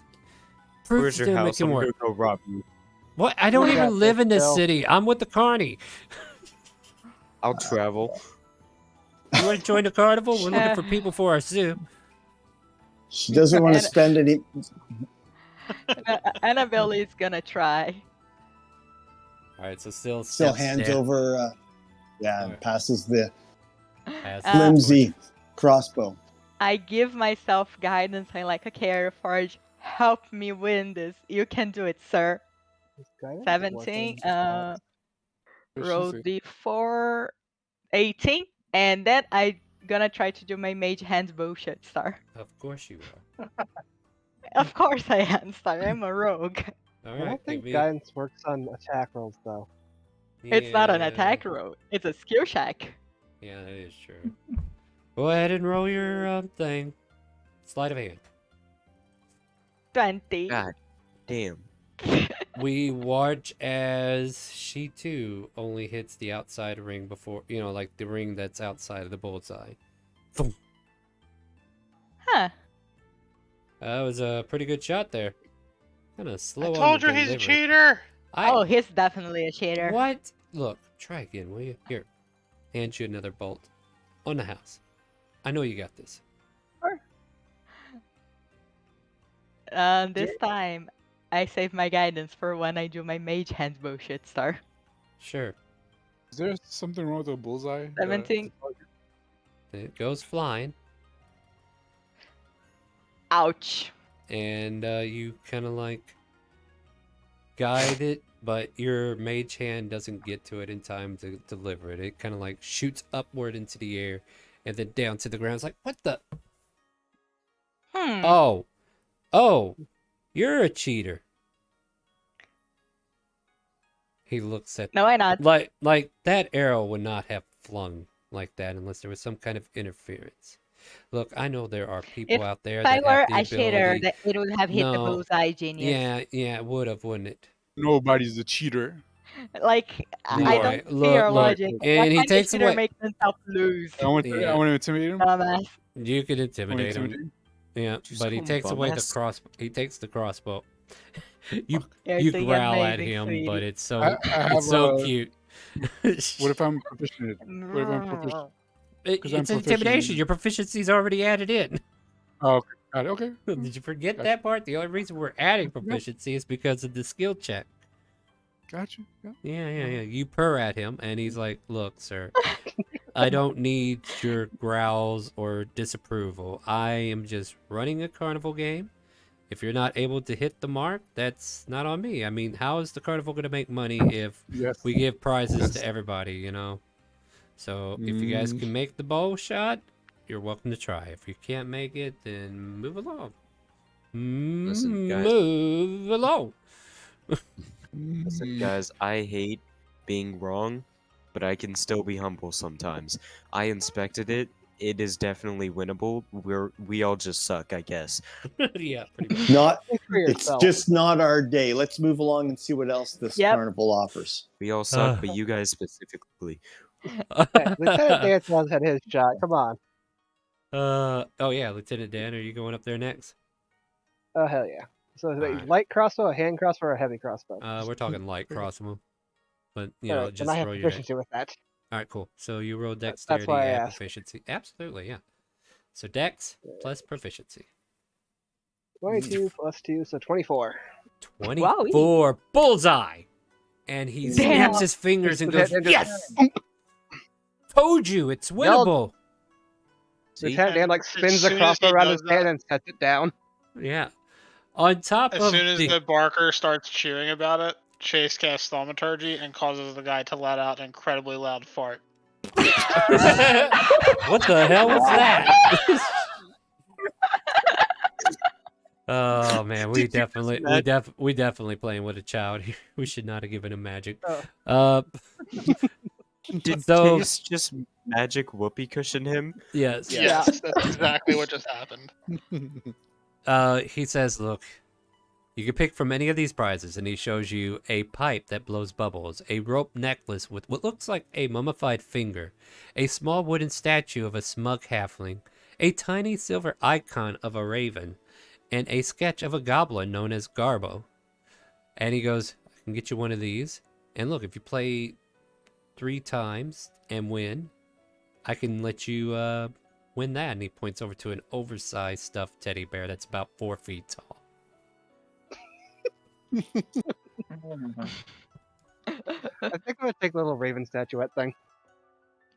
[SPEAKER 2] Prove
[SPEAKER 5] Where's
[SPEAKER 2] to
[SPEAKER 5] your
[SPEAKER 2] them it
[SPEAKER 5] house?
[SPEAKER 2] can
[SPEAKER 5] I'm gonna
[SPEAKER 2] work.
[SPEAKER 5] go rob you.
[SPEAKER 2] What? I don't
[SPEAKER 11] You got
[SPEAKER 2] even live
[SPEAKER 11] this,
[SPEAKER 2] in this
[SPEAKER 11] Bill.
[SPEAKER 2] city. I'm with the carny.
[SPEAKER 5] I'll travel.
[SPEAKER 2] You want to join the carnival? We're looking for people for our zoo.
[SPEAKER 14] She doesn't want to spend any.
[SPEAKER 3] Annabelle is gonna try.
[SPEAKER 2] All right, so still
[SPEAKER 14] hands
[SPEAKER 2] dead.
[SPEAKER 14] over. And passes the
[SPEAKER 2] Pass
[SPEAKER 14] flimsy crossbow.
[SPEAKER 3] I give myself guidance. I'm like, okay, Forge, help me win this. You can do it, sir.
[SPEAKER 11] Guidance?
[SPEAKER 3] 17. Roll
[SPEAKER 10] Proficiency.
[SPEAKER 3] D4. 18. And then I gonna try to do my mage hand bullshit star.
[SPEAKER 2] Of course you are.
[SPEAKER 3] Of course I am, star. I'm a rogue.
[SPEAKER 2] All
[SPEAKER 11] I
[SPEAKER 2] right,
[SPEAKER 11] don't think
[SPEAKER 2] maybe-
[SPEAKER 11] guidance works on attack rolls though.
[SPEAKER 3] It's not an
[SPEAKER 2] Yeah.
[SPEAKER 3] attack roll. It's a skill check.
[SPEAKER 2] Yeah, that is true. Go ahead and roll your thing. Sleight of hand.
[SPEAKER 3] 20.
[SPEAKER 5] God damn.
[SPEAKER 2] We watch as she too only hits the outside ring before, like the ring that's outside of the bullseye. Boom.
[SPEAKER 3] Huh.
[SPEAKER 2] That was a pretty good shot there. Kind of slow.
[SPEAKER 9] I
[SPEAKER 2] on
[SPEAKER 9] told
[SPEAKER 2] the
[SPEAKER 9] you he's a
[SPEAKER 2] delivery.
[SPEAKER 9] cheater.
[SPEAKER 3] Oh, he's definitely a cheater.
[SPEAKER 2] What? Look, try again, will you? Here, hand you another bolt on the house. I know you got this.
[SPEAKER 3] This time, I save my guidance for when I do my mage hand bullshit star.
[SPEAKER 2] Sure.
[SPEAKER 10] Is there something wrong with the bullseye?
[SPEAKER 3] 17.
[SPEAKER 2] It goes flying,
[SPEAKER 3] Ouch.
[SPEAKER 2] and you kind of like guide it, but your mage hand doesn't get to it in time to deliver it. It kind of like shoots upward into the air and then down to the ground. It's like, what the? Oh, you're a cheater. He looks at.
[SPEAKER 3] No, why not?
[SPEAKER 2] Like that arrow would not have flung like that unless there was some kind of interference. Look, I know there are people
[SPEAKER 3] If
[SPEAKER 2] out there
[SPEAKER 3] If
[SPEAKER 2] that
[SPEAKER 3] I were
[SPEAKER 2] have the
[SPEAKER 3] a cheater,
[SPEAKER 2] ability.
[SPEAKER 3] that it would have hit the
[SPEAKER 2] No.
[SPEAKER 3] bullseye, genius.
[SPEAKER 2] Yeah, it would have, wouldn't it?
[SPEAKER 10] Nobody's a cheater.
[SPEAKER 3] Like,
[SPEAKER 2] You
[SPEAKER 3] I
[SPEAKER 2] are.
[SPEAKER 3] don't see
[SPEAKER 2] Look,
[SPEAKER 3] your
[SPEAKER 2] look,
[SPEAKER 3] logic.
[SPEAKER 2] and
[SPEAKER 3] What
[SPEAKER 2] he
[SPEAKER 3] kind of
[SPEAKER 2] takes
[SPEAKER 3] cheater
[SPEAKER 2] away-
[SPEAKER 3] makes himself lose?
[SPEAKER 10] I want to intimidate him.
[SPEAKER 3] Dumbass.
[SPEAKER 2] You can intimidate him.
[SPEAKER 10] intimidate him?
[SPEAKER 2] Yeah,
[SPEAKER 5] Just
[SPEAKER 2] but he
[SPEAKER 5] call him
[SPEAKER 2] takes away the
[SPEAKER 5] bum-ass.
[SPEAKER 2] cross. He takes the crossbow. you
[SPEAKER 3] You're
[SPEAKER 2] you
[SPEAKER 3] doing
[SPEAKER 2] growl at
[SPEAKER 3] amazing,
[SPEAKER 2] him,
[SPEAKER 3] sweetie.
[SPEAKER 2] but it's so
[SPEAKER 10] I have,
[SPEAKER 2] it's so
[SPEAKER 10] uh,
[SPEAKER 2] cute.
[SPEAKER 10] What if I'm proficient? What if I'm proficient? 'Cause I'm
[SPEAKER 2] It's
[SPEAKER 10] proficient
[SPEAKER 2] intimidation.
[SPEAKER 10] in-
[SPEAKER 2] Your proficiency's already added in.
[SPEAKER 10] Oh, okay. Got it. Okay.
[SPEAKER 2] Did you forget
[SPEAKER 10] Gotcha.
[SPEAKER 2] that part? The only reason we're adding proficiency is because of the skill check.
[SPEAKER 10] Gotcha. Yeah.
[SPEAKER 2] Yeah. You purr at him, and he's like, "Look, sir, I don't need your growls or disapproval. I am just running a carnival game. If you're not able to hit the mark, that's not on me. I mean, how is the carnival going to make money if
[SPEAKER 10] Yes.
[SPEAKER 2] we give prizes
[SPEAKER 10] Yes.
[SPEAKER 2] to everybody, So if you guys can make the bow shot, you're welcome to try. If you can't make it, then move along.
[SPEAKER 5] Listen, guys.
[SPEAKER 2] Move along.
[SPEAKER 5] Listen, guys, I hate being wrong, but I can still be humble sometimes. I inspected it. It is definitely winnable. We all just suck, I guess.
[SPEAKER 2] Yeah, pretty much.
[SPEAKER 14] Not.
[SPEAKER 11] Think for
[SPEAKER 14] It's
[SPEAKER 11] yourself.
[SPEAKER 14] just not our day. Let's move along and see what else this
[SPEAKER 3] Yep.
[SPEAKER 14] carnival offers.
[SPEAKER 5] We all suck, but you guys specifically.
[SPEAKER 11] Hey, Lieutenant Dan has had his shot. Come on.
[SPEAKER 2] Oh yeah, Lieutenant Dan, are you going up there next?
[SPEAKER 11] Oh hell yeah! So is it a
[SPEAKER 2] Alright.
[SPEAKER 11] light crossbow, a hand crossbow, or a heavy crossbow?
[SPEAKER 2] We're talking light crossbow, but you
[SPEAKER 11] Alright,
[SPEAKER 2] know,
[SPEAKER 11] then
[SPEAKER 2] just
[SPEAKER 11] I have
[SPEAKER 2] roll your.
[SPEAKER 11] proficiency with that.
[SPEAKER 2] All right, cool. So you roll
[SPEAKER 11] That's
[SPEAKER 2] dexterity
[SPEAKER 11] why I
[SPEAKER 2] and
[SPEAKER 11] asked.
[SPEAKER 2] proficiency. Absolutely, yeah. So dex plus proficiency.
[SPEAKER 11] 22 plus 2, so 24.
[SPEAKER 2] 24 bullseye, and he
[SPEAKER 11] Damn.
[SPEAKER 2] snaps his fingers and
[SPEAKER 11] Lieutenant
[SPEAKER 2] goes,
[SPEAKER 11] Dan
[SPEAKER 2] "Yes! Told you, it's winnable."
[SPEAKER 11] Lieutenant Dan like spins
[SPEAKER 9] As
[SPEAKER 11] the
[SPEAKER 9] soon as
[SPEAKER 11] crossbow
[SPEAKER 9] he
[SPEAKER 11] around
[SPEAKER 9] does
[SPEAKER 11] his hand and sets it down.
[SPEAKER 2] Yeah. On top
[SPEAKER 9] As
[SPEAKER 2] of
[SPEAKER 9] soon as
[SPEAKER 2] the
[SPEAKER 9] the barker starts cheering about it, Chase casts thaumaturgy and causes the guy to let out an incredibly loud fart.
[SPEAKER 2] what the hell was that? Oh man, we definitely playing with a child here. We should not have given him magic.
[SPEAKER 5] Did
[SPEAKER 2] So-
[SPEAKER 5] Chase just magic whoopee cushion him?
[SPEAKER 2] Yes.
[SPEAKER 9] Yes, that's exactly what just happened.
[SPEAKER 2] He says, "Look, you can pick from any of these prizes," and he shows you a pipe that blows bubbles, a rope necklace with what looks like a mummified finger, a small wooden statue of a smug halfling, a tiny silver icon of a raven, and a sketch of a goblin known as Garbo. And he goes, "I can get you one of these. And look, if you play 3 times and win, I can let you win that." And he points over to an oversized stuffed teddy bear that's about 4 feet tall.
[SPEAKER 11] I think I'm gonna take the little raven statuette thing.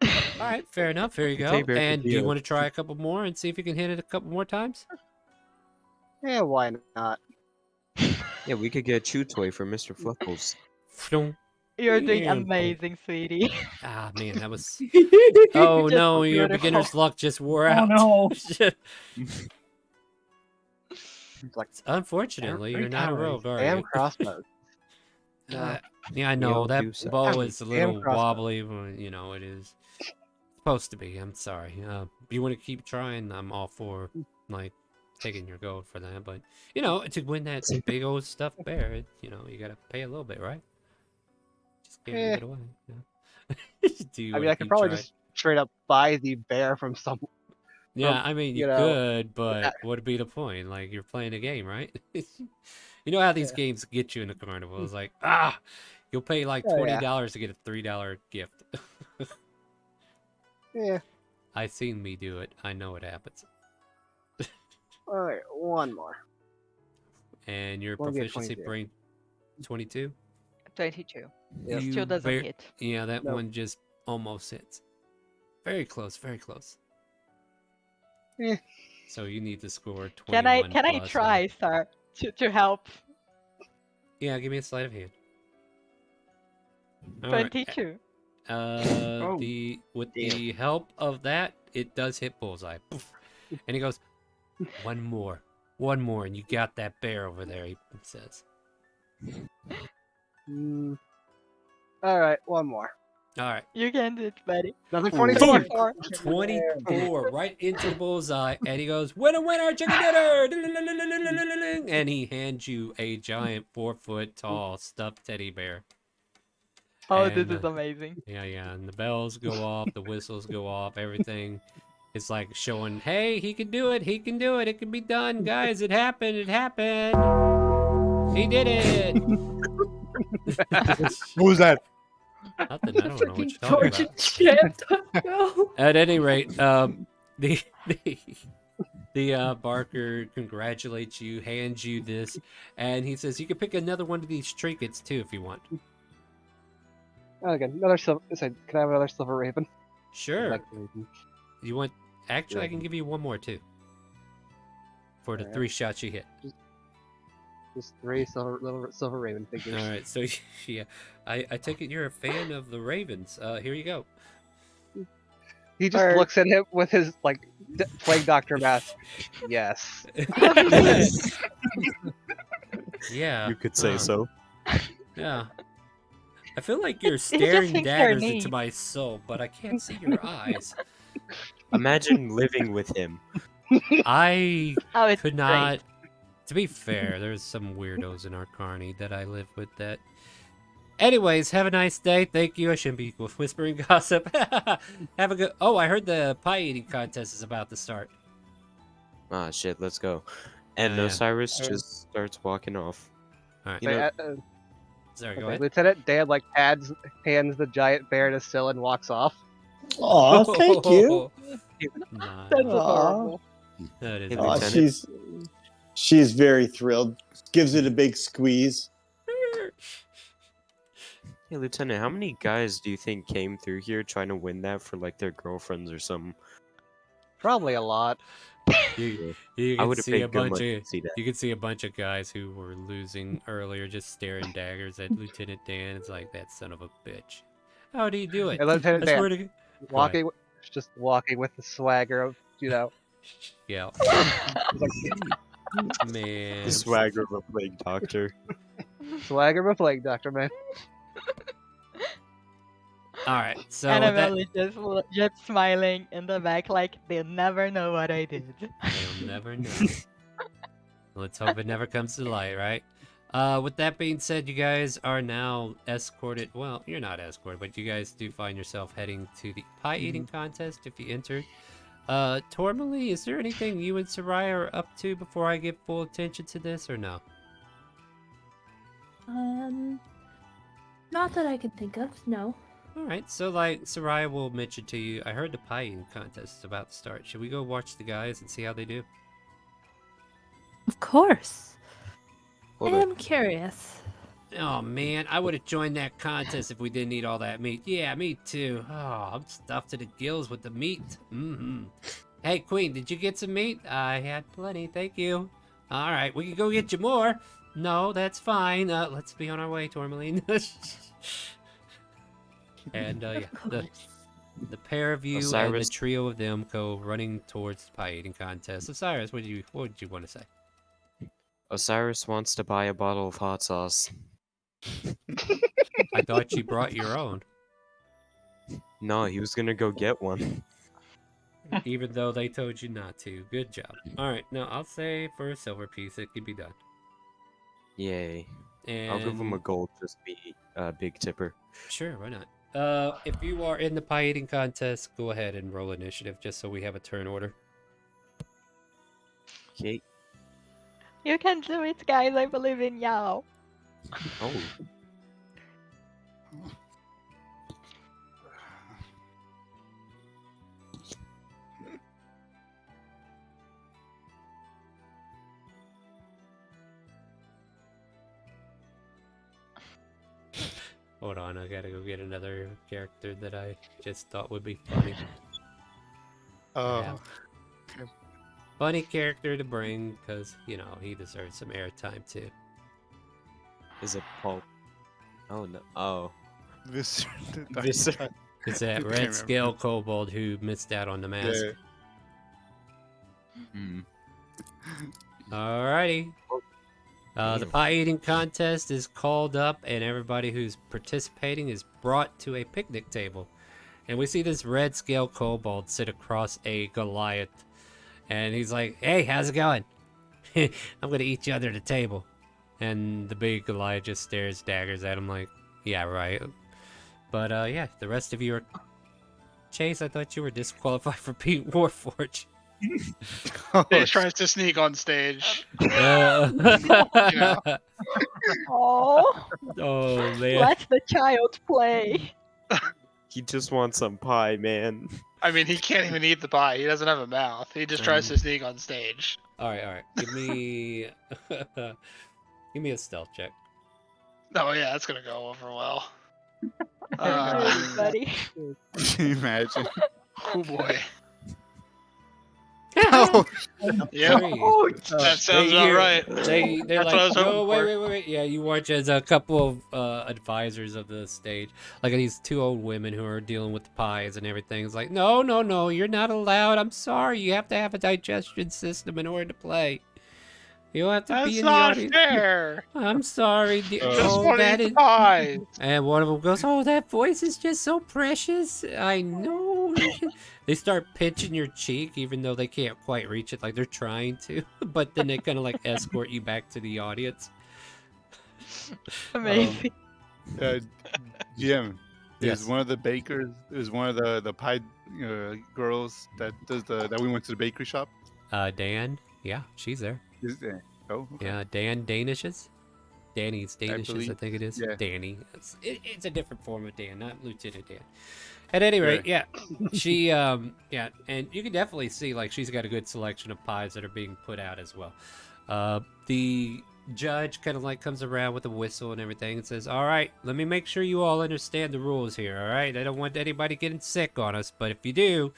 [SPEAKER 2] All right, fair enough. Here you go.
[SPEAKER 5] Teddy bear could
[SPEAKER 2] And do
[SPEAKER 5] be
[SPEAKER 2] you
[SPEAKER 5] a-
[SPEAKER 2] want to try a couple more and see if you can hit it a couple more times?
[SPEAKER 11] Yeah, why not?
[SPEAKER 5] Yeah, we could get a chew toy for Mr. Fluffles.
[SPEAKER 3] You're doing
[SPEAKER 2] Yeah.
[SPEAKER 3] amazing, sweetie.
[SPEAKER 2] Ah, man, that was. Oh
[SPEAKER 3] Just
[SPEAKER 2] no, your
[SPEAKER 3] beautiful.
[SPEAKER 2] beginner's luck just wore
[SPEAKER 3] Oh,
[SPEAKER 2] out.
[SPEAKER 3] no.
[SPEAKER 11] Like,
[SPEAKER 2] Unfortunately, you're not a rogue, are
[SPEAKER 11] Damn
[SPEAKER 2] you?
[SPEAKER 11] crossbows.
[SPEAKER 2] Yeah, I know
[SPEAKER 5] don't
[SPEAKER 2] that
[SPEAKER 5] do so.
[SPEAKER 2] bow is a
[SPEAKER 11] Damn
[SPEAKER 2] little
[SPEAKER 11] crossbow.
[SPEAKER 2] wobbly. You know it is supposed to be. I'm sorry. You want to keep trying? I'm all for like taking your gold for that. But you know, to win that big old stuffed bear, you know, you gotta pay a little bit, right? Just can't give it away. Yeah. Do you
[SPEAKER 11] I mean,
[SPEAKER 2] wanna
[SPEAKER 11] I could
[SPEAKER 2] keep
[SPEAKER 11] probably
[SPEAKER 2] trying?
[SPEAKER 11] just straight up buy the bear from some.
[SPEAKER 2] Yeah,
[SPEAKER 11] from,
[SPEAKER 2] I mean, you
[SPEAKER 11] know,
[SPEAKER 2] could, but what would be the point? Like, you're playing a game, right? You know how these games get you in the carnival? It's like, you'll pay like
[SPEAKER 11] Oh, yeah.
[SPEAKER 2] $20 to get a $3 gift.
[SPEAKER 11] Yeah.
[SPEAKER 2] I've seen me do it. I know it happens.
[SPEAKER 11] All right, one more.
[SPEAKER 2] And your
[SPEAKER 11] Wanna get
[SPEAKER 2] proficiency
[SPEAKER 11] 22.
[SPEAKER 2] bring 22?
[SPEAKER 3] 22.
[SPEAKER 11] Yep.
[SPEAKER 3] Still doesn't hit.
[SPEAKER 2] Yeah, that
[SPEAKER 11] Nope.
[SPEAKER 2] one just almost hits. Very close, very close.
[SPEAKER 11] Eh.
[SPEAKER 2] So you need to score 21
[SPEAKER 3] Can I
[SPEAKER 2] plus,
[SPEAKER 3] try, sir, to help?
[SPEAKER 2] Yeah, give me a sleight of hand. All right.
[SPEAKER 3] 22.
[SPEAKER 2] With the help of that, it does hit bullseye. Poof. And he goes, one more, and you got that bear over there. He says.
[SPEAKER 11] All right, one more.
[SPEAKER 2] All right.
[SPEAKER 3] You can do it, buddy.
[SPEAKER 11] Another
[SPEAKER 2] Boom!
[SPEAKER 11] 24.
[SPEAKER 2] 24 right into the bullseye, and he goes, winner, chicken dinner! And he hands you a giant 4-foot tall stuffed teddy bear.
[SPEAKER 3] Oh,
[SPEAKER 2] And,
[SPEAKER 3] this is amazing.
[SPEAKER 2] Yeah, and the bells go off, the whistles go off, everything. It's like showing, hey, he can do it, it can be done, guys, it happened. He did it.
[SPEAKER 10] What was that?
[SPEAKER 2] Nothing, I don't know what you're talking about. At any rate, the Barker congratulates you, hands you this, and he says you can pick another one of these trinkets too if you want.
[SPEAKER 11] Okay, another silver. Can I have another silver raven?
[SPEAKER 2] Sure.
[SPEAKER 11] I like the raven.
[SPEAKER 2] You want? Actually, I can give you one more too. For the
[SPEAKER 11] Alright.
[SPEAKER 2] 3 shots you hit.
[SPEAKER 11] Just 3 little silver raven figures.
[SPEAKER 2] All right, so yeah, I take it you're a fan of the Ravens. Here you go.
[SPEAKER 11] He just looks at him with his like plague doctor mask. Yes.
[SPEAKER 2] Yeah.
[SPEAKER 5] You could say so.
[SPEAKER 2] Yeah. I feel like you're
[SPEAKER 3] just
[SPEAKER 2] staring
[SPEAKER 3] thinks they're
[SPEAKER 2] daggers into
[SPEAKER 3] neat.
[SPEAKER 2] my soul, but I can't see your eyes.
[SPEAKER 5] Imagine living with him.
[SPEAKER 2] I
[SPEAKER 3] Oh, it's
[SPEAKER 2] could
[SPEAKER 3] great.
[SPEAKER 2] not. To be fair, there's some weirdos in our carny that I live with that. Anyways, have a nice day. Thank you. I shouldn't be whispering gossip. Have a good. Oh, I heard the pie eating contest is about to start.
[SPEAKER 5] Ah, shit, let's go. And
[SPEAKER 2] yeah.
[SPEAKER 5] Osiris just starts walking off.
[SPEAKER 2] All right.
[SPEAKER 5] You know,
[SPEAKER 2] Sorry, go
[SPEAKER 11] okay,
[SPEAKER 2] ahead.
[SPEAKER 11] Lieutenant Dan like hands the giant bear to Syl and walks off.
[SPEAKER 14] Aw, thank you.
[SPEAKER 2] Nah,
[SPEAKER 11] That's
[SPEAKER 2] nah.
[SPEAKER 11] adorable.
[SPEAKER 2] That is
[SPEAKER 14] Aw,
[SPEAKER 2] adorable.
[SPEAKER 14] she's very thrilled. Gives it a big squeeze.
[SPEAKER 5] Hey, Lieutenant, how many guys do you think came through here trying to win that for like their girlfriends or something?
[SPEAKER 11] Probably a lot.
[SPEAKER 2] You
[SPEAKER 5] I
[SPEAKER 2] can
[SPEAKER 5] would've
[SPEAKER 2] see
[SPEAKER 5] paid
[SPEAKER 2] a
[SPEAKER 5] good
[SPEAKER 2] bunch
[SPEAKER 5] money
[SPEAKER 2] of
[SPEAKER 5] to see that.
[SPEAKER 2] you can see a bunch of guys who were losing earlier, just staring daggers at Lieutenant Dan. It's like that son of a bitch. How do you do it?
[SPEAKER 11] And Lieutenant
[SPEAKER 2] I swear
[SPEAKER 11] Dan
[SPEAKER 2] to Go ahead.
[SPEAKER 11] walking, just walking with the swagger of
[SPEAKER 2] Yeah. Man.
[SPEAKER 5] The swagger of a plague doctor.
[SPEAKER 11] swagger of a plague doctor, man.
[SPEAKER 2] All right. So with that,
[SPEAKER 3] Annabelle is just smiling in the back like they'll never know what I did.
[SPEAKER 2] they'll never know. Let's hope it never comes to light, right? With that being said, you guys are now escorted. Well, you're not escorted, but you guys do find yourself heading to the pie eating contest if you entered. Tourmaline, is there anything you and Soraya are up to before I give full attention to this, or no?
[SPEAKER 6] Not that I can think of. No.
[SPEAKER 2] All right. So, like, Soraya will mention to you, I heard the pie eating contest is about to start. Should we go watch the guys and see how they do?
[SPEAKER 6] Of course.
[SPEAKER 5] Hold
[SPEAKER 6] I
[SPEAKER 5] on.
[SPEAKER 6] am curious.
[SPEAKER 2] Oh man, I would have joined that contest if we didn't eat all that meat. Yeah, me too. Oh, I'm stuffed to the gills with the meat. Hey, Queen, did you get some meat? I had plenty, thank you. All right, we can go get you more. No, that's fine. Let's be on our way, Tourmaline. And yeah, the pair of you and the
[SPEAKER 5] Osiris.
[SPEAKER 2] trio of them go running towards the pie eating contest. Osiris, what did you want to say?
[SPEAKER 5] Osiris wants to buy a bottle of hot sauce.
[SPEAKER 2] I thought you brought your own.
[SPEAKER 5] No, he was gonna go get one.
[SPEAKER 2] Even though they told you not to. Good job. Alright, now I'll say for a silver piece it can be done.
[SPEAKER 5] Yay. I'll give him a
[SPEAKER 2] And-
[SPEAKER 5] gold, just be a big tipper.
[SPEAKER 2] Sure, why not? If you are in the pie eating contest, go ahead and roll initiative just so we have a turn order.
[SPEAKER 5] Okay.
[SPEAKER 3] You can do it, guys. I believe in y'all.
[SPEAKER 5] Oh.
[SPEAKER 2] Hold on, I gotta go get another character that I just thought would be funny.
[SPEAKER 10] Oh.
[SPEAKER 2] Funny character to bring, because, you know, he deserves some airtime too.
[SPEAKER 5] Is it Paul? Oh no. Oh.
[SPEAKER 10] Visser.
[SPEAKER 5] Visser.
[SPEAKER 2] It's that red scale kobold who missed out on the mask. Alrighty. The pie eating contest is called up, and everybody who's participating is brought to a picnic table. And we see this red scale kobold sit across a Goliath. And he's like, hey, how's it going? I'm gonna eat you under the table. And the big Goliath just stares daggers at him like, yeah, right. But yeah, the rest of you are... Chase, I thought you were disqualified for being Warforged.
[SPEAKER 9] He tries to sneak on stage.
[SPEAKER 3] Oh,
[SPEAKER 2] Oh, man.
[SPEAKER 3] let the child play.
[SPEAKER 5] He just wants some pie, man.
[SPEAKER 9] I mean, he can't even eat the pie. He doesn't have a mouth. He just tries to sneak on stage.
[SPEAKER 2] Alright. Give me... Give me a stealth check.
[SPEAKER 9] Oh yeah, that's gonna go over well.
[SPEAKER 3] Buddy.
[SPEAKER 10] Can you imagine?
[SPEAKER 9] Oh boy.
[SPEAKER 10] Oh,
[SPEAKER 9] Yeah.
[SPEAKER 2] Three.
[SPEAKER 9] That sounds
[SPEAKER 2] They
[SPEAKER 9] about
[SPEAKER 2] hear-
[SPEAKER 9] right.
[SPEAKER 2] They're
[SPEAKER 9] That's
[SPEAKER 2] like,
[SPEAKER 9] what I was
[SPEAKER 2] no,
[SPEAKER 9] hoping for.
[SPEAKER 2] wait. Yeah, you watch as a couple of advisors of the stage, like these two old women who are dealing with the pies and everything. It's like, no, you're not allowed. I'm sorry. You have to have a digestion system in order to play. You don't have to
[SPEAKER 9] That's
[SPEAKER 2] be in the
[SPEAKER 9] not
[SPEAKER 2] audience.
[SPEAKER 9] fair.
[SPEAKER 2] I'm sorry.
[SPEAKER 9] Just want to eat the pie.
[SPEAKER 2] And one of them goes, oh, that voice is just so precious. I know. They start pinching your cheek, even though they can't quite reach it. Like they're trying to, but then they kind of like escort you back to the audience.
[SPEAKER 3] Amazing.
[SPEAKER 10] GM.
[SPEAKER 2] Yes.
[SPEAKER 10] Is one of the bakers, is one of the pie girls that does that we went to the bakery shop?
[SPEAKER 2] Dan, yeah, she's there.
[SPEAKER 10] Oh, okay.
[SPEAKER 2] Yeah, Dan Danishes. Danny's Danishes, I
[SPEAKER 10] believe-
[SPEAKER 2] think it is.
[SPEAKER 10] yeah.
[SPEAKER 2] Danny. It's a different form of Dan, not Lieutenant Dan. At any rate, yeah. She yeah, and you can definitely see like she's got a good selection of pies that are being put out as well. The judge kind of like comes around with a whistle and everything and says, "All right, let me make sure you all understand the rules here, all right? I don't want anybody getting sick on us, but if you do,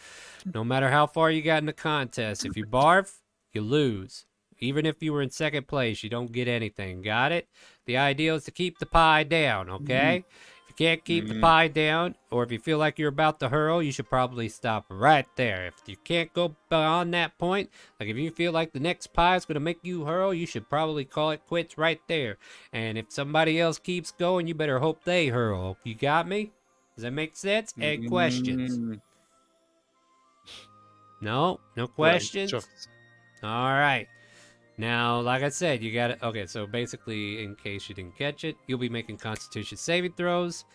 [SPEAKER 2] no matter how far you got in the contest, if you barf, you lose. Even if you were in second place, you don't get anything. Got it? The idea is to keep the pie down, okay? If you can't keep the pie down, or if you feel like you're about to hurl, you should probably stop right there. If you can't go beyond that point, like if you feel like the next pie is going to make you hurl, you should probably call it quits right there. And if somebody else keeps going, you better hope they hurl. You got me? Does that make sense? Any questions? No? No questions?
[SPEAKER 10] Sure.
[SPEAKER 2] All right. Now, like I said, you got it. Okay, so basically, in case you didn't catch it, you'll be making Constitution saving throws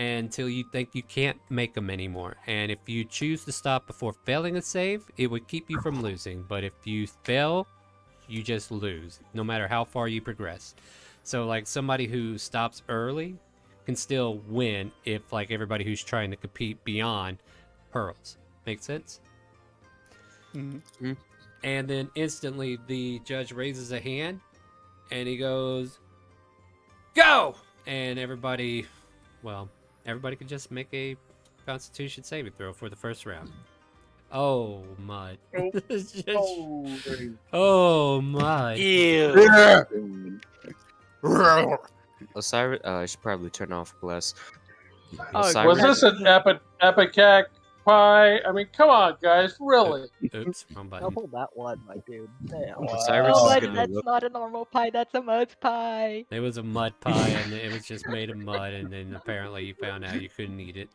[SPEAKER 2] until you think you can't make them anymore. And if you choose to stop before failing a save, it would keep you from losing. But if you fail, you just lose, no matter how far you progress. So, like, somebody who stops early can still win if, like, everybody who's trying to compete beyond hurls. Make sense?
[SPEAKER 10] Mm-hmm.
[SPEAKER 2] And then instantly the judge raises a hand and he goes, "Go!" And everybody can just make a Constitution saving throw for the first round. Oh, Mud. Oh, Mud.
[SPEAKER 5] Osiris, I should probably turn off Bless.
[SPEAKER 12] Was this an epicac pie? I mean, come on, guys, really?
[SPEAKER 2] Oops, wrong button.
[SPEAKER 11] Double that one, my dude. Damn.
[SPEAKER 5] Osiris
[SPEAKER 3] Oh,
[SPEAKER 5] is
[SPEAKER 3] but
[SPEAKER 5] gonna
[SPEAKER 3] that's
[SPEAKER 5] look.
[SPEAKER 3] not a normal pie. That's a mud pie.
[SPEAKER 2] It was a mud pie, and it was just made of mud, and then apparently you found out you couldn't eat it.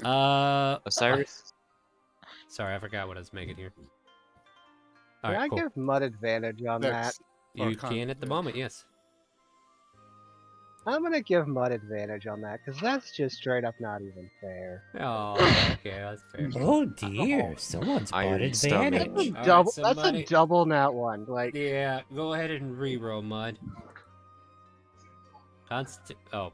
[SPEAKER 5] Osiris.
[SPEAKER 2] Sorry, I forgot what I was making here.
[SPEAKER 11] Can I give Mud advantage on that?
[SPEAKER 2] You can at the moment, yes.
[SPEAKER 11] I'm gonna give Mud advantage on that because that's just straight up not even fair.
[SPEAKER 2] Oh, okay, that's fair.
[SPEAKER 8] Oh dear, someone's got
[SPEAKER 5] Iron
[SPEAKER 8] advantage.
[SPEAKER 5] stomach.
[SPEAKER 11] That's a
[SPEAKER 2] All right,
[SPEAKER 11] double.
[SPEAKER 2] somebody-
[SPEAKER 11] That's a double nat one. Like,
[SPEAKER 2] Yeah, go ahead and reroll, Mud. Oh.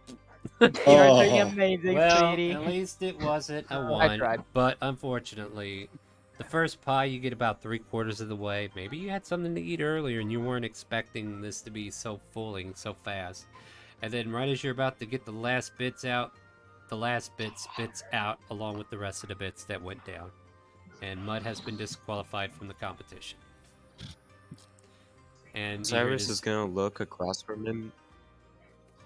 [SPEAKER 3] You're doing
[SPEAKER 14] Oh.
[SPEAKER 3] amazing,
[SPEAKER 2] Well,
[SPEAKER 3] sweetie.
[SPEAKER 2] at least it wasn't a
[SPEAKER 11] I
[SPEAKER 2] one.
[SPEAKER 11] tried.
[SPEAKER 2] But unfortunately, the first pie you get about 3/4 of the way. Maybe you had something to eat earlier and you weren't expecting this to be so fulling so fast. And then right as you're about to get the last bits out, the last bit spits out along with the rest of the bits that went down. And Mud has been disqualified from the competition. And
[SPEAKER 5] Osiris is gonna look across from him.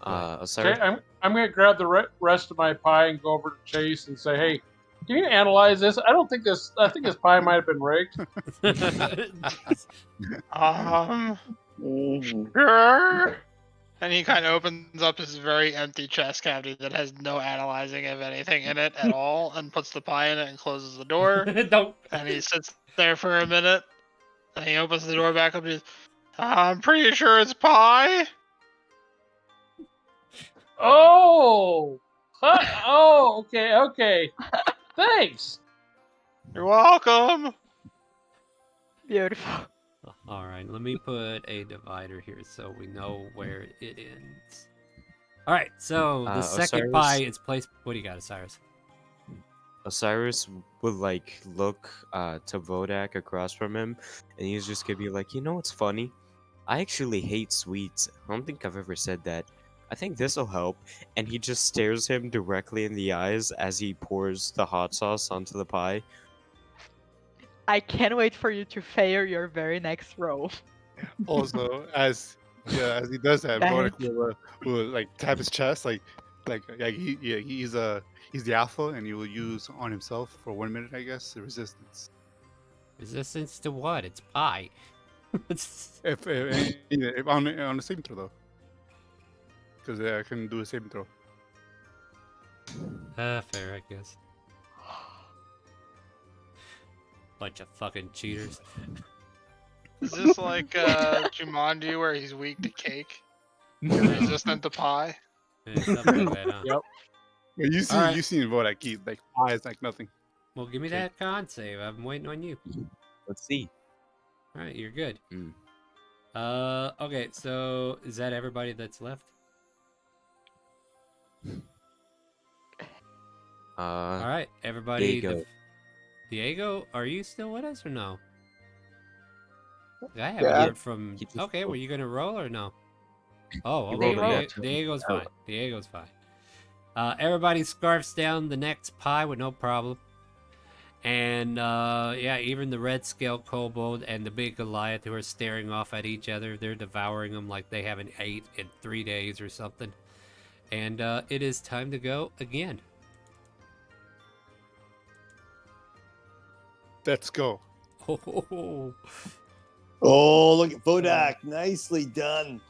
[SPEAKER 12] Okay,
[SPEAKER 5] Osiris.
[SPEAKER 12] I'm gonna grab the rest of my pie and go over to Chase and say, "Hey, can you analyze this? I think this pie might have been rigged."
[SPEAKER 9] Sure. And he kind of opens up his very empty chest cavity that has no analyzing of anything in it at all, and puts the pie in it and closes the door.
[SPEAKER 2] Don't.
[SPEAKER 9] And he sits there for a minute, and he opens the door back up. And he's, "I'm pretty sure it's pie."
[SPEAKER 12] Oh, oh, okay. Thanks.
[SPEAKER 9] You're welcome.
[SPEAKER 3] Beautiful.
[SPEAKER 2] All right, let me put a divider here so we know where it ends. All right, so the second
[SPEAKER 5] Osiris-
[SPEAKER 2] pie is placed. What do you got, Osiris?
[SPEAKER 5] Osiris would like look to Vodak across from him, and he's just gonna be like, you know what's funny? I actually hate sweets. I don't think I've ever said that. I think this'll help. And he just stares him directly in the eyes as he pours the hot sauce onto the pie.
[SPEAKER 3] I can't wait for you to fail your very next roll.
[SPEAKER 10] Also, as he does that,
[SPEAKER 3] Dang
[SPEAKER 10] Vodak will like tap his chest, like he's the alpha, and he will use on himself for 1 minute, I guess, the resistance.
[SPEAKER 2] Resistance to what? It's pie.
[SPEAKER 10] If on the saving throw though, because I can do a saving throw.
[SPEAKER 2] Fair, I guess. Bunch of fucking cheaters.
[SPEAKER 9] Is this like Jumanji where he's weak to cake? Resistant to pie?
[SPEAKER 2] Yeah, something like that, huh?
[SPEAKER 11] Yep.
[SPEAKER 10] Well, you see,
[SPEAKER 2] Alright.
[SPEAKER 10] you seen Vodak eat like pie is like nothing.
[SPEAKER 2] Well, give me that con save. I'm waiting on you.
[SPEAKER 5] Let's see.
[SPEAKER 2] All right, you're good. Okay, so is that everybody that's left? All right, everybody.
[SPEAKER 5] Diego.
[SPEAKER 2] Diego, are you still with us or no? I haven't
[SPEAKER 1] Yeah.
[SPEAKER 2] heard from. Okay, were you gonna roll or no? Oh,
[SPEAKER 5] He
[SPEAKER 2] okay.
[SPEAKER 5] rolled a nat 20.
[SPEAKER 2] Diego's
[SPEAKER 5] Oh.
[SPEAKER 2] fine. Diego's fine. Everybody scarfs down the next pie with no problem. And yeah, even the red scale kobold and the big Goliath who are staring off at each other, they're devouring them like they haven't ate in 3 days or something. And it is time to go again.
[SPEAKER 10] Let's go.
[SPEAKER 14] Oh, look at Vodak. Nicely done.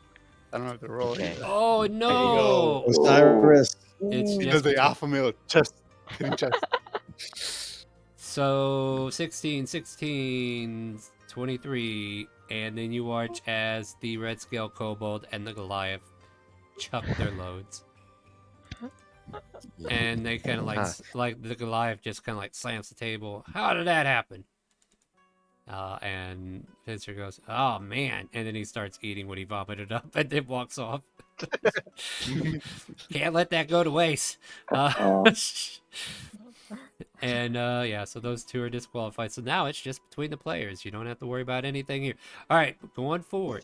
[SPEAKER 10] I don't have to roll.
[SPEAKER 5] Okay.
[SPEAKER 2] Oh no!
[SPEAKER 14] Osiris.
[SPEAKER 2] It's
[SPEAKER 10] He
[SPEAKER 2] just
[SPEAKER 10] does the alpha male chest hitting chest.
[SPEAKER 2] So 16, 23, and then you watch as the red scale kobold and the Goliath chuck their loads. And they kind of like the Goliath just kind of like slams the table. How did that happen? And Finster goes, "Oh man!" And then he starts eating what he vomited up, and then walks off. Can't let that go to waste. And yeah, so those two are disqualified. So now it's just between the players. You don't have to worry about anything here. All right, going forward,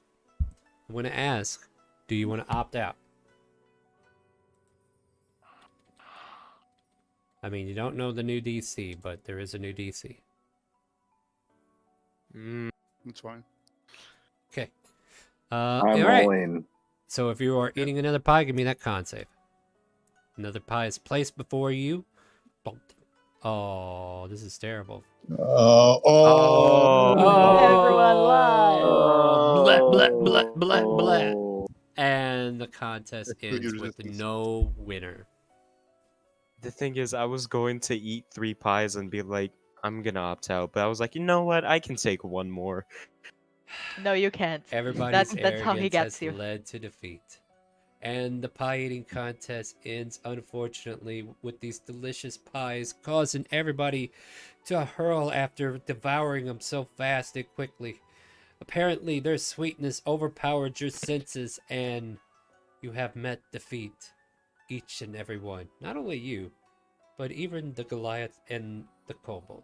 [SPEAKER 2] I want to ask: do you want to opt out? I mean, you don't know the new DC, but there is a new DC.
[SPEAKER 10] That's fine.
[SPEAKER 2] Okay.
[SPEAKER 1] I'm
[SPEAKER 2] all right.
[SPEAKER 1] all in.
[SPEAKER 2] So if you are eating another pie, give me that con save. Another pie is placed before you. Bonk. Oh, this is terrible.
[SPEAKER 3] Everyone lies.
[SPEAKER 2] Blah, blah, blah, blah, blah. And the contest ends with no winner.
[SPEAKER 5] The thing is, I was going to eat 3 pies and be like, I'm gonna opt out, but I was like, you know what? I can take one more.
[SPEAKER 3] No, you can't.
[SPEAKER 2] Everybody's
[SPEAKER 3] That's how he
[SPEAKER 2] arrogance
[SPEAKER 3] gets
[SPEAKER 2] has
[SPEAKER 3] you.
[SPEAKER 2] led to defeat. And the pie eating contest ends, unfortunately, with these delicious pies causing everybody to hurl after devouring them so fast and quickly. Apparently, their sweetness overpowered your senses, and you have met defeat. Each and every one. Not only you, but even the Goliath and the Kobold.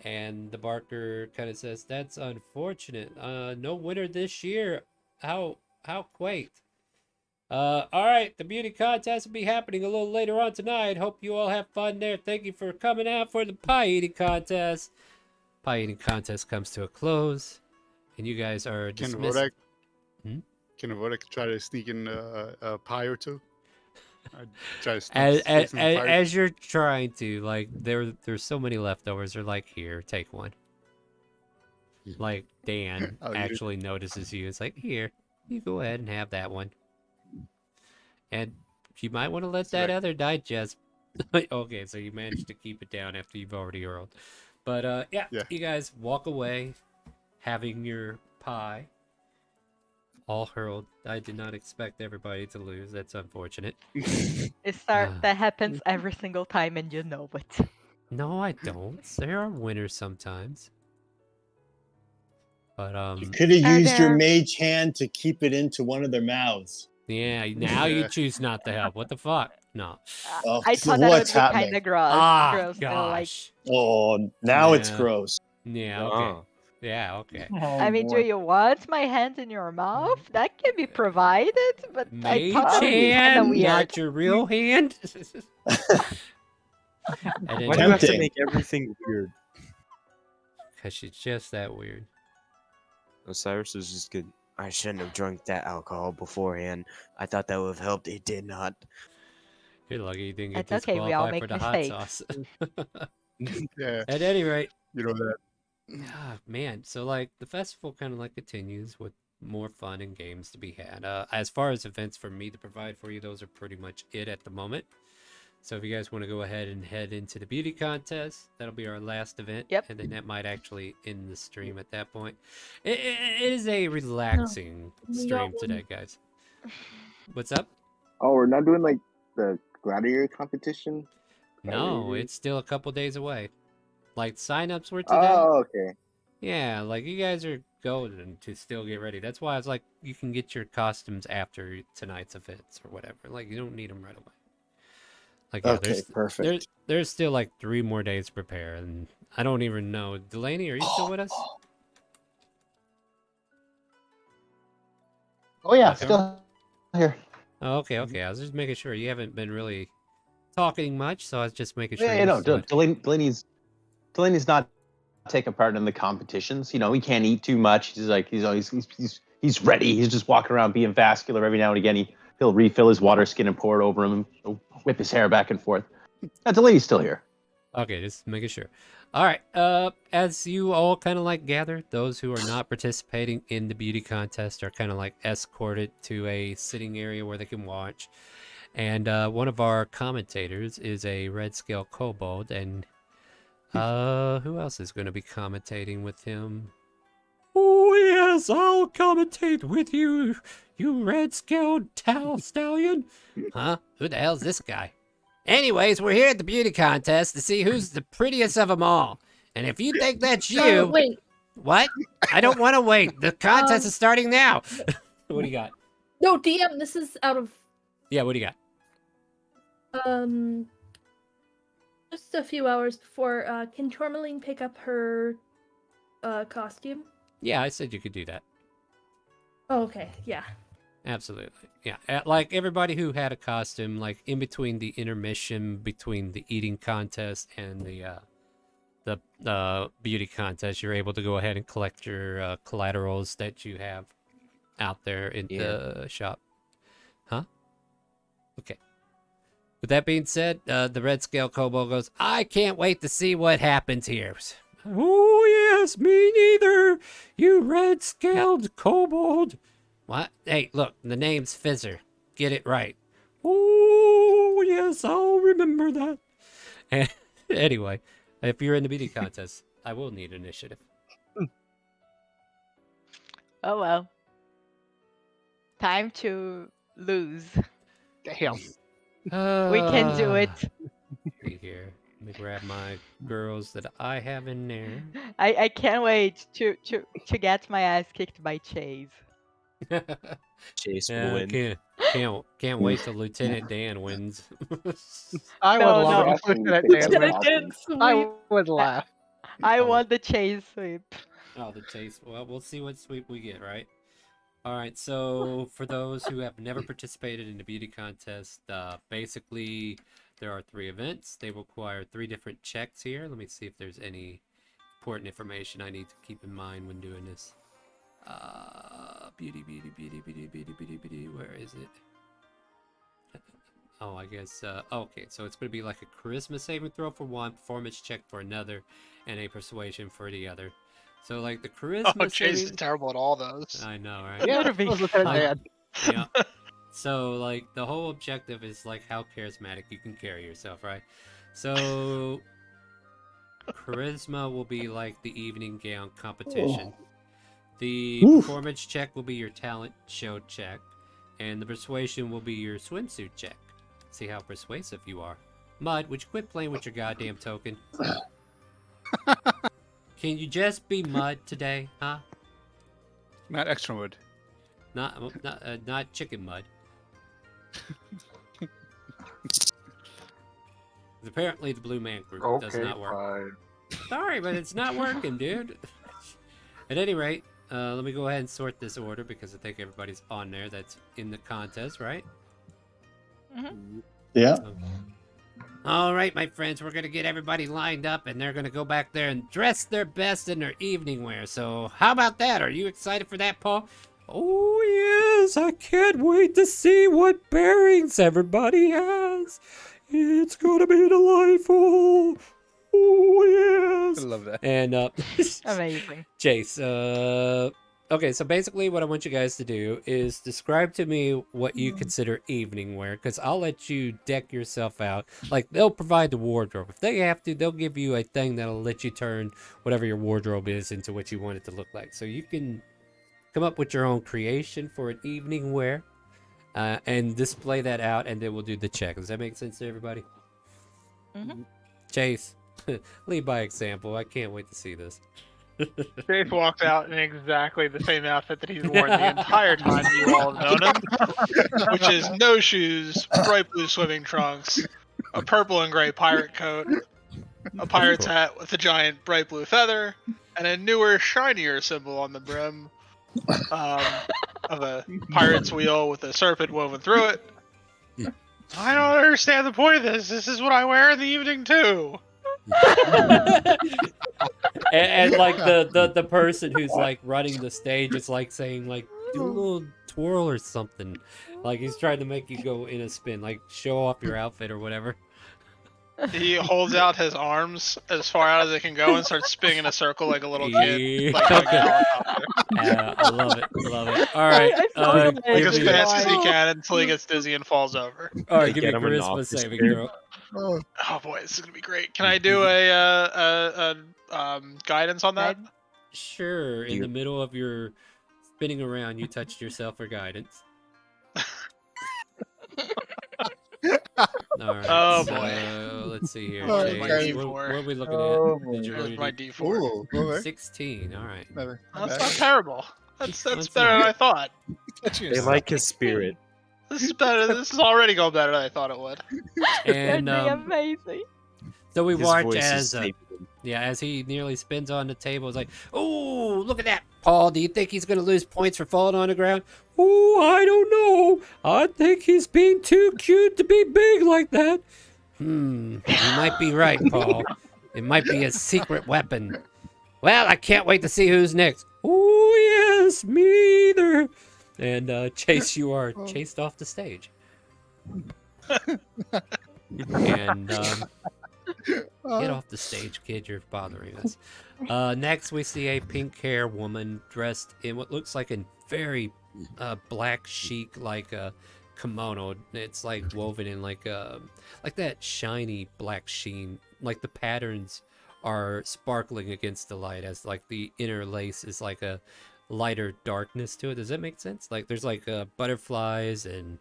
[SPEAKER 2] And the Barker kind of says, "That's unfortunate. No winner this year. How quaint." All right, the beauty contest will be happening a little later on tonight. Hope you all have fun there. Thank you for coming out for the pie eating contest. Pie eating contest comes to a close, and you guys are dismissed.
[SPEAKER 10] Can Vodak try to sneak in a pie or two? I'd try to sneak some pie.
[SPEAKER 2] As you're trying to, like, there's so many leftovers. They're like, here, take one. Like, Dan
[SPEAKER 10] I'll eat it.
[SPEAKER 2] actually notices you. It's like, here, you go ahead and have that one. And you might want to let that other digest. Okay, so you managed to keep it down after you've already hurled. But yeah, you guys walk away having your pie all hurled. I did not expect everybody to lose. That's unfortunate.
[SPEAKER 3] That happens every single time, and you know it.
[SPEAKER 2] No, I don't. There are winners sometimes. But
[SPEAKER 14] You could have used your mage hand to keep it into one of their mouths.
[SPEAKER 2] yeah, now you choose not to help. What the fuck? No.
[SPEAKER 3] I thought that would be kind of gross.
[SPEAKER 2] Ah,
[SPEAKER 3] though, like,
[SPEAKER 2] gosh.
[SPEAKER 14] Oh, now it's
[SPEAKER 2] Yeah.
[SPEAKER 14] gross.
[SPEAKER 2] Yeah, okay. Yeah, okay.
[SPEAKER 3] I mean, do you want my hand in your mouth? That can be provided, but I
[SPEAKER 2] Mage
[SPEAKER 3] thought that would be kind of
[SPEAKER 2] hand,
[SPEAKER 3] weird.
[SPEAKER 2] not your real hand.
[SPEAKER 5] Why do you have to make everything weird?
[SPEAKER 2] Because she's just that weird.
[SPEAKER 5] Osiris is just good. I shouldn't have drunk that alcohol beforehand. I thought that would have helped. It did not.
[SPEAKER 2] You're lucky you didn't get
[SPEAKER 3] It's okay, we all
[SPEAKER 2] disqualified for
[SPEAKER 3] make
[SPEAKER 2] the
[SPEAKER 3] mistakes.
[SPEAKER 2] hot sauce.
[SPEAKER 10] Yeah.
[SPEAKER 2] At any rate,
[SPEAKER 10] You know that.
[SPEAKER 2] ah, man. So like the festival kind of like continues with more fun and games to be had. As far as events for me to provide for you, those are pretty much it at the moment. So if you guys want to go ahead and head into the beauty contest, that'll be our last event.
[SPEAKER 3] Yep.
[SPEAKER 2] And then that might actually end the stream at that point. It is a relaxing
[SPEAKER 6] we got
[SPEAKER 2] stream today, guys. What's up?
[SPEAKER 1] Oh, we're not doing like the gladiator competition?
[SPEAKER 2] No,
[SPEAKER 1] Gladiator?
[SPEAKER 2] it's still a couple days away. Like signups were today.
[SPEAKER 1] Oh, okay.
[SPEAKER 2] Yeah, like you guys are going to still get ready. That's why I was like, you can get your costumes after tonight's events or whatever. Like, you don't need them right away. Like, yeah,
[SPEAKER 14] Okay, perfect.
[SPEAKER 2] There's still like 3 more days to prepare, and I don't even know. Delaney, are you still with us?
[SPEAKER 13] Oh yeah,
[SPEAKER 2] Okay.
[SPEAKER 13] still here.
[SPEAKER 2] Oh, okay, okay. I was just making sure you haven't been really talking much, so I was just making sure.
[SPEAKER 13] Yeah,
[SPEAKER 2] you're
[SPEAKER 13] no,
[SPEAKER 2] still-
[SPEAKER 13] Delaney's not taking part in the competitions. You know, he can't eat too much. He's like he's ready. He's just walking around being vascular every now and again. He'll refill his water skin and pour it over him, and whip his hair back and forth. Delaney's still here.
[SPEAKER 2] Okay, just making sure. All right. As you all kind of like gather, those who are not participating in the beauty contest are kind of like escorted to a sitting area where they can watch. And one of our commentators is a red scale kobold, and who else is going to be commentating with him? Oh yes, I'll commentate with you, you red-scaled stallion.
[SPEAKER 8] Huh? Who the hell's this guy? Anyways, we're here at the beauty contest to see who's the prettiest of them all. And if you think that's you...
[SPEAKER 6] Wait.
[SPEAKER 8] What? I don't want to wait. The contest is starting now.
[SPEAKER 2] What do you got?
[SPEAKER 6] No, DM, this is out of
[SPEAKER 2] Yeah, what do you got?
[SPEAKER 6] just a few hours before. Can Tourmaline pick up her costume?
[SPEAKER 2] Yeah, I said you could do that.
[SPEAKER 6] Oh, okay, yeah.
[SPEAKER 2] Absolutely. Yeah. Like everybody who had a costume, like in between the intermission between the eating contest and the beauty contest, you're able to go ahead and collect your collaterals that you have out there in the shop. Huh? Okay. With that being said, the red scale kobold goes, I can't wait to see what happens here. Oh yes, me neither, you red-scaled kobold. What? Hey, look, the name's Fizzer. Get it right. Oh yes, I'll remember that. And anyway, if you're in the beauty contest, I will need initiative.
[SPEAKER 3] Oh well. Time to lose.
[SPEAKER 11] Damn.
[SPEAKER 3] We can do it.
[SPEAKER 2] See here. Let me grab my girls that I have in there.
[SPEAKER 3] I can't wait to get my ass kicked by Chase.
[SPEAKER 5] Chase
[SPEAKER 2] Yeah,
[SPEAKER 5] will win.
[SPEAKER 2] Can't wait till Lieutenant Dan wins.
[SPEAKER 11] I would
[SPEAKER 3] No,
[SPEAKER 11] love
[SPEAKER 3] no.
[SPEAKER 11] if Lieutenant Dan
[SPEAKER 3] Lieutenant
[SPEAKER 11] wins.
[SPEAKER 3] Dan
[SPEAKER 11] I
[SPEAKER 3] sweep.
[SPEAKER 11] would laugh.
[SPEAKER 3] I want the Chase sweep.
[SPEAKER 2] Oh, the chase. Well, we'll see what sweep we get, right? All right. So, for those who have never participated in the beauty contest, basically there are 3 events. They require 3 different checks here. Let me see if there's any important information I need to keep in mind when doing this. Beauty. Where is it? Oh, I guess. Okay, so it's going to be like a charisma saving throw for one, performance check for another, and a persuasion for the other. So, like the charisma.
[SPEAKER 9] Oh, Chase is
[SPEAKER 2] saving...
[SPEAKER 9] terrible at all those.
[SPEAKER 2] I know, right?
[SPEAKER 11] Yeah, that was Lieutenant Dan.
[SPEAKER 2] Yeah. So, like, the whole objective is like how charismatic you can carry yourself, right? So, charisma will be like the evening gown competition. The performance check will be your talent show check, and the persuasion will be your swimsuit check. See how persuasive you are. Mud, would you quit playing with your goddamn token? Can you just be Mud today, huh?
[SPEAKER 10] Not extra wood.
[SPEAKER 2] Not chicken Mud. Apparently the Blue Man Group does not work.
[SPEAKER 12] Fine.
[SPEAKER 2] Sorry, but it's not working, dude. At any rate, let me go ahead and sort this order because I think everybody's on there that's in the contest, right?
[SPEAKER 14] Yeah.
[SPEAKER 8] All right, my friends, we're going to get everybody lined up, and they're going to go back there and dress their best in their evening wear. So how about that? Are you excited for that, Paul?
[SPEAKER 2] Oh, yes, I can't wait to see what bearings everybody has. It's going to be delightful. Oh, yes.
[SPEAKER 10] I love that.
[SPEAKER 2] And,
[SPEAKER 3] Amazing.
[SPEAKER 2] Chase, okay, so basically what I want you guys to do is describe to me what you consider evening wear, because I'll let you deck yourself out. Like, they'll provide the wardrobe. If they have to, they'll give you a thing that'll let you turn whatever your wardrobe is into what you want it to look like. So you can come up with your own creation for an evening wear and display that out, and then we'll do the check. Does that make sense to everybody?
[SPEAKER 3] Mm-hmm.
[SPEAKER 2] Chase, lead by example. I can't wait to see this.
[SPEAKER 9] Chase walks out in exactly the same outfit that he's worn the entire time you all have known him, which is no shoes, bright blue swimming trunks, a purple and gray pirate coat, a pirate's hat with a giant bright blue feather, and a newer, shinier symbol on the brim of a pirate's wheel with a serpent woven through it. I don't understand the point of this. This is what I wear in the evening too.
[SPEAKER 2] And like the person who's like running the stage is like saying like do a little twirl or something. Like he's trying to make you go in a spin, like show off your outfit or whatever.
[SPEAKER 9] He holds out his arms as far out as it can go and starts spinning in a circle like a little kid.
[SPEAKER 2] Yeah.
[SPEAKER 9] Like a helicopter.
[SPEAKER 2] I love it. Love it. All right.
[SPEAKER 9] Like as
[SPEAKER 2] give me-
[SPEAKER 9] fast as he can until he gets dizzy and falls over.
[SPEAKER 2] All right, give me a charisma saving throw.
[SPEAKER 9] Oh boy, this is gonna be great. Can I do a guidance on that?
[SPEAKER 2] Sure. In the middle of your spinning around, you touched yourself for guidance. All right.
[SPEAKER 9] Oh,
[SPEAKER 2] so,
[SPEAKER 9] boy.
[SPEAKER 2] let's see here.
[SPEAKER 9] Oh,
[SPEAKER 2] James,
[SPEAKER 9] my
[SPEAKER 2] what,
[SPEAKER 9] D4.
[SPEAKER 2] what are we looking
[SPEAKER 9] Oh,
[SPEAKER 2] at?
[SPEAKER 9] boy.
[SPEAKER 2] Did you
[SPEAKER 9] That's
[SPEAKER 2] already
[SPEAKER 9] my
[SPEAKER 2] do-
[SPEAKER 9] D4. Ooh, okay.
[SPEAKER 2] 16. All right.
[SPEAKER 9] That's not terrible. That's better than I thought.
[SPEAKER 5] They like his spirit.
[SPEAKER 9] This is better. This is already going better than I thought it would.
[SPEAKER 2] And
[SPEAKER 3] amazing.
[SPEAKER 2] so we
[SPEAKER 5] His
[SPEAKER 2] watch
[SPEAKER 5] voice is
[SPEAKER 2] as
[SPEAKER 5] saving
[SPEAKER 2] as he nearly spins on the table. It's like, oh, look at that, Paul. Do you think he's gonna lose points for falling on the ground? Oh, I don't know. I think he's being too cute to be big like that. You might be right, Paul. It might be a secret weapon. Well, I can't wait to see who's next. Oh yes, me either. And Chase, you are chased off the stage. And get off the stage, kid. You're bothering us. Next, we see a pink hair woman dressed in what looks like a very black chic, like a kimono. It's like woven in like that shiny black sheen. Like the patterns are sparkling against the light, as like the inner lace is like a lighter darkness to it. Does that make sense? Like there's like butterflies and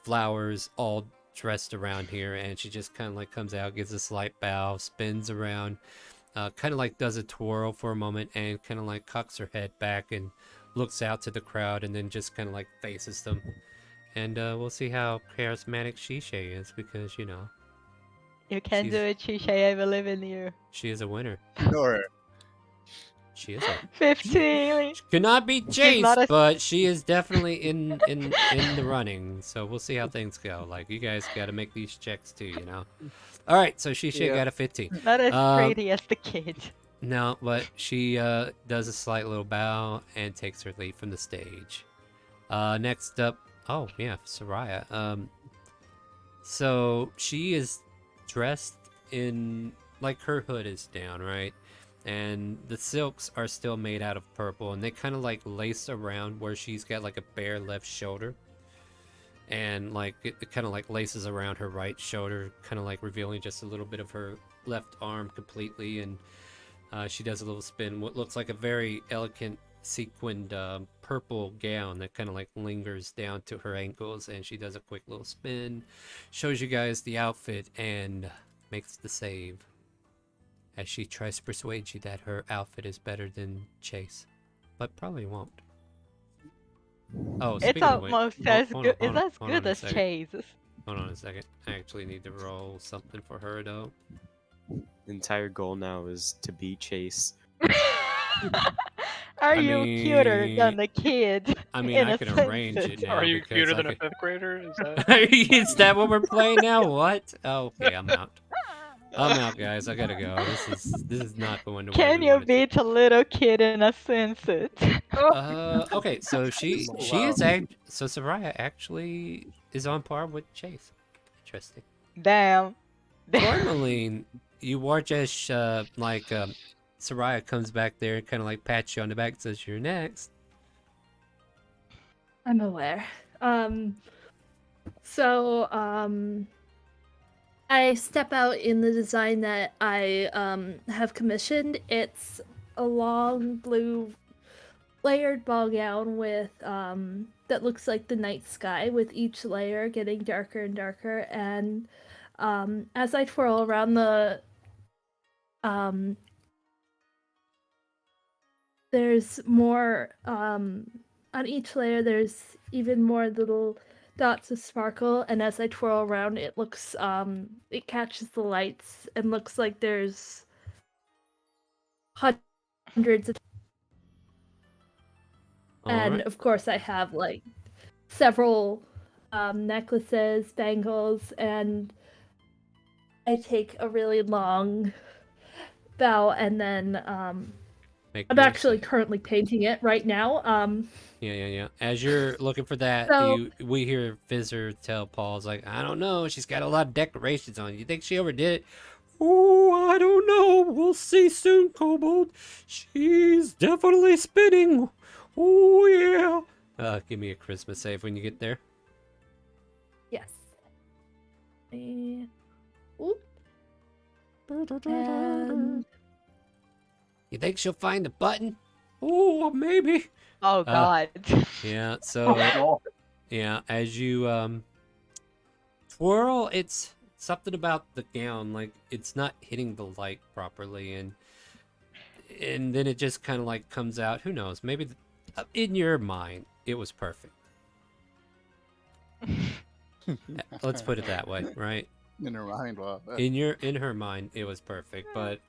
[SPEAKER 2] flowers all dressed around here, and she just kind of like comes out, gives a slight bow, spins around, kind of like does a twirl for a moment, and kind of like cocks her head back and looks out to the crowd, and then just kind of like faces them. And we'll see how charismatic Shisha is, because you know
[SPEAKER 3] You can
[SPEAKER 2] She's-
[SPEAKER 3] do it, Shisha. I believe in you.
[SPEAKER 2] she is a winner.
[SPEAKER 10] Sure.
[SPEAKER 2] She is a
[SPEAKER 3] 15.
[SPEAKER 2] could not be
[SPEAKER 3] She's
[SPEAKER 2] Chase,
[SPEAKER 3] not a-
[SPEAKER 2] but she is definitely in the running. So we'll see how things go. Like you guys got to make these checks too, you know. All right, so Shisha
[SPEAKER 3] Yeah.
[SPEAKER 2] got a 15.
[SPEAKER 3] Not as pretty as the kid.
[SPEAKER 2] No, but she does a slight little bow and takes her leave from the stage. Next up, oh yeah, Soraya. So she is dressed in like her hood is down, right? And the silks are still made out of purple, and they kind of like lace around where she's got like a bare left shoulder, and like it kind of like laces around her right shoulder, kind of like revealing just a little bit of her left arm completely. And she does a little spin, what looks like a very elegant sequined purple gown that kind of like lingers down to her ankles, and she does a quick little spin, shows you guys the outfit, and makes the save as she tries to persuade you that her outfit is better than Chase, but probably won't. Oh,
[SPEAKER 3] It's
[SPEAKER 2] speaking of which,
[SPEAKER 3] almost as
[SPEAKER 2] hold
[SPEAKER 3] good.
[SPEAKER 2] on,
[SPEAKER 3] It's as
[SPEAKER 2] hold
[SPEAKER 3] good
[SPEAKER 2] on a
[SPEAKER 3] as
[SPEAKER 2] second.
[SPEAKER 3] Chase's.
[SPEAKER 2] Hold on a second. I actually need to roll something for her though.
[SPEAKER 5] Entire goal now is to beat Chase.
[SPEAKER 3] Are
[SPEAKER 2] I
[SPEAKER 3] you cuter than the kid?
[SPEAKER 2] I mean,
[SPEAKER 3] in
[SPEAKER 2] I
[SPEAKER 3] a
[SPEAKER 2] can arrange it
[SPEAKER 3] sense?
[SPEAKER 2] now.
[SPEAKER 9] Are you
[SPEAKER 2] because
[SPEAKER 9] cuter
[SPEAKER 2] I
[SPEAKER 9] than a
[SPEAKER 2] can-
[SPEAKER 9] fifth grader? Is that?
[SPEAKER 2] Is that what we're playing now? What? Oh, okay, I'm out. I'm out, guys. I gotta go. This is not going to.
[SPEAKER 3] Can you beat a little kid in a sense?
[SPEAKER 2] Okay, so she is so Soraya actually is on par with Chase. Interesting.
[SPEAKER 3] Damn.
[SPEAKER 2] Normally, you watch as Soraya comes back there and kind of like pats you on the back and says, "You're next."
[SPEAKER 6] I'm aware. I step out in the design that I have commissioned. It's a long blue layered ball gown with that looks like the night sky, with each layer getting darker and darker. And as I twirl around the there's more on each layer. There's even more little dots of sparkle, and as I twirl around, it looks it catches the lights and looks like there's hundreds of. And
[SPEAKER 2] Alright.
[SPEAKER 6] of course, I have like several necklaces, bangles, and I take a really long bow, and then
[SPEAKER 2] Make
[SPEAKER 6] I'm
[SPEAKER 2] yours.
[SPEAKER 6] actually currently painting it right now.
[SPEAKER 2] Yeah. As you're looking for that,
[SPEAKER 6] So-
[SPEAKER 2] we hear Visor tell Paul's like, I don't know, she's got a lot of decorations on. You think she overdid it? Oh, I don't know. We'll see soon, Kobold. She's definitely spinning. Oh, yeah. Give me a charisma save when you get there.
[SPEAKER 6] Yes. Oop. And
[SPEAKER 2] You think she'll find the button? Oh, maybe.
[SPEAKER 3] Oh God.
[SPEAKER 2] Yeah, so yeah, as you twirl, it's something about the gown, like it's not hitting the light properly, and then it just kind of like comes out. Who knows? Maybe in your mind it was perfect. Let's put it that way, right?
[SPEAKER 10] In her mind, wow.
[SPEAKER 2] In her mind it was perfect, but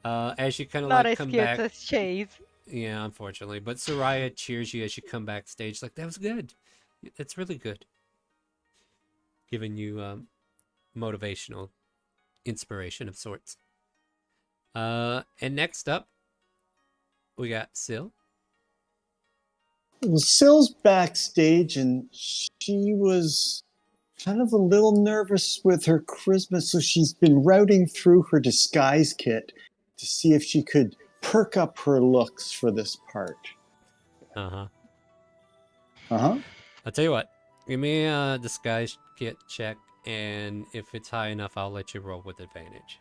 [SPEAKER 2] as you kind of
[SPEAKER 3] Not
[SPEAKER 2] like
[SPEAKER 3] as
[SPEAKER 2] come
[SPEAKER 3] cute
[SPEAKER 2] back.
[SPEAKER 3] as Chase.
[SPEAKER 2] Yeah, unfortunately. But Soraya cheers you as you come backstage. Like, that was good. That's really good. Giving you motivational inspiration of sorts. And next up, we got Syl.
[SPEAKER 14] Well, Syl's backstage, and she was kind of a little nervous with her charisma, so she's been routing through her disguise kit to see if she could perk up her looks for this part.
[SPEAKER 2] Uh-huh.
[SPEAKER 14] Uh-huh.
[SPEAKER 2] I'll tell you what. Give me a disguise kit check, and if it's high enough, I'll let you roll with advantage.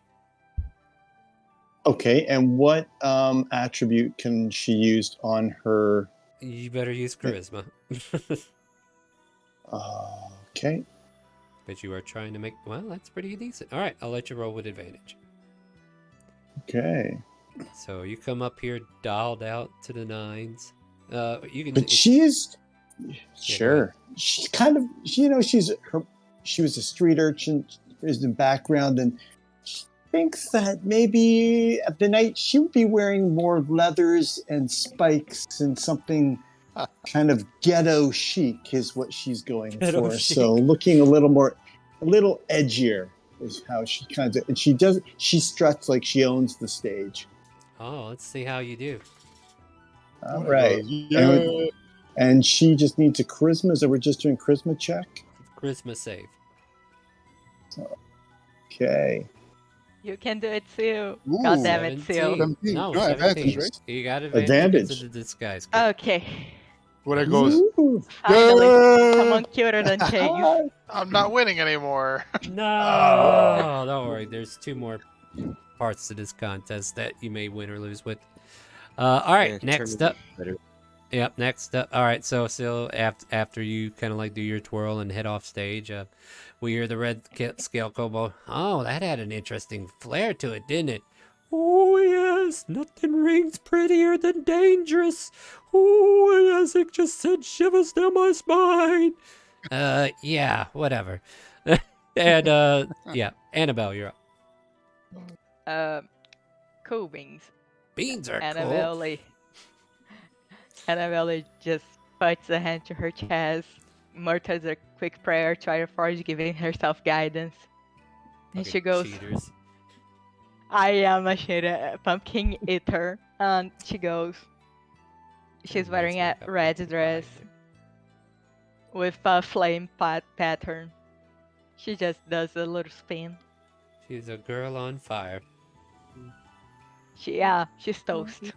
[SPEAKER 14] Okay, and what attribute can she use on her?
[SPEAKER 2] You better use charisma.
[SPEAKER 14] Okay.
[SPEAKER 2] But you are trying to make... Well, that's pretty decent. All right, I'll let you roll with advantage.
[SPEAKER 14] Okay.
[SPEAKER 2] So you come up here dialed out to the nines. You can...
[SPEAKER 14] But she is... Sure. She kind of... You know, she was a street urchin, is in the background, and she thinks that maybe at the night she would be wearing more leathers and spikes and something kind of ghetto chic is what she's going
[SPEAKER 2] Ghetto
[SPEAKER 14] for.
[SPEAKER 2] chic.
[SPEAKER 14] So looking a little edgier is how she kind of... And she struts like she owns the stage.
[SPEAKER 2] Oh, let's see how you do.
[SPEAKER 14] All right. And she just needs a charisma. So we're just doing charisma check.
[SPEAKER 2] Charisma save.
[SPEAKER 14] Okay.
[SPEAKER 3] You can do it too.
[SPEAKER 14] Ooh,
[SPEAKER 3] God damn it, Seal.
[SPEAKER 2] 17. No,
[SPEAKER 14] No,
[SPEAKER 2] 17.
[SPEAKER 14] advantage, right?
[SPEAKER 2] You got advantage.
[SPEAKER 14] Advantage.
[SPEAKER 2] because of the disguise.
[SPEAKER 3] Okay.
[SPEAKER 10] Where it goes.
[SPEAKER 3] Finally, someone cuter than Chase.
[SPEAKER 9] I'm not winning anymore.
[SPEAKER 2] No, don't worry. There's 2 more parts to this contest that you may win or lose with. All right, next up. Yep, next up. All right, so after you kind of like do your twirl and head off stage, we hear the red scale kobold. Oh, that had an interesting flair to it, didn't it? Oh yes, nothing rings prettier than dangerous. Oh yes, it just sent shivers down my spine. Yeah, whatever. And yeah, Annabelle, you're up.
[SPEAKER 3] Cool beans.
[SPEAKER 2] Beans are
[SPEAKER 3] Annabelle. Annabelle just puts a hand to her chest, mutters a quick prayer to Iron Forge, giving herself guidance. And she goes,
[SPEAKER 2] Cheaters.
[SPEAKER 3] I am a cheater, pumpkin eater. And she goes, she's wearing a red dress with a flame pattern. She just does a little spin.
[SPEAKER 2] She's a girl on fire.
[SPEAKER 3] She's toast.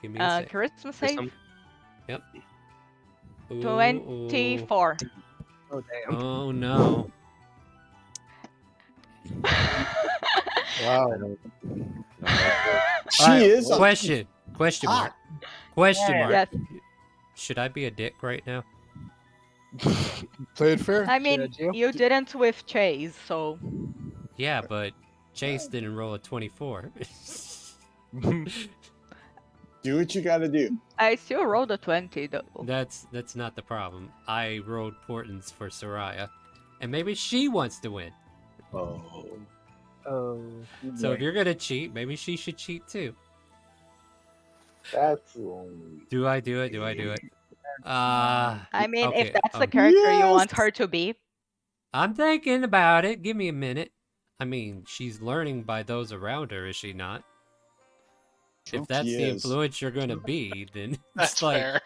[SPEAKER 2] Give me a save.
[SPEAKER 3] Charisma save.
[SPEAKER 2] Yep. Ooh,
[SPEAKER 3] 24.
[SPEAKER 11] Oh damn.
[SPEAKER 2] Oh no.
[SPEAKER 10] Wow.
[SPEAKER 2] Alright,
[SPEAKER 14] is a-
[SPEAKER 2] question. Question mark. Question mark.
[SPEAKER 3] Yes.
[SPEAKER 2] Should I be a dick right now?
[SPEAKER 10] Play it fair.
[SPEAKER 3] I mean, you didn't with Chase, so.
[SPEAKER 2] Yeah, but Chase didn't roll a 24.
[SPEAKER 14] Do what you gotta do.
[SPEAKER 3] I still rolled a 20 though.
[SPEAKER 2] That's not the problem. I rolled portents for Soraya, and maybe she wants to win.
[SPEAKER 1] Oh.
[SPEAKER 11] Oh.
[SPEAKER 2] So if you're gonna cheat, maybe she should cheat too.
[SPEAKER 1] That's lonely.
[SPEAKER 2] Do I do it? Do I do it?
[SPEAKER 3] I mean,
[SPEAKER 2] okay,
[SPEAKER 3] if that's the character you want
[SPEAKER 14] Yes!
[SPEAKER 3] her to be,
[SPEAKER 2] I'm thinking about it. Give me a minute. I mean, she's learning by those around her, is she not? If that's the
[SPEAKER 14] Yes.
[SPEAKER 2] influence you're gonna be, then
[SPEAKER 9] That's
[SPEAKER 2] it's like,
[SPEAKER 9] fair.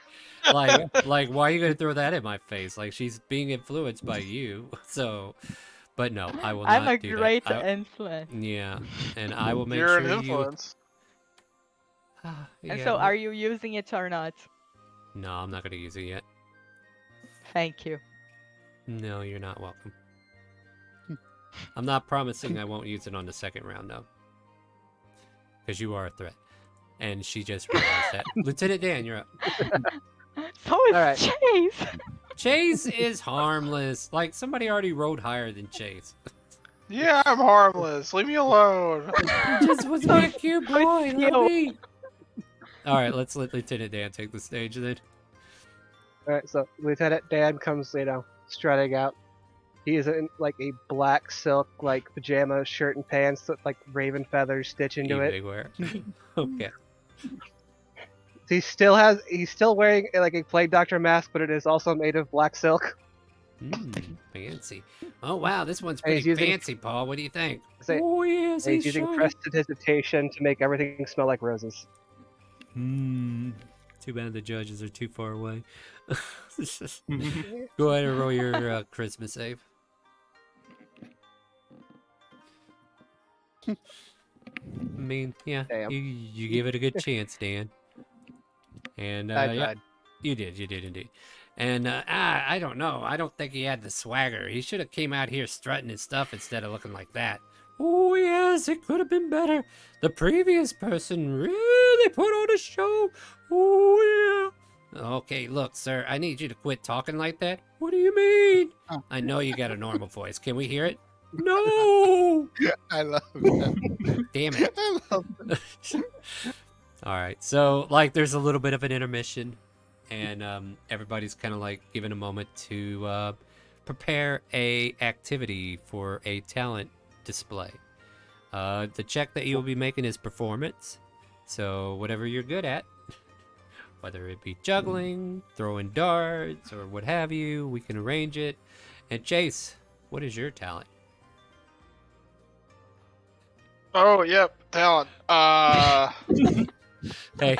[SPEAKER 2] like, why are you gonna throw that in my face? Like, she's being influenced by you. So, but no, I will
[SPEAKER 3] I'm
[SPEAKER 2] not
[SPEAKER 3] a
[SPEAKER 2] do
[SPEAKER 3] great
[SPEAKER 2] that.
[SPEAKER 3] influence.
[SPEAKER 2] Yeah, and I will make
[SPEAKER 9] You're
[SPEAKER 2] sure
[SPEAKER 9] an
[SPEAKER 2] you.
[SPEAKER 9] influence.
[SPEAKER 3] And
[SPEAKER 2] Yeah,
[SPEAKER 3] so,
[SPEAKER 2] well-
[SPEAKER 3] are you using it or not?
[SPEAKER 2] No, I'm not gonna use it yet.
[SPEAKER 3] Thank you.
[SPEAKER 2] No, you're not welcome. I'm not promising I won't use it on the second round, though. Because you are a threat. And she just realized that. Lieutenant Dan, you're up.
[SPEAKER 3] So is
[SPEAKER 11] Alright.
[SPEAKER 3] Chase.
[SPEAKER 2] Chase is harmless. Like, somebody already rode higher than Chase.
[SPEAKER 9] Yeah, I'm harmless. Leave me alone.
[SPEAKER 2] He just was a cute boy.
[SPEAKER 3] you.
[SPEAKER 2] Let me. Alright, let's let Lieutenant Dan take the stage then.
[SPEAKER 11] Alright, so Lieutenant Dan comes, strutting out. He is in like a black silk like pajama shirt and pants with like raven feathers stitched into it.
[SPEAKER 2] Evening wear. Okay.
[SPEAKER 11] He's still wearing like a plague doctor mask, but it is also made of black silk.
[SPEAKER 2] Fancy. Oh wow, this one's
[SPEAKER 11] And he's
[SPEAKER 2] pretty
[SPEAKER 11] using-
[SPEAKER 2] fancy, Paul. What do you think?
[SPEAKER 11] Say-
[SPEAKER 2] Oh yes,
[SPEAKER 11] And he's using prestidigitation to make everything smell like roses.
[SPEAKER 2] Too bad the judges are too far away. Go ahead and roll your Christmas save. I mean, yeah,
[SPEAKER 11] Damn.
[SPEAKER 2] you give it a good chance, Dan. And
[SPEAKER 11] I
[SPEAKER 2] yeah,
[SPEAKER 11] tried.
[SPEAKER 2] you did indeed. And I don't know. I don't think he had the swagger. He should have came out here strutting his stuff instead of looking like that. Oh yes, it could have been better. The previous person really put on a show. Oh yeah. Okay, look, sir, I need you to quit talking like that. What do you mean? I know you got a normal voice. Can we hear it? No.
[SPEAKER 10] I love that.
[SPEAKER 2] Damn it.
[SPEAKER 10] I love that.
[SPEAKER 2] All right, so like there's a little bit of an intermission, and everybody's kind of like given a moment to prepare a activity for a talent display. The check that you'll be making is performance, so whatever you're good at, whether it be juggling, throwing darts, or what have you, we can arrange it. And Chase, what is your talent?
[SPEAKER 9] Oh, yep, talent.
[SPEAKER 2] Hey,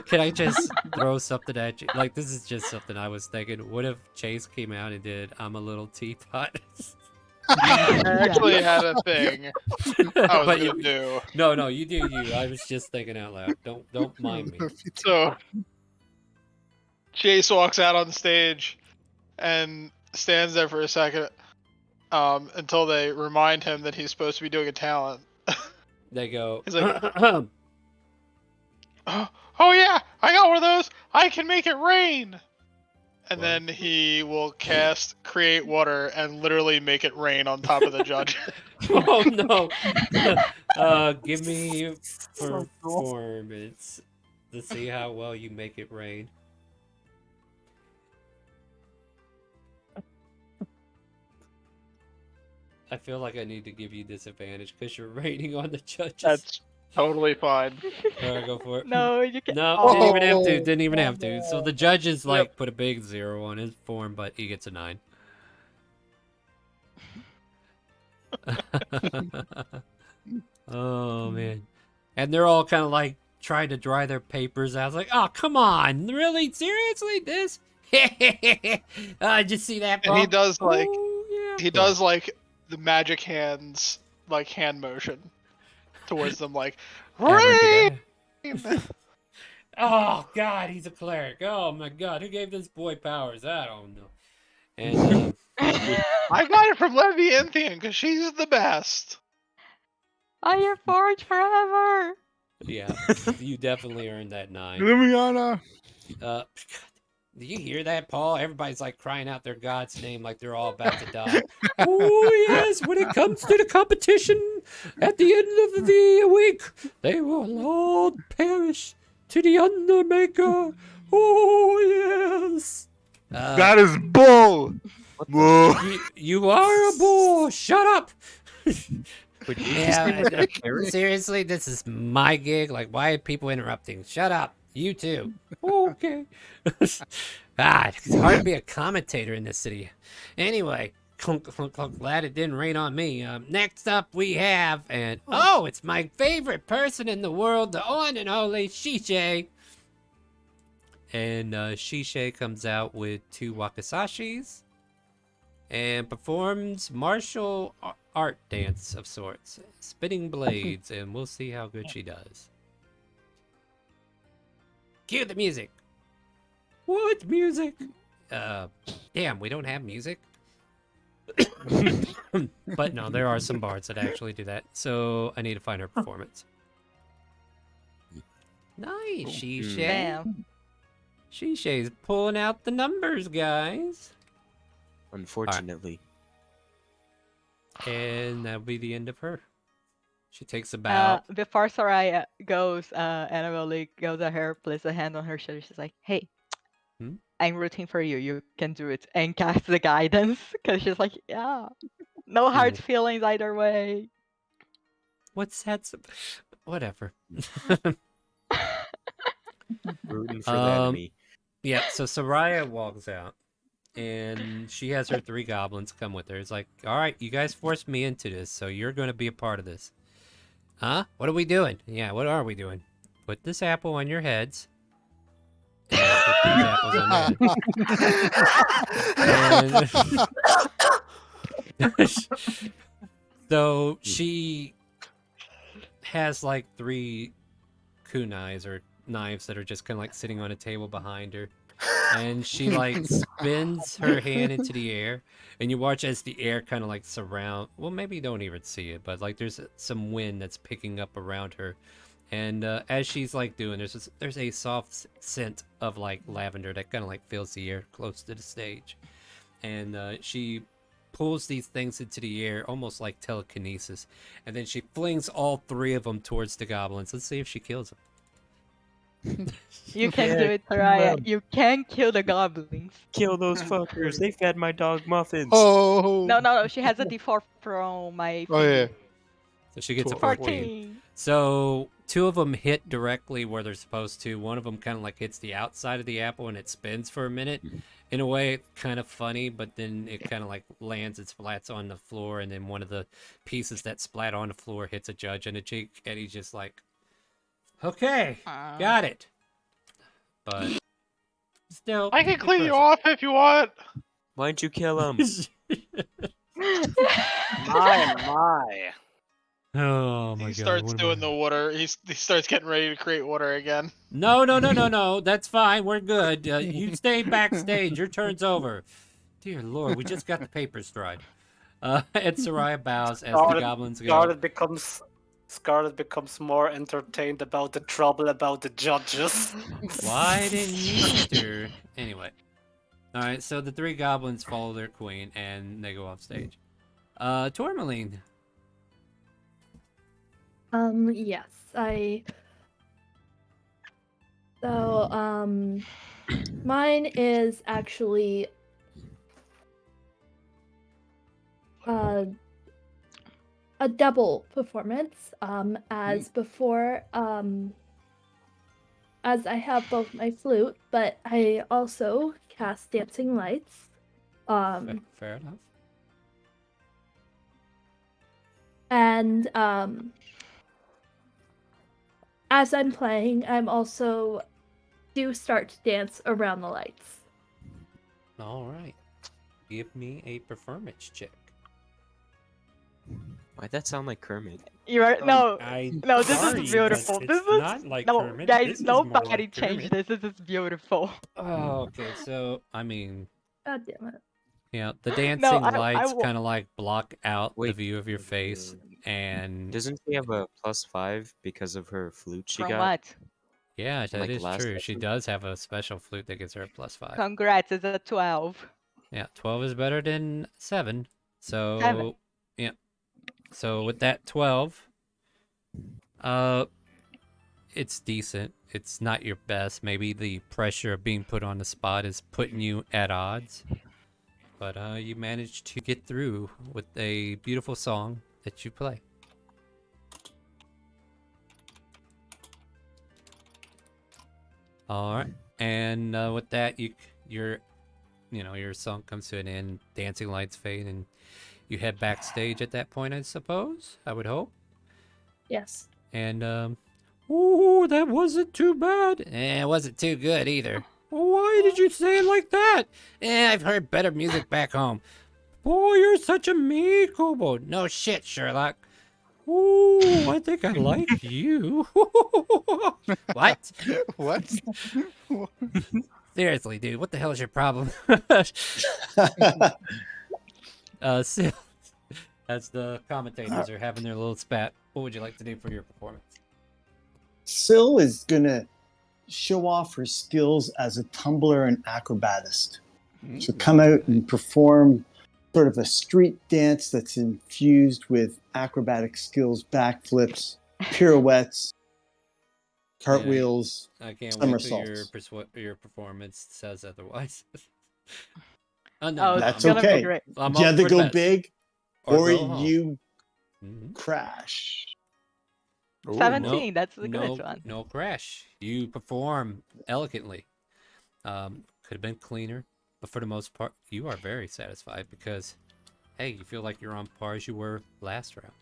[SPEAKER 2] can I just throw something at you? Like, this is just something I was thinking. What if Chase came out and did "I'm a Little Teapot"?
[SPEAKER 9] I actually had a thing I was
[SPEAKER 2] But
[SPEAKER 9] gonna
[SPEAKER 2] you-
[SPEAKER 9] do.
[SPEAKER 2] No, you do you. I was just thinking out loud. Don't mind me.
[SPEAKER 9] So, Chase walks out on stage and stands there for a second until they remind him that he's supposed to be doing a talent.
[SPEAKER 2] They go.
[SPEAKER 9] He's like, oh yeah, I got one of those. I can make it rain. And then he will cast Create Water and literally make it rain on top of the judge.
[SPEAKER 2] Oh no! Give me performance to see how well you make it rain. I feel like I need to give you disadvantage because you're raining on the judges.
[SPEAKER 9] That's totally fine.
[SPEAKER 2] All right, go for it.
[SPEAKER 3] No, you can.
[SPEAKER 2] No,
[SPEAKER 3] Oh.
[SPEAKER 2] didn't even have to. Didn't even have to. So the judges like put a big 0 on his form, but he gets a 9. Oh man, and they're all kind of like trying to dry their papers out. I was like, oh come on, really? Seriously, this? Did you see that?
[SPEAKER 9] And he
[SPEAKER 2] Bob?
[SPEAKER 9] does like
[SPEAKER 2] Oh, yeah.
[SPEAKER 9] he does like the magic hands like hand motion towards them like rain.
[SPEAKER 2] Oh God, he's a cleric. Oh my God, who gave this boy powers? I don't know. And
[SPEAKER 9] I got it from Leviathan because she's the best.
[SPEAKER 3] Iron Forge forever.
[SPEAKER 2] yeah, you definitely earned that 9.
[SPEAKER 10] Lumiana.
[SPEAKER 2] Do you hear that, Paul? Everybody's like crying out their god's name like they're all about to die. Oh yes, when it comes to the competition at the end of the week, they will all perish to the Undermaker. Oh yes.
[SPEAKER 10] That is bull. Whoa.
[SPEAKER 2] You are a bull. Shut up.
[SPEAKER 5] Yeah,
[SPEAKER 2] Seriously, this is my gig. Like, why are people interrupting? Shut up. You too. Okay. It's hard to be a commentator in this city. Anyway, glad it didn't rain on me. Next up we have, it's my favorite person in the world, the one and only Shishe. And Shishe comes out with 2 wakasashis and performs martial art dance of sorts, spinning blades, and we'll see how good she does. Cue the music. What music? Damn, we don't have music. But no, there are some bards that actually do that, so I need to find her performance. Nice, Shishe.
[SPEAKER 3] Damn.
[SPEAKER 2] Shishe's pulling out the numbers, guys.
[SPEAKER 5] Unfortunately.
[SPEAKER 2] And that'll be the end of her. She takes about...
[SPEAKER 3] Before Soraya goes, Annabelle goes at her, places a hand on her shoulder. She's like, hey, I'm rooting for you. You can do it. And cast the guidance. Because she's like, yeah, no hard feelings either way.
[SPEAKER 2] What's that? Whatever.
[SPEAKER 5] Rooting for the enemy.
[SPEAKER 2] Yeah, so Soraya walks out. And she has her 3 goblins come with her. It's like, all right, you guys forced me into this, so you're going to be a part of this. Huh? What are we doing? Yeah, what are we doing? Put this apple on your heads. And put these apples on their heads. So she has like 3 kunais or knives that are just kind of like sitting on a table behind her. And she like spins her hand into the air, and you watch as the air kind of like well, maybe you don't even see it, but like there's some wind that's picking up around her. And as she's like doing, there's a soft scent of like lavender that kind of like fills the air close to the stage. And she pulls these things into the air almost like telekinesis, and then she flings all 3 of them towards the goblins. Let's see if she kills them.
[SPEAKER 3] You can do it, Soraya. You can kill the goblins.
[SPEAKER 5] Kill those fuckers. They fed my dog muffins.
[SPEAKER 10] Oh.
[SPEAKER 3] No. She has a D4 from my.
[SPEAKER 10] Oh yeah.
[SPEAKER 2] So she gets a 14. So 2 of them hit directly where they're supposed to. One of them kind of like hits the outside of the apple and it spins for a minute. In a way, it's kind of funny, but then it kind of like lands and splats on the floor, and then one of the pieces that splat on the floor hits a judge in the cheek, and he's just like, okay, got it. But still,
[SPEAKER 9] I can clean you off if you want.
[SPEAKER 5] Why'd you kill him?
[SPEAKER 16] My.
[SPEAKER 2] Oh my god.
[SPEAKER 9] He starts doing the water. He starts getting ready to create water again.
[SPEAKER 2] No. That's fine. We're good. You stay backstage. Your turn's over. Dear Lord, we just got the papers dried. And Soraya bows as the goblins go.
[SPEAKER 16] Scarlet becomes more entertained about the trouble about the judges.
[SPEAKER 2] Why didn't you? Anyway. Alright, so the 3 goblins follow their queen and they go off stage. Tourmaline.
[SPEAKER 6] Yes, So, mine is actually a double performance, as before, as I have both my flute, but I also cast Dancing Lights.
[SPEAKER 2] Fair enough.
[SPEAKER 6] And, as I'm playing, I'm also do start to dance around the lights.
[SPEAKER 2] Alright. Give me a performance check.
[SPEAKER 5] Why'd that sound like Kermit?
[SPEAKER 3] You are no. This
[SPEAKER 2] sorry,
[SPEAKER 3] is beautiful.
[SPEAKER 2] but
[SPEAKER 3] This
[SPEAKER 2] it's
[SPEAKER 3] is
[SPEAKER 2] not like
[SPEAKER 3] no,
[SPEAKER 2] Kermit.
[SPEAKER 3] guys.
[SPEAKER 2] This is more
[SPEAKER 3] Nobody
[SPEAKER 2] like
[SPEAKER 3] changed
[SPEAKER 2] Kermit.
[SPEAKER 3] this. This is beautiful.
[SPEAKER 2] Oh, okay. So, I mean,
[SPEAKER 6] God damn it.
[SPEAKER 2] yeah, the dancing
[SPEAKER 3] I
[SPEAKER 2] lights
[SPEAKER 3] will-
[SPEAKER 2] kind of like block out the view of your face, and
[SPEAKER 5] Doesn't she have a +5 because of her flute she
[SPEAKER 3] From
[SPEAKER 5] got?
[SPEAKER 3] what?
[SPEAKER 2] yeah, that
[SPEAKER 5] Like
[SPEAKER 2] is
[SPEAKER 5] last
[SPEAKER 2] true. She
[SPEAKER 5] session?
[SPEAKER 2] does have a special flute that gives her a +5.
[SPEAKER 3] Congrats, it's a 12.
[SPEAKER 2] Yeah, 12 is better than 7. So,
[SPEAKER 3] 7.
[SPEAKER 2] yeah. So with that 12, it's decent. It's not your best. Maybe the pressure of being put on the spot is putting you at odds. But you managed to get through with a beautiful song that you play. All right, and with that, your song comes to an end. Dancing lights fade, and you head backstage at that point. I suppose. I would hope.
[SPEAKER 6] Yes.
[SPEAKER 2] And ooh, that wasn't too bad. It wasn't too good either. Why did you say it like that? I've heard better music back home. Boy, you're such a me, Kobo. No shit, Sherlock. Ooh, I think I like you. What?
[SPEAKER 10] What?
[SPEAKER 2] Seriously, dude, what the hell is your problem? Sil, as the commentators are having their little spat, what would you like to do for your performance?
[SPEAKER 14] Sil is gonna show off her skills as a tumbler and acrobatist. She'll come out and perform sort of a street dance that's infused with acrobatic skills, backflips, pirouettes, cartwheels,
[SPEAKER 2] I can't wait
[SPEAKER 14] somersaults.
[SPEAKER 2] till your performance says otherwise. Oh,
[SPEAKER 3] Oh, it's
[SPEAKER 14] That's
[SPEAKER 3] gonna be
[SPEAKER 14] okay.
[SPEAKER 3] great.
[SPEAKER 2] I'm
[SPEAKER 14] You
[SPEAKER 2] up
[SPEAKER 14] either
[SPEAKER 2] for the
[SPEAKER 14] go
[SPEAKER 2] best.
[SPEAKER 14] big
[SPEAKER 2] Or
[SPEAKER 14] or
[SPEAKER 2] go home.
[SPEAKER 14] you crash.
[SPEAKER 3] 17, that's the
[SPEAKER 2] no,
[SPEAKER 3] good one.
[SPEAKER 2] No crash. You perform elegantly. Could have been cleaner, but for the most part, you are very satisfied because, hey, you feel like you're on par as you were last round.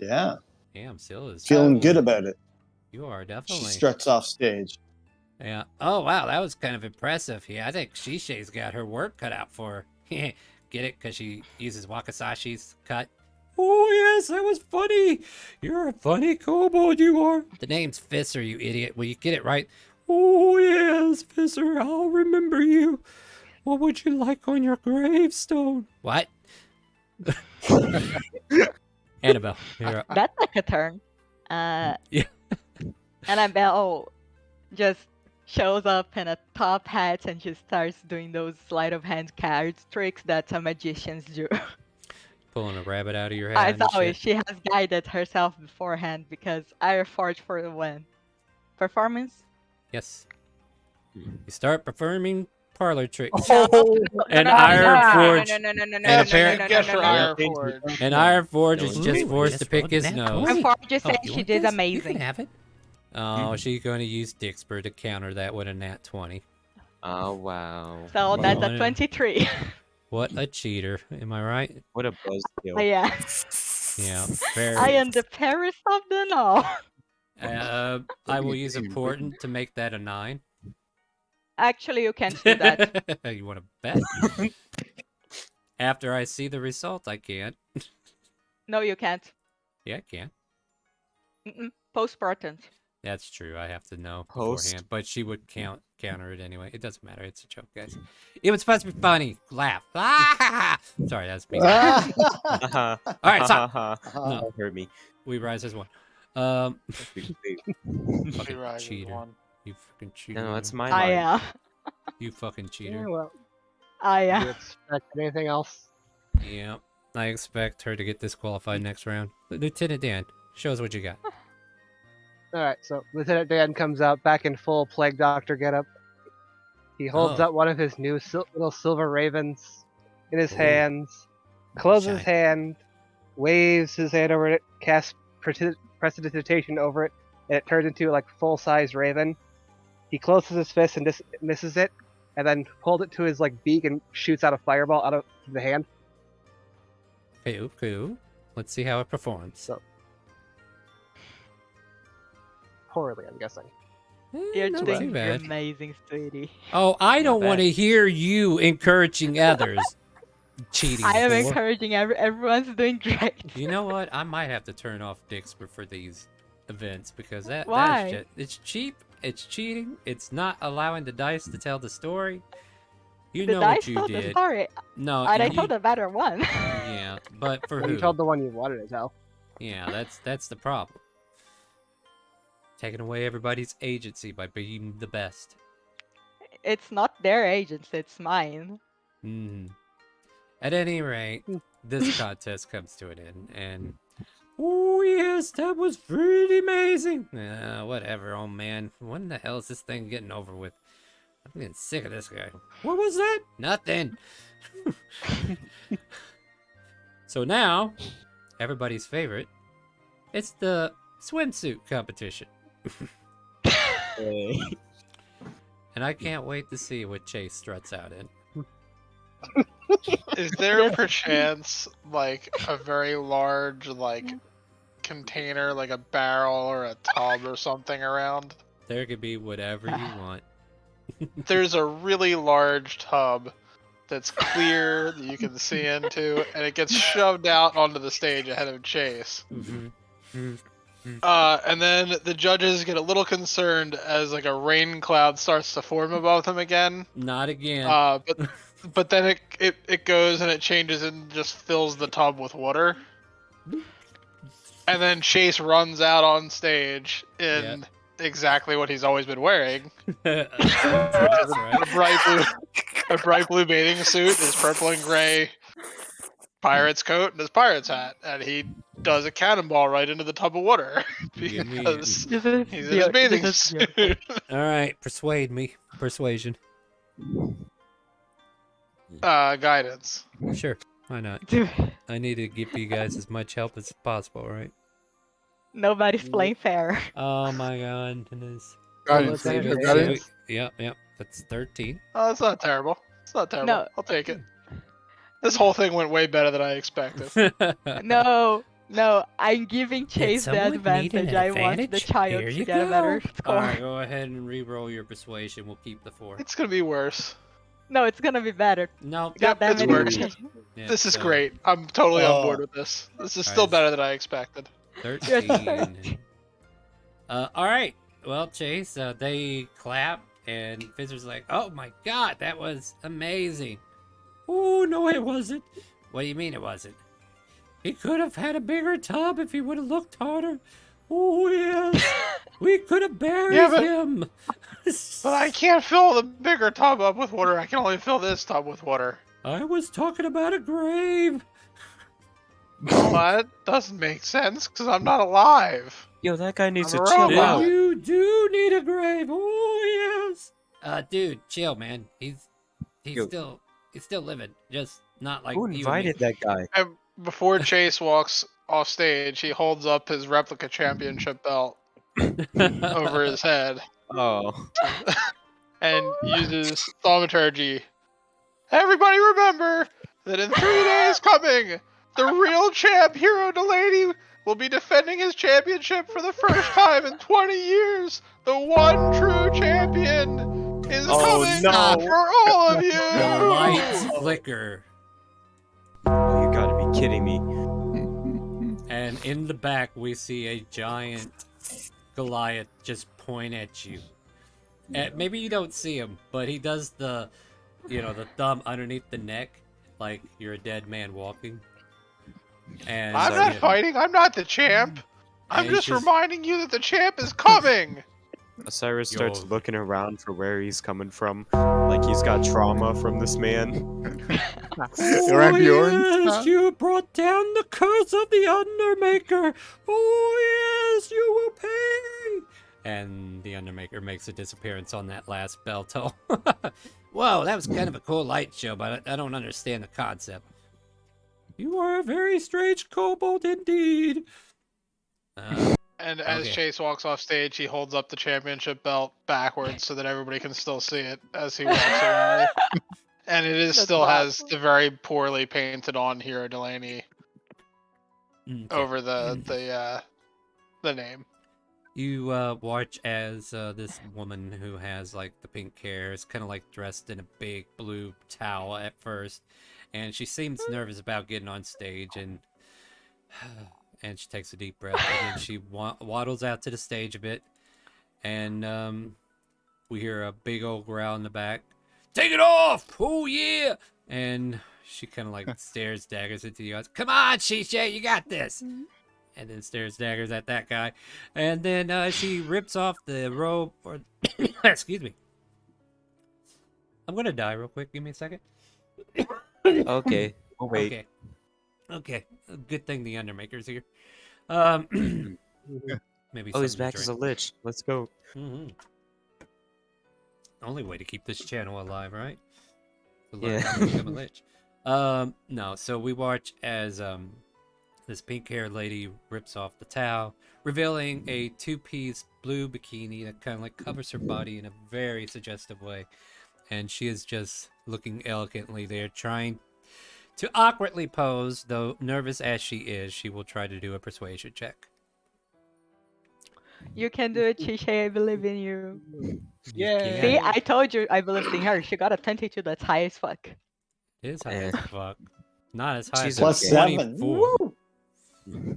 [SPEAKER 14] Yeah.
[SPEAKER 2] Yeah, I'm still
[SPEAKER 14] Feeling good about it.
[SPEAKER 2] You are
[SPEAKER 14] She
[SPEAKER 2] definitely.
[SPEAKER 14] struts off stage.
[SPEAKER 2] Yeah. Oh wow, that was kind of impressive. Yeah, I think Shisei's got her work cut out for her. Get it? Because she uses Wakasashi's cut. Oh yes, that was funny. You're a funny kobold, you are. The name's Fisser, you idiot. Will you get it right? Oh yes, Fisser, I'll remember you. What would you like on your gravestone? What? Annabelle, you're up.
[SPEAKER 3] That took a turn.
[SPEAKER 2] Yeah.
[SPEAKER 3] Annabelle just shows up in a top hat and just starts doing those sleight of hand cards tricks that some magicians do.
[SPEAKER 2] Pulling a rabbit out of your hat.
[SPEAKER 3] As
[SPEAKER 2] and
[SPEAKER 3] always,
[SPEAKER 2] shit.
[SPEAKER 3] she has guided herself beforehand because I forged for the win. Performance?
[SPEAKER 2] Yes. You start performing parlor tricks.
[SPEAKER 3] Oh,
[SPEAKER 2] And
[SPEAKER 3] no, no,
[SPEAKER 2] Iron
[SPEAKER 3] no,
[SPEAKER 2] Forge.
[SPEAKER 3] no, no, no, no,
[SPEAKER 2] And
[SPEAKER 3] no,
[SPEAKER 2] apparently,
[SPEAKER 9] Guess for Iron Forge.
[SPEAKER 2] and Iron Forge is
[SPEAKER 8] Ooh,
[SPEAKER 2] just forced to
[SPEAKER 8] just
[SPEAKER 2] pick
[SPEAKER 8] rolled
[SPEAKER 2] his
[SPEAKER 8] that
[SPEAKER 2] nose.
[SPEAKER 8] twenty.
[SPEAKER 3] Iron Forge just said
[SPEAKER 2] you
[SPEAKER 3] she
[SPEAKER 2] want
[SPEAKER 3] did
[SPEAKER 2] this?
[SPEAKER 3] amazing.
[SPEAKER 2] You can have it. Oh, she's going to use Dixper to counter that with a nat 20.
[SPEAKER 5] Oh wow.
[SPEAKER 3] So that's
[SPEAKER 2] What
[SPEAKER 3] a
[SPEAKER 2] a-
[SPEAKER 3] 23.
[SPEAKER 2] What a cheater. Am I right?
[SPEAKER 5] What a buzzkill.
[SPEAKER 3] Yeah.
[SPEAKER 2] Yeah. Very.
[SPEAKER 3] I am the Paris of the know.
[SPEAKER 2] I will use important to make that a 9.
[SPEAKER 3] Actually, you can't do that.
[SPEAKER 2] You want to bet? After I see the result, I can't.
[SPEAKER 3] No, you can't.
[SPEAKER 2] Yeah, I can.
[SPEAKER 3] Postpartum.
[SPEAKER 2] That's true. I have to know
[SPEAKER 5] Post.
[SPEAKER 2] beforehand, but she would counter it anyway. It doesn't matter. It's a joke, guys. It was supposed to be funny. Laugh. Ah! Sorry, that's me. All right, stop. No.
[SPEAKER 5] That hurt me.
[SPEAKER 2] We rise as one.
[SPEAKER 9] She
[SPEAKER 2] Fucking
[SPEAKER 9] rises
[SPEAKER 2] cheater.
[SPEAKER 9] one.
[SPEAKER 2] You fucking cheater.
[SPEAKER 5] No, that's my
[SPEAKER 3] I
[SPEAKER 5] line.
[SPEAKER 3] am.
[SPEAKER 2] You fucking cheater.
[SPEAKER 11] Yeah, well,
[SPEAKER 3] I
[SPEAKER 11] do you
[SPEAKER 3] am.
[SPEAKER 11] expect anything else?
[SPEAKER 2] Yeah. I expect her to get disqualified next round. Lieutenant Dan, show us what you got.
[SPEAKER 11] All right, so Lieutenant Dan comes out back in full Plague Doctor getup. He holds
[SPEAKER 2] Oh.
[SPEAKER 11] up one of his new little silver ravens in his
[SPEAKER 2] Ooh.
[SPEAKER 11] hands, closes his
[SPEAKER 2] Shiny.
[SPEAKER 11] hand, waves his hand over it, casts prestidigitation over it, and it turns into like full-size raven. He closes his fist and misses it, and then holds it to his like beak and shoots out a fireball out of the hand.
[SPEAKER 2] Cool. Let's see how it performs.
[SPEAKER 11] So poorly, I'm guessing.
[SPEAKER 3] You're
[SPEAKER 2] not
[SPEAKER 3] doing
[SPEAKER 2] too bad.
[SPEAKER 3] amazing, sweetie.
[SPEAKER 2] Oh, I don't
[SPEAKER 5] bad.
[SPEAKER 2] want to hear you encouraging others. Cheating.
[SPEAKER 3] I am
[SPEAKER 2] whore.
[SPEAKER 3] encouraging everyone's doing great.
[SPEAKER 2] You know what? I might have to turn off Dixper for these events because that's
[SPEAKER 3] Why?
[SPEAKER 2] just, it's cheap. It's cheating. It's not allowing the dice to tell the story. You
[SPEAKER 3] The
[SPEAKER 2] know
[SPEAKER 3] dice
[SPEAKER 2] what you
[SPEAKER 3] told the
[SPEAKER 2] did.
[SPEAKER 3] story.
[SPEAKER 2] No,
[SPEAKER 3] And I
[SPEAKER 2] you-
[SPEAKER 3] told a better one.
[SPEAKER 2] Yeah, but for
[SPEAKER 11] Well,
[SPEAKER 2] who?
[SPEAKER 11] you told the one you wanted to tell.
[SPEAKER 2] Yeah, that's the problem. Taking away everybody's agency by being the best.
[SPEAKER 3] It's not their agents, it's mine.
[SPEAKER 2] At any rate, this contest comes to an end, and oh yes, that was pretty
[SPEAKER 8] amazing. Whatever, old man. When the hell is this thing getting over with? I'm getting sick of this guy. What was that? Nothing. So now, everybody's favorite, it's the swimsuit competition. And I can't wait to see what Chase struts out in.
[SPEAKER 9] Is there perchance like a very large like container, like a barrel or a tub or something around?
[SPEAKER 8] There could be whatever you want.
[SPEAKER 9] There's a really large tub that's clear that you can see into, and it gets shoved out onto the stage ahead of Chase. And then the judges get a little concerned as like a rain cloud starts to form above them again.
[SPEAKER 8] Not again.
[SPEAKER 9] But then it goes and it changes and just fills the tub with water. And then Chase runs out on stage in exactly what he's always been wearing. A bright blue bathing suit, his purple and gray pirate's coat, and his pirate's hat. And he does a cannonball right into the tub of water because he's in his bathing suit.
[SPEAKER 8] All right, persuade me. Persuasion.
[SPEAKER 9] Guidance.
[SPEAKER 8] Sure, why not? I need to give you guys as much help as possible, right?
[SPEAKER 3] Nobody's playing fair.
[SPEAKER 8] Oh my god, goodness.
[SPEAKER 10] Guidance. Guidance.
[SPEAKER 8] Yep. That's 13.
[SPEAKER 9] Oh, that's not terrible. It's not terrible.
[SPEAKER 3] No.
[SPEAKER 9] I'll take it. This whole thing went way better than I expected.
[SPEAKER 3] No, I'm giving Chase the advantage. I want the child to get a better score.
[SPEAKER 8] Alright, go ahead and re-roll your persuasion. We'll keep the 4.
[SPEAKER 9] It's gonna be worse.
[SPEAKER 3] No, it's gonna be better.
[SPEAKER 8] No.
[SPEAKER 9] Yep, it's worse.
[SPEAKER 8] Yeah,
[SPEAKER 9] This is
[SPEAKER 8] so-
[SPEAKER 9] great. I'm totally on board with this. This is still better than I expected.
[SPEAKER 8] 13. Alright. Well, Chase, they clap, and Fizzer's like, oh my god, that was amazing. Oh, no, it wasn't. What do you mean it wasn't? He could have had a bigger tub if he would have looked harder. Oh, yes. We could have buried him.
[SPEAKER 9] But I can't fill the bigger tub up with water. I can only fill this tub with water.
[SPEAKER 8] I was talking about a grave.
[SPEAKER 9] Well, that doesn't make sense because I'm not alive.
[SPEAKER 5] Yo, that guy needs
[SPEAKER 9] I'm
[SPEAKER 5] to
[SPEAKER 9] a
[SPEAKER 5] chill
[SPEAKER 9] robot.
[SPEAKER 5] out.
[SPEAKER 8] You do need a grave. Oh, yes. Dude, chill, man. He's
[SPEAKER 5] Yo.
[SPEAKER 8] still living. Just not like
[SPEAKER 5] Who
[SPEAKER 8] you and me.
[SPEAKER 5] invited that guy?
[SPEAKER 9] And before Chase walks off stage, he holds up his replica championship belt over his head
[SPEAKER 5] Oh.
[SPEAKER 9] and uses thaumaturgy. Everybody remember that in 3 days coming, the real champ, Hero Delaney, will be defending his championship for the first time in 20 years. The one true champion is coming for all of you.
[SPEAKER 8] The lights flicker,
[SPEAKER 5] Oh, you gotta be kidding me.
[SPEAKER 8] and in the back we see a giant Goliath just point at you. And maybe you don't see him, but he does the thumb underneath the neck, like you're a dead man walking. And
[SPEAKER 9] I'm not fighting. I'm not the champ. I'm
[SPEAKER 8] And
[SPEAKER 9] just
[SPEAKER 8] he's just-
[SPEAKER 9] reminding you that the champ is coming.
[SPEAKER 5] Osiris starts
[SPEAKER 8] Yo.
[SPEAKER 5] looking around for where he's coming from, like he's got trauma from this man.
[SPEAKER 10] Around Bjorn?
[SPEAKER 8] Yes, you brought down the curse of the Undermaker. Oh yes, you will pay. And the Undermaker makes a disappearance on that last bell toll. Whoa, that was kind of a cool light show, but I don't understand the concept. You are a very strange kobold indeed.
[SPEAKER 9] And as
[SPEAKER 8] Okay.
[SPEAKER 9] Chase walks off stage, he holds up the championship belt backwards so that everybody can still see it as he walks away. And it is
[SPEAKER 3] That's
[SPEAKER 9] still has
[SPEAKER 3] awesome.
[SPEAKER 9] the very poorly painted on Hero Delaney over the name.
[SPEAKER 8] You watch as this woman who has like the pink hair is kind of like dressed in a big blue towel at first, and she seems nervous about getting on stage, and she takes a deep breath, and then she waddles out to the stage a bit, and we hear a big old growl in the back. Take it off! Oh yeah! And she kind of like stares daggers into the eyes. Come on, Shisha, you got this! And then stares daggers at that guy. And then she rips off the robe, or excuse me. I'm gonna die real quick. Give me a second.
[SPEAKER 5] Okay, we'll wait.
[SPEAKER 8] Okay. Good thing the Undermaker's here.
[SPEAKER 2] Maybe.
[SPEAKER 5] Oh, he's
[SPEAKER 2] something to
[SPEAKER 5] back as a
[SPEAKER 2] drink.
[SPEAKER 5] lich. Let's go.
[SPEAKER 2] Only way to keep this channel alive, right? To
[SPEAKER 5] Yeah.
[SPEAKER 2] learn how to become a lich. No. So we watch as this pink-haired lady rips off the towel, revealing a two-piece blue bikini that kind of like covers her body in a very suggestive way, and she is just looking elegantly there, trying to awkwardly pose. Though nervous as she is, she will try to do a persuasion check.
[SPEAKER 3] You can do it, Shishay. I believe in you.
[SPEAKER 2] Yeah.
[SPEAKER 3] See, I told you I believed in her. She got a 22. That's high as fuck.
[SPEAKER 2] It is high as fuck. Not as high
[SPEAKER 5] She's
[SPEAKER 2] as
[SPEAKER 5] okay.
[SPEAKER 2] a 24.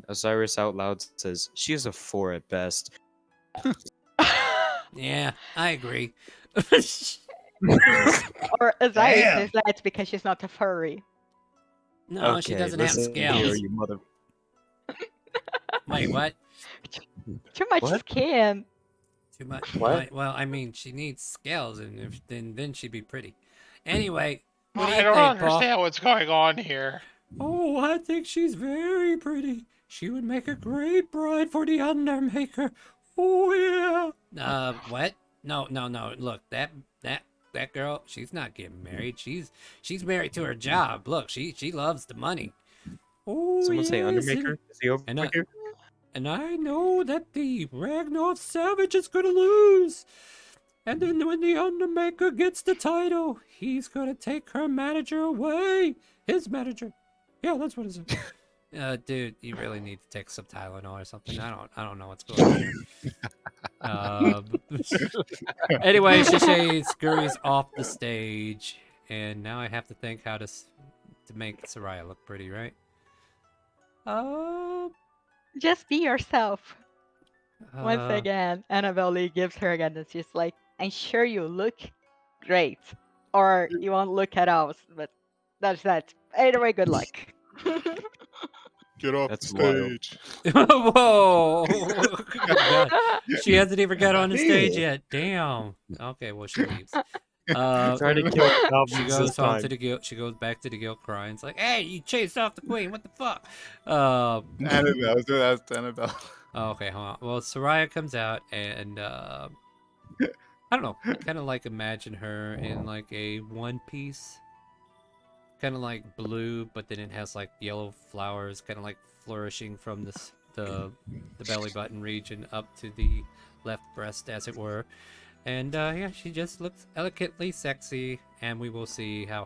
[SPEAKER 5] Osiris out loud says, she is a 4 at best.
[SPEAKER 2] Yeah, I agree.
[SPEAKER 3] Or Osiris
[SPEAKER 2] Damn.
[SPEAKER 3] says that's because she's not a furry.
[SPEAKER 2] No, she doesn't have scales.
[SPEAKER 5] You mother...
[SPEAKER 2] Wait, what?
[SPEAKER 3] Too much
[SPEAKER 2] What?
[SPEAKER 3] skin.
[SPEAKER 2] Too much.
[SPEAKER 9] What?
[SPEAKER 2] Well, I mean, she needs scales, and if, then she'd be pretty. Anyway, what do
[SPEAKER 9] I
[SPEAKER 2] you
[SPEAKER 9] don't
[SPEAKER 2] think, Paul?
[SPEAKER 9] understand what's going on here.
[SPEAKER 2] Oh, I think she's very pretty. She would make a great bride for the Undermaker. Oh yeah. What? No. Look, that girl, she's not getting married. She's married to her job. Look, she loves the money. Oh,
[SPEAKER 5] Someone say
[SPEAKER 2] yes,
[SPEAKER 5] Undermaker? Is he over here?
[SPEAKER 2] And I know that the Ragnar Savage is gonna lose. And then when the Undermaker gets the title, he's gonna take her manager away. His manager. Yeah, that's what it is. Dude, you really need to take some Tylenol or something. I don't know what's going on here. Anyway, Shishay scurries off the stage, and now I have to think how to make Soraya look pretty, right?
[SPEAKER 3] Just be yourself. Once
[SPEAKER 2] Uh,
[SPEAKER 3] again, Annabelle Lee gives her again. It's just like, I'm sure you look great, or you won't look at all. But that's that. Either way, good luck.
[SPEAKER 10] Get off
[SPEAKER 5] That's
[SPEAKER 10] the stage.
[SPEAKER 2] Whoa! God. She hasn't even got on the stage yet. Damn. Okay, well she leaves.
[SPEAKER 5] Trying to kill
[SPEAKER 2] She
[SPEAKER 5] goblins
[SPEAKER 2] goes
[SPEAKER 5] this
[SPEAKER 2] home
[SPEAKER 5] time.
[SPEAKER 2] to the guild. She goes back to the guild crying. It's like, hey, you chased off the queen. What the fuck?
[SPEAKER 10] Annabelle. That's Annabelle.
[SPEAKER 2] Okay, hold on. Well, Soraya comes out and I don't know. Kind of like imagine her in like a one piece. Kind of like blue, but then it has like yellow flowers, kind of like flourishing from the belly button region up to the left breast, as it were. And yeah, she just looks elegantly sexy, and we will see how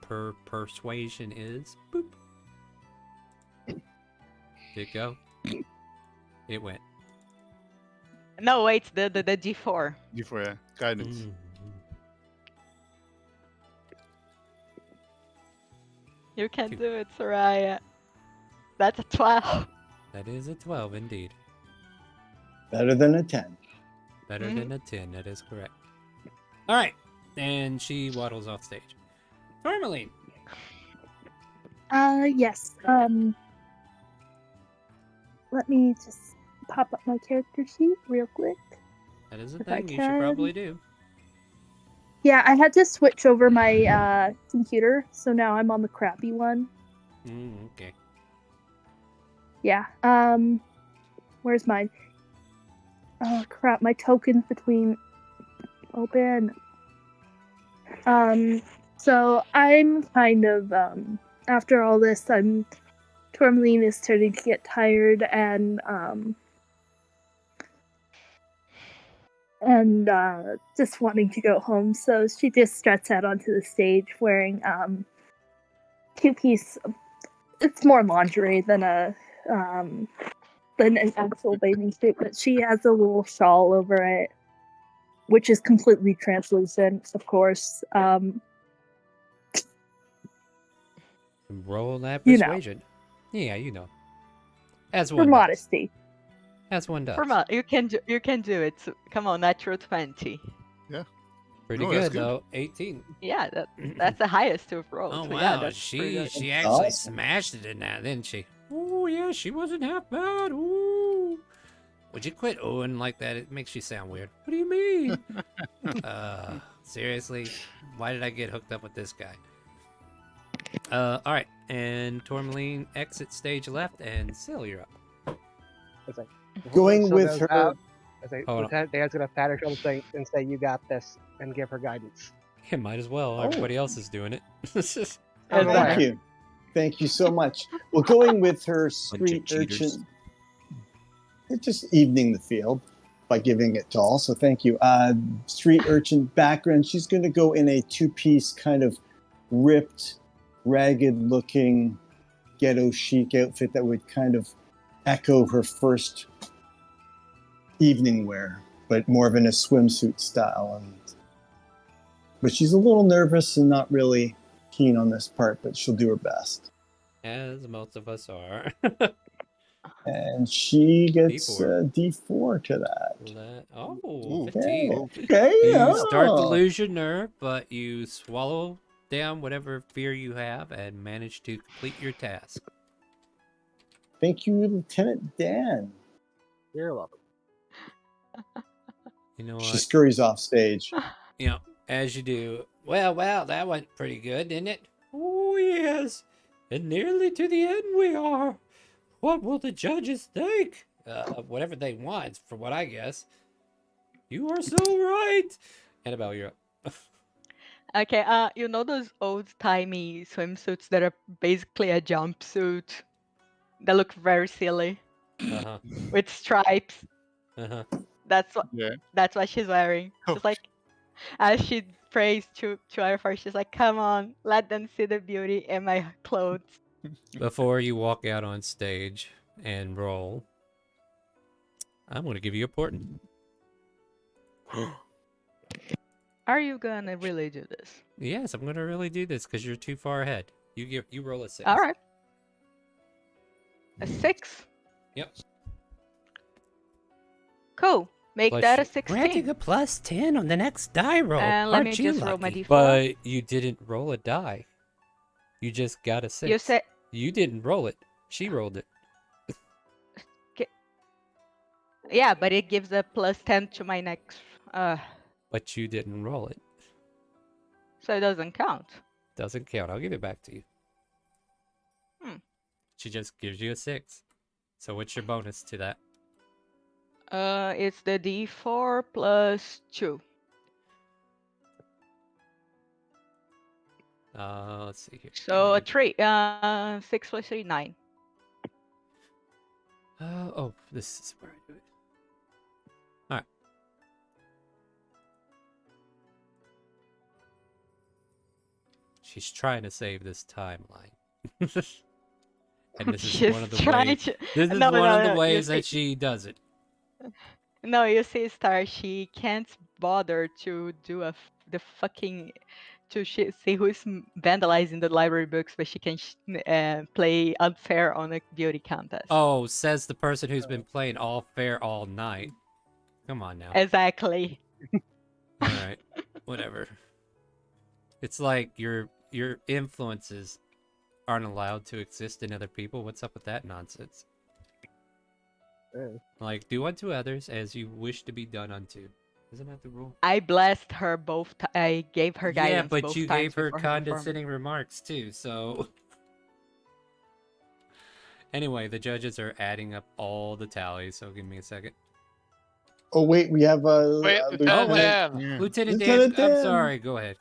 [SPEAKER 2] her persuasion is. Boop. Did it go? It went.
[SPEAKER 3] No, wait, the D4.
[SPEAKER 10] D4, yeah. Guidance.
[SPEAKER 3] You can do it, Soraya. That's a 12.
[SPEAKER 2] That is a 12 indeed.
[SPEAKER 14] Better than a 10.
[SPEAKER 2] Better than a 10, that is correct. Alright, and she waddles off stage. Tourmaline!
[SPEAKER 6] Yes. Let me just pop up my character sheet real quick.
[SPEAKER 2] That is a
[SPEAKER 6] If I
[SPEAKER 2] thing you should
[SPEAKER 6] can.
[SPEAKER 2] probably do.
[SPEAKER 6] Yeah, I had to switch over my computer, so now I'm on the crappy one.
[SPEAKER 2] Okay.
[SPEAKER 6] Yeah. Where's mine? Oh crap, my tokens between open. So I'm kind of after all this, Tourmaline is starting to get tired and just wanting to go home, so she just struts out onto the stage wearing two-piece. It's more lingerie than an actual bathing suit, but she has a little shawl over it, which is completely translucent, of course.
[SPEAKER 2] Roll that
[SPEAKER 6] You know.
[SPEAKER 2] persuasion. Yeah, you know. As
[SPEAKER 6] For
[SPEAKER 2] one does.
[SPEAKER 6] modesty.
[SPEAKER 2] As one does.
[SPEAKER 3] You can do it. Come on, natural 20.
[SPEAKER 10] Yeah.
[SPEAKER 2] Pretty
[SPEAKER 10] No, that's
[SPEAKER 2] good, though. 18.
[SPEAKER 3] Yeah, that's the highest you've rolled.
[SPEAKER 2] Oh
[SPEAKER 3] so yeah,
[SPEAKER 2] wow,
[SPEAKER 3] that's pretty good.
[SPEAKER 2] she actually smashed it in that, didn't she? Oh yeah, she wasn't half bad. Ooh. Would you quit oohing like that? It makes you sound weird. What do you mean? Seriously? Why did I get hooked up with this guy? Alright, and Tourmaline exits stage left, and Sil, you're up.
[SPEAKER 14] Going
[SPEAKER 7] So
[SPEAKER 14] with
[SPEAKER 7] goes
[SPEAKER 14] her.
[SPEAKER 7] out. I say,
[SPEAKER 2] Hold on.
[SPEAKER 7] Lieutenant Dan's gonna pat her shoulder and say, "You got this," and give her guidance.
[SPEAKER 2] Yeah, might as well. Everybody else is doing it.
[SPEAKER 14] Thank you. Thank you so much. Well, going with her
[SPEAKER 5] Bunch
[SPEAKER 14] street
[SPEAKER 5] of cheaters.
[SPEAKER 14] urchin, it's just evening the field by giving it to all. So thank you. Street urchin background. She's going to go in a two-piece kind of ripped, ragged-looking ghetto chic outfit that would kind of echo her first evening wear, but more of in a swimsuit style. But she's a little nervous and not really keen on this part, but she'll do her best.
[SPEAKER 2] As most of us are.
[SPEAKER 14] And she gets
[SPEAKER 2] D4.
[SPEAKER 14] D4 to that.
[SPEAKER 2] Oh,
[SPEAKER 14] Okay.
[SPEAKER 2] 15.
[SPEAKER 14] Okay,
[SPEAKER 2] You start to
[SPEAKER 14] yeah.
[SPEAKER 2] lose your nerve, but you swallow down whatever fear you have and manage to complete your task.
[SPEAKER 14] Thank you, Lieutenant Dan.
[SPEAKER 7] You're welcome.
[SPEAKER 2] You know what?
[SPEAKER 14] She scurries off stage.
[SPEAKER 2] You know, as you do. Well, that went pretty good, didn't it? Oh, yes. And nearly to the end we are. What will the judges think? Whatever they want, for what I guess. You are so right. Annabelle, you're up.
[SPEAKER 3] Okay, you know those old-timey swimsuits that are basically a jumpsuit that look very silly
[SPEAKER 2] Uh-huh.
[SPEAKER 3] with stripes?
[SPEAKER 2] Uh-huh.
[SPEAKER 3] That's what
[SPEAKER 10] Yeah.
[SPEAKER 3] that's what she's wearing.
[SPEAKER 10] Oh.
[SPEAKER 3] She's like, as she prays to her first, she's like, "Come on, let them see the beauty in my clothes."
[SPEAKER 2] Before you walk out on stage and roll, I'm going to give you a portent.
[SPEAKER 3] Are you gonna really do this?
[SPEAKER 2] Yes, I'm going to really do this because you're too far ahead. You roll a 6.
[SPEAKER 3] All right. A 6.
[SPEAKER 2] Yep.
[SPEAKER 3] Cool. Make
[SPEAKER 2] Plus
[SPEAKER 3] that a
[SPEAKER 2] you-
[SPEAKER 3] 16.
[SPEAKER 2] Granting a plus 10 on the next die roll.
[SPEAKER 3] And let me
[SPEAKER 2] Aren't you
[SPEAKER 3] just roll my
[SPEAKER 2] lucky?
[SPEAKER 3] D4.
[SPEAKER 2] But you didn't roll a die. You just got a 6.
[SPEAKER 3] You said
[SPEAKER 2] You didn't roll it. She rolled it.
[SPEAKER 3] yeah, but it gives a plus 10 to my next.
[SPEAKER 2] But you didn't roll it.
[SPEAKER 3] So it doesn't count.
[SPEAKER 2] Doesn't count. I'll give it back to you.
[SPEAKER 3] Hmm.
[SPEAKER 2] She just gives you a 6. So what's your bonus to that?
[SPEAKER 3] It's the D4 plus 2.
[SPEAKER 2] Let's see here.
[SPEAKER 3] So a 3. 6 plus 3, 9.
[SPEAKER 2] Oh, this is where I do it. All right. She's trying to save this timeline. And this is
[SPEAKER 3] She's
[SPEAKER 2] one of the
[SPEAKER 3] trying
[SPEAKER 2] ways.
[SPEAKER 3] to-
[SPEAKER 2] This is
[SPEAKER 3] No,
[SPEAKER 2] one
[SPEAKER 3] no,
[SPEAKER 2] of the
[SPEAKER 3] no, you
[SPEAKER 2] ways
[SPEAKER 3] see-
[SPEAKER 2] that she does it.
[SPEAKER 3] No, you see, Star, she can't bother to do the fucking see who's vandalizing the library books, but she can play unfair on a beauty contest.
[SPEAKER 2] Oh, says the person who's been playing all fair all night. Come on now.
[SPEAKER 3] Exactly.
[SPEAKER 2] All right, whatever. It's like your influences aren't allowed to exist in other people. What's up with that nonsense? Like, do unto others as you wish to be done unto. Isn't that the rule?
[SPEAKER 3] I blessed her both. I gave her guidance.
[SPEAKER 2] Yeah, but
[SPEAKER 3] both
[SPEAKER 2] you
[SPEAKER 3] times
[SPEAKER 2] gave her
[SPEAKER 3] before performance.
[SPEAKER 2] condescending remarks too, so. Anyway, the judges are adding up all the tallies, so give me a second.
[SPEAKER 14] Oh wait, we have a
[SPEAKER 9] Wait,
[SPEAKER 2] Oh,
[SPEAKER 9] Lieutenant
[SPEAKER 2] wait.
[SPEAKER 9] Dan.
[SPEAKER 2] Lieutenant Dan,
[SPEAKER 14] Lieutenant
[SPEAKER 2] I'm
[SPEAKER 14] Dan.
[SPEAKER 2] sorry. Go ahead.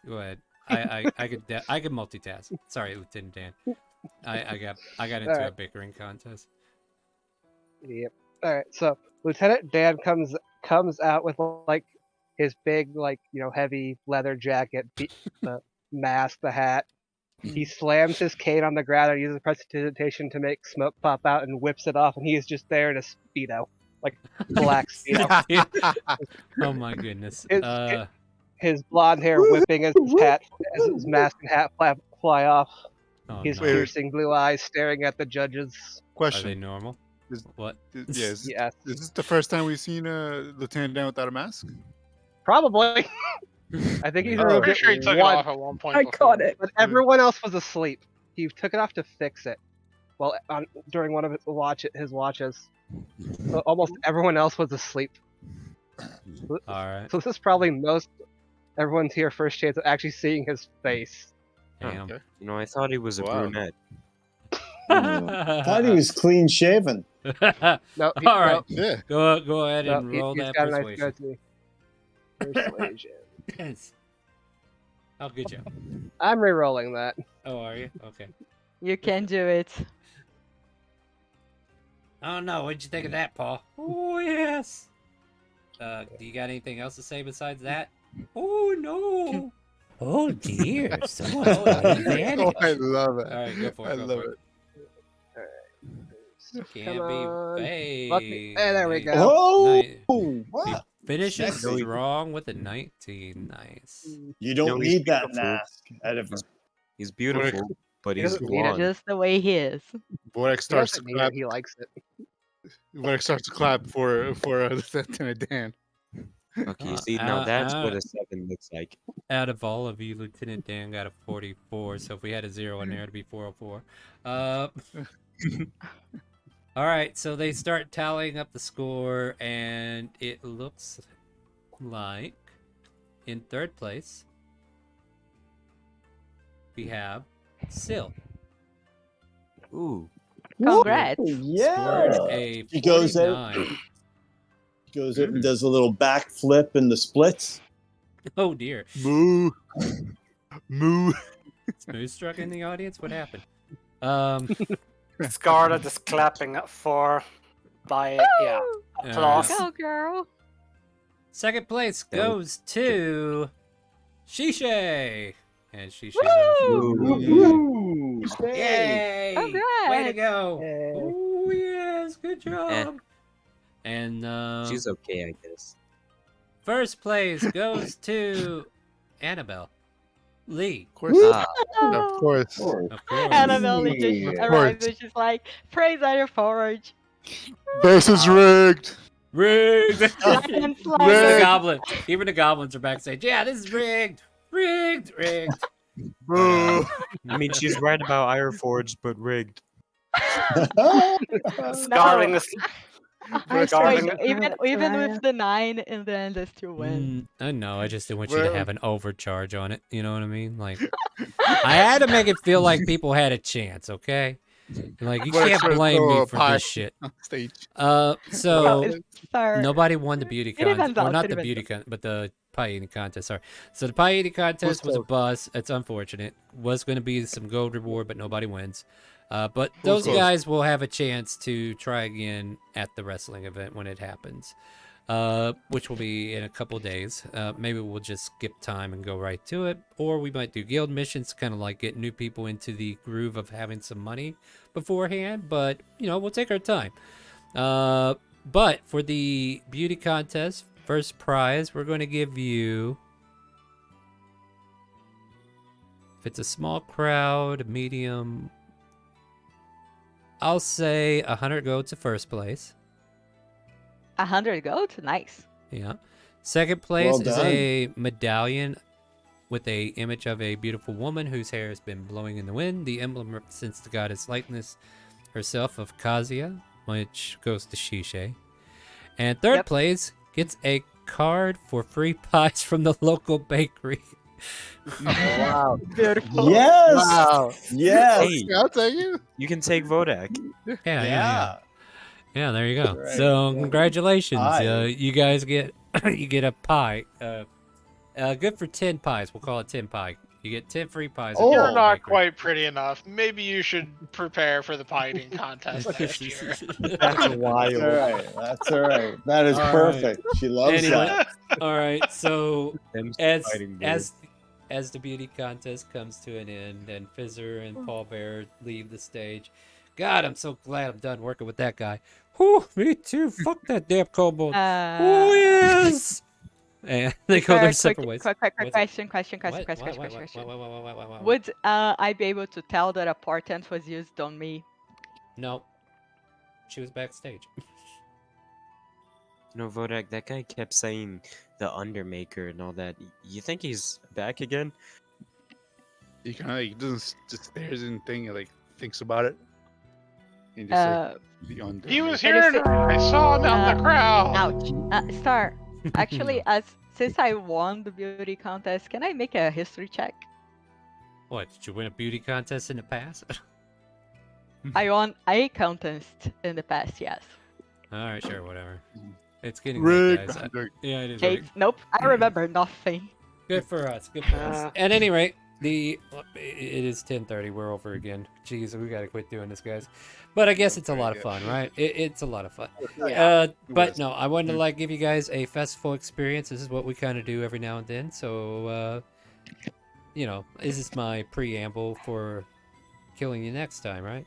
[SPEAKER 2] I could multitask. Sorry, Lieutenant Dan. I got into a
[SPEAKER 7] Alright.
[SPEAKER 2] bickering contest.
[SPEAKER 7] Yep. All right. So Lieutenant Dan comes out with like his big, like, heavy leather jacket, the mask, the hat. He slams his cane on the ground and uses prestidigitation to make smoke pop out and whips it off, and he is just there in a speedo, like black speedo.
[SPEAKER 2] Oh my goodness.
[SPEAKER 7] His blonde hair whipping as his mask and hat fly off.
[SPEAKER 2] Oh,
[SPEAKER 7] His
[SPEAKER 2] no.
[SPEAKER 7] piercing blue eyes staring at the judges.
[SPEAKER 10] Question.
[SPEAKER 2] Are they normal? What?
[SPEAKER 10] Yes.
[SPEAKER 7] Yes.
[SPEAKER 10] Is this the first time we've seen Lieutenant Dan without a mask?
[SPEAKER 7] Probably. I think he's
[SPEAKER 9] I'm
[SPEAKER 7] removed
[SPEAKER 9] pretty sure he
[SPEAKER 7] it
[SPEAKER 9] took it
[SPEAKER 7] once.
[SPEAKER 9] off at one point.
[SPEAKER 6] I
[SPEAKER 9] before.
[SPEAKER 6] caught it.
[SPEAKER 7] But everyone else was asleep. He took it off to fix it. Well, during one of his watches, so almost everyone else was asleep.
[SPEAKER 2] All right.
[SPEAKER 7] So this is probably everyone's here first chance of actually seeing his face.
[SPEAKER 2] Damn.
[SPEAKER 5] I thought he was a
[SPEAKER 4] Wow.
[SPEAKER 5] brunette.
[SPEAKER 14] Thought he was clean shaven.
[SPEAKER 7] No,
[SPEAKER 2] All right.
[SPEAKER 10] Yeah.
[SPEAKER 2] Go ahead
[SPEAKER 7] no,
[SPEAKER 2] and
[SPEAKER 7] he,
[SPEAKER 2] roll
[SPEAKER 7] he's
[SPEAKER 2] that
[SPEAKER 7] got a nice
[SPEAKER 2] persuasion.
[SPEAKER 7] goatee. Persuasion.
[SPEAKER 2] Yes. Oh, good job.
[SPEAKER 7] I'm re-rolling that.
[SPEAKER 2] Oh, are you? Okay.
[SPEAKER 3] You can do it.
[SPEAKER 2] Oh no, what'd you think of that, Paul? Oh yes. Do you got anything else to say besides that? Oh no. Oh dear, someone's got advantage.
[SPEAKER 10] Oh, I love it.
[SPEAKER 2] All right, go for it.
[SPEAKER 10] I
[SPEAKER 2] go
[SPEAKER 10] love
[SPEAKER 2] for
[SPEAKER 10] it.
[SPEAKER 2] Can't
[SPEAKER 7] Come on.
[SPEAKER 2] be
[SPEAKER 7] Luck me. There we
[SPEAKER 2] nice.
[SPEAKER 7] go.
[SPEAKER 14] Oh,
[SPEAKER 2] Nice.
[SPEAKER 14] wow.
[SPEAKER 2] Finishes
[SPEAKER 14] Sexy.
[SPEAKER 2] strong with a 19. Nice.
[SPEAKER 14] You don't
[SPEAKER 5] No, he's
[SPEAKER 14] need that
[SPEAKER 5] beautiful.
[SPEAKER 14] mask, Ediver.
[SPEAKER 5] He's beautiful, but
[SPEAKER 7] He
[SPEAKER 5] he's
[SPEAKER 7] doesn't need it.
[SPEAKER 5] blonde.
[SPEAKER 3] Just the way he is.
[SPEAKER 10] Vorek
[SPEAKER 7] He
[SPEAKER 10] starts to
[SPEAKER 7] doesn't need
[SPEAKER 10] clap.
[SPEAKER 7] it. He likes it.
[SPEAKER 10] Vorek starts to clap for Lieutenant Dan.
[SPEAKER 5] Okay, see, now that's what
[SPEAKER 2] uh,
[SPEAKER 5] a 7 looks like.
[SPEAKER 2] Out of all of you, Lieutenant Dan got a 44, so if we had a 0 in there, it'd be 404. All right, so they start tallying up the score, and it looks like in third place we have Sil.
[SPEAKER 5] Ooh.
[SPEAKER 3] Congrats.
[SPEAKER 14] Yeah.
[SPEAKER 2] Scored a
[SPEAKER 14] He goes out.
[SPEAKER 2] 49.
[SPEAKER 14] Goes out and does a little backflip in the splits.
[SPEAKER 2] Oh dear.
[SPEAKER 10] Moo. Moo.
[SPEAKER 2] Smooth struck in the audience? What happened?
[SPEAKER 16] Scarlet is clapping for by applause.
[SPEAKER 3] Go, girl.
[SPEAKER 2] Second place
[SPEAKER 5] That was
[SPEAKER 2] goes to Shishay. And Shishay.
[SPEAKER 14] Woo!
[SPEAKER 2] Yay!
[SPEAKER 3] Congrats.
[SPEAKER 2] Way to go!
[SPEAKER 7] Yay.
[SPEAKER 2] Oh yes, good job. And
[SPEAKER 5] She's okay, I guess.
[SPEAKER 2] first place goes to Annabelle Lee.
[SPEAKER 10] Of course. Of course.
[SPEAKER 2] Of course.
[SPEAKER 3] Annabelle just
[SPEAKER 14] Yeah.
[SPEAKER 3] arrived and she's like, praise Iron Forge.
[SPEAKER 10] This is rigged.
[SPEAKER 2] Rigged.
[SPEAKER 3] Dragon
[SPEAKER 2] Even
[SPEAKER 3] Slayer.
[SPEAKER 2] the goblin. Even the goblins are backstage. Yeah, this is rigged. Rigged. Rigged.
[SPEAKER 10] Boo.
[SPEAKER 5] I mean, she's right about Ironforge, but rigged.
[SPEAKER 16] Scarring is
[SPEAKER 3] Wait,
[SPEAKER 16] Scarring.
[SPEAKER 3] even with the 9 in the end, they still win.
[SPEAKER 2] I know. I just didn't want you to
[SPEAKER 10] Well-
[SPEAKER 2] have an overcharge on it. You know what I mean? Like, I had to make it feel like people had a chance. Okay. Like, you
[SPEAKER 10] Vorek
[SPEAKER 2] can't
[SPEAKER 10] starts to
[SPEAKER 2] blame
[SPEAKER 10] throw
[SPEAKER 2] me
[SPEAKER 10] a
[SPEAKER 2] for
[SPEAKER 10] pie
[SPEAKER 2] this shit.
[SPEAKER 10] on stage.
[SPEAKER 3] No,
[SPEAKER 2] So
[SPEAKER 3] it's fair.
[SPEAKER 2] nobody won the beauty
[SPEAKER 3] It depends
[SPEAKER 2] contest, or
[SPEAKER 3] on-
[SPEAKER 2] not
[SPEAKER 3] it
[SPEAKER 2] the
[SPEAKER 3] depends
[SPEAKER 2] beauty con, but the pie eating contest. Sorry. So the pie eating contest was a
[SPEAKER 10] close?
[SPEAKER 2] bust. It's unfortunate. Was going to be some gold reward, but nobody wins. But those
[SPEAKER 10] close?
[SPEAKER 2] guys will have a chance to try again at the wrestling event when it happens, which will be in a couple days. Maybe we'll just skip time and go right to it, or we might do guild missions, kind of like get new people into the groove of having some money beforehand. But you know, we'll take our time. But for the beauty contest, first prize, we're going to give you, if it's a small crowd, medium, I'll say 100 gold to first place.
[SPEAKER 3] 100 gold? Nice.
[SPEAKER 2] Yeah. Second place
[SPEAKER 14] Well
[SPEAKER 2] is
[SPEAKER 14] done.
[SPEAKER 2] a medallion with a image of a beautiful woman whose hair has been blowing in the wind. The emblem represents the goddess likeness herself of Kazia, which goes to Shishay. And third
[SPEAKER 3] Yep.
[SPEAKER 2] place gets a card for free pies from the local bakery.
[SPEAKER 7] Wow.
[SPEAKER 3] Beautiful.
[SPEAKER 14] Yes.
[SPEAKER 7] Wow.
[SPEAKER 14] Yes.
[SPEAKER 5] Hey,
[SPEAKER 10] I'll take you.
[SPEAKER 5] you can take Vodak.
[SPEAKER 2] Yeah. Yeah, there you go.
[SPEAKER 14] Right.
[SPEAKER 2] So congratulations.
[SPEAKER 14] Pie.
[SPEAKER 2] You guys get you get a pie. Good for 10 pies. We'll call it 10 pie. You get 10 free pies. at the
[SPEAKER 14] Oh.
[SPEAKER 9] You're
[SPEAKER 2] local
[SPEAKER 9] not
[SPEAKER 2] bakery.
[SPEAKER 9] quite pretty enough. Maybe you should prepare for the pie eating contest next year.
[SPEAKER 5] That's wild.
[SPEAKER 14] That's all right. That's all right. That is
[SPEAKER 2] All right.
[SPEAKER 14] perfect. She loves
[SPEAKER 2] Anyway,
[SPEAKER 14] that.
[SPEAKER 2] all right. So
[SPEAKER 5] Them's
[SPEAKER 2] as
[SPEAKER 5] fighting
[SPEAKER 2] as the beauty contest comes to an end and Fizzer and Paul Bear leave the stage, God, I'm so glad I'm done working with that guy. Whew, me too. Fuck that damn kobold. Oh yes. And they go their separate ways.
[SPEAKER 3] Quick
[SPEAKER 2] What's it?
[SPEAKER 3] question.
[SPEAKER 2] What?
[SPEAKER 3] Would I be able to tell that a portent was used on me?
[SPEAKER 2] No. She was backstage.
[SPEAKER 5] You know, Vodak, that guy kept saying the Undermaker and all that. You think he's back again?
[SPEAKER 10] He kind of like doesn't just stares and like thinks about it. And just like, the under.
[SPEAKER 9] He was
[SPEAKER 3] Can you
[SPEAKER 9] here
[SPEAKER 3] see-
[SPEAKER 9] tonight. I saw him out in the crowd.
[SPEAKER 3] Ouch. Star. Actually, since I won the beauty contest, can I make a history check?
[SPEAKER 2] What? Did you win a beauty contest in the past?
[SPEAKER 3] I won a contest in the past, yes.
[SPEAKER 8] All right, sure, whatever. It's getting
[SPEAKER 10] Rigged.
[SPEAKER 8] late, guys.
[SPEAKER 10] I'm rigged.
[SPEAKER 8] Yeah, it is.
[SPEAKER 3] Hey,
[SPEAKER 8] rigged.
[SPEAKER 3] nope, I remember nothing.
[SPEAKER 8] Good for us. Good for us. At any rate, it is 10:30. We're over again. Jeez, we gotta quit doing this, guys. But I guess it's a lot of fun, right? It's a lot of fun.
[SPEAKER 3] Yeah.
[SPEAKER 8] But no, I wanted to like give you guys a festival experience. This is what we kind of do every now and then. So, you know, this is my preamble for killing you next time, right?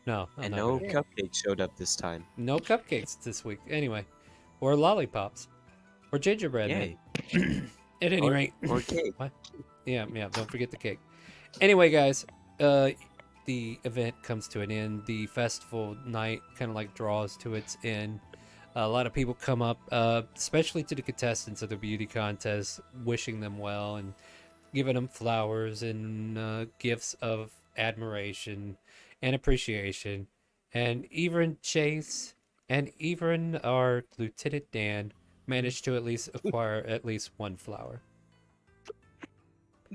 [SPEAKER 8] No, I'm
[SPEAKER 5] And
[SPEAKER 8] not
[SPEAKER 5] no
[SPEAKER 8] gonna-
[SPEAKER 5] cupcake showed up this time.
[SPEAKER 8] no cupcakes this week. Anyway, or lollipops, or gingerbread.
[SPEAKER 5] Yay.
[SPEAKER 8] man. At any
[SPEAKER 5] Or-
[SPEAKER 8] rate,
[SPEAKER 5] or cake.
[SPEAKER 8] What? Yeah, don't forget the cake. Anyway, guys, the event comes to an end. The festival night kind of like draws to its end. A lot of people come up, especially to the contestants of the beauty contest, wishing them well and giving them flowers and gifts of admiration and appreciation. And even Chase and even our Lieutenant Dan managed to at least acquire at least one flower.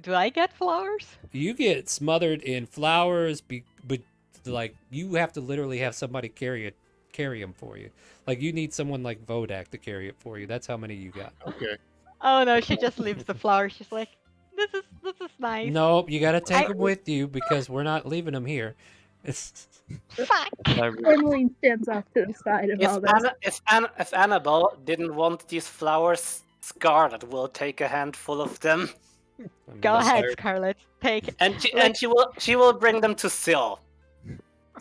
[SPEAKER 3] Do I get flowers?
[SPEAKER 8] You get smothered in flowers, but like you have to literally have somebody carry them for you. Like you need someone like Vodak to carry it for you. That's how many you got.
[SPEAKER 10] Okay.
[SPEAKER 3] Oh no, she just leaves the flowers. She's like, this is nice.
[SPEAKER 8] Nope, you gotta take
[SPEAKER 3] I-
[SPEAKER 8] them with you because we're not leaving them here. It's...
[SPEAKER 3] Fuck.
[SPEAKER 6] Emily stands off to the side of all this.
[SPEAKER 16] If Annabelle didn't want these flowers, Scarlet will take a handful of them.
[SPEAKER 3] Go ahead, Scarlet. Take it.
[SPEAKER 16] And she will bring them to Syl.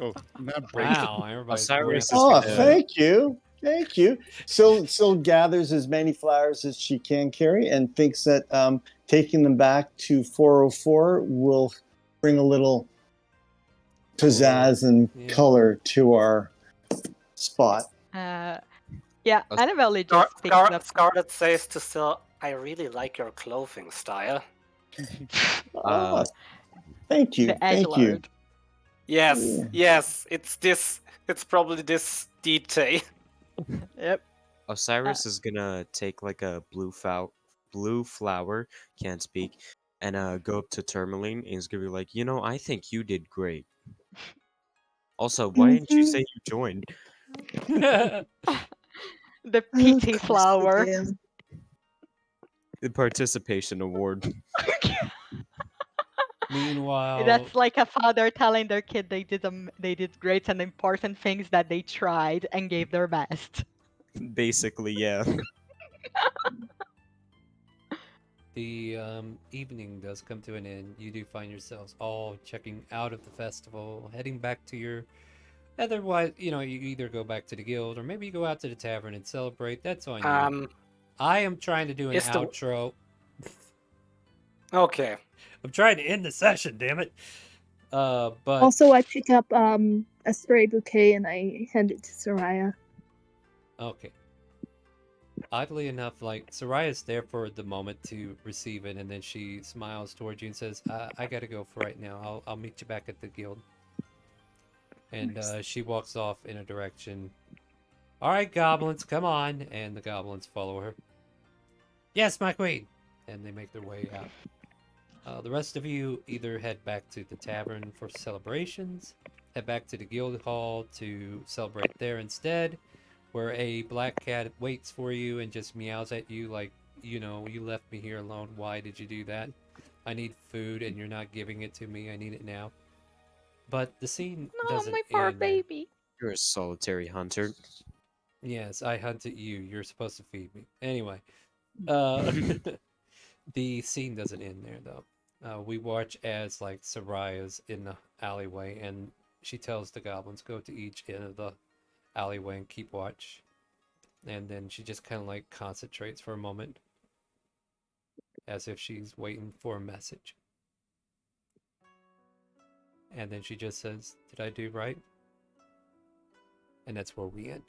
[SPEAKER 10] Oh, not
[SPEAKER 8] Wow, everybody's
[SPEAKER 5] Osiris
[SPEAKER 14] Oh,
[SPEAKER 5] is gonna-
[SPEAKER 14] thank you. Thank you. So gathers as many flowers as she can carry and thinks that taking them back to 404 will bring a little pizzazz and color to our spot.
[SPEAKER 3] Yeah, Annabelle just picks up.
[SPEAKER 16] Scarlet says to Syl, I really like your clothing style.
[SPEAKER 14] Oh, thank you.
[SPEAKER 3] The
[SPEAKER 14] Thank you.
[SPEAKER 3] edgelord.
[SPEAKER 16] Yes, it's probably this detail.
[SPEAKER 3] Yep.
[SPEAKER 5] Osiris is gonna take like a blue flower, can't speak, and go up to Tourmaline and he's gonna be like, you know, I think you did great. Also, why didn't you say you joined?
[SPEAKER 3] The PT flower.
[SPEAKER 5] The participation award.
[SPEAKER 8] Meanwhile,
[SPEAKER 3] That's like a father telling their kid they did great and important things that they tried and gave their best.
[SPEAKER 5] Basically, yeah.
[SPEAKER 8] the evening does come to an end. You do find yourselves all checking out of the festival, heading back to your. Otherwise, you know, you either go back to the guild or maybe you go out to the tavern and celebrate. That's on you. I am trying to do an
[SPEAKER 16] is the-
[SPEAKER 8] outro.
[SPEAKER 16] Okay.
[SPEAKER 8] I'm trying to end the session, damn it. But
[SPEAKER 6] Also, I pick up a stray bouquet and I hand it to Soraya.
[SPEAKER 8] okay. Oddly enough, like Soraya's there for the moment to receive it, and then she smiles towards you and says, "I gotta go for right now. I'll meet you back at the guild." And she walks off in a direction. All right, goblins, come on! And the goblins follow her. Yes, my queen. And they make their way out. The rest of you either head back to the tavern for celebrations, head back to the guild hall to celebrate there instead, where a black cat waits for you and just meows at you like, you know, you left me here alone. Why did you do that? I need food and you're not giving it to me. I need it now. But the scene doesn't
[SPEAKER 3] my poor
[SPEAKER 8] end there.
[SPEAKER 3] baby.
[SPEAKER 5] You're a solitary hunter.
[SPEAKER 8] Yes, I hunted you. You're supposed to feed me. Anyway, the scene doesn't end there though. We watch as like Soraya's in the alleyway, and she tells the goblins go to each end of the alleyway and keep watch. And then she just kind of like concentrates for a moment, as if she's waiting for a message. And then she just says, "Did I do right?" And that's where we end.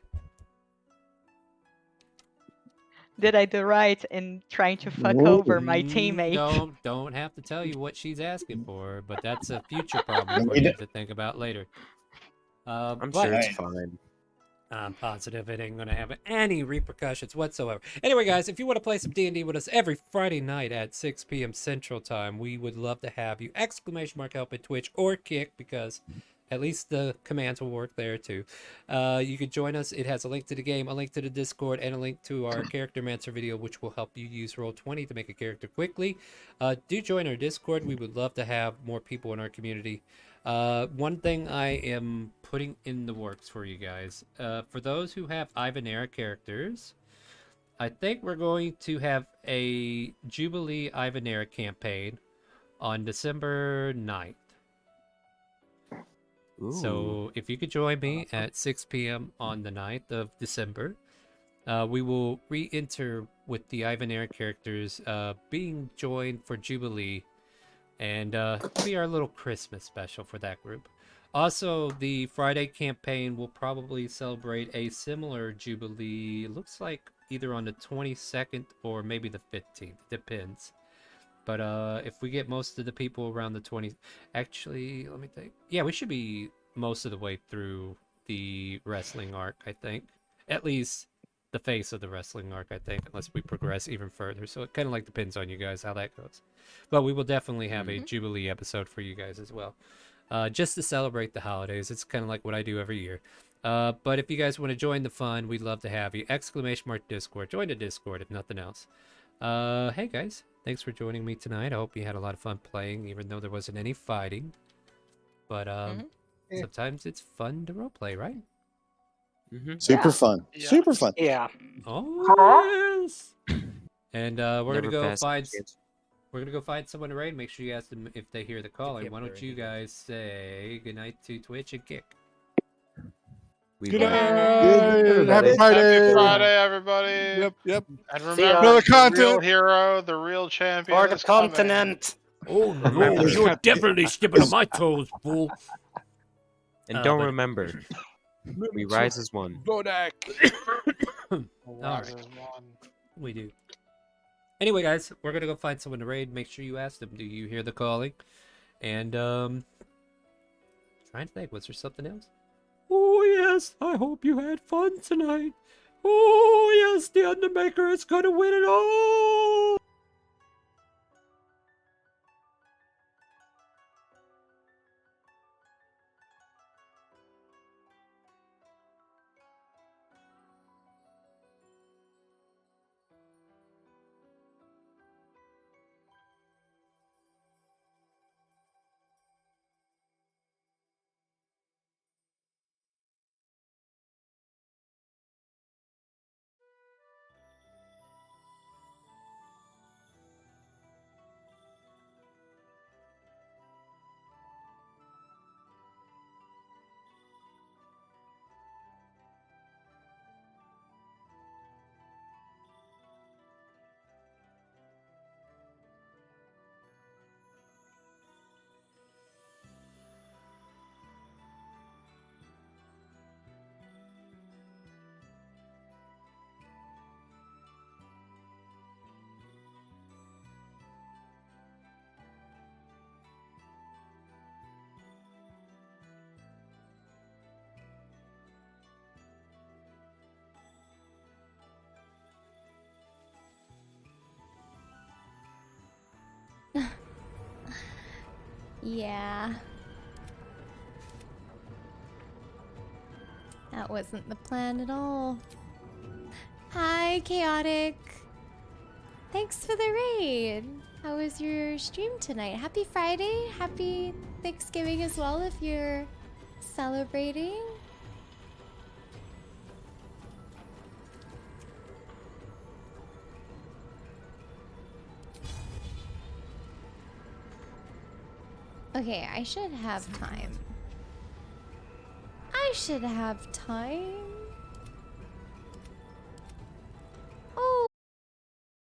[SPEAKER 3] Did I do right in trying to fuck over my teammate?
[SPEAKER 8] Don't have to tell you what she's asking for, but that's a future problem for you to think about later.
[SPEAKER 5] I'm
[SPEAKER 8] but
[SPEAKER 5] sure it's fine.
[SPEAKER 8] I'm positive it ain't gonna have any repercussions whatsoever. Anyway, guys, if you want to play some D&D with us every Friday night at 6 p.m. Central Time, we would love to have you. !help at Twitch or Kick, because
[SPEAKER 2] At least the commands will work there too. You could join us. It has a link to the game, a link to the Discord, and a link to our Character Mancer video, which will help you use Roll20 to make a character quickly. Do join our Discord. We would love to have more people in our community. One thing I am putting in the works for you guys, for those who have Ivanera characters, I think we're going to have a Jubilee Ivanera campaign on December 9th. So if you could join me at 6 p.m. on the 9th of December, we will re-enter with the Ivanera characters being joined for Jubilee, and it'll be our little Christmas special for that group. Also, the Friday campaign will probably celebrate a similar Jubilee. It looks like either on the 22nd or maybe the 15th. Depends. But if we get most of the people around the 20... Actually, let me think. Yeah, we should be most of the way through the wrestling arc, I think. At least the face of the wrestling arc, I think, unless we progress even further. So it kind of like depends on you guys how that goes. But we will definitely have a Jubilee episode for you guys as well. Just to celebrate the holidays. It's kind of like what I do every year. But if you guys want to join the fun, we'd love to have you. !Discord. Join the Discord if nothing else. Hey guys, thanks for joining me tonight. I hope you had a lot of fun playing, even though there wasn't any fighting. But sometimes it's fun to roleplay, right?
[SPEAKER 14] Super fun. Super fun.
[SPEAKER 16] Yeah.
[SPEAKER 2] Oh yes. And we're
[SPEAKER 5] Never
[SPEAKER 2] gonna go
[SPEAKER 5] pass
[SPEAKER 2] find.
[SPEAKER 5] a chance.
[SPEAKER 2] We're gonna go find someone to raid. Make sure you ask them if they hear the calling. Why don't you guys say goodnight to Twitch and Kick?
[SPEAKER 10] Good night. Happy Friday.
[SPEAKER 9] Happy Friday, everybody.
[SPEAKER 10] Yep.
[SPEAKER 9] And
[SPEAKER 16] See ya.
[SPEAKER 9] remember,
[SPEAKER 10] Another
[SPEAKER 9] the real
[SPEAKER 10] content.
[SPEAKER 9] hero, the real champion.
[SPEAKER 16] For the
[SPEAKER 9] is coming.
[SPEAKER 16] continent.
[SPEAKER 2] Oh no, you're definitely stepping on my toes, fool.
[SPEAKER 5] And don't
[SPEAKER 2] but-
[SPEAKER 5] remember, we rise as one.
[SPEAKER 10] Bodak.
[SPEAKER 2] All right. We do. Anyway, guys, we're gonna go find someone to raid. Make sure you ask them, do you hear the calling? And trying to think, was there something else? Oh yes, I hope you had fun tonight. Oh yes, the Undermaker is gonna win it all.
[SPEAKER 18] Yeah. That wasn't the plan at all. Hi, Chaotic. Thanks for the raid. How was your stream tonight? Happy Friday. Happy Thanksgiving as well if you're celebrating. Okay, I should have time. I should have time.